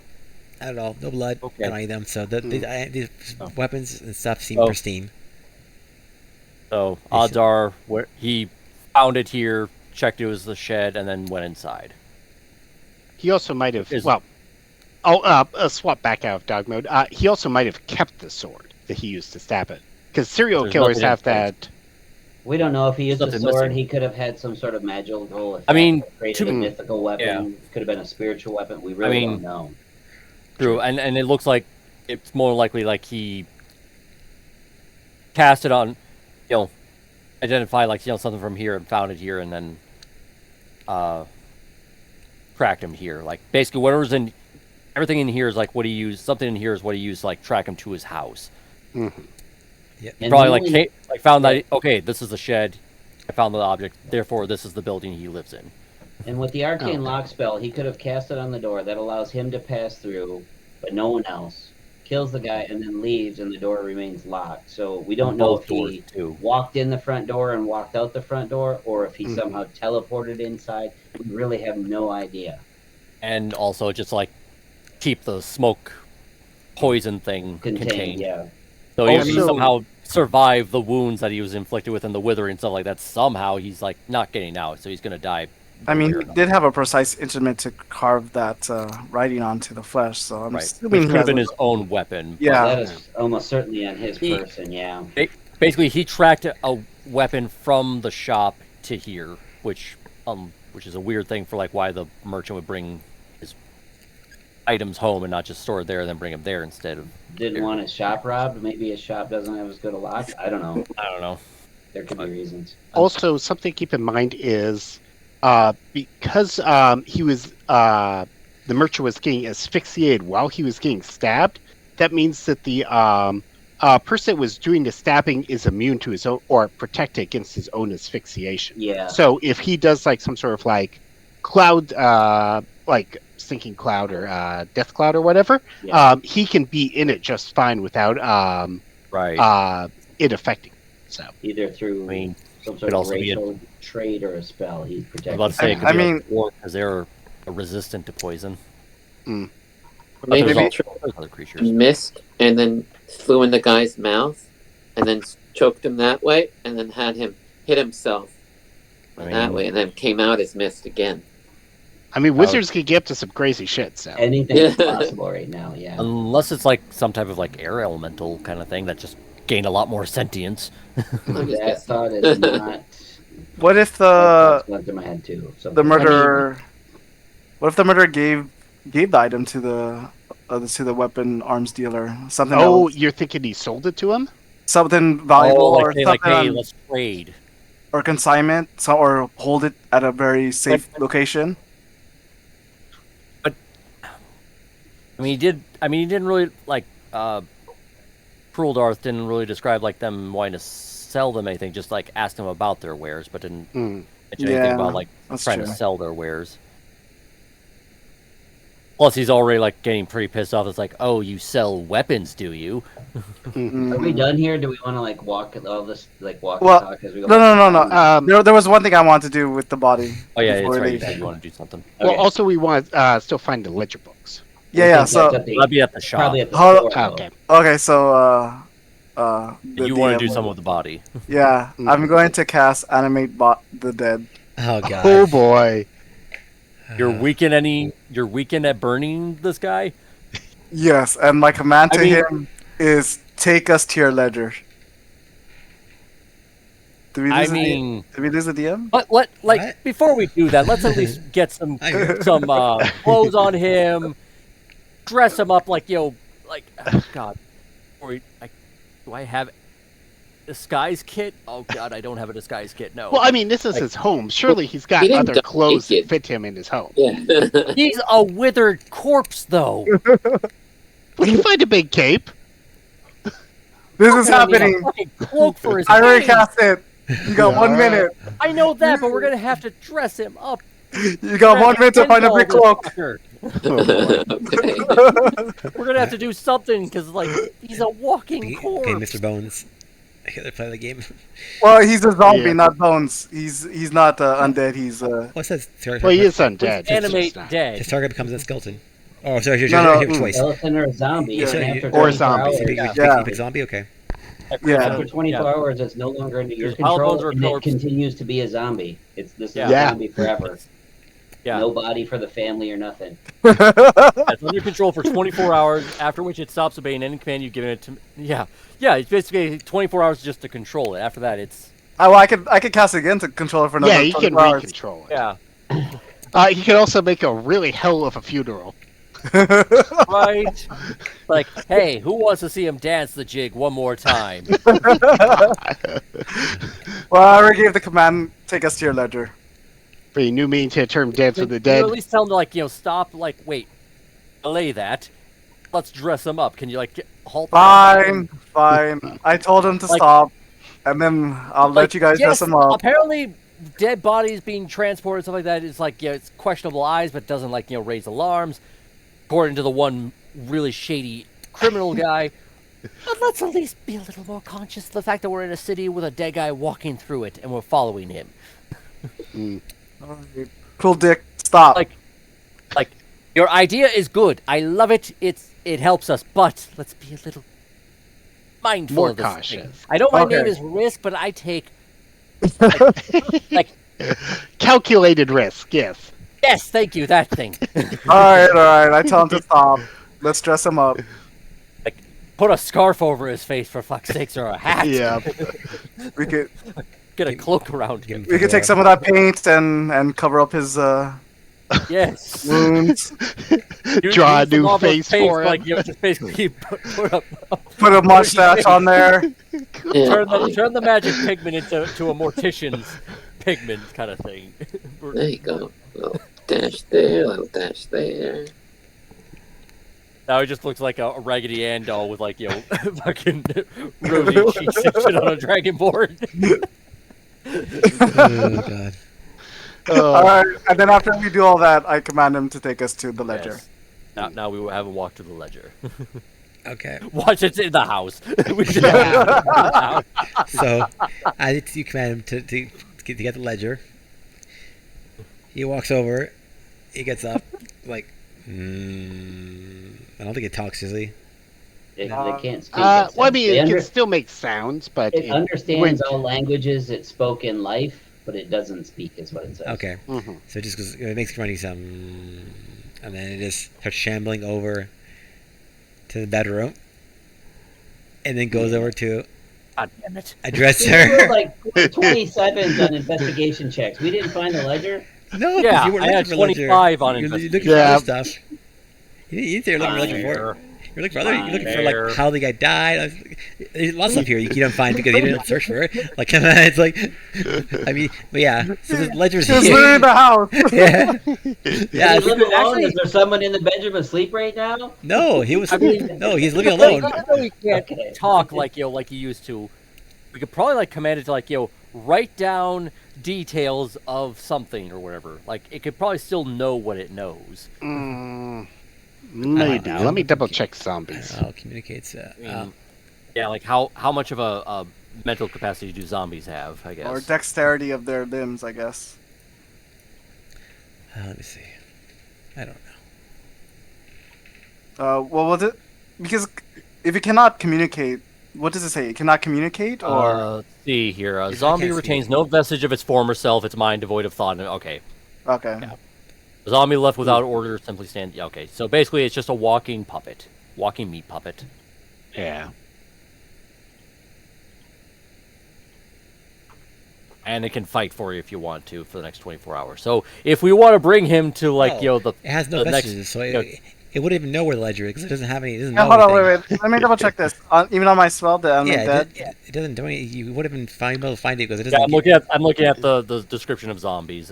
not at all. No blood Okay. on any of them. So these Oh. weapons and stuff seem Oh. pristine. So odds are where he found it here, checked it was the shed, and then went inside. He also might have. Is- Swap back out of dog mode. He also might have kept the sword that he used to stab it, because serial There's killers nothing in have place. that. We don't know if he used a Something sword. missing. He could have had some sort of magical effect. I mean, created a to- mythical weapon. Yeah. Could have been a spiritual weapon. We really mean, don't know. True, and it looks like it's more likely like he cast it on, identify like something from here and found it here and then tracked him here. Like basically whatever's in everything in here is like what he used. Something in here is what he used to like track him to his house. And Probably the like only- found that okay, this is the shed. I found the object. Therefore, this is the building he lives in. And with the arcane lock spell, he could have cast it on the door. That allows him to pass through, but no one else. Kills the guy and then leaves, and the door remains locked. So we don't know Both if doors, he too. walked in the front door and walked out the front door, or if he somehow teleported inside. We really have no idea. And also just like keep the smoke poison thing contained. Yeah. So if he Also- somehow survived the wounds that he was inflicted with and the withering and stuff like that, somehow he's like not getting out, so he's gonna die. I mean, Fair he enough. did have a precise instrument to carve that writing onto the flesh, so I'm Right. assuming Which he could have has been a- his own weapon. Yeah. That is almost certainly on his He- person. Yeah. Basically, he tracked a weapon from the shop to here, which is a weird thing for like why the merchant would bring his items home and not just store it there and then bring them there instead of. Didn't want his shop robbed. Maybe his shop doesn't have as good a lock. I don't know. I don't know. There could be reasons. Also, something to keep in mind is because he was the merchant was getting asphyxiated while he was getting stabbed. That means that the person that was doing the stabbing is immune to his own or protected against his own asphyxiation. Yeah. So if he does like some sort of like cloud, like sinking cloud or death cloud or whatever, he can be in it just fine without it affecting. So either through some sort of racial trait or a spell, he's protected. I was about to say, it could be like because they're resistant to poison. Maybe other creatures missed and then flew in the guy's mouth, and then choked him that way, and then had him hit himself that way, and then came out as mist again. I mean, wizards can get up to some crazy shit. So anything is possible right now. Yeah. Unless it's like some type of like air elemental kind of thing that just gained a lot more sentience. That thought is not. What if went through my head too? So, the murderer? What if the murderer gave the item to the weapon arms dealer? Something. Oh, else? You're thinking he sold it to him? Something valuable, or something like, hey, let's trade, or consignment, or hold it at a very safe location. But he didn't really like. Cruel Darth didn't really describe like them wanting to sell them anything, just like asked them about their wares, but didn't mention anything about like trying to sell their wares. Plus, he's already like getting pretty pissed off. It's like, oh, you sell weapons, do you? Are we done here? Do we want to like walk all this, like walk and talk as we go? No. There was one thing I wanted to do with the body. Oh yeah, it's right. You said you want to do something. Well, also we want to still find the ledger books. Yeah. So that'd be at the shop. Probably at the store. Okay. So you want to do something with the body? Yeah, I'm going to cast animate the dead. Oh god. Oh boy. You're weakened at burning this guy? Yes, and my command to him is take us to your ledger. Did we lose the DM? But before we do that, let's at least get some clothes on him, dress him up like oh god. Do I have disguise kit? Oh god, I don't have a disguise kit. No. Well, I mean, this is his home. Surely he's got other clothes that fit him in his home. Yeah. He's a withered corpse, though. We can find a big cape. This is happening. Cloak for his I already cast it. You got 1 minute. I know that, but we're gonna have to dress him up. You got 1 minute to find a big cloak. Okay. We're gonna have to do something because he's a walking corpse. Okay, Mr. Bones. Here, play the game. Well, he's a zombie, not Bones. He's not undead. He's What's that? Well, he is undead. Animate dead. His target becomes a skeleton. Oh, sorry, your choice. Skeleton or a zombie. Yeah. Or a zombie. You pick zombie, okay. After 24 hours, it's no longer under your control, and it continues to be a zombie. This is a zombie forever. Yeah. No body for the family or nothing. It's under control for 24 hours, after which it stops obeying any command you've given it to. Yeah, it's basically 24 hours just to control it. After that, it's. Oh, I could cast it again to control it for another 24 hours. Yeah, he can re-control it. Yeah. He can also make a really hell of a funeral. Right? Like, hey, who wants to see him dance the jig one more time? Well, I already gave the command, take us to your ledger. For a new mean to term Dance with the Dead. You at least tell him to, stop, wait, delay that. Let's dress him up. Can you, halt? Fine. I told him to stop, and then I'll let you guys dress him up. Apparently, dead bodies being transported and stuff like that is it's questionable eyes, but doesn't raise alarms. According to the one really shady criminal guy. But let's at least be a little more conscious of the fact that we're in a city with a dead guy walking through it, and we're following him. Cool dick, stop. Your idea is good. I love it. It helps us, but let's be a little mindful more of this cautious. thing. I know my name is Risk, but I take calculated risk. Yes. Yes, thank you. That thing. All right. I tell him to stop. Let's dress him up. Put a scarf over his face for fuck's sakes, or a hat. Yeah. We could get a cloak around him. We could take some of that paint and cover up his Yes. Wounds. Draw a Use the new lava's face for him. Like, just basically Put a mustache on there. Yeah. turn the magic pigment into a mortician's pigment kind of thing. There you go. Little dash there, little dash there. Now it just looks like a Raggedy Ann doll with like fucking rosy cheeks and shit on a dragon board. Oh god. All right, and then after we do all that, I command him to take us to the ledger. Yes. Now we have a walk to the ledger. Okay. Watch it in the house. So, you command him to get the ledger. He walks over. He gets up. Like, I don't think it talks, does he? They can't speak. Well, I mean, They it can still make sounds, but it understands all languages it spoke in life, but it doesn't speak, is what it says. Okay. Mhm. So it just goes, it makes running some, and then it just starts shambling over to the bedroom, and then goes over to God damn it. a dresser. We're like 27s on investigation checks. We didn't find the ledger. No, Yeah, you were I looking had for ledger. 25 on You're looking investigation. for Yeah. other stuff. You didn't say you're looking for. You're looking for other. You're looking for like how the guy died. There's lots of stuff here you don't find because you didn't search for it. Like it's like, I mean, but yeah. So the ledger's It's here. literally the house. Yeah. Yeah. Does he live alone? actually- Is there someone in the bedroom asleep right now? No, he was. I mean- No, he's living alone. Even though he can't Okay. talk like like he used to, we could probably like command it to like write down details of something or whatever. Like it could probably still know what it knows. Maybe. know. Let me double check zombies. Oh, communicates. Yeah, like how much of a mental capacity do zombies have? I guess. Or dexterity of their limbs, I guess. Let me see. I don't know. What was it? Because if it cannot communicate, what does it say? It cannot communicate, or Let's see here. A I zombie can't see retains it. no vestige of its former self. Its mind devoid of thought. Okay. okay. Yeah. A zombie left without order simply stands. Yeah, okay. So basically, it's just a walking puppet, walking meat puppet. Yeah. And it can fight for you if you want to for the next 24 hours. So if we want to bring him to like Oh, the it has no the next- messages, so you know- it wouldn't even know where the ledger is because it doesn't have any. It doesn't Yeah, know hold on, anything. wait. Let me double check this. Even on my spell, the I'm Yeah, dead. it doesn't do anything. You would have been able to find it because it Yeah, doesn't. I'm looking at the description of zombies.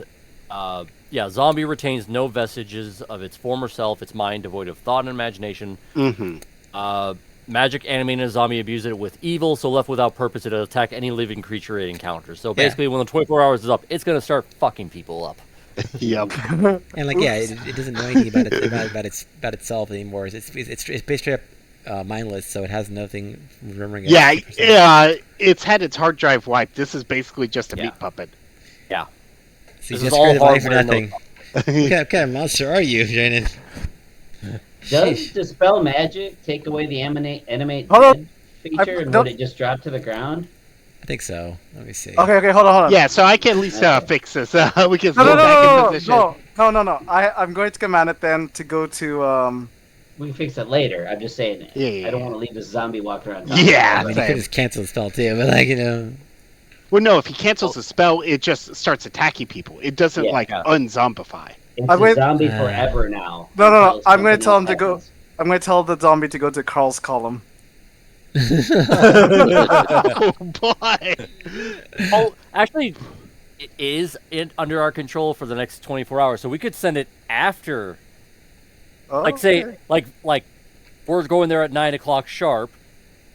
Yeah, zombie retains no vestiges of its former self. Its mind devoid of thought and imagination. Mm-hmm. Magic animated a zombie abuses it with evil, so left without purpose, it'll attack any living creature it encounters. So basically, when the 24 hours is up, it's gonna start fucking people up. Yep. And like, yeah, it doesn't know anything about itself anymore. It's basically mindless, so it has nothing remembering. Yeah, it. yeah. It's had its hard drive wiped. This is basically just a Yeah. meat puppet. Yeah. So you This is just all created life for hardware, no nothing. What kind of monster are you, Jaden? Does dispel magic take away the animate Hold on. dead feature, and don't- would it just drop to the ground? I think so. Let me see. Okay, hold on. Yeah, so I can at least fix this. We can No, go back in position. no. I'm going to command it then to go to We can fix it later. I'm just saying. Yeah. I don't want to leave this zombie walking around. Yeah, I mean, you could just cancel the spell too, but like Well, no, if he cancels the spell, it just starts attacking people. It doesn't Yeah. unzombify. It's I'm a wait- zombie forever now. No. until I'm going to something tell him else to go. happens. I'm going to tell the zombie to go to Carl's column. Oh boy! Oh, actually, it is under our control for the next 24 hours, so we could send it after. Oh, Like say, okay. like we're going there at 9 o'clock sharp.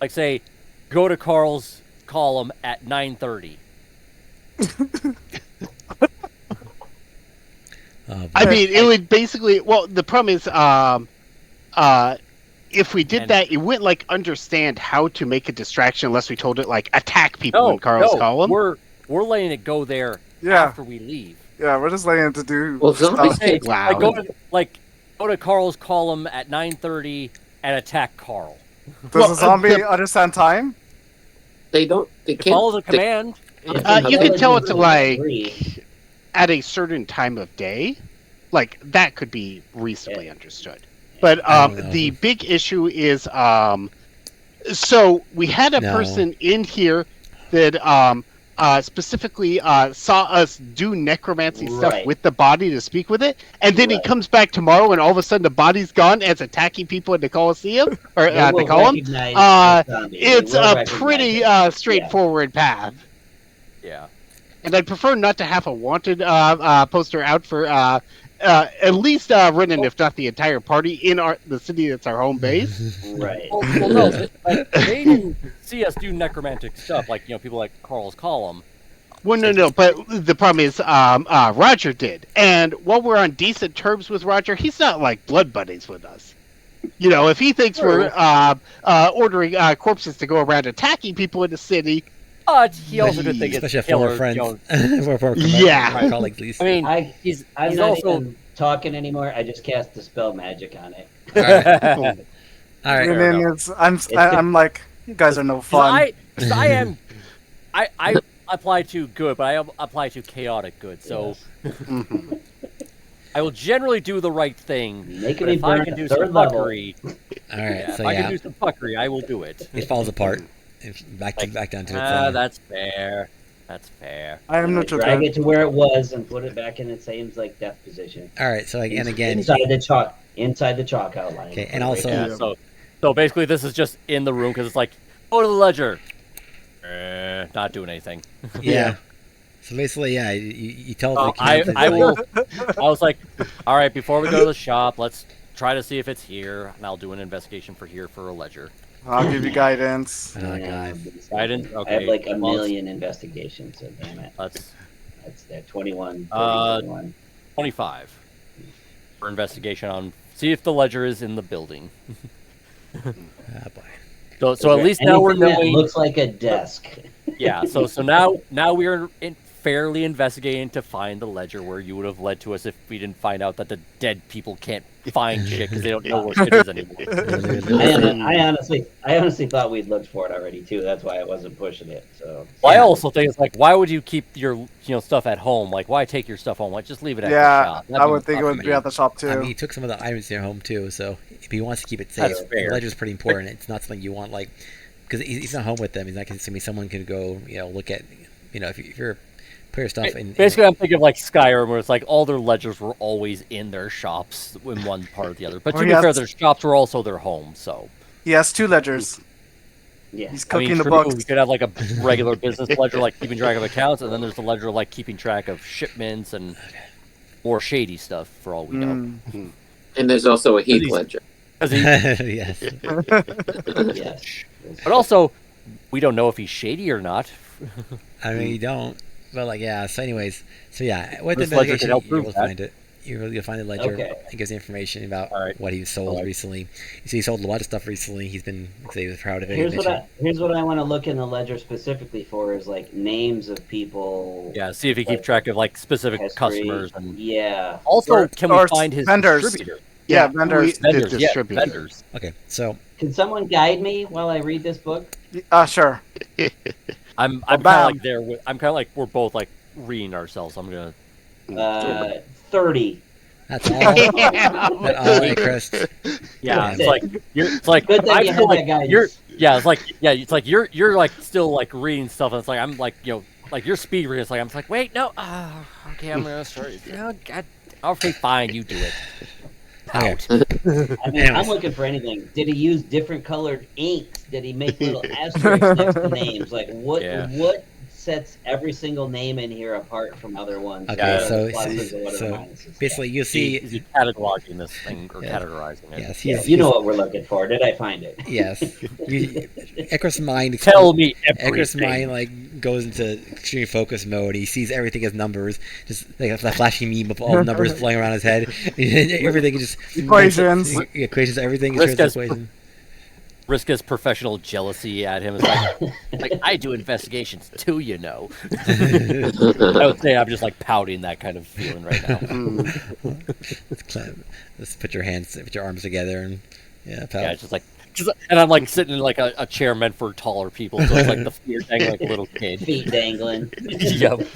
Like say, go to Carl's column at 9:30. I mean, it would basically. Well, the problem is, if we did And- that, it wouldn't understand how to make a distraction unless we told it attack people in Carl's column. we're letting it go there Yeah. after we leave. Yeah, we're just letting it to do. Well, zombies stuff. take Wow. Go to Carl's column at 9:30 and attack Carl. Does the zombie understand time? They don't. They It can't. follows a they- command. You can tell it to Agree. at a certain time of day, that could be reasonably understood. But I don't know. the big issue is, so we had a No. person in here that specifically saw us do necromancy stuff Right. with the body to speak with it, and then he Right. comes back tomorrow, and all of a sudden the body's gone and it's attacking people in the Coliseum or They will the Column. recognize the zombie. They It's will a recognize pretty it. straightforward path. Yeah. And I'd prefer not to have a wanted poster out for at least Renan, if not the entire party, in the city that's our home base. Right. Well, no, they didn't see us do necromantic stuff like people like Carl's Column. Well, no, but the problem is Roger did. And while we're on decent terms with Roger, he's not like blood buddies with us. If he thinks we're ordering corpses to go around attacking people in the city, But he also could think it's especially if killer. we're friends. Yeah. Our colleagues, at least. I mean, I'm he's not also even talking anymore. I just cast dispel magic on it. All right. All right. Fair And enough. I'm like, you guys are no fun. I apply to good, but I apply to chaotic good. So I will generally do the right thing. Making But me if I burn can a do some third level. fuckery, All right. if So I yeah, can do some fuckery, I will do it. it falls apart. Back down to its. That's fair. That's fair. I am And I neutral drag good. it to where it was and put it back in its same death position. All right. So again, inside the chalk outline. Okay, and also- Yeah. So basically, this is just in the room because it's like, go to the ledger. Not doing anything. yeah. So basically, yeah, you tell Oh, the I will. I was like, all right, before we go to the shop, let's try to see if it's here, and I'll do an investigation for a ledger. I'll give you guidance. Oh god. Guidance? I Okay. have like a well, million investigations, so damn it. That's That's that 21. 21. 25 for investigation on see if the ledger is in the building. Oh boy. So at least now we're Anything that knowing. looks like a desk. Yeah. So now we are fairly investigating to find the ledger where you would have led to us if we didn't find out that the dead people can't find shit because they don't know where shit is anymore. I honestly thought we'd looked for it already too. That's why I wasn't pushing it. So Well, I also think it's like, why would you keep your stuff at home? Like, why take your stuff home? Like, just leave it at the Yeah, shop. I would think it would be at the shop too. I mean, he took some of the items there home too, so if he wants to keep it safe, That's the fair. ledger's pretty important. It's not something you want, like, because he's not home with them. He's not assuming someone could go, look at, if you're put your stuff in. Basically, I'm thinking of like Skyrim, where it's like all their ledgers were always in their shops in one part or the other. But to Or be he fair, has- their shops were also their home, so. He has 2 ledgers. yeah, He's I mean, cooking the true, books. you could have like a regular business ledger, like keeping track of accounts, and then there's the ledger like keeping track of shipments and more shady stuff, for all we know. And there's also a heat He's- ledger. 'Cause he- Yes. yes. but also, we don't know if he's shady or not. I mean, you don't. But like, yeah. So, anyways, with the This ledger investigation, can help you'll prove that. find it. You'll find the ledger. Okay. It gives you information about Alright. what he's sold recently. You see, he sold a lot of stuff recently. He was proud of it. Here's what I want to look in the ledger specifically for is like names of people. Yeah, see if he keeps track of like specific history. customers and. Yeah. Also, Or- can we or find his vendors. distributor? Yeah, vendors. Vendors, yeah, distributor. vendors. Okay, so Can someone guide me while I read this book? Sure. I'm Well, kind of like bam. there. I'm kind of like we're both like reading ourselves. I'm gonna. 30. that's all. That's all right, Chris. Yeah, Good it's like you're. It's like Good thing I you feel had like that guidance. you're. Yeah, it's like It's like you're like still like reading stuff. And it's like I'm like like your speed reading. It's like I'm just like wait no. Okay, I'm gonna start. Oh God. Okay, fine. You do it. Okay. Out. I mean, Anyways. I'm looking for anything. Did he use different colored inks? Did he make little asterisks next to names? Like what? Yeah. What sets every single name in here apart from other ones? Okay, What are so- the pluses and what are the so minuses? basically, you Is see. he cataloging this thing or Yeah. categorizing it? Yes, Yeah, he's, you know what we're looking for. Did I find it? Yes. Icarus' mind. Tell me Icarus' everything. mind like goes into extreme focus mode. He sees everything as numbers, just like that flashing meme of all the numbers flying around his head. Everything is just Equations. equations. Everything is Risk turns as- to equation. Riska's professional jealousy at him is like I do investigations too, I would say I'm just like pouting that kind of feeling right now. Just put your arms together, and Yeah, it's just like, and I'm like sitting in like a chair meant for taller people, so it's like the feet are dangling like a little kid. Feet dangling. Yep.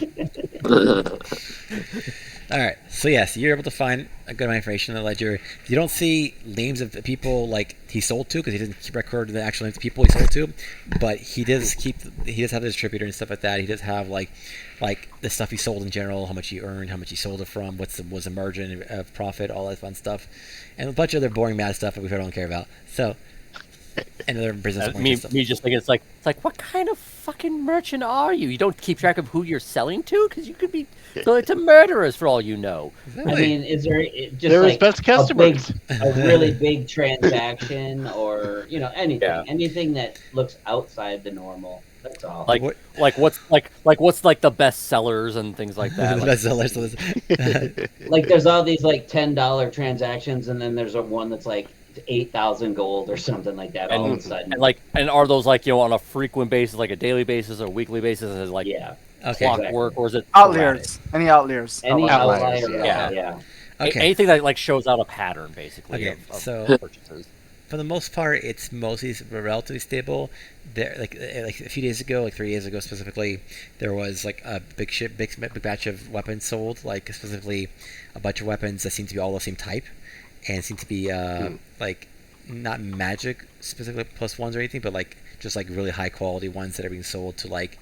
All right. So yes, you're able to find a good amount of information in the ledger. You don't see names of the people like he sold to because he doesn't keep record of the actual names of people he sold to, but he does keep. He does have a distributor and stuff like that. He does have like the stuff he sold in general, how much he earned, how much he sold it from, was the margin of profit, all that fun stuff, and a bunch of other boring mad stuff that we don't care about. So. And other business me just thinking it's like what kind of fucking merchant are you? You don't keep track of who you're selling to because you could be selling to murderers for all you know. I mean, is there just They're his like best customers. a really big transaction, or anything that looks outside the normal? That's all. Like what's the best sellers and things like that. Like there's all these like $10 transactions, and then there's one that's like 8,000 gold or something like that. All of a sudden, and are those like on a frequent basis, like a daily basis or weekly basis, as like clockwork, or is it outliers? Any outliers? Any outliers, outlier, yeah. Okay. Anything that like shows out a pattern, basically. Okay, of so purchases. For the most part, it's mostly relatively stable. There, like a few days ago, like 3 days ago specifically, there was like a big batch of weapons sold. Like specifically, a bunch of weapons that seem to be all the same type, and seem to be like not magic specifically +1s or anything, but like just like really high quality ones that are being sold to like,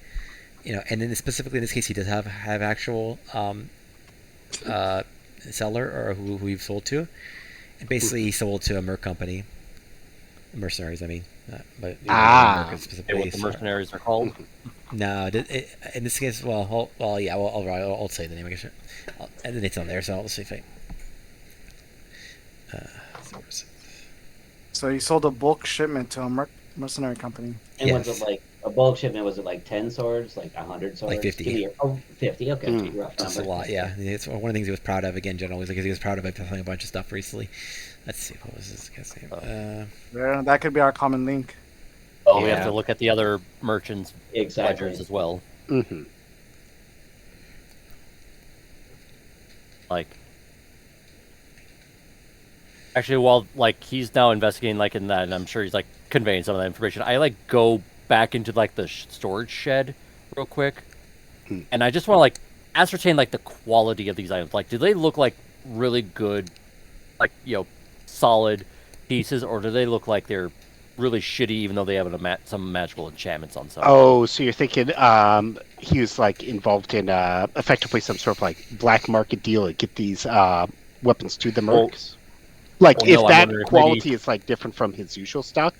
and then specifically in this case, he does have actual seller or who you've sold to, and basically he sold to a merc company. Mercenaries, I mean. But What the mercenaries are called? No, in this case, well, yeah, I'll say the name. I guess, and then it's on there, so I'll see if I. So you sold a bulk shipment to a mercenary company. And was it like a bulk shipment? Was it like 10 swords, like 100 swords? Like 50. 50. Okay, rough That's number. a lot. Yeah, it's one of the things he was proud of. Again, generally, because he was proud of selling a bunch of stuff recently. Let's see, what was this guy's name? Yeah, that could be our common link. Oh, we have to look at the other merchants' exactly ledgers as well. Mm-hmm. Like, actually, while like he's now investigating like in that, and I'm sure he's like conveying some of that information, I like go back into like the storage shed real quick, and I just want to like ascertain like the quality of these items. Like, do they look like really good, like solid pieces, or do they look like they're really shitty, even though they have some magical enchantments on some? Oh, so you're thinking he was like involved in effectively some sort of like black market deal to get these weapons to the mercs? If that quality is like different from his usual stock?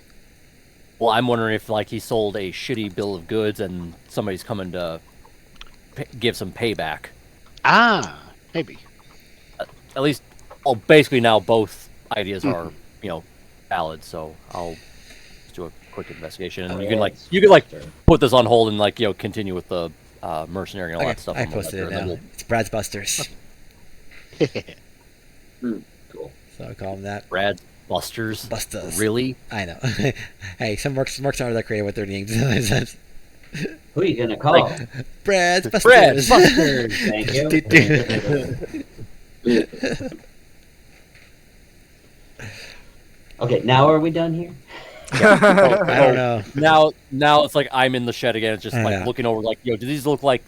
Well, I'm wondering if like he sold a shitty bill of goods and somebody's coming to give some payback. Ah, maybe. At least, basically now both ideas are valid. So I'll just do a quick investigation, and you can put this on hold and like continue with the mercenary and all that stuff. I posted it now. It's Brad's Busters. Cool. So I call him that. Brad's Busters. Busters. Really? I know. Hey, some mercs aren't that creative with their names. Who are you gonna call? Brad's Busters. Brad's Busters. Thank you. Okay, now are we done here? I don't know. Now it's like I'm in the shed again. It's just like looking over, like, do these look like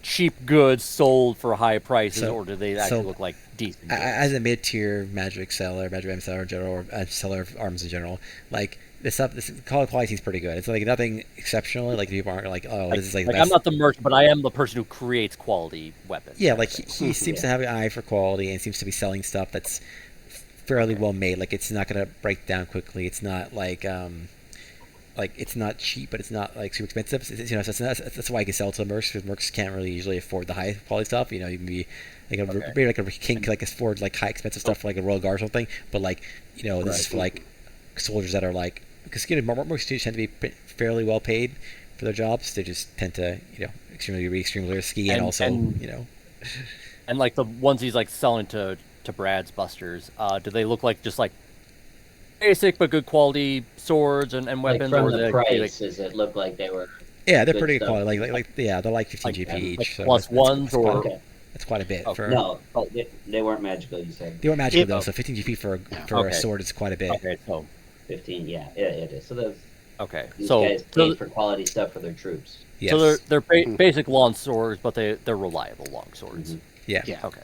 cheap goods sold for high prices, or do they actually look like decent goods? As a mid-tier magic item seller in general, or a seller of arms in general, like this quality is pretty good. It's like nothing exceptional. Like people aren't like, oh, this is like the best. I'm not the merchant, but I am the person who creates quality weapons. Yeah, like he seems to have an eye for quality and seems to be selling stuff that's fairly well made. Like it's not gonna break down quickly. It's not like it's not cheap, but it's not like super expensive. So that's why I can sell to mercs, because mercs can't really usually afford the high quality stuff. You can be like maybe like a king like afford like high expensive stuff for like a royal guard or something. But like this is for like soldiers that are like, because mercs tend to be fairly well paid for their jobs. They just tend to extremely risky and also and like the ones he's like selling to Brad's Busters, do they look like just like basic but good quality swords and weapons? Like from or the price, does it look like they were? Yeah, they're pretty good quality. They're like 15 GP each. Like so plus ones, or okay. That's quite a bit. For No, they weren't magical. You said they weren't magical though. So 15 GP for a sword is quite a bit. Okay, so 15. Yeah, it is. So those. Okay, These so guys paid for quality stuff for their troops. Yes. So they're basic long swords, but they're reliable long swords. Mm-hmm. Yeah. Okay.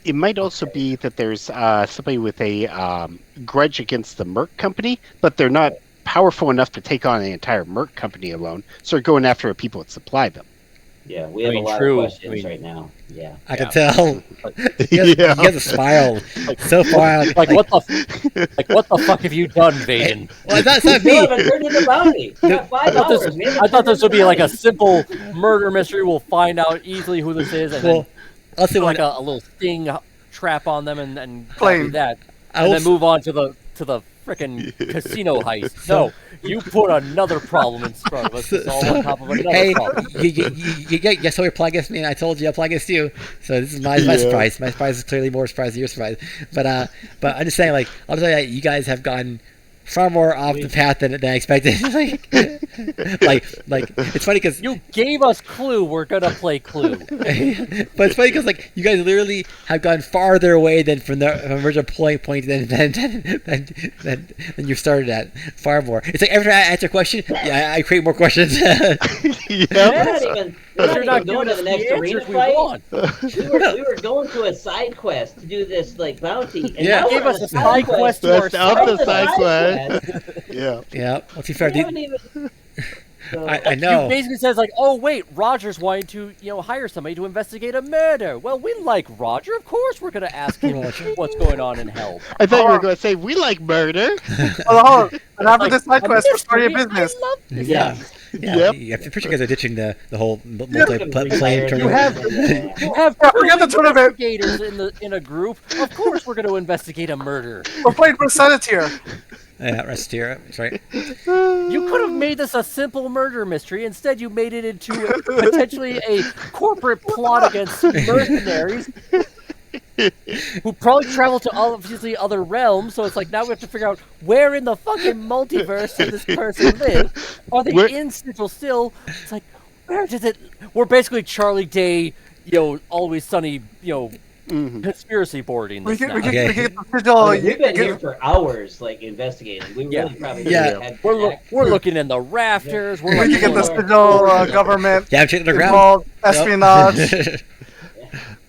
It might also be that there's somebody with a grudge against the Merc company, but they're not powerful enough to take on the entire Merc company alone, so they're going after people that supply them. Yeah, we have a lot of questions right now. Yeah, I can tell. You guys have smiled so far. Like what the fuck have you done, Vaden? Well, that's not we me. haven't turned in the bounty. We got 5 hours. I thought this would be like a simple murder mystery. We'll find out easily who this is, and then also like a little sting trap on them, and Plain. do that, and then move on to the frickin' casino heist. No, you put another problem in front of us. It's all on top of another problem. You saw your plot against me, and I told you I plot against you. So this is my surprise. My surprise is clearly more surprise than your surprise. But I'm just saying, like, I'll tell you, you guys have gotten far more off the path than I expected. like it's funny because you gave us Clue. We're gonna play Clue. But it's funny because like you guys literally have gone farther away than from the original point than you started at. Far more. It's like every time I answer a question, I create more questions. We're not even going to the next arena fight. We were going to a side quest to do this like bounty. And now gave us a side quest to our side quest. Yeah. Let's be fair. I know. You basically says like, oh wait, Roger's wanting to hire somebody to investigate a murder. Well, we like Roger, of course. We're gonna ask him what's going on and help. I thought you were going to say we like murder. Well, and after this side quest, we're starting a business. Yeah. I'm pretty sure you guys are ditching the whole multiplayer tournament. You have forget the tournament. Investigators in a group. Of course, we're going to investigate a murder. We're playing for Senatire. Yeah, Restira, that's right. You could have made this a simple murder mystery. Instead, you made it into potentially a corporate plot against mercenaries who probably travel to obviously other realms. So it's like now we have to figure out where in the fucking multiverse does this person live? Are they in Sigil still? It's like where does it? We're basically Charlie Day, Always Sunny, conspiracy boarding. We get the Sigil. We've been here for hours, like investigating. We really probably had we're looking in the rafters. We can get the Sigil government. Yeah, I'm checking the ground. Espionage.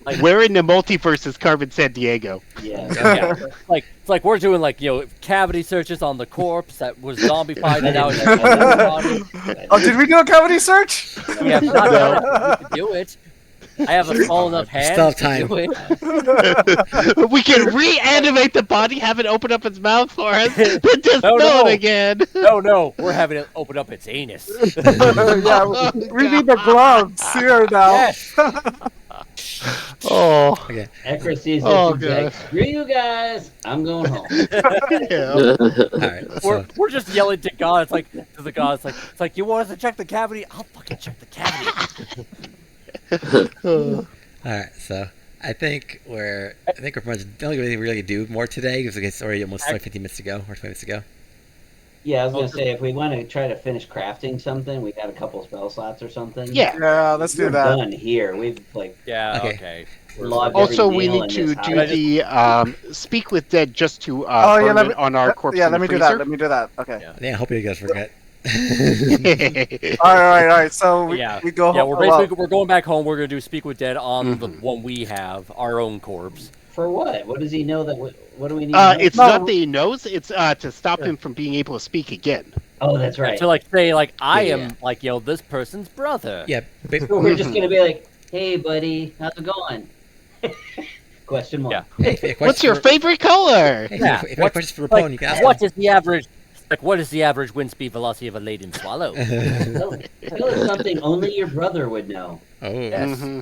Like, we're in the multiverse is Carmen San Diego. Yeah. It's like we're doing cavity searches on the corpse that was zombified and now it's body. Oh, did we do a cavity search? We have not done it. We can do it. I have a small enough hand. Still have time. To do it. We can reanimate the body, have it open up its mouth for us, then just it again. No, we're having it open up its anus. Yeah, we need the gloves here now. Yes. Oh. Okay. Accuracy is like, screw you guys. I'm going home. All right. We're just yelling to God. It's like to the God. It's like you want us to check the cavity? I'll fucking check the cavity. All right, so I think we're pretty much the only thing we really do more today because it's already almost 15 minutes to go or 20 minutes to go. Yeah, I was gonna say if we want to try to finish crafting something, we got a couple spell slots or something. Yeah, let's do that. Done here. We've okay. Also, we need to do the speak with dead just to on our corpse. Yeah, let me do that. Okay. Yeah, I hope you guys forget. all right. So we go. Yeah, we're going back home. We're gonna do speak with dead on the one we have, our own corpse. For what? What does he know that? What do we need? It's not that he knows. It's to stop him from being able to speak again. Oh, that's right. To say I am this person's brother. Yeah. So we're just gonna be like, hey, buddy, how's it going? Question mark. Yeah. Hey, what's your favorite color? If you have questions for Rapone, you can ask what is the average? What is the average wind speed velocity of a laden swallow? Tell us something only your brother would know. Oh. Yes. Mm-hmm.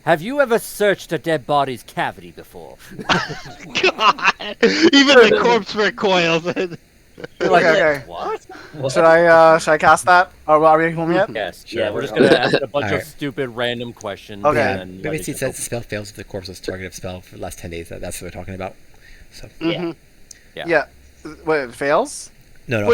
Have you ever searched a dead body's cavity before? God, even the corpse recoils. Okay. What? Should I cast that? Are we home yet? Yes. Yeah, we're just gonna ask a bunch of stupid random questions. Okay. And basically, it says the spell fails if the corpse is target of spell for the last 10 days. That's what we're talking about. So. Yeah. What, it fails? No.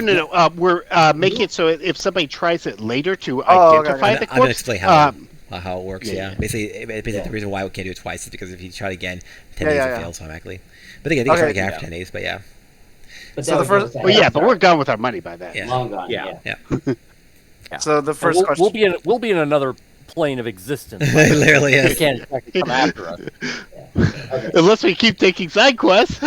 We're making it so if somebody tries it later to identify the corpse. I'm going to explain how it works. Yeah. Basically, the reason why we can't do it twice is because if you try it again, 10 days it fails automatically. But again, I think it's only after 10 days. But yeah. But so the first. But we're gone with our money by then. Yeah. Long gone. Yeah. So the first question. We'll be in another plane of existence. Literally, We yes. can't expect to come after us. Okay. Unless we keep taking side quests.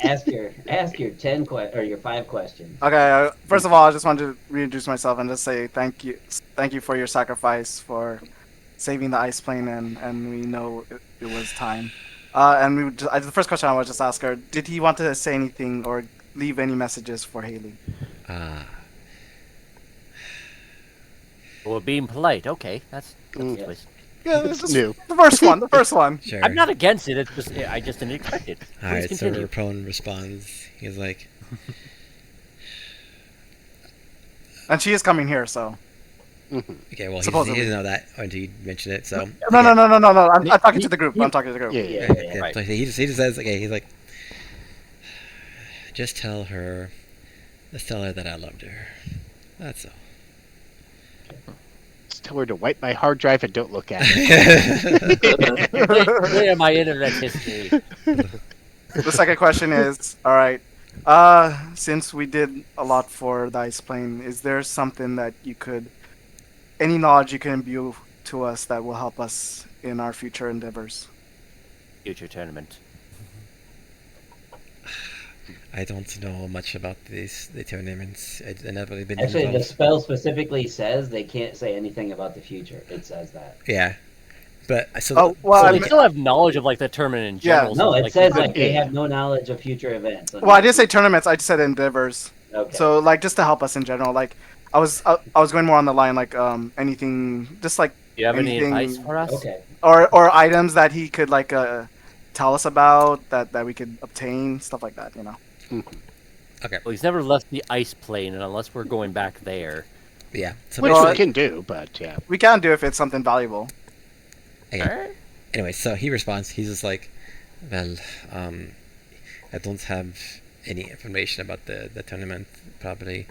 Ask your 10 or your 5 questions. Okay, first of all, I just wanted to reintroduce myself and just say thank you for your sacrifice for saving the ice plane, and we know it was time. And the first question I would just ask her: did he want to say anything or leave any messages for Haley? Well, being polite. Okay, that's Yeah. nice. Yeah, this is new. the first one. The first one. Sure. I'm not against it. It's just I just didn't expect it. Please Alright, so continue. Rapone responds. He's like, And she is coming here, so. okay, well, he Supposedly. doesn't know that until you mention it, so. No. okay. I'm talking to the group. I'm talking to the group. Yeah. Yeah, Right. so he just says, okay, he's like, just tell her that I loved her. That's all. Just tell her to wipe my hard drive and don't look at it. Clear my internet history. The second question is, all right, since we did a lot for the ice plane, is there something that any knowledge you can imbue to us that will help us in our future endeavors? Future tournament. I don't know much about the tournaments. I never really been Actually, the involved. spell specifically says they can't say anything about the future. It says that. Yeah, but so. Oh, well, So I they mean- still have knowledge of like the tournament in Yeah. general. No, so, it says we like could- they have no knowledge of future events. Well, I didn't say tournaments. I just said endeavors. Okay. So, like, just to help us in general, like, I was going more on the line, like, anything, just like, Do you have any anything- advice for us? okay. or items that he could like tell us about that we could obtain, stuff like that, you know. Okay. Well, he's never left the ice plane, and unless we're going back there, Yeah. So Which Well, we can do, but yeah. We can do if it's something valuable. okay. Anyway, so he responds. He's just like, well, I don't have any information about the tournament. Probably,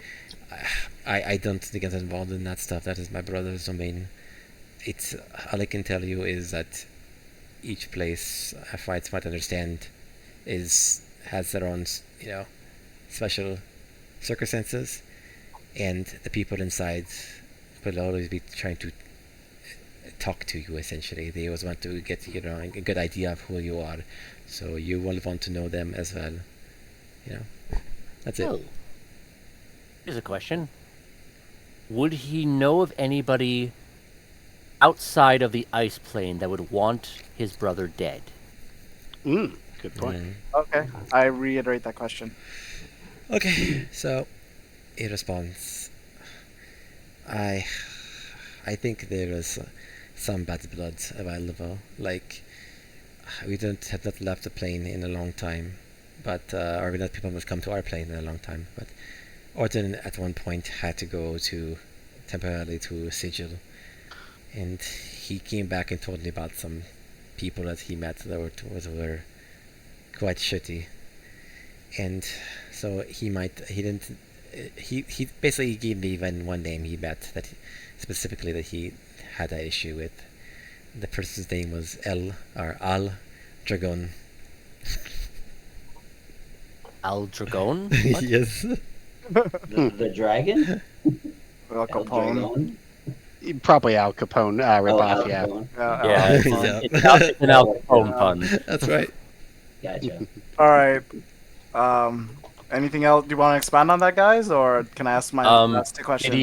I don't get involved in that stuff. That is my brother's domain. It's all I can tell you is that each place, if I might understand, has their own, special circumstances, and the people inside will always be trying to talk to you. Essentially, they always want to get a good idea of who you are, so you will want to know them as well. That's it. Oh. Here's a question. Would he know of anybody outside of the ice plane that would want his brother dead? Good point. Okay, I reiterate that question. Okay, so he responds. I think there is some bad blood available. Like, we have not left the plane in a long time, but or not people must come to our plane in a long time. But Orton at one point had to go temporarily to Sigil, and he came back and told me about some people that he met that were quite shitty, and so he basically gave me one name he met specifically that he had that issue with. The person's name was Al Dragon. Al Dragon? What? Yes. The dragon? Al El Capone. Dragon? Probably Al Capone ripoff, Al yeah. Capone. Yeah, it's, Yeah. it's an Al Capone pun. That's right. Gotcha. All right. Anything else? Do you want to expand on that, guys, or can I ask my last two questions?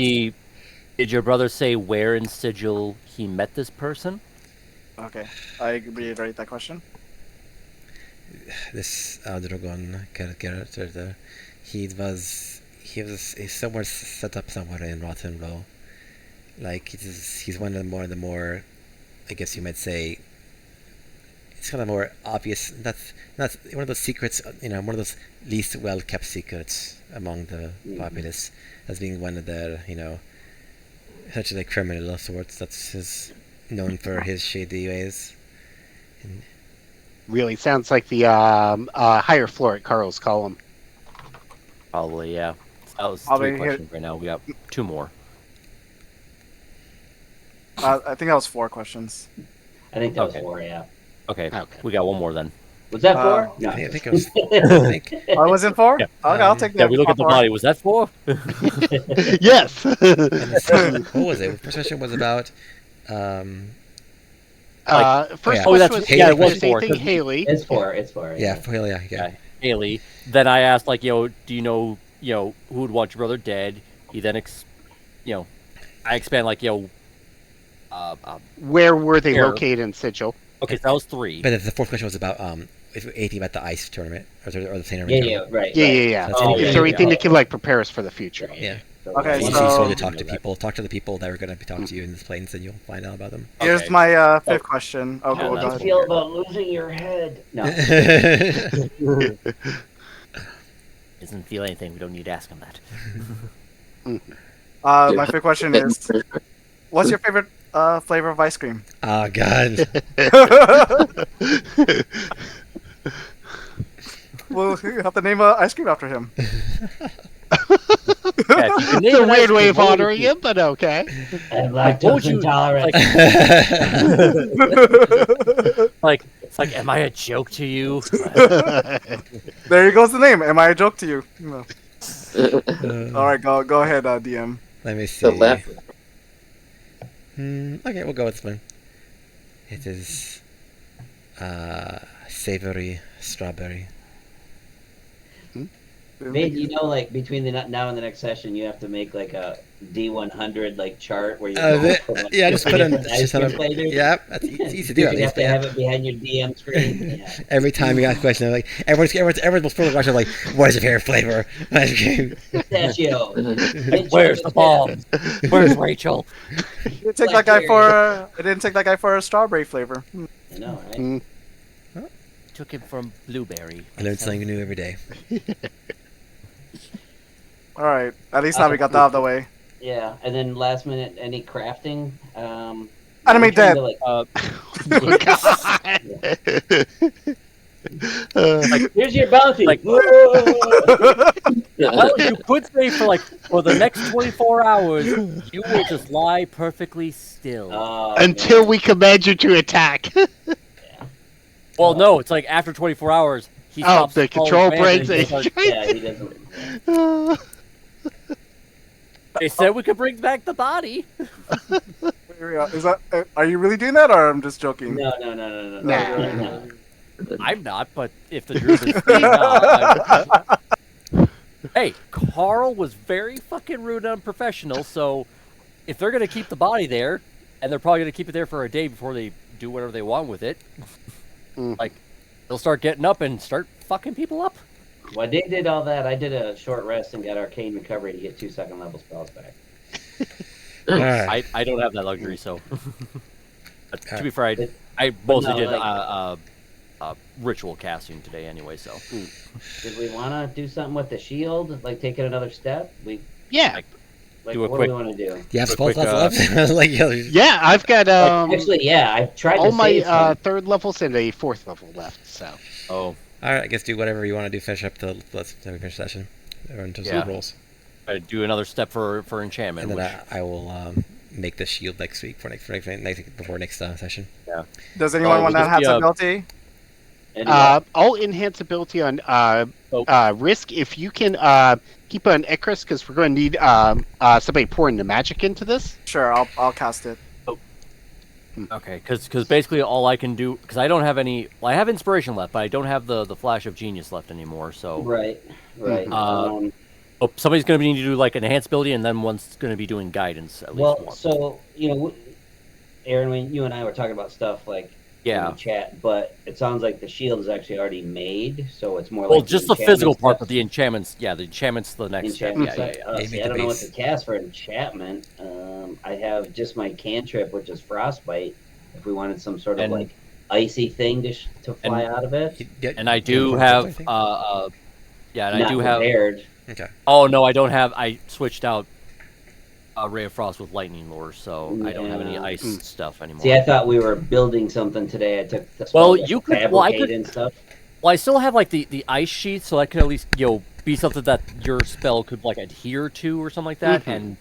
Did your brother say where in Sigil he met this person? Okay, I reiterate that question. This Dragon character, he's somewhere set up somewhere in Rotten Row. Like he's one of the more, I guess you might say, it's kind of more obvious. That's not one of those secrets, one of those least well kept secrets among the populace, as being one of their, such a criminal of sorts. That's known for his shady ways. And Really sounds like the higher floor at Carl's column. Probably, yeah. That was Probably 3 questions right now. We got 2 more. I think that was 4 questions. I think that was Okay. 4, yeah. Okay, Okay. we got 1 more then. Was that 4? No. I think it was. I think. Oh, it was in 4? Yeah. Okay, I'll take that. Yeah, we look at the body. Was that 4? Yes! What was it? The first question was about First yeah. question that's- was, yeah, it was four, anything 'cause- Haley. It's four. Yeah, for Haley, yeah. Haley. Then I asked, like, do you know, who would want your brother dead? He then, I expand, like, Where were they Here. located in Sigil? okay, so that was 3. But the fourth question was about if anything about the ice tournament or the tournament. Yeah, right. Yeah. That's Oh, it. Is there anything that can like prepare us for the future? Yeah. Okay, You so- just want to talk to people. Talk to the people that are going to be talking to you in this plains, and you'll find out about them. Here's Okay. my fifth question. Oh, Yeah, go How do you ahead. feel about losing your head? No. Doesn't feel anything. We don't need to ask him that. My fifth question is, what's your favorite flavor of ice cream? Oh God. Well, you have to name an ice cream after him. Yeah, if you can name It's a an ice weird way cream, of what would it honoring be? him, but okay. I'm Like, what would lactose you- intolerant. Like, it's like, am I a joke to you? There goes the name. Am I a joke to you? No. Uh, All right, go ahead, DM. Let me see. The left. Okay, we'll go with this one. It is savory strawberry. Maybe, you know, like between the now and the next session, you have to make like a D100 like chart where you Yeah, just put in. Just have different ice cream a, flavors. yeah, that's easy to do. You At have least, to yeah. have it behind your DM screen. Yeah. Every time you ask a question, I'm like everyone's full of questions. Like, what is your favorite flavor? Ice cream? Pistachio. Where's the bomb? Where's Rachel? It didn't take that guy for. It didn't take that guy for a strawberry flavor. I know, right? Took him from blueberry. I learn something new every day. All right, at least now we got that out of the way. Yeah, and then last minute, any crafting? Anime I'm trying dead. to, like, here's your bounty. Like- Whoa! Well, you could say for the next 24 hours, you will just lie perfectly still. Oh, Until man. we command you to attack. Well, no, it's like after 24 hours, he stops. the calling control commands breaks. and he starts- Yeah, he doesn't. They said we could bring back the body. Is that? Are you really doing that, or I'm just joking? No. Nah. I'm not, but if the druid is saying not, hey, Carl was very fucking rude and unprofessional, so if they're going to keep the body there, and they're probably going to keep it there for a day before they do whatever they want with it, like, they'll start getting up and start fucking people up. While they did all that, I did a short rest and got arcane recovery to get 2 second level spells back. All right. I don't have that luxury, so. But to Alright. be fair, I mostly no, did like- ritual casting today anyway, so. Did we want to do something with the shield? Like take it another step? Yeah. Like Do a what quick- do we want to do? Do you have A spell quick, slots left? Like, Yeah, I've got Actually, yeah, I've tried all to my save some. third levels and a fourth level left. So Oh. all right, I guess do whatever you want to do. Finish up the let's finish the session or in terms Yeah. of rolls, I do another step for enchantment, and then which I will make the shield next week before next session. Does anyone Oh, want will to this have be a- ability? Anyway, I'll enhance ability on risk if you can keep on Icarus because we're going to need somebody pouring the magic into this. Sure, I'll cast it. okay, because basically all I can do, because I don't have any, well, I have inspiration left, but I don't have the flash of genius left anymore. So right. oh, somebody's going to need to do like enhanced ability, and then one's going to be doing guidance at least Well, one. so Aaron, when you and I were talking about stuff like in Yeah. the chat, but it sounds like the shield is actually already made, so it's more Well, like just the physical part, but the enchantments, yeah, the enchantments the next step. enchantment. Yeah, yeah, yeah. Yeah, you See, make I the don't know what base. to cast for enchantment. I have just my cantrip, which is frostbite. If we wanted some sort of And- like icy thing to fly out of it, And I do have, yeah, and I not do have. prepared. Okay. Oh no, I don't have. I switched out Ray of Frost with Lightning Lure, so I don't have any Yeah. ice stuff anymore. See, I thought we were building something today. I took the Well, spell to you could- well, I fabricate could- and stuff. Well, I still have like the ice sheet, so that could at least be something that your spell could like adhere to or something like that, and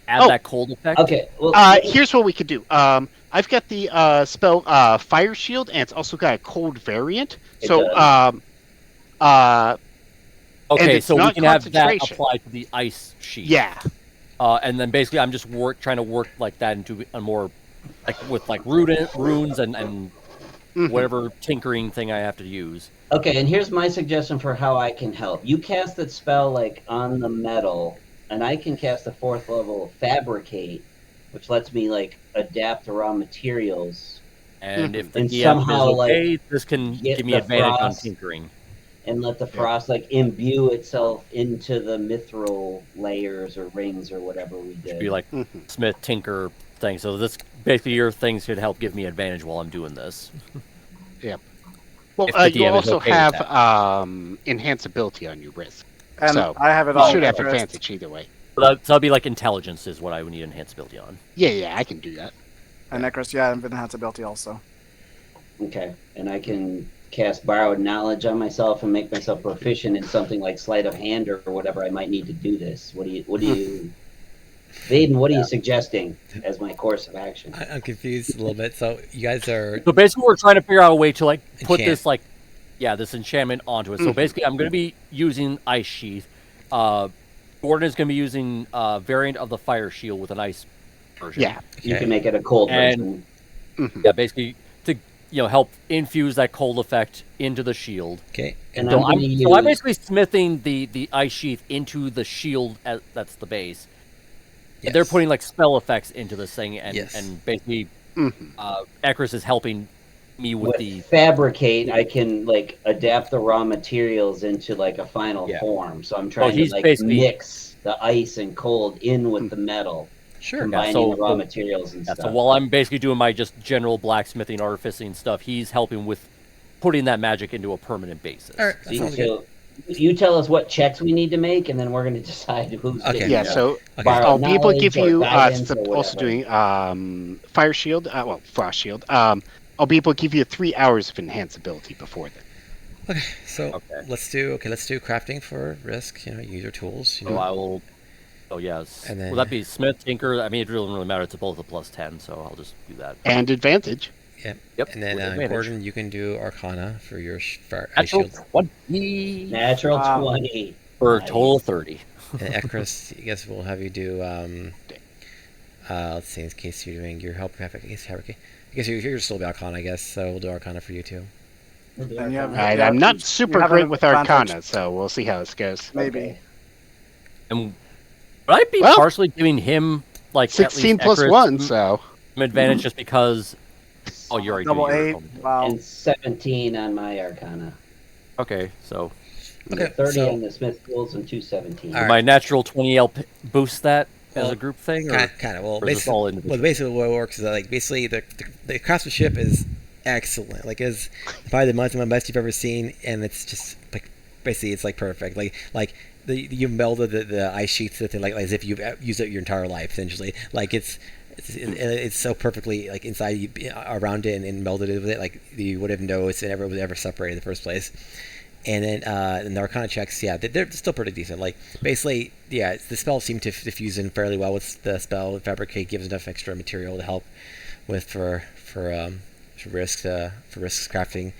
add Oh. that cold effect. Okay, well, Here's what we could do. I've got the spell Fire Shield, and it's also got a cold variant. It So does. and Okay, it's so we not can have that concentration. applied to the ice sheet. yeah. And then basically, I'm just trying to work like that into a more with runes and whatever tinkering thing I have to use. Okay, and here's my suggestion for how I can help. You cast that spell like on the metal, and I can cast the 4th level Fabricate, which lets me like adapt the raw materials And if the And DM somehow, is okay, like, this can get give me the advantage on frost. tinkering. and let the frost like imbue itself into the mithril layers or rings or whatever we did. Be like Smith Tinker thing. So this basically your things should help give me advantage while I'm doing this. Yep. Well, If the you DM is also okay with have that. enhanceability on your wrist, And so I have it you on should have Everest. advantage either way. So that'll be like intelligence is what I would need enhanceability on. Yeah, I can do that. And Necros, yeah, and enhanceability also. Okay, and I can cast borrowed knowledge on myself and make myself proficient in something like sleight of hand or whatever I might need to do this. What do you Vaden, what are you suggesting as my course of action? I'm confused a little bit. So you guys are So basically we're trying to figure out a way to like put Enchant. this like this enchantment onto it. So basically I'm gonna be using Ice Sheath. Gordon is gonna be using variant of the Fire Shield with an ice version. Yeah. You can make it a cold And- version. Yeah, basically to help infuse that cold effect into the shield. okay. And So I'm I'm, going to I'm use basically smithing the ice sheath into the shield that's the base. Yes. They're putting like spell effects into this thing, and Yes. and basically, Ekris is helping me with the Fabricate. I can like adapt the raw materials into like a final Yeah. form. So I'm trying to he's like basically- mix the ice and cold in with the metal, Sure. combining so- the raw materials and Yeah, stuff. so while I'm basically doing my just general blacksmithing, artificing stuff, he's helping with putting that magic into a permanent basis. All right. That sounds good. So you tell us what checks we need to make, and then we're going to decide who's Okay. getting Yeah, the so Okay. borrowed I'll be able to give knowledge or you guidance or also whatever. doing fire shield, frost shield. I'll be able to give you 3 hours of enhanceability before then. Okay. So Okay. let's do crafting for risk. Use your tools. So I will. Oh yes. And then- Will that be Smith, Tinker? I mean, it doesn't really matter. It's both a +10, so I'll just do that. And advantage. Yep. Yep. And then with advantage. Gordon, you can do Arcana for your ice Natural shield. 20 Natural Wow. 20. for a Nice. total of 30. And Ekris, I guess we'll have you do. Let's see. In case you're doing your help, I guess you're still be Arcana. I guess so. We'll do Arcana for you too. And you have- Alright, yeah, I'm not you super have great an with advantage. Arcana, so we'll see how this goes. Maybe. Okay. And would I be Well, partially giving him like 16 at least plus Ekris 1, so. some advantage just because? Oh, you're already Double doing 8. Wow. And 17 on my Arcana. Okay, so Okay, 30 so- on the Smith tools and 217. All right. my natural 20 boost that as Well, a group thing, or Kind of. Well, or is this all basically, individual? basically what it works is that, like, basically the craftsmanship is excellent. Like, it's probably the best you've ever seen, and it's just like basically it's like perfect. Like you melded the ice sheets with it, like as if you've used it your entire life, essentially. Like it's so perfectly like inside you, around it, and melded it with it, like you would have noticed it never was ever separated in the first place. And then the Arcana checks, yeah, they're still pretty decent. Like basically, yeah, the spells seem to fuse in fairly well with the spell. Fabricate gives enough extra material to help with for risks crafting,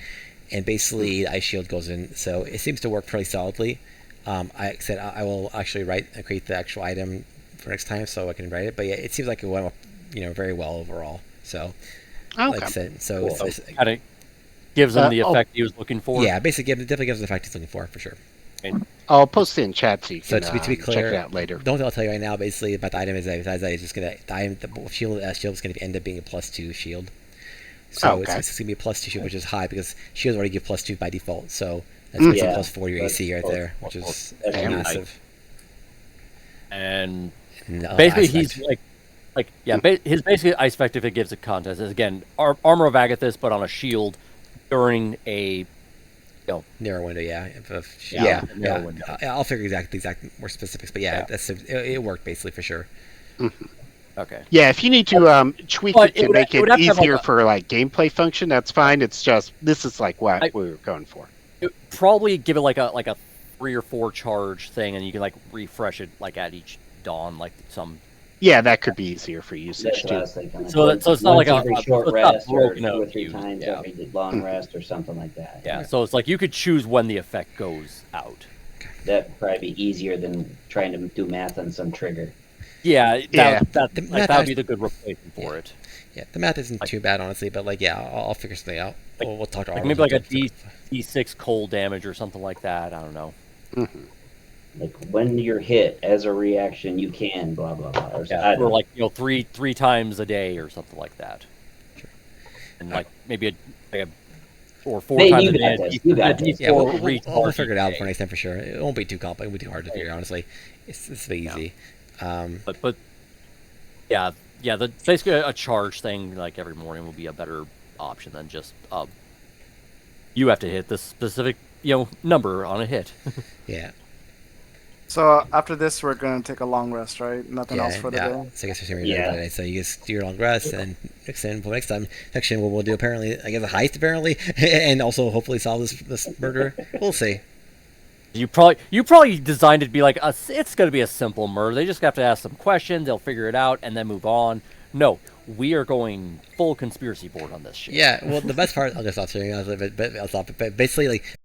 and basically the ice shield goes in, so it seems to work pretty solidly. I said I will actually create the actual item for next time, so I can write it. But yeah, it seems like it went very well overall. So like I said, so Cool. it's kind of gives him the effect he was looking for. yeah, basically definitely gives the effect he's looking for sure. I'll post it in chat so you So can to be clear, check it out later. Don't I'll tell you right now. Basically, about the item is that it's just gonna the shield is gonna end up being a +2 shield. So Okay. it's gonna be a +2 shield, which is high because shields already give +2 by default. So that's basically Yeah. +4 your AC right there, which is That's massive. And And, basically, ice he's effect. his basically ice effect if it gives a contest is again armor of Agathis, but on a shield during a narrow window. Yeah, narrow window. I'll figure the exact more specifics, but yeah, it worked basically for sure. okay. Yeah, if you need to tweak But it to it would- make it would it have to have, like, easier a- for like gameplay function, that's fine. It's just this is like what we were going for. It probably give it like a 3 or 4 charge thing, and you can like refresh it like at each dawn, like some. Yeah, that could be easier for usage That's what I too. was thinking. So it's not Once like every a short it's not rest or broken 2 or out 3 use, times yeah. every long rest or something like that. Yeah, so it's like you could choose when the effect goes out. That'd probably be easier than trying to do math on some trigger. Yeah, Yeah. that The like math that would is- be the good replacement for it. Yeah, the math isn't too bad, honestly, but like, yeah, I'll figure something out. We'll talk to Like Arlo. maybe like a D6 cold damage or something like that. I don't know. Like when you're hit as a reaction, you can blah blah blah. Or Yeah, I or don't like three times a day or something like that. And like maybe or four Hey, times you a got day. this. You got a this. Yeah, D4 we'll figure it out day. for next time for sure. It won't be too complicated. It won't be too hard to figure, honestly. It's very easy. But yeah, basically a charge thing like every morning will be a better option than just you have to hit this specific number on a hit. Yeah. So after this, we're gonna take a long rest, right? Nothing else for the yeah. day. So I guess we're Yeah. today. So you just do your long rest, and next time, we'll do apparently, I guess, a heist apparently, and also hopefully solve this murder. We'll see. You probably designed it to be like it's going to be a simple murder. They just have to ask some questions, they'll figure it out, and then move on. No, we are going full conspiracy board on this shit. Yeah. Well, the best part, I'll just stop saying, but basically, like